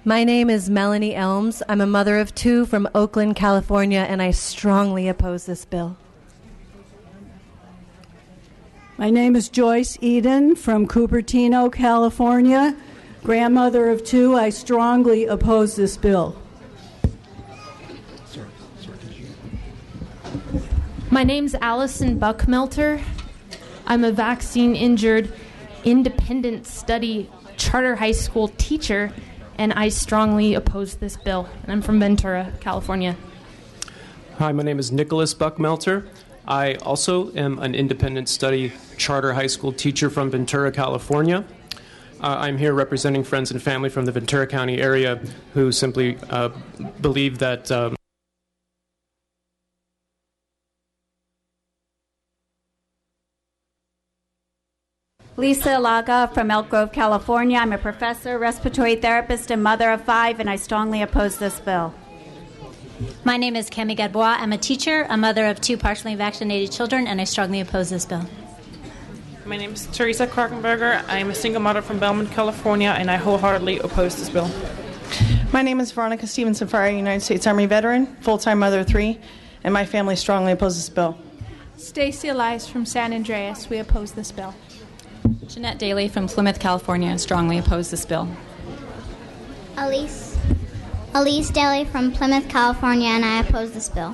My name is Melanie Elms. I'm a mother of two from Oakland, California, and I strongly oppose this bill. My name is Joyce Eden from Cupertino, California. Grandmother of two, I strongly oppose this bill. My name's Allison Buckmelter. I'm a vaccine-injured, independent study charter high school teacher, and I strongly oppose this bill. And I'm from Ventura, California. Hi, my name is Nicholas Buckmelter. I also am an independent study charter high school teacher from Ventura, California. I'm here representing friends and family from the Ventura County area who simply believe that Lisa Alaga from Elk Grove, California. I'm a professor, respiratory therapist, and mother of five, and I strongly oppose this bill. My name is Cami Gadbois. I'm a teacher, a mother of two partially vaccinated children, and I strongly oppose this bill. My name is Teresa Krakenberger. I am a single mother from Belmont, California, and I wholeheartedly oppose this bill. My name is Veronica Stevenson Fryer, United States Army veteran, full-time mother of 3, and my family strongly opposes this bill. Stacy Elias from San Andreas. We oppose this bill. Jeanette Daly from Plymouth, California, and strongly oppose this bill. Elise Daly from Plymouth, California, and I oppose this bill.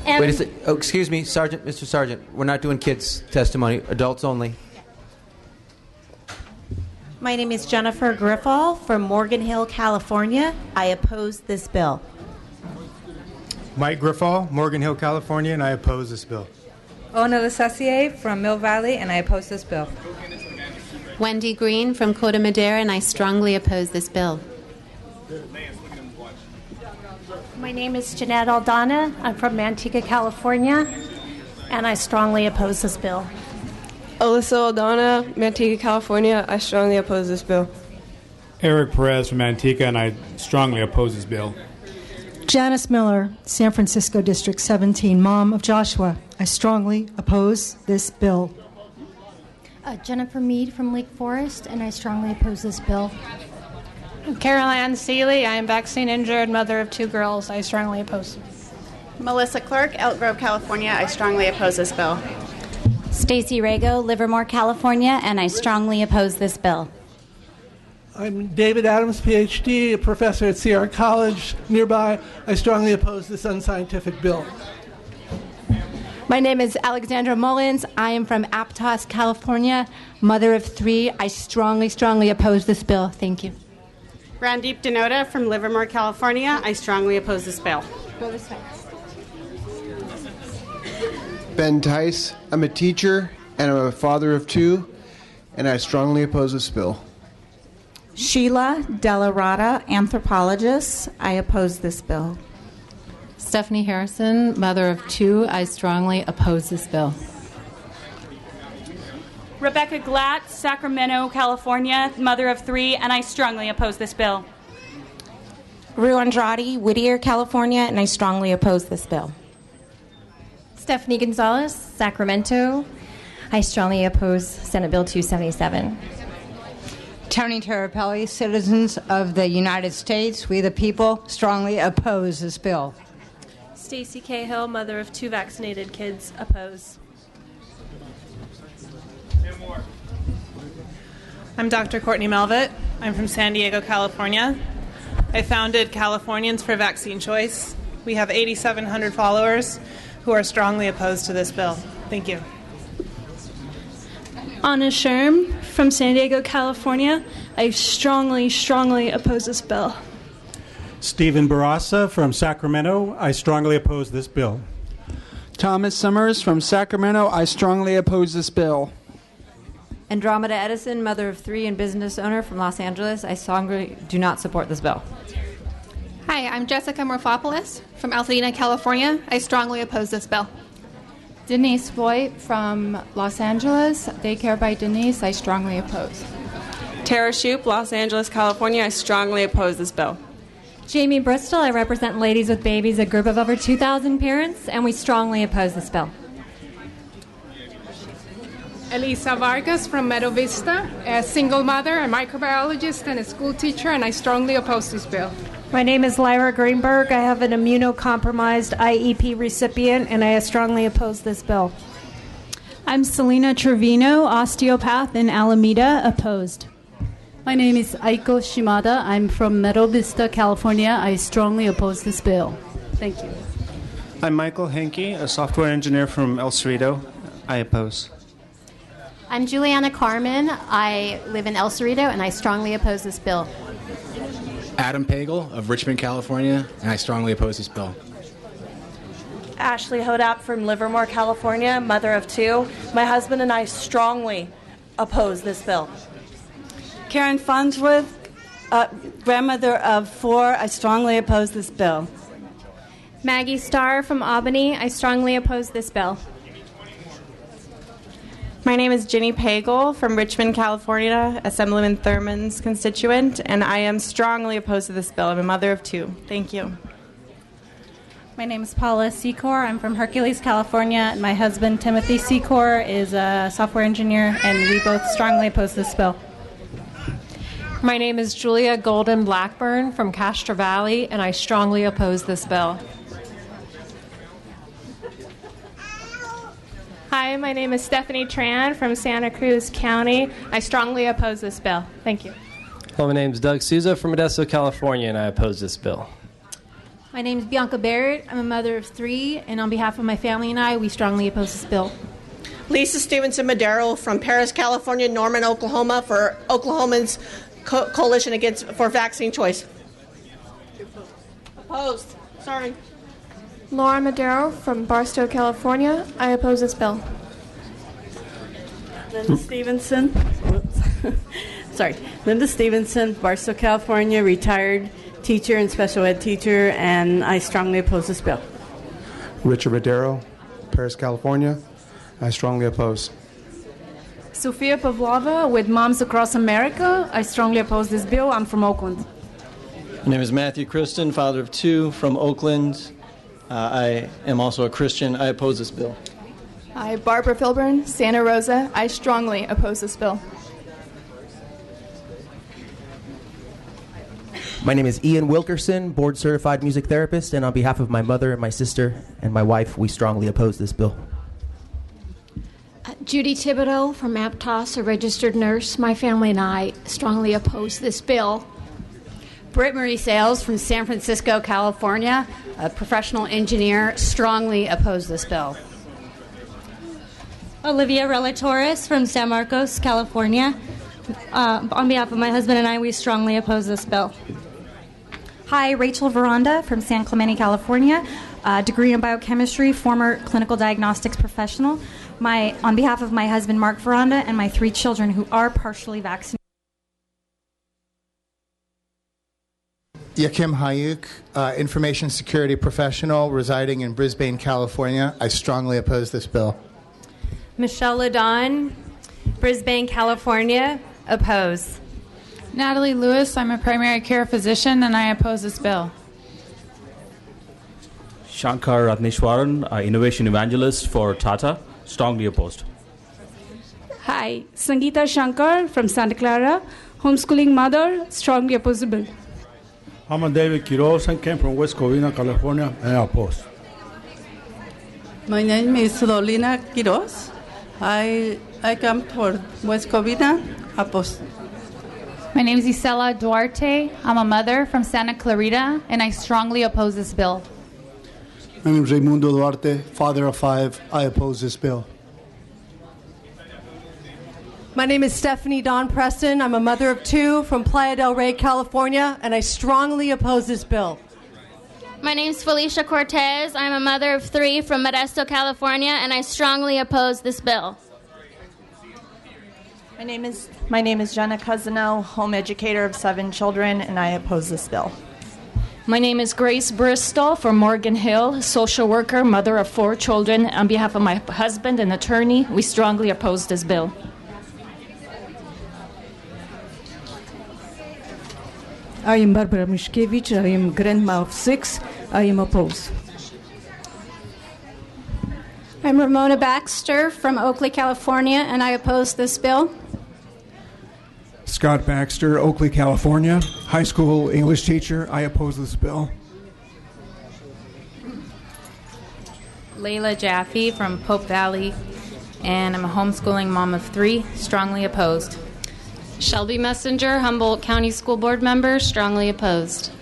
Wait a sec. Oh, excuse me, Mr. Sergeant. We're not doing kids' testimony. Adults only. My name is Jennifer Griffall from Morgan Hill, California. I oppose this bill. Mike Griffall, Morgan Hill, California, and I oppose this bill. Ona Lesassier from Mill Valley, and I oppose this bill. Wendy Green from Costa Madera, and I strongly oppose this bill. My name is Jeanette Aldana. I'm from Manteca, California, and I strongly oppose this bill. Alyssa Aldana, Manteca, California. I strongly oppose this bill. Eric Perez from Manteca, and I strongly oppose this bill. Janice Miller, San Francisco District 17, mom of Joshua. I strongly oppose this bill. Jennifer Mead from Lake Forest, and I strongly oppose this bill. Carol Ann Seeley. I am vaccine-injured, mother of 2 girls. I strongly oppose. Melissa Clark, Elk Grove, California. I strongly oppose this bill. Stacy Rago, Livermore, California, and I strongly oppose this bill. I'm David Adams, PhD, a professor at Sierra College nearby. I strongly oppose this unscientific bill. My name is Alexandra Mullins. I am from Aptos, California, mother of 3. I strongly oppose this bill. Thank you. Randeep Denoda from Livermore, California. I strongly oppose this bill. Ben Tice. I'm a teacher and I'm a father of 2, and I strongly oppose this bill. Sheila Della Rata, anthropologist. I oppose this bill. Stephanie Harrison, mother of 2. I strongly oppose this bill. Rebecca Glatt, Sacramento, California, mother of 3, and I strongly oppose this bill. Rue Andrade, Whittier, California, and I strongly oppose this bill. Stephanie Gonzalez, Sacramento. I strongly oppose Senate Bill 277. Tony Terrapelli, citizens of the United States, we the people, strongly oppose this bill. Stacy Cahill, mother of 2 vaccinated kids, oppose. I'm Dr. Courtney Melvitt. I'm from San Diego, California. I founded Californians for Vaccine Choice. We have 8,700 followers who are strongly opposed to this bill. Thank you. Anna Sherm from San Diego, California. I strongly oppose this bill. Stephen Barassa from Sacramento. I strongly oppose this bill. Thomas Summers from Sacramento. I strongly oppose this bill. Andromeda Edison, mother of 3 and business owner from Los Angeles. I strongly do not support this bill. Hi, I'm Jessica Morphopoulos from Altadena, California. I strongly oppose this bill. Denise Voigt from Los Angeles. Daycare by Denise. I strongly oppose. Tara Shoup, Los Angeles, California. I strongly oppose this bill. Jamie Bristol. I represent Ladies with Babies, a group of over 2,000 parents, and we strongly oppose this bill. Elisa Vargas from Meadow Vista, a single mother, a microbiologist, and a school teacher, and I strongly oppose this bill. My name is Lyra Greenberg. I have an immunocompromised IEP recipient, and I strongly oppose this bill. I'm Selena Trevino, osteopath in Alameda, opposed. My name is Aiko Shimada. I'm from Meadow Vista, California. I strongly oppose this bill. Thank you. I'm Michael Henke, a software engineer from El Cerrito. I oppose. I'm Juliana Carmen. I live in El Cerrito, and I strongly oppose this bill. Adam Pagel of Richmond, California, and I strongly oppose this bill. Ashley Hodap from Livermore, California, mother of 2. My husband and I strongly oppose this bill. Karen Farnsworth, grandmother of 4. I strongly oppose this bill. Maggie Starr from Albany. I strongly oppose this bill. My name is Ginny Pagel from Richmond, California, Assemblyman Thurman's constituent, and I am strongly opposed to this bill. I'm a mother of 2. Thank you. My name is Paula Secor. I'm from Hercules, California. My husband, Timothy Secor, is a software engineer, and we both strongly oppose this bill. My name is Julia Golden Blackburn from Castro Valley, and I strongly oppose this bill. Hi, my name is Stephanie Tran from Santa Cruz County. I strongly oppose this bill. Thank you. Hello, my name is Doug Souza from Modesto, California, and I oppose this bill. My name is Bianca Barrett. I'm a mother of 3, and on behalf of my family and I, we strongly oppose this bill. Lisa Stevenson Madero from Paris, California, Norman, Oklahoma, for Oklahomans Coalition for Vaccine Choice. Opposed. Sorry. Laura Madero from Barstow, California. I oppose this bill. Linda Stevenson. Linda Stevenson, Barstow, California, retired teacher and special ed teacher, and I strongly oppose this bill. Richard Madero, Paris, California. I strongly oppose. Sofia Pavlova with Moms Across America. I strongly oppose this bill. I'm from Oakland. My name is Matthew Kristen, father of 2 from Oakland. I am also a Christian. I oppose this bill. Hi, Barbara Filburn, Santa Rosa. I strongly oppose this bill. My name is Ian Wilkerson, board-certified music therapist, and on behalf of my mother and my sister and my wife, we strongly oppose this bill. Judy Thibodeau from Aptos, a registered nurse. My family and I strongly oppose this bill. Britt Marie Sales from San Francisco, California, a professional engineer, strongly oppose this bill. Olivia Relatores from San Marcos, California. On behalf of my husband and I, we strongly oppose this bill. Hi, Rachel Veranda from San Clemente, California. Degree in biochemistry, former clinical diagnostics professional. On behalf of my husband, Mark Veranda, and my 3 children who are partially vaccinated. Yakim Hayuk, information security professional residing in Brisbane, California. I strongly oppose this bill. Michelle Ladon, Brisbane, California. Oppose. Natalie Lewis, I'm a primary care physician, and I oppose this bill. Shankar Ratneshwaran, innovation evangelist for Tata, strongly opposed. Hi, Sangeeta Shankar from Santa Clara, homeschooling mother, strongly oppose the bill. I'm David Quiroz and came from West Covina, California, and I oppose. My name is Lolina Quiroz. I come from West Covina, oppose. My name is Isela Duarte. I'm a mother from Santa Clarita, and I strongly oppose this bill. My name is Raimundo Duarte, father of 5. I oppose this bill. My name is Stephanie Dawn Preston. I'm a mother of 2 from Playa del Rey, California, and I strongly oppose this bill. My name is Felicia Cortez. I'm a mother of 3 from Modesto, California, and I strongly oppose this bill. My name is Jenna Cousineau, home educator of 7 children, and I oppose this bill. My name is Grace Bristol from Morgan Hill, social worker, mother of 4 children. On behalf of my husband and attorney, we strongly oppose this bill. I am Barbara Mishkevich. I am grandma of 6. I am opposed. I'm Ramona Baxter from Oakley, California, and I oppose this bill. Scott Baxter, Oakley, California, high school English teacher. I oppose this bill. Layla Jaffe from Pope Valley, and I'm a homeschooling mom of 3, strongly opposed. Shelby Messenger, Humboldt County School Board member, strongly opposed.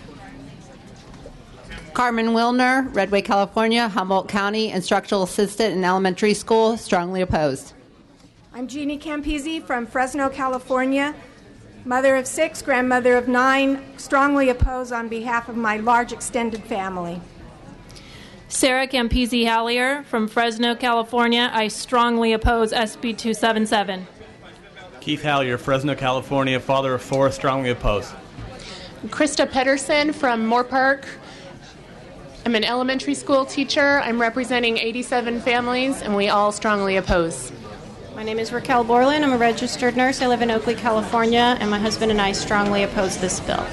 Carmen Wilner, Redway, California, Humboldt County, instructional assistant in elementary school, strongly opposed. I'm Jeannie Campisi from Fresno, California, mother of 6, grandmother of 9, strongly opposed on behalf of my large extended family. Sarah Campisi Hallier from Fresno, California. I strongly oppose SB 277. Keith Hallier, Fresno, California, father of 4, strongly opposed. Krista Pedersen from Moore Park. I'm an elementary school teacher. I'm representing 87 families, and we all strongly oppose. My name is Raquel Borland. I'm a registered nurse. I live in Oakley, California, and my husband and I strongly oppose this bill.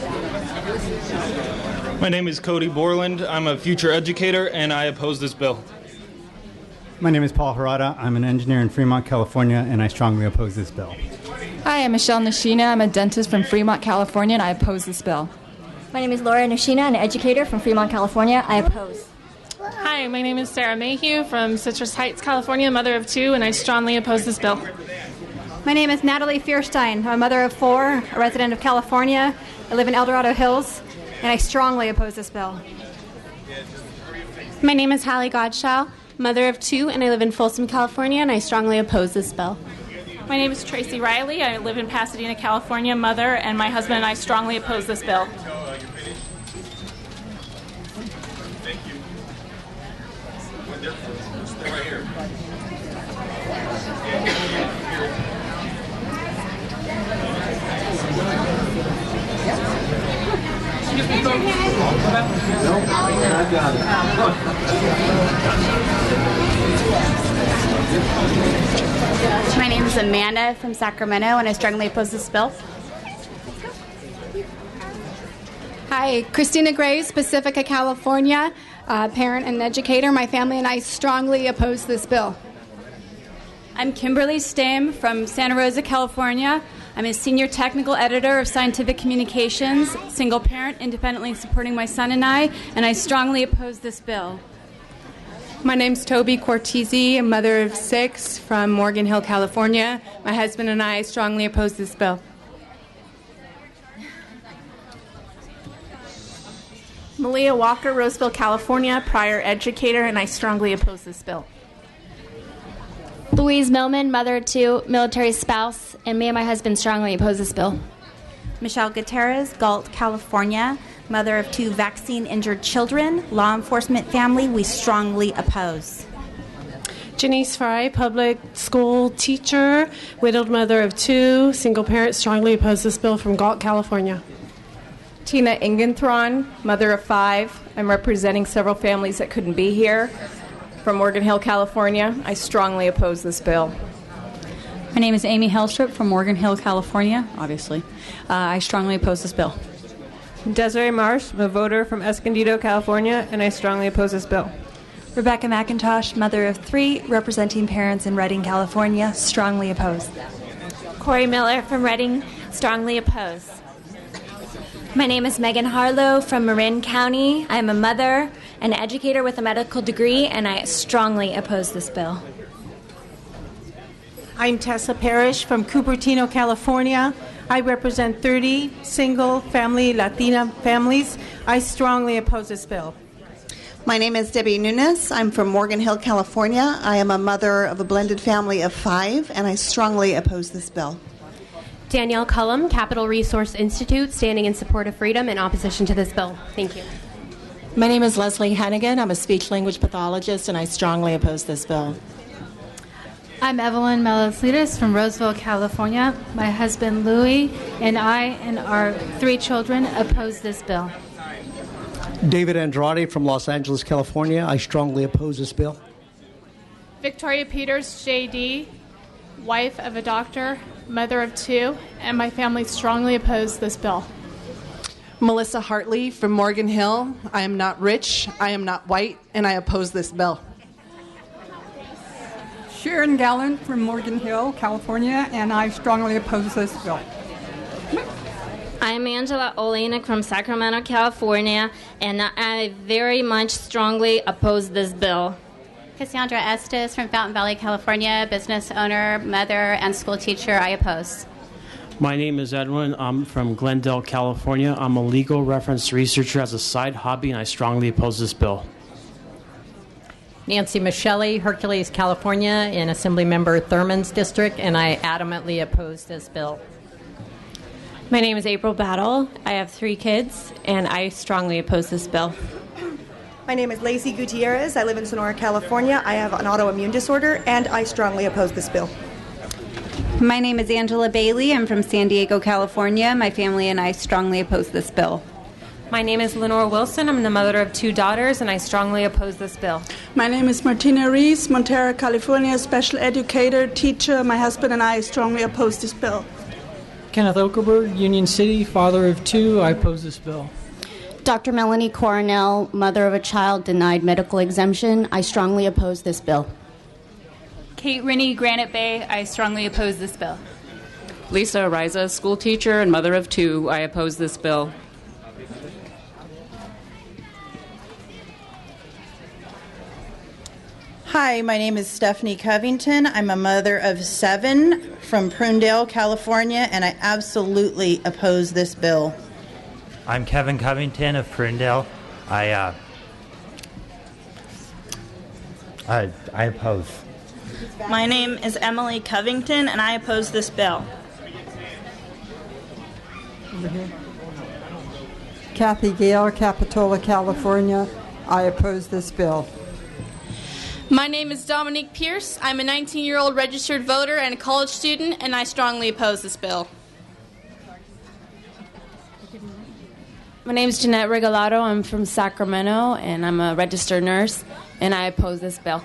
My name is Cody Borland. I'm a future educator, and I oppose this bill. My name is Paul Harada. I'm an engineer in Fremont, California, and I strongly oppose this bill. Hi, I'm Michelle Nishina. I'm a dentist from Fremont, California, and I oppose this bill. My name is Laura Nishina, an educator from Fremont, California. I oppose. Hi, my name is Sarah Mayhew from Citrus Heights, California, mother of 2, and I strongly oppose this bill. My name is Natalie Fierstein. I'm a mother of 4, a resident of California. I live in El Dorado Hills, and I strongly oppose this bill. My name is Hallie Godshaw, mother of 2, and I live in Folsom, California, and I strongly oppose this bill. My name is Tracy Riley. I live in Pasadena, California, mother, and my husband and I strongly oppose this bill. My name is Amanda from Sacramento, and I strongly oppose this bill. Hi, Christina Graves, Pacifica, California, parent and educator. My family and I strongly oppose this bill. I'm Kimberly Stam from Santa Rosa, California. I'm a senior technical editor of Scientific Communications, single parent, independently supporting my son and I strongly oppose this bill. My name's Toby Cortese, a mother of 6 from Morgan Hill, California. My husband and I strongly oppose this bill. Malia Walker, Roseville, California, prior educator, and I strongly oppose this bill. Louise Millman, mother of 2, military spouse, and me and my husband strongly oppose this bill. Michelle Gutierrez, Galt, California, mother of 2 vaccine-injured children, law enforcement family, we strongly oppose. Janice Fry, public school teacher, widowed mother of 2, single parent, strongly oppose this bill from Galt, California. Tina Ingenthron, mother of 5. I'm representing several families that couldn't be here. From Morgan Hill, California, I strongly oppose this bill. My name is Amy Hellstrip from Morgan Hill, California, obviously. I strongly oppose this bill. Desiree Marsh, I'm a voter from Escondido, California, and I strongly oppose this bill. Rebecca McIntosh, mother of 3, representing parents in Redding, California, strongly oppose. Corey Miller from Redding, strongly oppose. My name is Megan Harlow from Marin County. I'm a mother, an educator with a medical degree, and I strongly oppose this bill. I'm Tessa Parrish from Cupertino, California. I represent 30 single-family Latina families. I strongly oppose this bill. My name is Debbie Nunes. I'm from Morgan Hill, California. I am a mother of a blended family of 5, and I strongly oppose this bill. Danielle Cullum, Capital Resource Institute, standing in support of freedom in opposition to this bill. Thank you. My name is Leslie Hannigan. I'm a speech-language pathologist, and I strongly oppose this bill. I'm Evelyn Melasides from Roseville, California. My husband, Louis, and I and our 3 children oppose this bill. David Andrade from Los Angeles, California. I strongly oppose this bill. Victoria Peters, J.D., wife of a doctor, mother of 2, and my family strongly oppose this bill. Melissa Hartley from Morgan Hill. I am not rich, I am not white, and I oppose this bill. Sharon Gallant from Morgan Hill, California, and I strongly oppose this bill. I'm Angela Olenek from Sacramento, California, and I very much strongly oppose this bill. Cassandra Estes from Fountain Valley, California, business owner, mother, and school teacher. I oppose. My name is Edwin. I'm from Glendale, California. I'm a legal reference researcher as a side hobby, and I strongly oppose this bill. Nancy Michelli, Hercules, California, in Assemblymember Thurman's district, and I adamantly oppose this bill. My name is April Battle. I have 3 kids, and I strongly oppose this bill. My name is Lacey Gutierrez. I live in Sonora, California. I have an autoimmune disorder, and I strongly oppose this bill. My name is Angela Bailey. I'm from San Diego, California. My family and I strongly oppose this bill. My name is Lenore Wilson. I'm the mother of 2 daughters, and I strongly oppose this bill. My name is Martina Reese, Montero, California, special educator, teacher. My husband and I strongly oppose this bill. Kenneth Okerberg, Union City, father of 2. I oppose this bill. Dr. Melanie Coronel, mother of a child denied medical exemption. I strongly oppose this bill. Kate Rennie, Granite Bay. I strongly oppose this bill. Lisa Ariza, school teacher and mother of 2. I oppose this bill. Hi, my name is Stephanie Covington. I'm a mother of 7 from Prunedale, California, and I absolutely oppose this bill. I'm Kevin Covington of Prunedale. I oppose. My name is Emily Covington, and I oppose this bill. Kathy Gale, Capitola, California. I oppose this bill. My name is Dominique Pierce. I'm a 19-year-old registered voter and a college student, and I strongly oppose this bill. My name is Jeanette Regalado. I'm from Sacramento, and I'm a registered nurse, and I oppose this bill.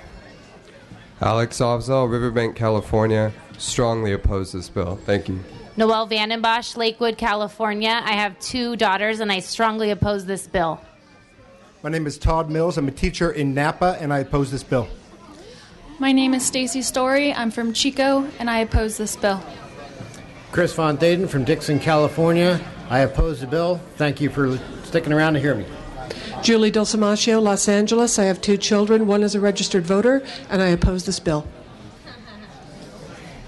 Alex Ovzal, Riverbank, California. Strongly oppose this bill. Thank you. Noelle Vandenbosch, Lakewood, California. I have 2 daughters, and I strongly oppose this bill. My name is Todd Mills. I'm a teacher in Napa, and I oppose this bill. My name is Stacy Story. I'm from Chico, and I oppose this bill. Chris Von Thaden from Dixon, California. I oppose the bill. Thank you for sticking around to hear me. Julie Del Samascio, Los Angeles. I have 2 children. One is a registered voter, and I oppose this bill.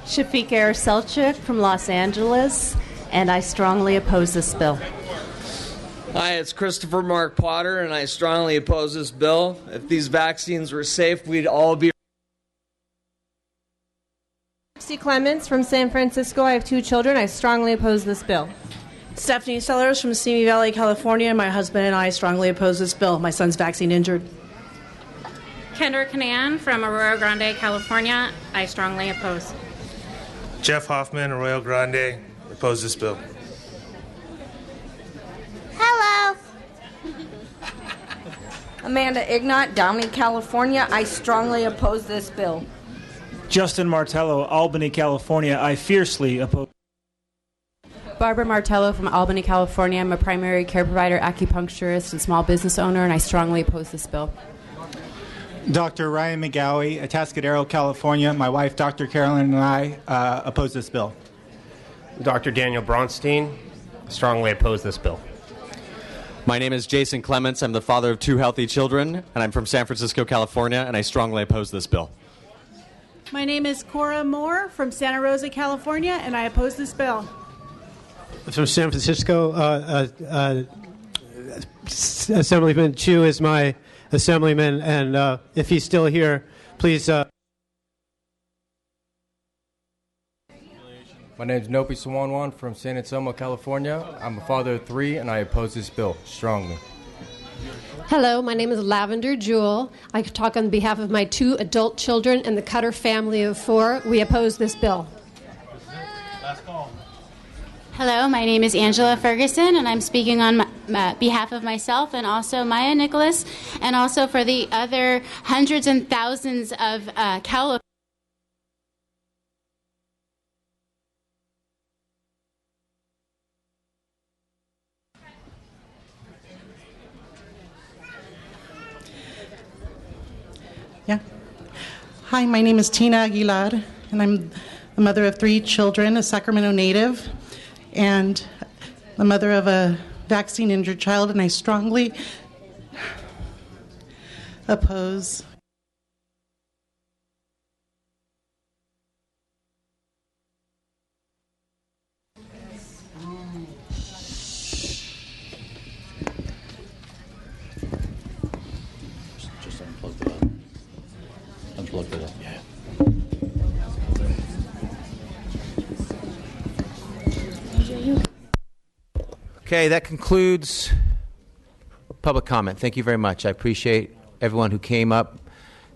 Shafiq Selchuk from Los Angeles, and I strongly oppose this bill. Hi, it's Christopher Mark Potter, and I strongly oppose this bill. If these vaccines were safe, we'd all be... Christy Clements from San Francisco. I have 2 children. I strongly oppose this bill. Stephanie Sellers from Simi Valley, California. My husband and I strongly oppose this bill. My son's vaccine injured. Kendra Canan from Arroyo Grande, California. I strongly oppose. Jeff Hoffman, Arroyo Grande. Oppose this bill. Hello. Amanda Ignat, Downey, California. I strongly oppose this bill. Justin Martello, Albany, California. I fiercely oppose. Barbara Martello from Albany, California. I'm a primary care provider, acupuncturist, and small business owner, and I strongly oppose this bill. Dr. Ryan McGowie, Atascadero, California. My wife, Dr. Carolyn, and I oppose this bill. Dr. Daniel Bronstein, strongly oppose this bill. My name is Jason Clements. I'm the father of 2 healthy children, and I'm from San Francisco, California, and I strongly oppose this bill. My name is Cora Moore from Santa Rosa, California, and I oppose this bill. From San Francisco, Assemblyman Chu is my assemblyman, and if he's still here, please... My name is Nopi Sawanwan from San Anselmo, California. I'm a father of 3, and I oppose this bill strongly. Hello, my name is Lavender Jewell. I talk on behalf of my 2 adult children and the Cutter family of 4. We oppose this bill. Last call. Hello, my name is Angela Ferguson, and I'm speaking on behalf of myself and also Maya Nicholas, and also for the other hundreds and thousands of California. Yeah. Hi, my name is Tina Aguilar, and I'm the mother of 3 children, a Sacramento native, and the mother of a vaccine-injured child, and I strongly oppose. Okay, that concludes public comment. Thank you very much. I appreciate everyone who came up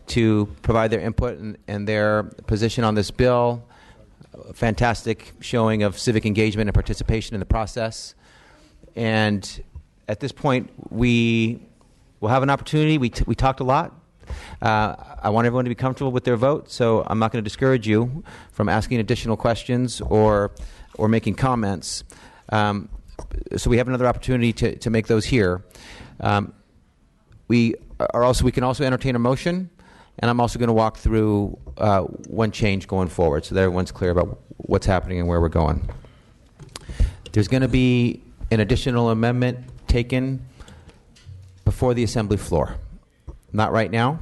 to provide their input and their position on this bill. A fantastic showing of civic engagement and participation in the process. And at this point, we will have an opportunity. We talked a lot. I want everyone to be comfortable with their vote, so I'm not going to discourage you from asking additional questions or making comments. so we have another opportunity to make those here. We can also entertain a motion, and I'm also going to walk through one change going forward so that everyone's clear about what's happening and where we're going. There's going to be an additional amendment taken before the assembly floor. Not right now,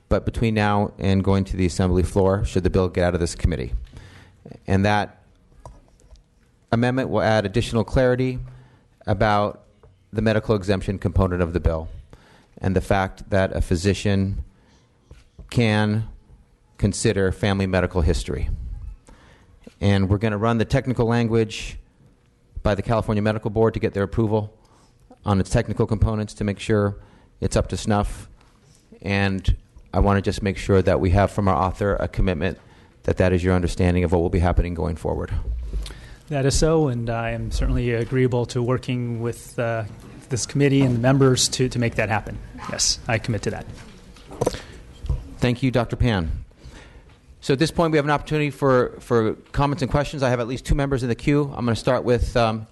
but between now and going to the assembly floor should the bill get out of this committee. And that amendment will add additional clarity about the medical exemption component of the bill and the fact that a physician can consider family medical history. And we're going to run the technical language by the California Medical Board to get their approval on its technical components to make sure it's up to snuff. And I want to just make sure that we have from our author a commitment that is your understanding of what will be happening going forward. That is so, and I am certainly agreeable to working with this committee and the members to make that happen. Yes, I commit to that. Thank you, Dr. Pan. So at this point, we have an opportunity for comments and questions. I have at least 2 members in the queue. I'm going to start with Assemblymember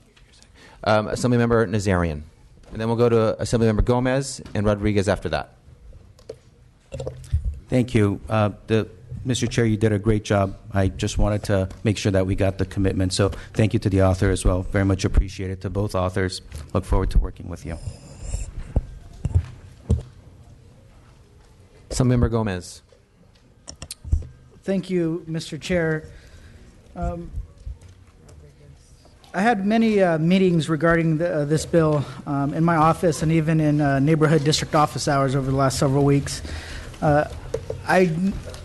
Nazarian, and then we'll go to Assemblymember Gomez and Rodriguez after that. Thank you. Mr. Chair, you did a great job. I just wanted to make sure that we got the commitment. So thank you to the author as well. Very much appreciated to both authors. Look forward to working with you. Assemblymember Gomez. Thank you, Mr. Chair. I had many meetings regarding this bill in my office and even in neighborhood district office hours over the last several weeks. I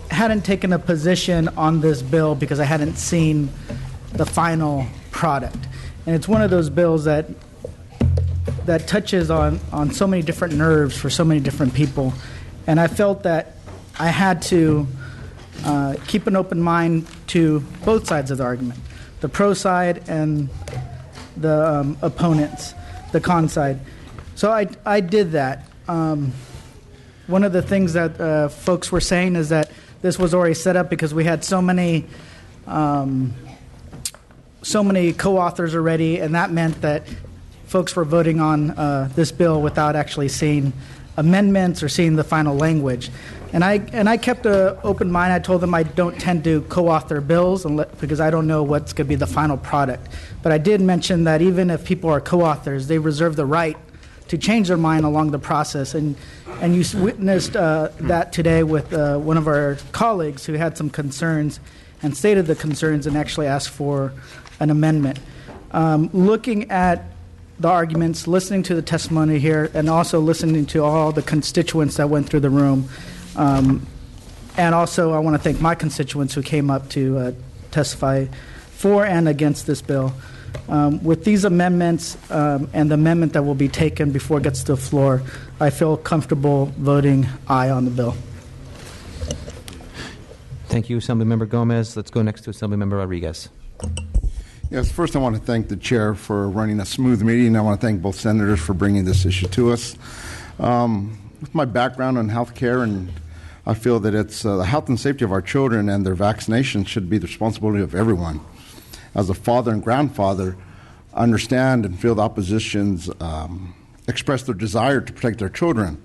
hadn't taken a position on this bill because I hadn't seen the final product. And it's one of those bills that touches on so many different nerves for so many different people. And I felt that I had to keep an open mind to both sides of the argument, the pro side and the opponents, the con side. So I did that. One of the things that folks were saying is that this was already set up because we had so many co-authors already, and that meant that folks were voting on this bill without actually seeing amendments or seeing the final language. And I kept an open mind. I told them I don't tend to co-author bills because I don't know what's going to be the final product. But I did mention that even if people are co-authors, they reserve the right to change their mind along the process. And you witnessed that today with one of our colleagues who had some concerns and stated the concerns and actually asked for an amendment. Looking at the arguments, listening to the testimony here, and also listening to all the constituents that went through the room. And also I want to thank my constituents who came up to testify for and against this bill. With these amendments and the amendment that will be taken before it gets to the floor, I feel comfortable voting aye on the bill. Thank you, Assemblymember Gomez. Let's go next to Assemblymember Rodriguez. Yes, first I want to thank the chair for running a smooth meeting. I want to thank both senators for bringing this issue to us. With my background in health care, and I feel that it's the health and safety of our children and their vaccination should be the responsibility of everyone. As a father and grandfather, I understand and feel the oppositions express their desire to protect their children.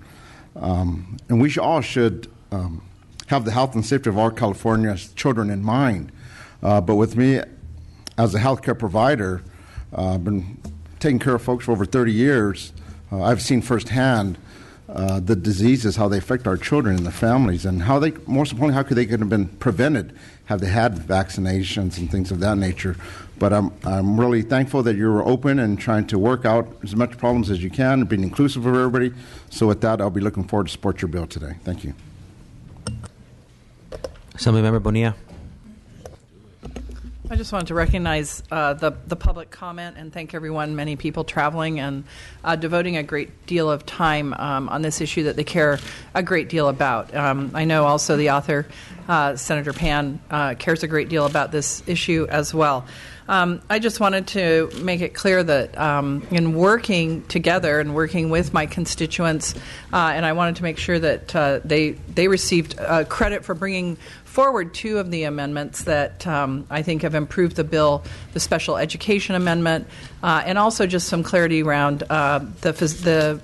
And we all should have the health and safety of our California's children in mind. But with me, as a healthcare provider, I've been taking care of folks for over 30 years. I've seen firsthand the diseases, how they affect our children and their families, and how they, most importantly, how could they could have been prevented had they had vaccinations and things of that nature. But I'm really thankful that you're open and trying to work out as much problems as you can, being inclusive of everybody. So with that, I'll be looking forward to support your bill today. Thank you. Assemblymember Bonilla. I just wanted to recognize the public comment and thank everyone, many people traveling and devoting a great deal of time on this issue that they care a great deal about. I know also the author, Senator Pan, cares a great deal about this issue as well. I just wanted to make it clear that in working together and working with my constituents, and I wanted to make sure that they received credit for bringing forward 2 of the amendments that I think have improved the bill, the special education amendment and also just some clarity around the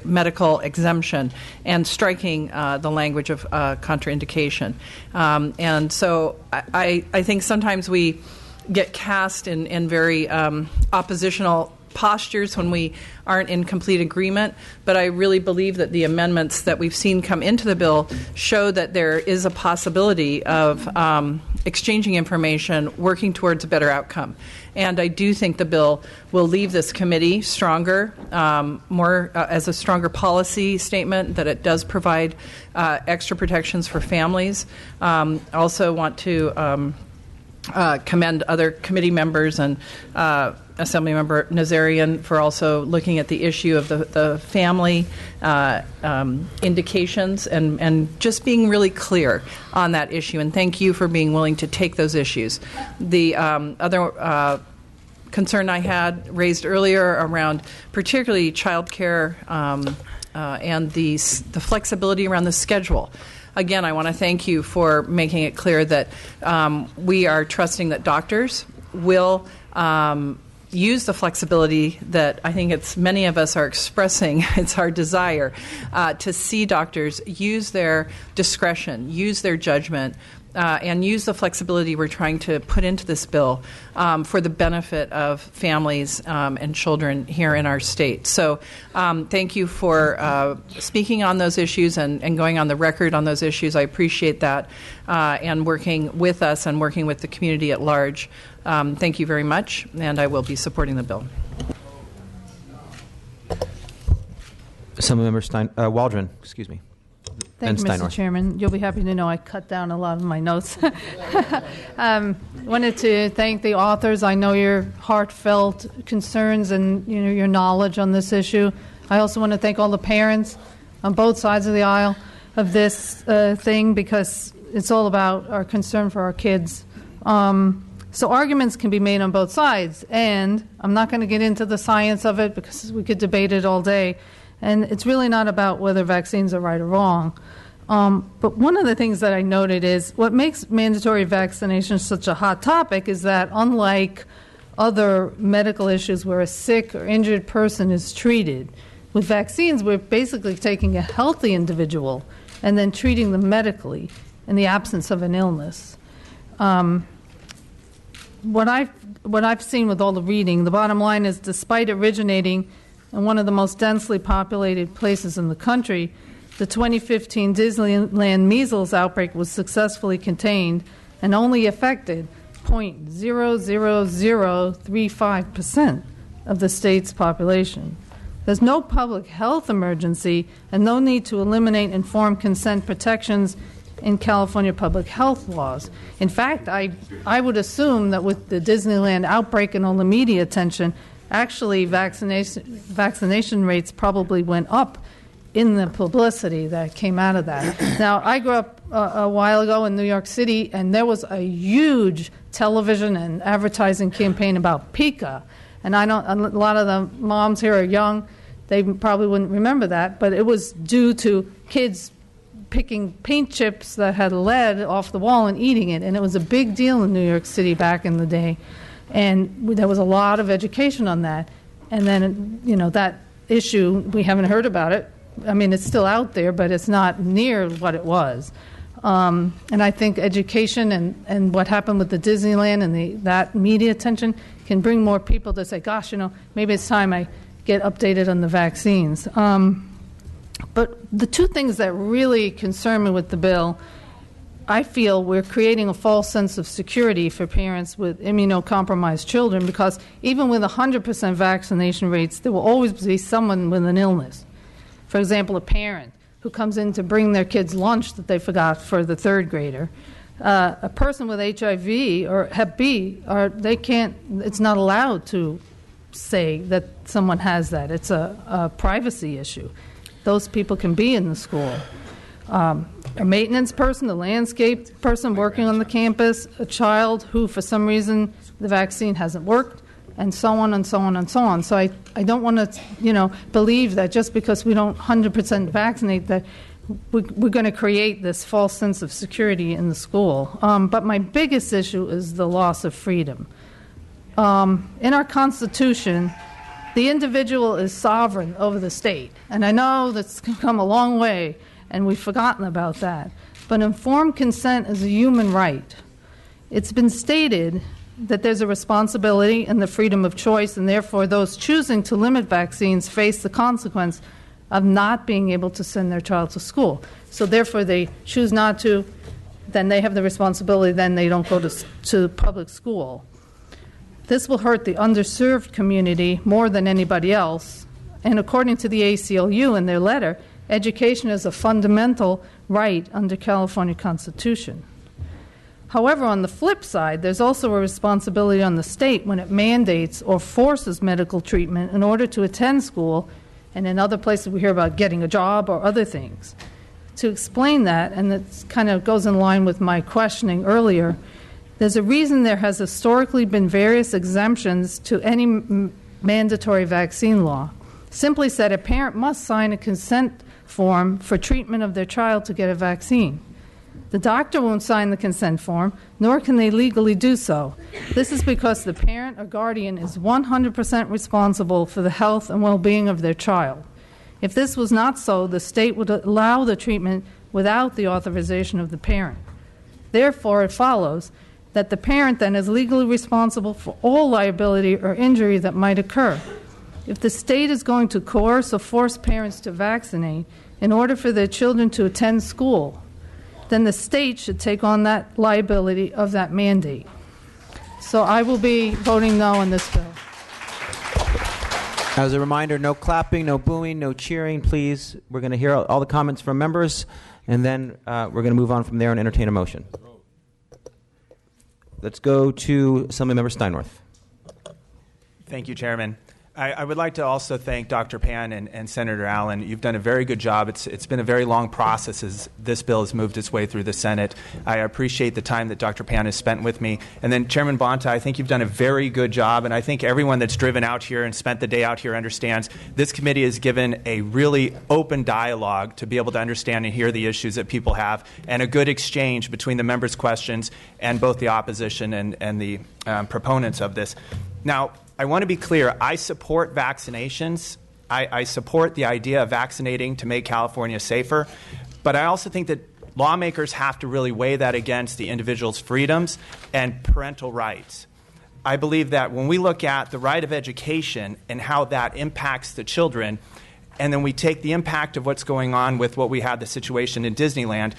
medical exemption and striking the language of contraindication. And so I think sometimes we get cast in very oppositional postures when we aren't in complete agreement, but I really believe that the amendments that we've seen come into the bill show that there is a possibility of exchanging information, working towards a better outcome. And I do think the bill will leave this committee stronger, more as a stronger policy statement, that it does provide extra protections for families. Also want to commend other committee members and Assemblymember Nazarian for also looking at the issue of the family indications and just being really clear on that issue. And thank you for being willing to take those issues. The other concern I had raised earlier around particularly child care and the flexibility around the schedule. Again, I want to thank you for making it clear that we are trusting that doctors will use the flexibility that I think many of us are expressing. It's our desire to see doctors use their discretion, use their judgment, and use the flexibility we're trying to put into this bill for the benefit of families and children here in our state. So thank you for speaking on those issues and going on the record on those issues. I appreciate that, and working with us and working with the community at large. Thank you very much, and I will be supporting the bill. Assemblymember Waldron, excuse me. Thank you, Mr. Chairman. You'll be happy to know I cut down a lot of my notes. Wanted to thank the authors. I know your heartfelt concerns and your knowledge on this issue. I also want to thank all the parents on both sides of the aisle of this thing, because it's all about our concern for our kids. So arguments can be made on both sides, and I'm not going to get into the science of it because we could debate it all day. And it's really not about whether vaccines are right or wrong. But one of the things that I noted is what makes mandatory vaccination such a hot topic is that unlike other medical issues where a sick or injured person is treated, with vaccines we're basically taking a healthy individual and then treating them medically in the absence of an illness. What I've seen with all the reading, the bottom line is despite originating in one of the most densely populated places in the country, the 2015 Disneyland measles outbreak was successfully contained and only affected 0.00035% of the state's population. There's no public health emergency and no need to eliminate informed consent protections in California public health laws. In fact, I would assume that with the Disneyland outbreak and all the media attention, actually vaccination rates probably went up in the publicity that came out of that. Now, I grew up a while ago in New York City, and there was a huge television and advertising campaign about Pica. And a lot of the moms here are young. They probably wouldn't remember that, but it was due to kids picking paint chips that had lead off the wall and eating it. And it was a big deal in New York City back in the day. And there was a lot of education on that. And then, that issue, we haven't heard about it. I mean, it's still out there, but it's not near what it was. And I think education and what happened with the Disneyland and that media attention can bring more people to say, gosh, maybe it's time I get updated on the vaccines. But the two things that really concern me with the bill, I feel we're creating a false sense of security for parents with immunocompromised children, because even with 100% vaccination rates, there will always be someone with an illness. For example, a parent who comes in to bring their kids lunch that they forgot for the third grader, a person with HIV or Hep B, it's not allowed to say that someone has that. It's a privacy issue. Those people can be in the school. A maintenance person, a landscape person working on the campus, a child who, for some reason, the vaccine hasn't worked, and so on and so on and so on. So I don't want to, believe that just because we don't 100% vaccinate that we're going to create this false sense of security in the school. But my biggest issue is the loss of freedom. in our Constitution, the individual is sovereign over the state. And I know that's come a long way, and we've forgotten about that. But informed consent is a human right. It's been stated that there's a responsibility in the freedom of choice, and therefore those choosing to limit vaccines face the consequence of not being able to send their child to school. So therefore they choose not to, then they have the responsibility, then they don't go to public school. This will hurt the underserved community more than anybody else. And according to the ACLU in their letter, education is a fundamental right under California Constitution. However, on the flip side, there's also a responsibility on the state when it mandates or forces medical treatment in order to attend school, and in other places we hear about getting a job or other things. To explain that, and it kind of goes in line with my questioning earlier, there's a reason there has historically been various exemptions to any mandatory vaccine law. Simply said, a parent must sign a consent form for treatment of their child to get a vaccine. The doctor won't sign the consent form, nor can they legally do so. This is because the parent or guardian is 100% responsible for the health and well-being of their child. If this was not so, the state would allow the treatment without the authorization of the parent. Therefore, it follows that the parent then is legally responsible for all liability or injury that might occur. If the state is going to coerce or force parents to vaccinate in order for their children to attend school, then the state should take on that liability of that mandate. So I will be voting no on this bill. As a reminder, no clapping, no booing, no cheering, please. We're going to hear all the comments from members, and then we're going to move on from there and entertain a motion. Let's go to Assemblymember Steinworth. Thank you, Chairman. I would like to also thank Dr. Pan and Senator Allen. You've done a very good job. It's been a very long process as this bill has moved its way through the Senate. I appreciate the time that Dr. Pan has spent with me. And then Chairman Bonta, I think you've done a very good job, and I think everyone that's driven out here and spent the day out here understands this committee has given a really open dialogue to be able to understand and hear the issues that people have, and a good exchange between the members' questions and both the opposition and the proponents of this. Now, I want to be clear. I support vaccinations. I support the idea of vaccinating to make California safer. But I also think that lawmakers have to really weigh that against the individual's freedoms and parental rights. I believe that when we look at the right of education and how that impacts the children, and then we take the impact of what's going on with what we had the situation in Disneyland,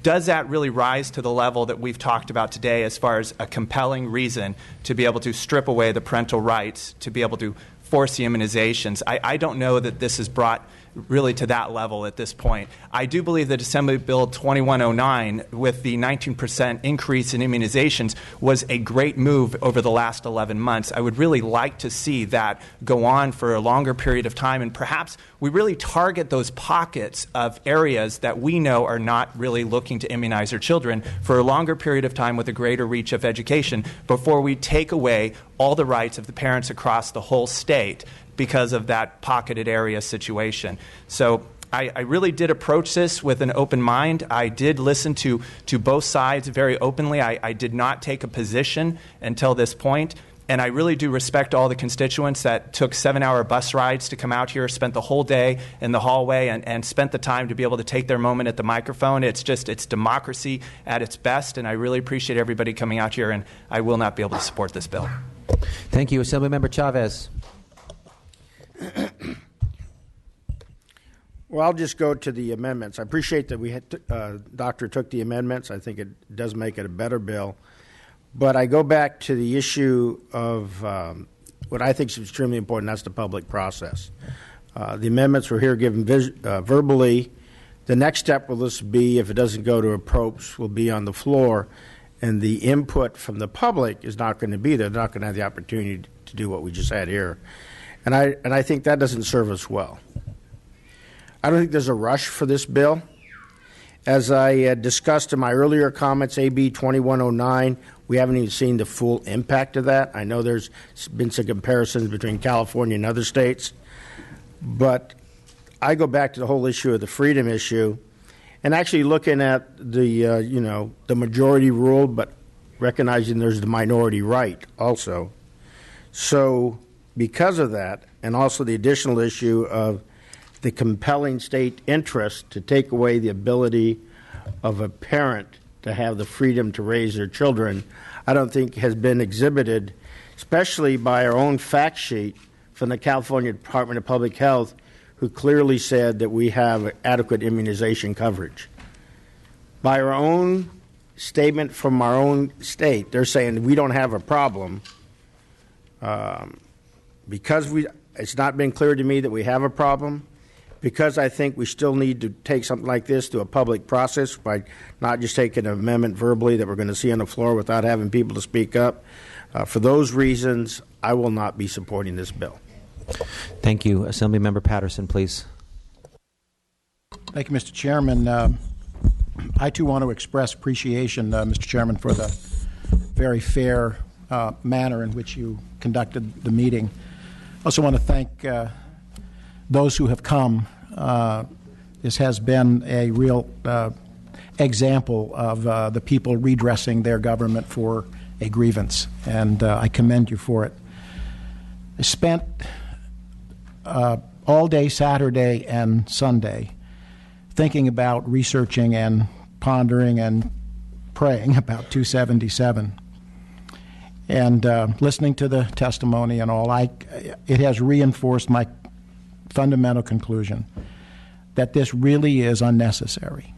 does that really rise to the level that we've talked about today as far as a compelling reason to be able to strip away the parental rights, to be able to force the immunizations? I don't know that this is brought really to that level at this point. I do believe that Assembly Bill 2109, with the 19% increase in immunizations, was a great move over the last 11 months. I would really like to see that go on for a longer period of time, and perhaps we really target those pockets of areas that we know are not really looking to immunize their children for a longer period of time with a greater reach of education before we take away all the rights of the parents across the whole state because of that pocketed area situation. So I really did approach this with an open mind. I did listen to both sides very openly. I did not take a position until this point. And I really do respect all the constituents that took 7-hour bus rides to come out here, spent the whole day in the hallway, and spent the time to be able to take their moment at the microphone. It's democracy at its best, and I really appreciate everybody coming out here, and I will not be able to support this bill. Thank you. Assemblymember Chavez. Well, I'll just go to the amendments. I appreciate that Doctor took the amendments. I think it does make it a better bill. But I go back to the issue of what I think is extremely important, that's the public process. The amendments were here given verbally. The next step will just be, if it doesn't go to approach, will be on the floor, and the input from the public is not going to be there. They're not going to have the opportunity to do what we just had here. And I think that doesn't serve us well. I don't think there's a rush for this bill. As I discussed in my earlier comments, AB 2109, we haven't even seen the full impact of that. I know there's been some comparisons between California and other states, but I go back to the whole issue of the freedom issue, and actually looking at the majority rule, but recognizing there's the minority right also. So because of that, and also the additional issue of the compelling state interest to take away the ability of a parent to have the freedom to raise their children, I don't think has been exhibited, especially by our own fact sheet from the California Department of Public Health, who clearly said that we have adequate immunization coverage. By our own statement from our own state, they're saying we don't have a problem. Because it's not been clear to me that we have a problem, because I think we still need to take something like this to a public process by not just taking an amendment verbally that we're going to see on the floor without having people to speak up. For those reasons, I will not be supporting this bill. Thank you. Assemblymember Patterson, please. Thank you, Mr. Chairman. I, too, want to express appreciation, Mr. Chairman, for the very fair manner in which you conducted the meeting. I also want to thank those who have come. This has been a real example of the people redressing their government for a grievance, and I commend you for it. I spent all day Saturday and Sunday thinking about researching and pondering and praying about 277. And listening to the testimony and all, it has reinforced my fundamental conclusion that this really is unnecessary.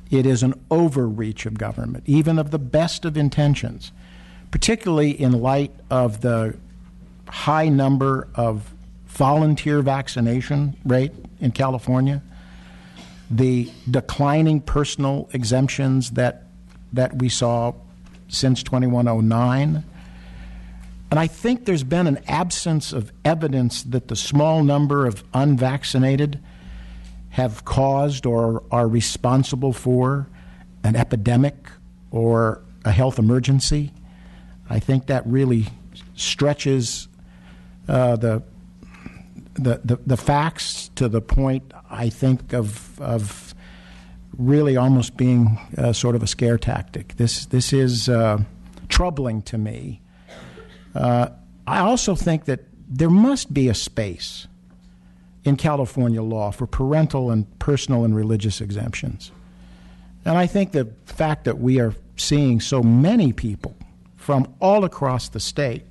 It is an overreach of government, even of the best of intentions, particularly in light of the high number of volunteer vaccination rate in California, the declining personal exemptions that we saw since 2109. And I think there's been an absence of evidence that the small number of unvaccinated have caused or are responsible for an epidemic or a health emergency. I think that really stretches the facts to the point, I think, of really almost being sort of a scare tactic. This is troubling to me. I also think that there must be a space in California law for parental and personal and religious exemptions. And I think the fact that we are seeing so many people from all across the state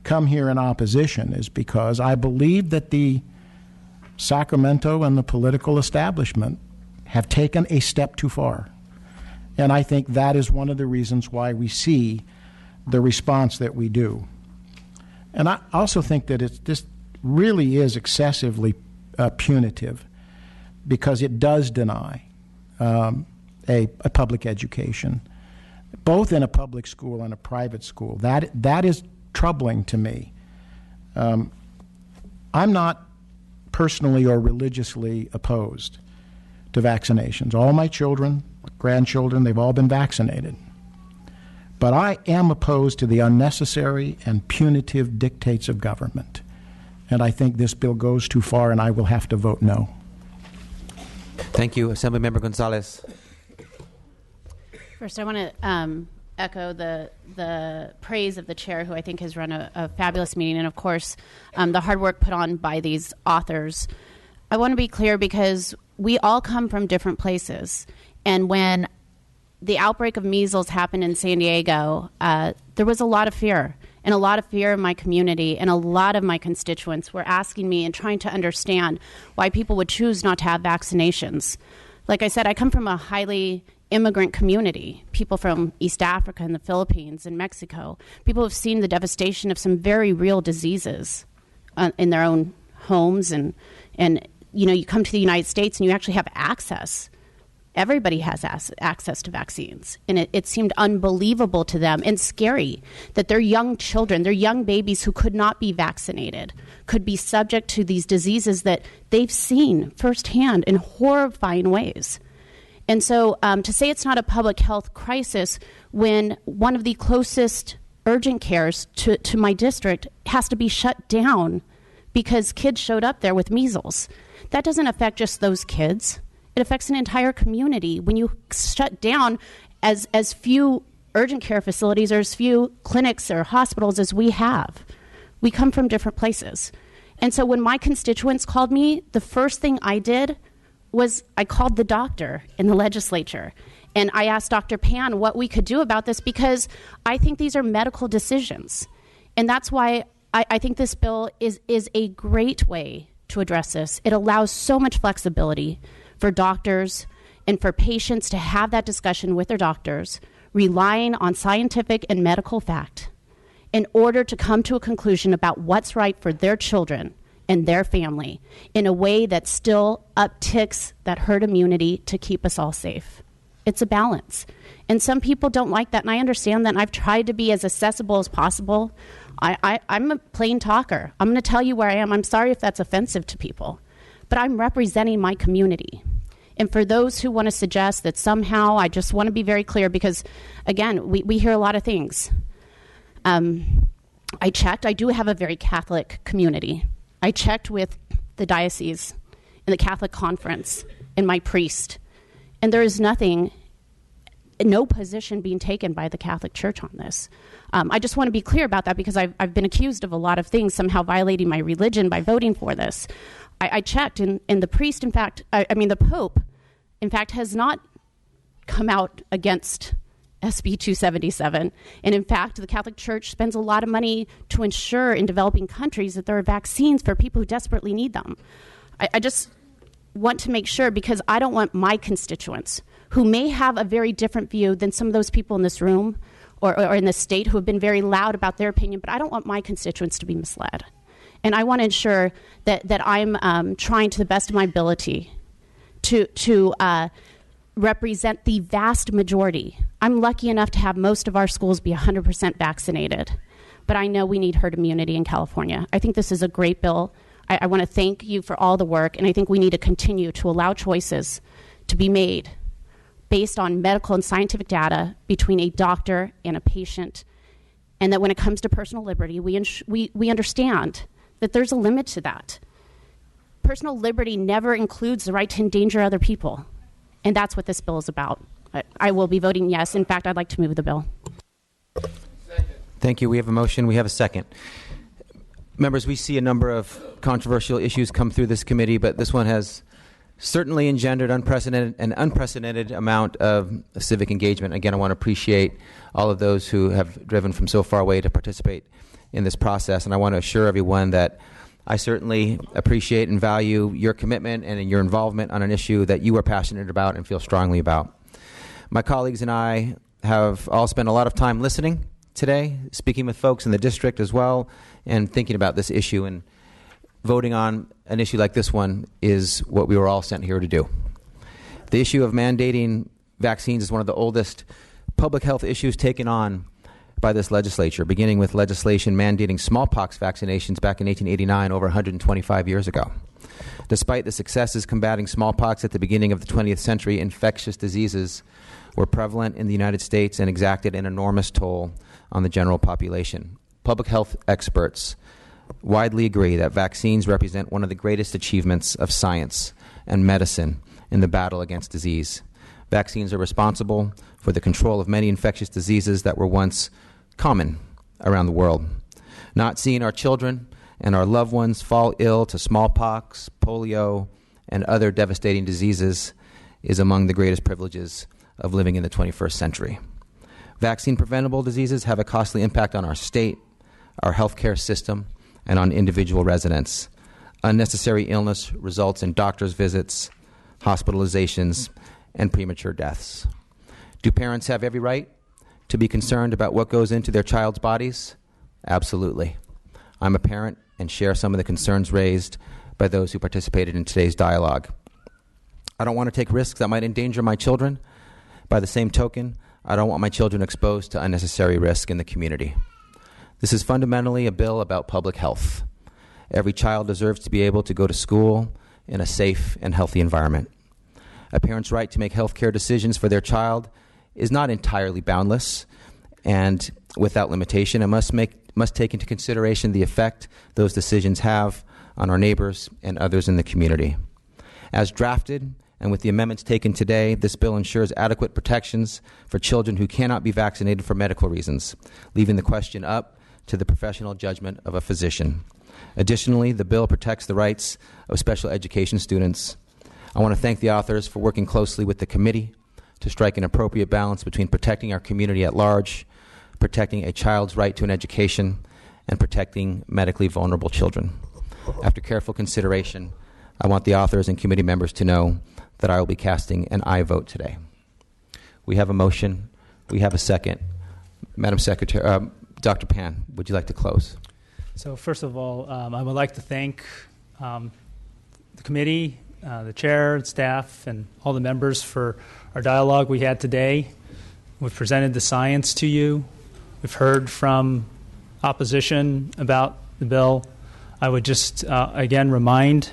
come here in opposition is because I believe that the Sacramento and the political establishment have taken a step too far. And I think that is one of the reasons why we see the response that we do. And I also think that this really is excessively punitive because it does deny a public education, both in a public school and a private school. That is troubling to me. I'm not personally or religiously opposed to vaccinations. All my children, grandchildren, they've all been vaccinated. But I am opposed to the unnecessary and punitive dictates of government. And I think this bill goes too far, and I will have to vote no. Thank you. Assemblymember Gonzalez. First, I want to echo the praise of the chair, who I think has run a fabulous meeting, and of course, the hard work put on by these authors. I want to be clear because we all come from different places, and when the outbreak of measles happened in San Diego, there was a lot of fear, and a lot of fear in my community, and a lot of my constituents were asking me and trying to understand why people would choose not to have vaccinations. Like I said, I come from a highly immigrant community, people from East Africa and the Philippines and Mexico. People have seen the devastation of some very real diseases in their own homes, and you know, you come to the United States and you actually have access. Everybody has access to vaccines, and it seemed unbelievable to them and scary that their young children, their young babies who could not be vaccinated, could be subject to these diseases that they've seen firsthand in horrifying ways. And so to say it's not a public health crisis when one of the closest urgent cares to my district has to be shut down because kids showed up there with measles, that doesn't affect just those kids. It affects an entire community when you shut down as few urgent care facilities or as few clinics or hospitals as we have. We come from different places. And so when my constituents called me, the first thing I did was I called the doctor in the legislature. And I asked Dr. Pan what we could do about this, because I think these are medical decisions. And that's why I think this bill is a great way to address this. It allows so much flexibility for doctors and for patients to have that discussion with their doctors, relying on scientific and medical fact in order to come to a conclusion about what's right for their children and their family in a way that still upticks that herd immunity to keep us all safe. It's a balance. And some people don't like that, and I understand that, and I've tried to be as accessible as possible. I'm a plain talker. I'm going to tell you where I am. I'm sorry if that's offensive to people, but I'm representing my community. And for those who want to suggest that somehow, I just want to be very clear, because, again, we hear a lot of things. I checked. I do have a very Catholic community. I checked with the diocese and the Catholic conference and my priest, and there is no position being taken by the Catholic Church on this. I just want to be clear about that, because I've been accused of a lot of things, somehow violating my religion by voting for this. I checked, and the priest, in fact, the Pope, in fact, has not come out against SB 277. And in fact, the Catholic Church spends a lot of money to ensure in developing countries that there are vaccines for people who desperately need them. I just want to make sure, because I don't want my constituents, who may have a very different view than some of those people in this room or in the state who have been very loud about their opinion, but I don't want my constituents to be misled. And I want to ensure that I'm trying to the best of my ability to represent the vast majority. I'm lucky enough to have most of our schools be 100% vaccinated, but I know we need herd immunity in California. I think this is a great bill. I want to thank you for all the work, and I think we need to continue to allow choices to be made based on medical and scientific data between a doctor and a patient, and that when it comes to personal liberty, we understand that there's a limit to that. Personal liberty never includes the right to endanger other people, and that's what this bill is about. I will be voting yes. In fact, I'd like to move the bill. Thank you. We have a motion. We have a second. Members, we see a number of controversial issues come through this committee, but this one has certainly engendered an unprecedented amount of civic engagement. Again, I want to appreciate all of those who have driven from so far away to participate in this process, and I want to assure everyone that I certainly appreciate and value your commitment and your involvement on an issue that you are passionate about and feel strongly about. My colleagues and I have all spent a lot of time listening today, speaking with folks in the district as well, and thinking about this issue, and voting on an issue like this one is what we were all sent here to do. The issue of mandating vaccines is one of the oldest public health issues taken on by this legislature, beginning with legislation mandating smallpox vaccinations back in 1889, over 125 years ago. Despite the successes combating smallpox at the beginning of the 20th century, infectious diseases were prevalent in the United States and exacted an enormous toll on the general population. Public health experts widely agree that vaccines represent one of the greatest achievements of science and medicine in the battle against disease. Vaccines are responsible for the control of many infectious diseases that were once common around the world. Not seeing our children and our loved ones fall ill to smallpox, polio, and other devastating diseases is among the greatest privileges of living in the 21st century. Vaccine-preventable diseases have a costly impact on our state, our healthcare system, and on individual residents. Unnecessary illness results in doctor's visits, hospitalizations, and premature deaths. Do parents have every right to be concerned about what goes into their child's bodies? Absolutely. I'm a parent and share some of the concerns raised by those who participated in today's dialogue. I don't want to take risks that might endanger my children. By the same token, I don't want my children exposed to unnecessary risk in the community. This is fundamentally a bill about public health. Every child deserves to be able to go to school in a safe and healthy environment. A parent's right to make healthcare decisions for their child is not entirely boundless and without limitation. It must take into consideration the effect those decisions have on our neighbors and others in the community. As drafted And with the amendments taken today, this bill ensures adequate protections for children who cannot be vaccinated for medical reasons, leaving the question up to the professional judgment of a physician. Additionally, the bill protects the rights of special education students. I want to thank the authors for working closely with the committee to strike an appropriate balance between protecting our community at large, protecting a child's right to an education, and protecting medically vulnerable children. After careful consideration, I want the authors and committee members to know that I will be casting an aye vote today. We have a motion. We have a second. Madam Secretary, Dr. Pan, would you like to close? So first of all, I would like to thank the committee, the chair, staff, and all the members for our dialogue we had today. We've presented the science to you. We've heard from opposition about the bill. I would just, again, remind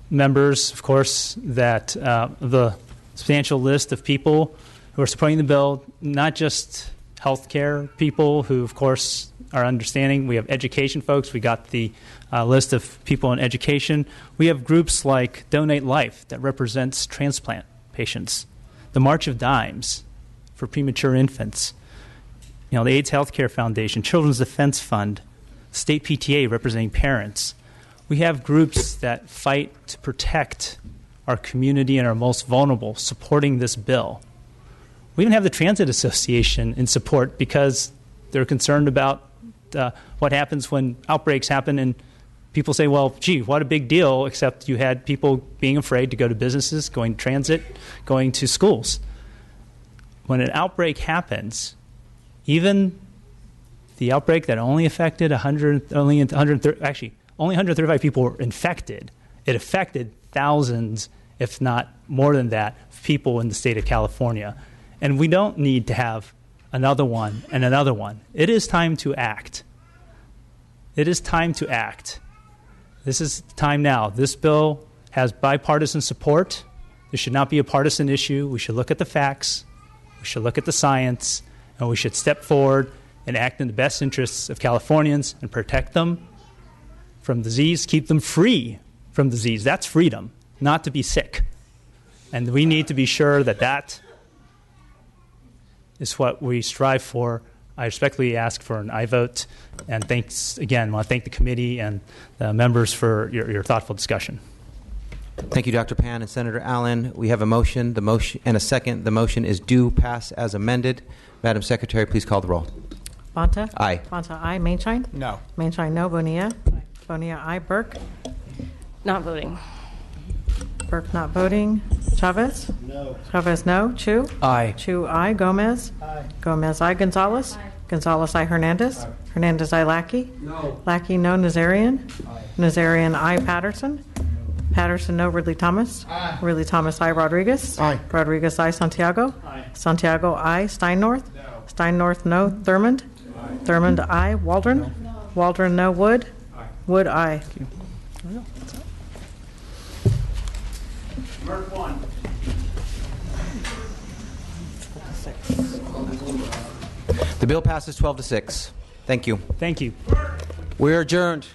members, of course, that the substantial list of people who are supporting the bill, not just healthcare people who, of course, are understanding. We have education folks. We got the list of people in education. We have groups like Donate Life that represents transplant patients, the March of Dimes for premature infants, the AIDS Healthcare Foundation, Children's Defense Fund, State PTA representing parents. We have groups that fight to protect our community and our most vulnerable supporting this bill. We even have the Transit Association in support because they're concerned about what happens when outbreaks happen and people say, well, gee, what a big deal, except you had people being afraid to go to businesses, going to transit, going to schools. When an outbreak happens, even the outbreak that only affected only 135 people were infected. It affected thousands, if not more than that, of people in the state of California. And we don't need to have another one and another one. It is time to act. It is time to act. This is time now. This bill has bipartisan support. This should not be a partisan issue. We should look at the facts. We should look at the science. And we should step forward and act in the best interests of Californians and protect them from disease, keep them free from disease. That's freedom, not to be sick. And we need to be sure that that is what we strive for. I respectfully ask for an aye vote. And thanks again. I want to thank the committee and the members for your thoughtful discussion. Thank you, Dr. Pan and Senator Allen. We have a motion, and a second. The motion is due pass as amended. Madam Secretary, please call the roll. Bonta? Aye. Bonta, aye. Mainshine? No. Mainshine, no. Bonilla? Aye. Bonilla, aye. Burke? Not voting. Burke, not voting. Chavez? No. Chavez, no. Chu? Aye. Chu, aye. Gomez? Aye. Gomez, aye. Gonzalez? Aye. Gonzalez, aye. Hernandez? Aye. Hernandez, aye. Lackey? No. Lackey, no. Nazarian? Aye. Nazarian, aye. Patterson? Patterson, no. Ridley Thomas? Aye. Ridley Thomas, aye. Rodriguez? Aye. Rodriguez, aye. Santiago? Aye. Santiago, aye. Steinnorth? No. Steinnorth, no. Thurmond? Aye. Thurmond, aye. Waldron? No. Waldron, no. Wood? Aye. Wood, aye. Merck 1. The bill passes 12-6. Thank you. Thank you. We're adjourned.